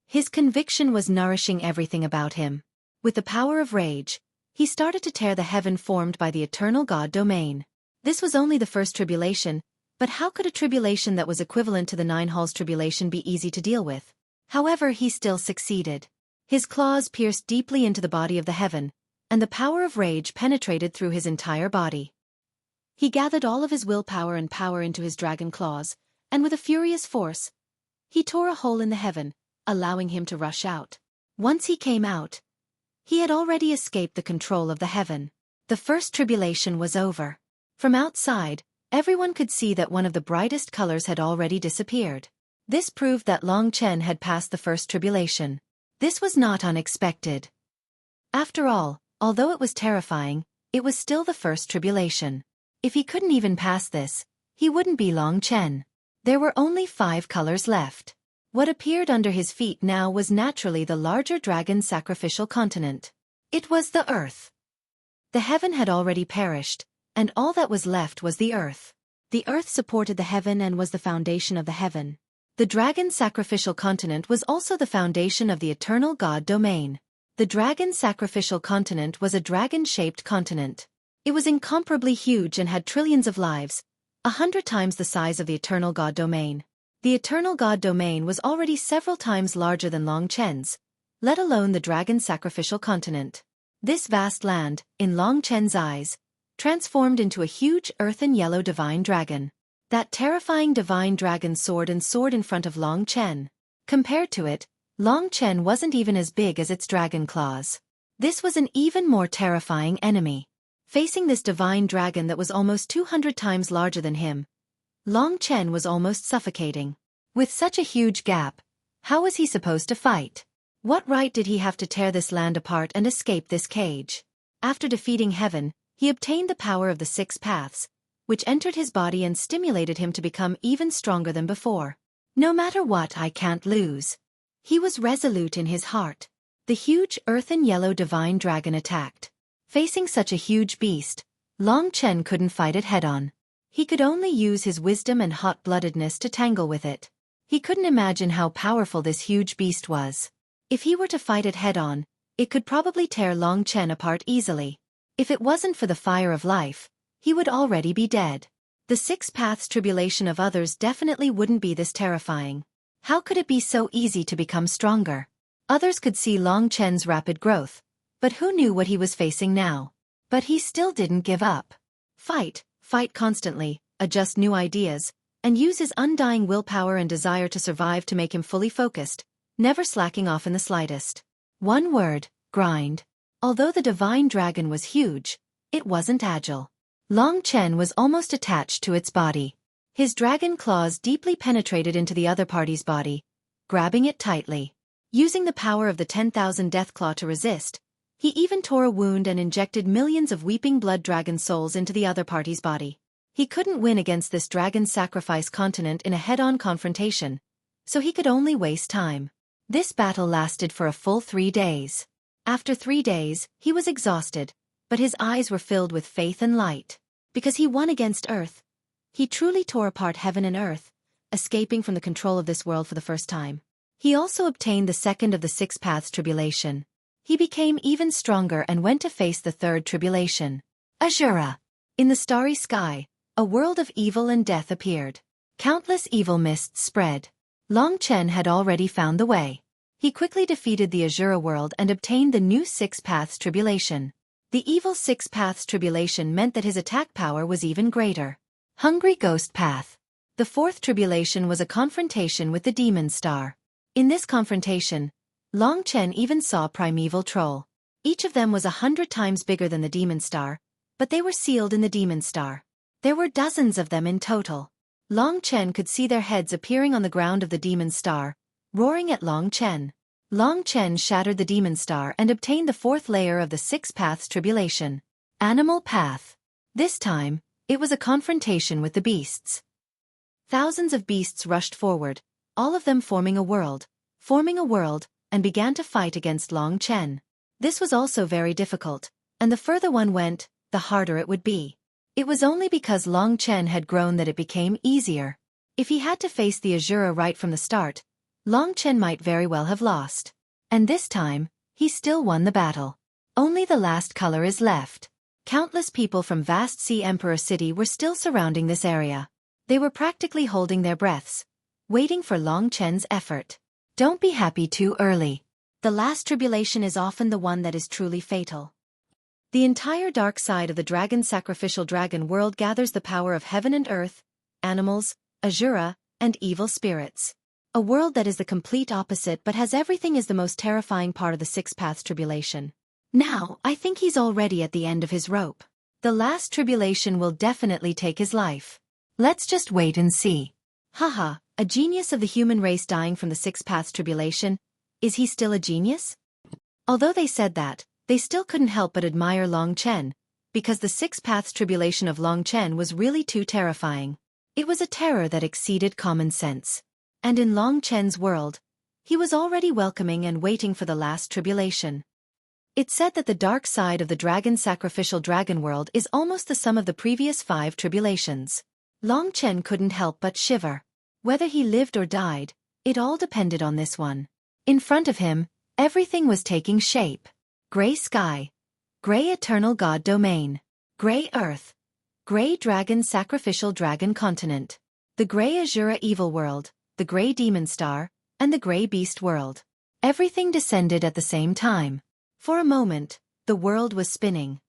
His conviction was nourishing everything about him. With the power of rage, he started to tear the heaven formed by the eternal God domain. This was only the first tribulation, but how could a tribulation that was equivalent to the 9 halls tribulation be easy to deal with? However, he still succeeded. His claws pierced deeply into the body of the heaven, and the power of rage penetrated through his entire body. He gathered all of his willpower and power into his dragon claws, and with a furious force, he tore a hole in the heaven, allowing him to rush out. Once he came out, he had already escaped the control of the heaven. The first tribulation was over. From outside, everyone could see that one of the brightest colors had already disappeared. This proved that Long Chen had passed the first tribulation. This was not unexpected. After all, although it was terrifying, it was still the first tribulation. If he couldn't even pass this, he wouldn't be Long Chen. There were only 5 colors left. What appeared under his feet now was naturally the larger dragon sacrificial continent. It was the earth. The heaven had already perished, and all that was left was the earth. The earth supported the heaven and was the foundation of the heaven. The dragon sacrificial continent was also the foundation of the eternal God domain. The dragon sacrificial continent was a dragon-shaped continent. It was incomparably huge and had trillions of lives, 100 times the size of the eternal God domain. The eternal God domain was already several times larger than Long Chen's, let alone the dragon sacrificial continent. This vast land, in Long Chen's eyes, transformed into a huge earthen yellow divine dragon. That terrifying divine dragon soared and soared in front of Long Chen. Compared to it, Long Chen wasn't even as big as its dragon claws. This was an even more terrifying enemy. Facing this divine dragon that was almost 200 times larger than him, Long Chen was almost suffocating. With such a huge gap, how was he supposed to fight? What right did he have to tear this land apart and escape this cage? After defeating heaven, he obtained the power of the 6 paths, which entered his body and stimulated him to become even stronger than before. No matter what, I can't lose. He was resolute in his heart. The huge earthen yellow divine dragon attacked. Facing such a huge beast, Long Chen couldn't fight it head-on. He could only use his wisdom and hot-bloodedness to tangle with it. He couldn't imagine how powerful this huge beast was. If he were to fight it head-on, it could probably tear Long Chen apart easily. If it wasn't for the fire of life, he would already be dead. The 6 paths tribulation of others definitely wouldn't be this terrifying. How could it be so easy to become stronger? Others could see Long Chen's rapid growth, but who knew what he was facing now? But he still didn't give up. Fight constantly, adjust new ideas, and use his undying willpower and desire to survive to make him fully focused, never slacking off in the slightest. One word: grind. Although the divine dragon was huge, it wasn't agile. Long Chen was almost attached to its body. His dragon claws deeply penetrated into the other party's body, grabbing it tightly. Using the power of the 10,000 Deathclaw to resist, he even tore a wound and injected millions of weeping blood dragon souls into the other party's body. He couldn't win against this dragon sacrifice continent in a head-on confrontation, so he could only waste time. This battle lasted for a full 3 days. After 3 days, he was exhausted, but his eyes were filled with faith and light. Because he won against Earth. He truly tore apart heaven and earth, escaping from the control of this world for the first time. He also obtained the second of the 6 paths tribulation. He became even stronger and went to face the third tribulation. Azura. In the starry sky, a world of evil and death appeared. Countless evil mists spread. Long Chen had already found the way. He quickly defeated the Azura world and obtained the new 6 paths tribulation. The evil 6 paths tribulation meant that his attack power was even greater. Hungry Ghost Path. The 4th tribulation was a confrontation with the Demon Star. In this confrontation, Long Chen even saw Primeval Troll. Each of them was 100 times bigger than the Demon Star, but they were sealed in the Demon Star. There were dozens of them in total. Long Chen could see their heads appearing on the ground of the Demon Star, roaring at Long Chen. Long Chen shattered the Demon Star and obtained the 4th layer of the 6 paths tribulation. Animal Path. This time, it was a confrontation with the beasts. Thousands of beasts rushed forward, all of them forming a world, and began to fight against Long Chen. This was also very difficult, and the further one went, the harder it would be. It was only because Long Chen had grown that it became easier. If he had to face the Azura right from the start, Long Chen might very well have lost. And this time, he still won the battle. Only the last color is left. Countless people from vast Sea Emperor City were still surrounding this area. They were practically holding their breaths, waiting for Long Chen's effort. Don't be happy too early. The last tribulation is often the one that is truly fatal. The entire dark side of the dragon sacrificial dragon world gathers the power of heaven and earth, animals, Azura, and evil spirits. A world that is the complete opposite but has everything is the most terrifying part of the 6 paths tribulation. Now, I think he's already at the end of his rope. The last tribulation will definitely take his life. Let's just wait and see. Haha, a genius of the human race dying from the 6 paths tribulation. Is he still a genius? Although they said that, they still couldn't help but admire Long Chen, because the 6 paths tribulation of Long Chen was really too terrifying. It was a terror that exceeded common sense. And in Long Chen's world, he was already welcoming and waiting for the last tribulation. It said that the dark side of the dragon sacrificial dragon world is almost the sum of the previous 5 tribulations. Long Chen couldn't help but shiver. Whether he lived or died, it all depended on this one. In front of him, everything was taking shape. Gray sky, gray eternal god domain, gray earth, gray dragon sacrificial dragon continent, the gray Azura evil world, the gray demon star, and the gray beast world. Everything descended at the same time. For a moment, the world was spinning.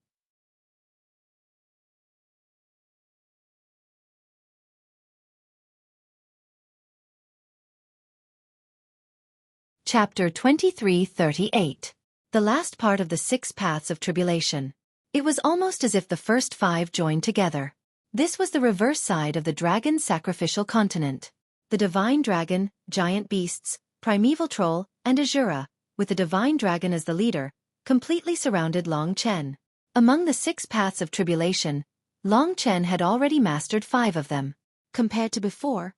Chapter 23:38. The last part of the 6 paths of tribulation. It was almost as if the first 5 joined together. This was the reverse side of the dragon sacrificial continent. The divine dragon, giant beasts, primeval troll, and Azura, with the divine dragon as the leader, completely surrounded Long Chen. Among the 6 paths of tribulation, Long Chen had already mastered 5 of them. Compared to before,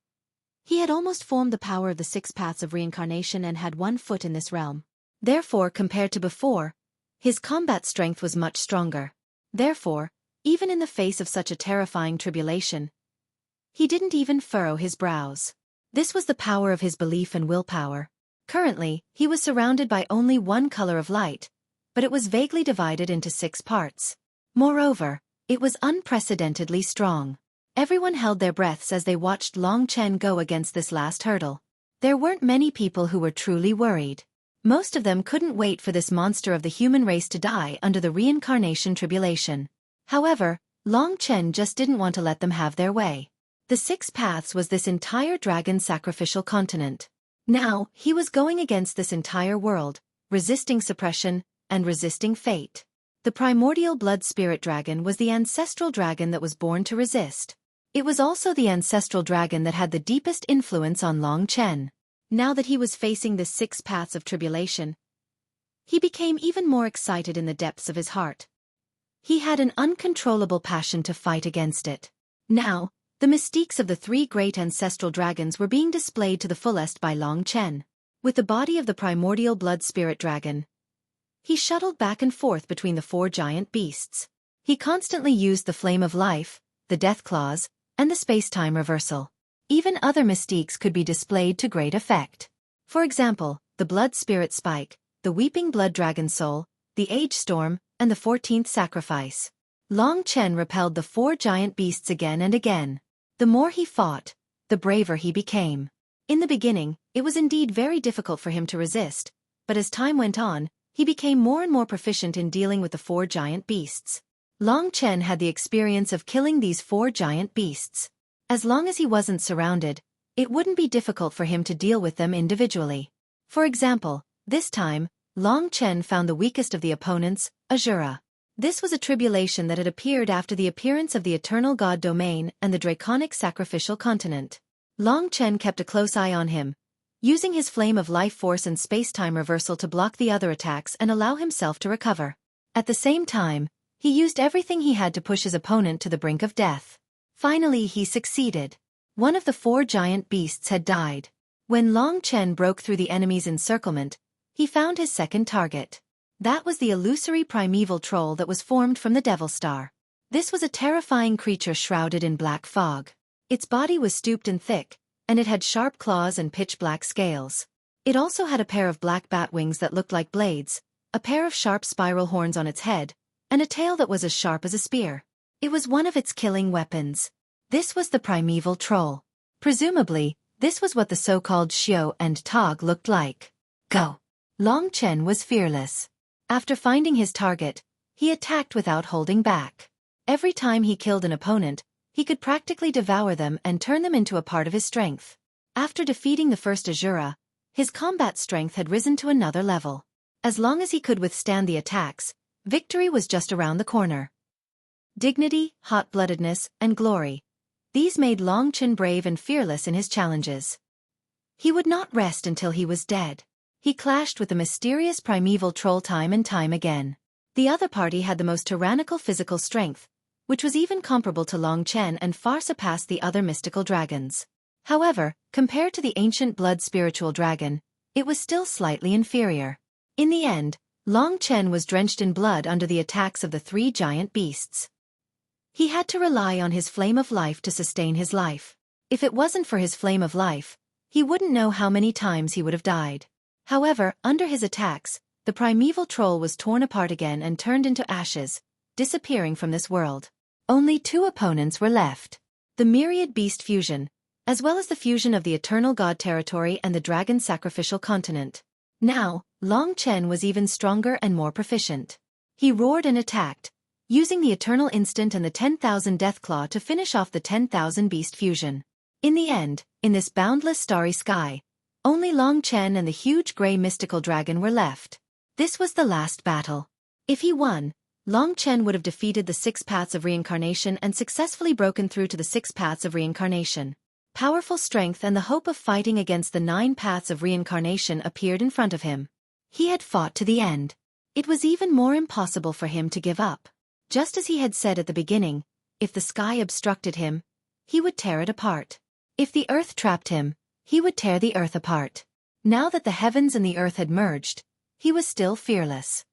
he had almost formed the power of the 6 paths of reincarnation and had 1 foot in this realm. Therefore, compared to before, his combat strength was much stronger. Therefore, even in the face of such a terrifying tribulation, he didn't even furrow his brows. This was the power of his belief and willpower. Currently, he was surrounded by only 1 color of light, but it was vaguely divided into 6 parts. Moreover, it was unprecedentedly strong. Everyone held their breaths as they watched Long Chen go against this last hurdle. There weren't many people who were truly worried. Most of them couldn't wait for this monster of the human race to die under the reincarnation tribulation. However, Long Chen just didn't want to let them have their way. The 6 paths was this entire dragon sacrificial continent. Now, he was going against this entire world, resisting suppression, and resisting fate. The primordial blood spirit dragon was the ancestral dragon that was born to resist. It was also the ancestral dragon that had the deepest influence on Long Chen. Now that he was facing the 6 paths of tribulation, he became even more excited in the depths of his heart. He had an uncontrollable passion to fight against it. Now, the mystiques of the 3 great ancestral dragons were being displayed to the fullest by Long Chen. With the body of the primordial blood spirit dragon, he shuttled back and forth between the 4 giant beasts. He constantly used the flame of life, the death claws, and the space-time reversal. Even other mystiques could be displayed to great effect. For example, the blood spirit spike, the weeping blood dragon soul, the age storm, and the 14th sacrifice. Long Chen repelled the 4 giant beasts again and again. The more he fought, the braver he became. In the beginning, it was indeed very difficult for him to resist, but as time went on, he became more and more proficient in dealing with the 4 giant beasts. Long Chen had the experience of killing these 4 giant beasts. As long as he wasn't surrounded, it wouldn't be difficult for him to deal with them individually. For example, this time, Long Chen found the weakest of the opponents, Azura. This was a tribulation that had appeared after the appearance of the Eternal God Domain and the Draconic Sacrificial Continent. Long Chen kept a close eye on him, using his flame of life force and space-time reversal to block the other attacks and allow himself to recover. At the same time, he used everything he had to push his opponent to the brink of death. Finally, he succeeded. One of the 4 giant beasts had died. When Long Chen broke through the enemy's encirclement, he found his second target. That was the illusory primeval troll that was formed from the Devil Star. This was a terrifying creature shrouded in black fog. Its body was stooped and thick, and it had sharp claws and pitch-black scales. It also had a pair of black bat wings that looked like blades, a pair of sharp spiral horns on its head, and a tail that was as sharp as a spear. It was one of its killing weapons. This was the primeval troll. Presumably, this was what the so-called Xiao and Tog looked like. Go! Long Chen was fearless. After finding his target, he attacked without holding back. Every time he killed an opponent, he could practically devour them and turn them into a part of his strength. After defeating the first Azura, his combat strength had risen to another level. As long as he could withstand the attacks, victory was just around the corner. Dignity, hot-bloodedness, and glory. These made Long Chen brave and fearless in his challenges. He would not rest until he was dead. He clashed with the mysterious primeval troll time and time again. The other party had the most tyrannical physical strength, which was even comparable to Long Chen and far surpassed the other mystical dragons. However, compared to the ancient blood spiritual dragon, it was still slightly inferior. In the end, Long Chen was drenched in blood under the attacks of the 3 giant beasts. He had to rely on his flame of life to sustain his life. If it wasn't for his flame of life, he wouldn't know how many times he would have died. However, under his attacks, the primeval troll was torn apart again and turned into ashes, disappearing from this world. Only 2 opponents were left. The myriad beast fusion, as well as the fusion of the Eternal God territory and the Dragon Sacrificial Continent. Now, Long Chen was even stronger and more proficient. He roared and attacked, using the Eternal Instant and the 10,000 Deathclaw to finish off the 10,000 beast fusion. In the end, in this boundless starry sky, only Long Chen and the huge gray mystical dragon were left. This was the last battle. If he won, Long Chen would have defeated the 6 paths of reincarnation and successfully broken through to the 6 paths of reincarnation. Powerful strength and the hope of fighting against the 9 paths of reincarnation appeared in front of him. He had fought to the end. It was even more impossible for him to give up. Just as he had said at the beginning, If the sky obstructed him, he would tear it apart. If the earth trapped him, he would tear the earth apart. Now that the heavens and the earth had merged, he was still fearless.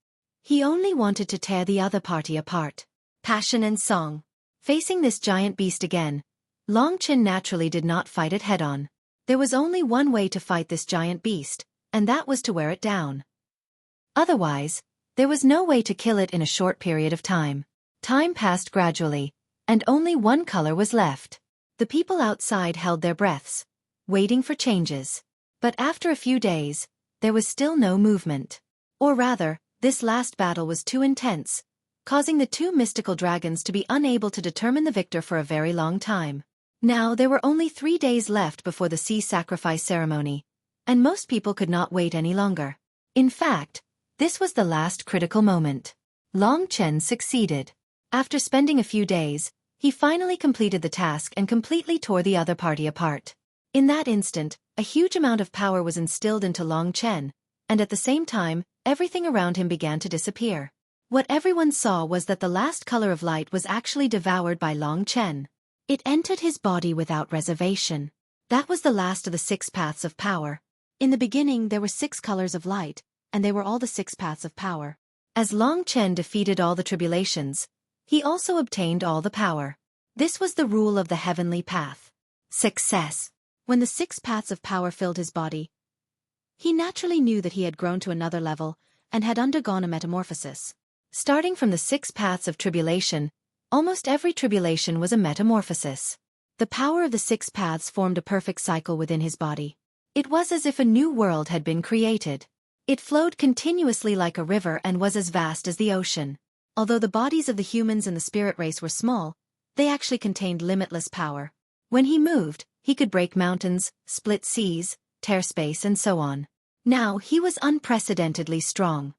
He only wanted to tear the other party apart. Passion and song. Facing this giant beast again, Long Chen naturally did not fight it head-on. There was only one way to fight this giant beast, and that was to wear it down. Otherwise, there was no way to kill it in a short period of time. Time passed gradually, and only one color was left. The people outside held their breaths, waiting for changes. But after a few days, there was still no movement. Or rather, this last battle was too intense, causing the two mystical dragons to be unable to determine the victor for a very long time. Now there were only 3 days left before the sea sacrifice ceremony, and most people could not wait any longer. In fact, this was the last critical moment. Long Chen succeeded. After spending a few days, he finally completed the task and completely tore the other party apart. In that instant, a huge amount of power was instilled into Long Chen, and at the same time, everything around him began to disappear. What everyone saw was that the last color of light was actually devoured by Long Chen. It entered his body without reservation. That was the last of the 6 paths of power. In the beginning there were 6 colors of light, and they were all the 6 paths of power. As Long Chen defeated all the tribulations, he also obtained all the power. This was the rule of the heavenly path. Success. When the 6 paths of power filled his body, he naturally knew that he had grown to another level and had undergone a metamorphosis. Starting from the 6 paths of tribulation, almost every tribulation was a metamorphosis. The power of the 6 paths formed a perfect cycle within his body. It was as if a new world had been created. It flowed continuously like a river and was as vast as the ocean. Although the bodies of the humans and the spirit race were small, they actually contained limitless power. When he moved, he could break mountains, split seas, tear space and so on. Now he was unprecedentedly strong.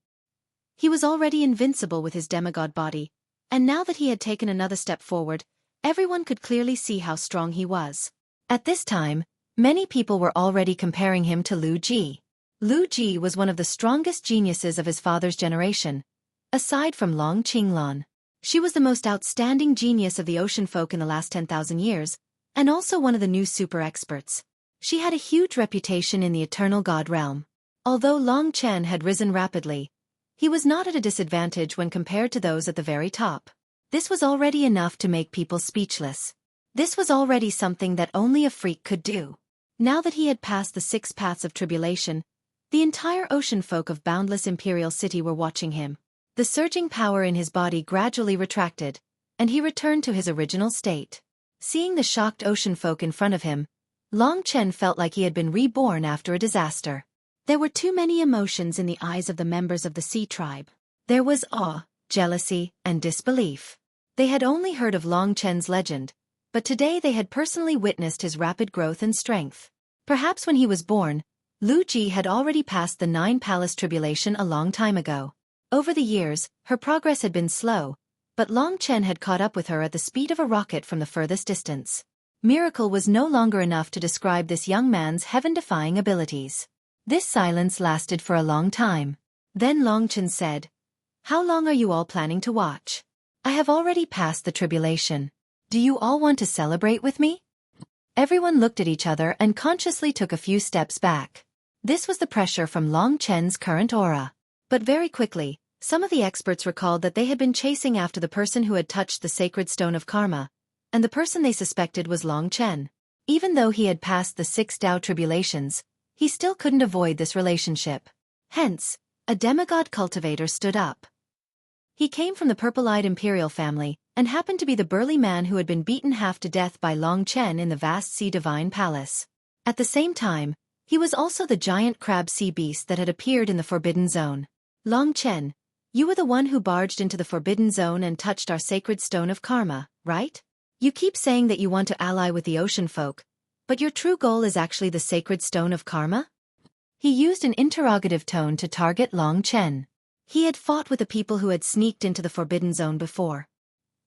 He was already invincible with his demigod body, and now that he had taken another step forward, everyone could clearly see how strong he was. At this time, many people were already comparing him to Lu Ji. Lu Ji was one of the strongest geniuses of his father's generation, aside from Long Qinglan. She was the most outstanding genius of the ocean folk in the last 10,000 years, and also one of the new super experts. She had a huge reputation in the eternal god realm. Although Long Chen had risen rapidly, he was not at a disadvantage when compared to those at the very top. This was already enough to make people speechless. This was already something that only a freak could do. Now that he had passed the 6 paths of tribulation, the entire ocean folk of boundless imperial city were watching him. The surging power in his body gradually retracted, and he returned to his original state. Seeing the shocked ocean folk in front of him, Long Chen felt like he had been reborn after a disaster. There were too many emotions in the eyes of the members of the Sea Tribe. There was awe, jealousy, and disbelief. They had only heard of Long Chen's legend, but today they had personally witnessed his rapid growth and strength. Perhaps when he was born, Lu Ji had already passed the 9 palace tribulation a long time ago. Over the years, her progress had been slow, but Long Chen had caught up with her at the speed of a rocket from the furthest distance. Miracle was no longer enough to describe this young man's heaven-defying abilities. This silence lasted for a long time. Then Long Chen said, "How long are you all planning to watch? I have already passed the tribulation. Do you all want to celebrate with me?" Everyone looked at each other and consciously took a few steps back. This was the pressure from Long Chen's current aura. But very quickly, some of the experts recalled that they had been chasing after the person who had touched the sacred stone of karma, and the person they suspected was Long Chen. Even though he had passed the 6 Tao tribulations, he still couldn't avoid this relationship. Hence, a demigod cultivator stood up. He came from the purple-eyed imperial family, and happened to be the burly man who had been beaten half to death by Long Chen in the vast sea divine palace. At the same time, he was also the giant crab sea beast that had appeared in the Forbidden Zone. Long Chen, you were the one who barged into the Forbidden Zone and touched our sacred stone of karma, right? You keep saying that you want to ally with the ocean folk, but your true goal is actually the sacred stone of karma? He used an interrogative tone to target Long Chen. He had fought with the people who had sneaked into the Forbidden Zone before.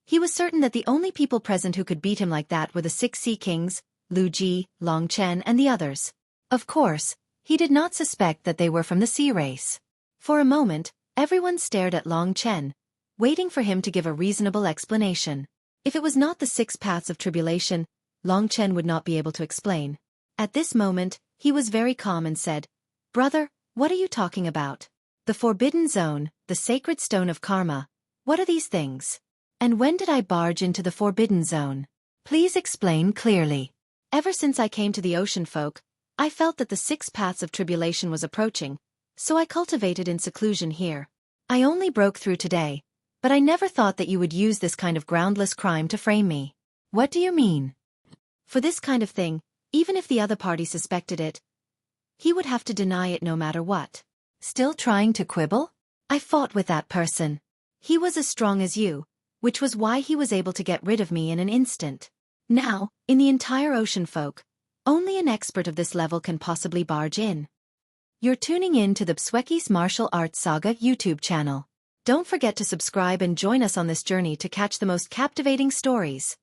He was certain that the only people present who could beat him like that were the 6 Sea Kings, Lu Ji, Long Chen and the others. Of course, he did not suspect that they were from the sea race. For a moment, everyone stared at Long Chen, waiting for him to give a reasonable explanation. If it was not the 6 paths of tribulation, Long Chen would not be able to explain. At this moment, he was very calm and said, "Brother, what are you talking about? The Forbidden Zone, the Sacred Stone of Karma. What are these things? And when did I barge into the Forbidden Zone? Please explain clearly." Ever since I came to the Ocean Folk, I felt that the 6 paths of tribulation was approaching, so I cultivated in seclusion here. I only broke through today, but I never thought that you would use this kind of groundless crime to frame me. What do you mean? For this kind of thing, even if the other party suspected it, he would have to deny it no matter what. Still trying to quibble? I fought with that person. He was as strong as you, which was why he was able to get rid of me in an instant. Now, in the entire Ocean Folk, only an expert of this level can possibly barge in. You're tuning in to the Xueqi's Martial Arts Saga YouTube channel. Don't forget to subscribe and join us on this journey to catch the most captivating stories.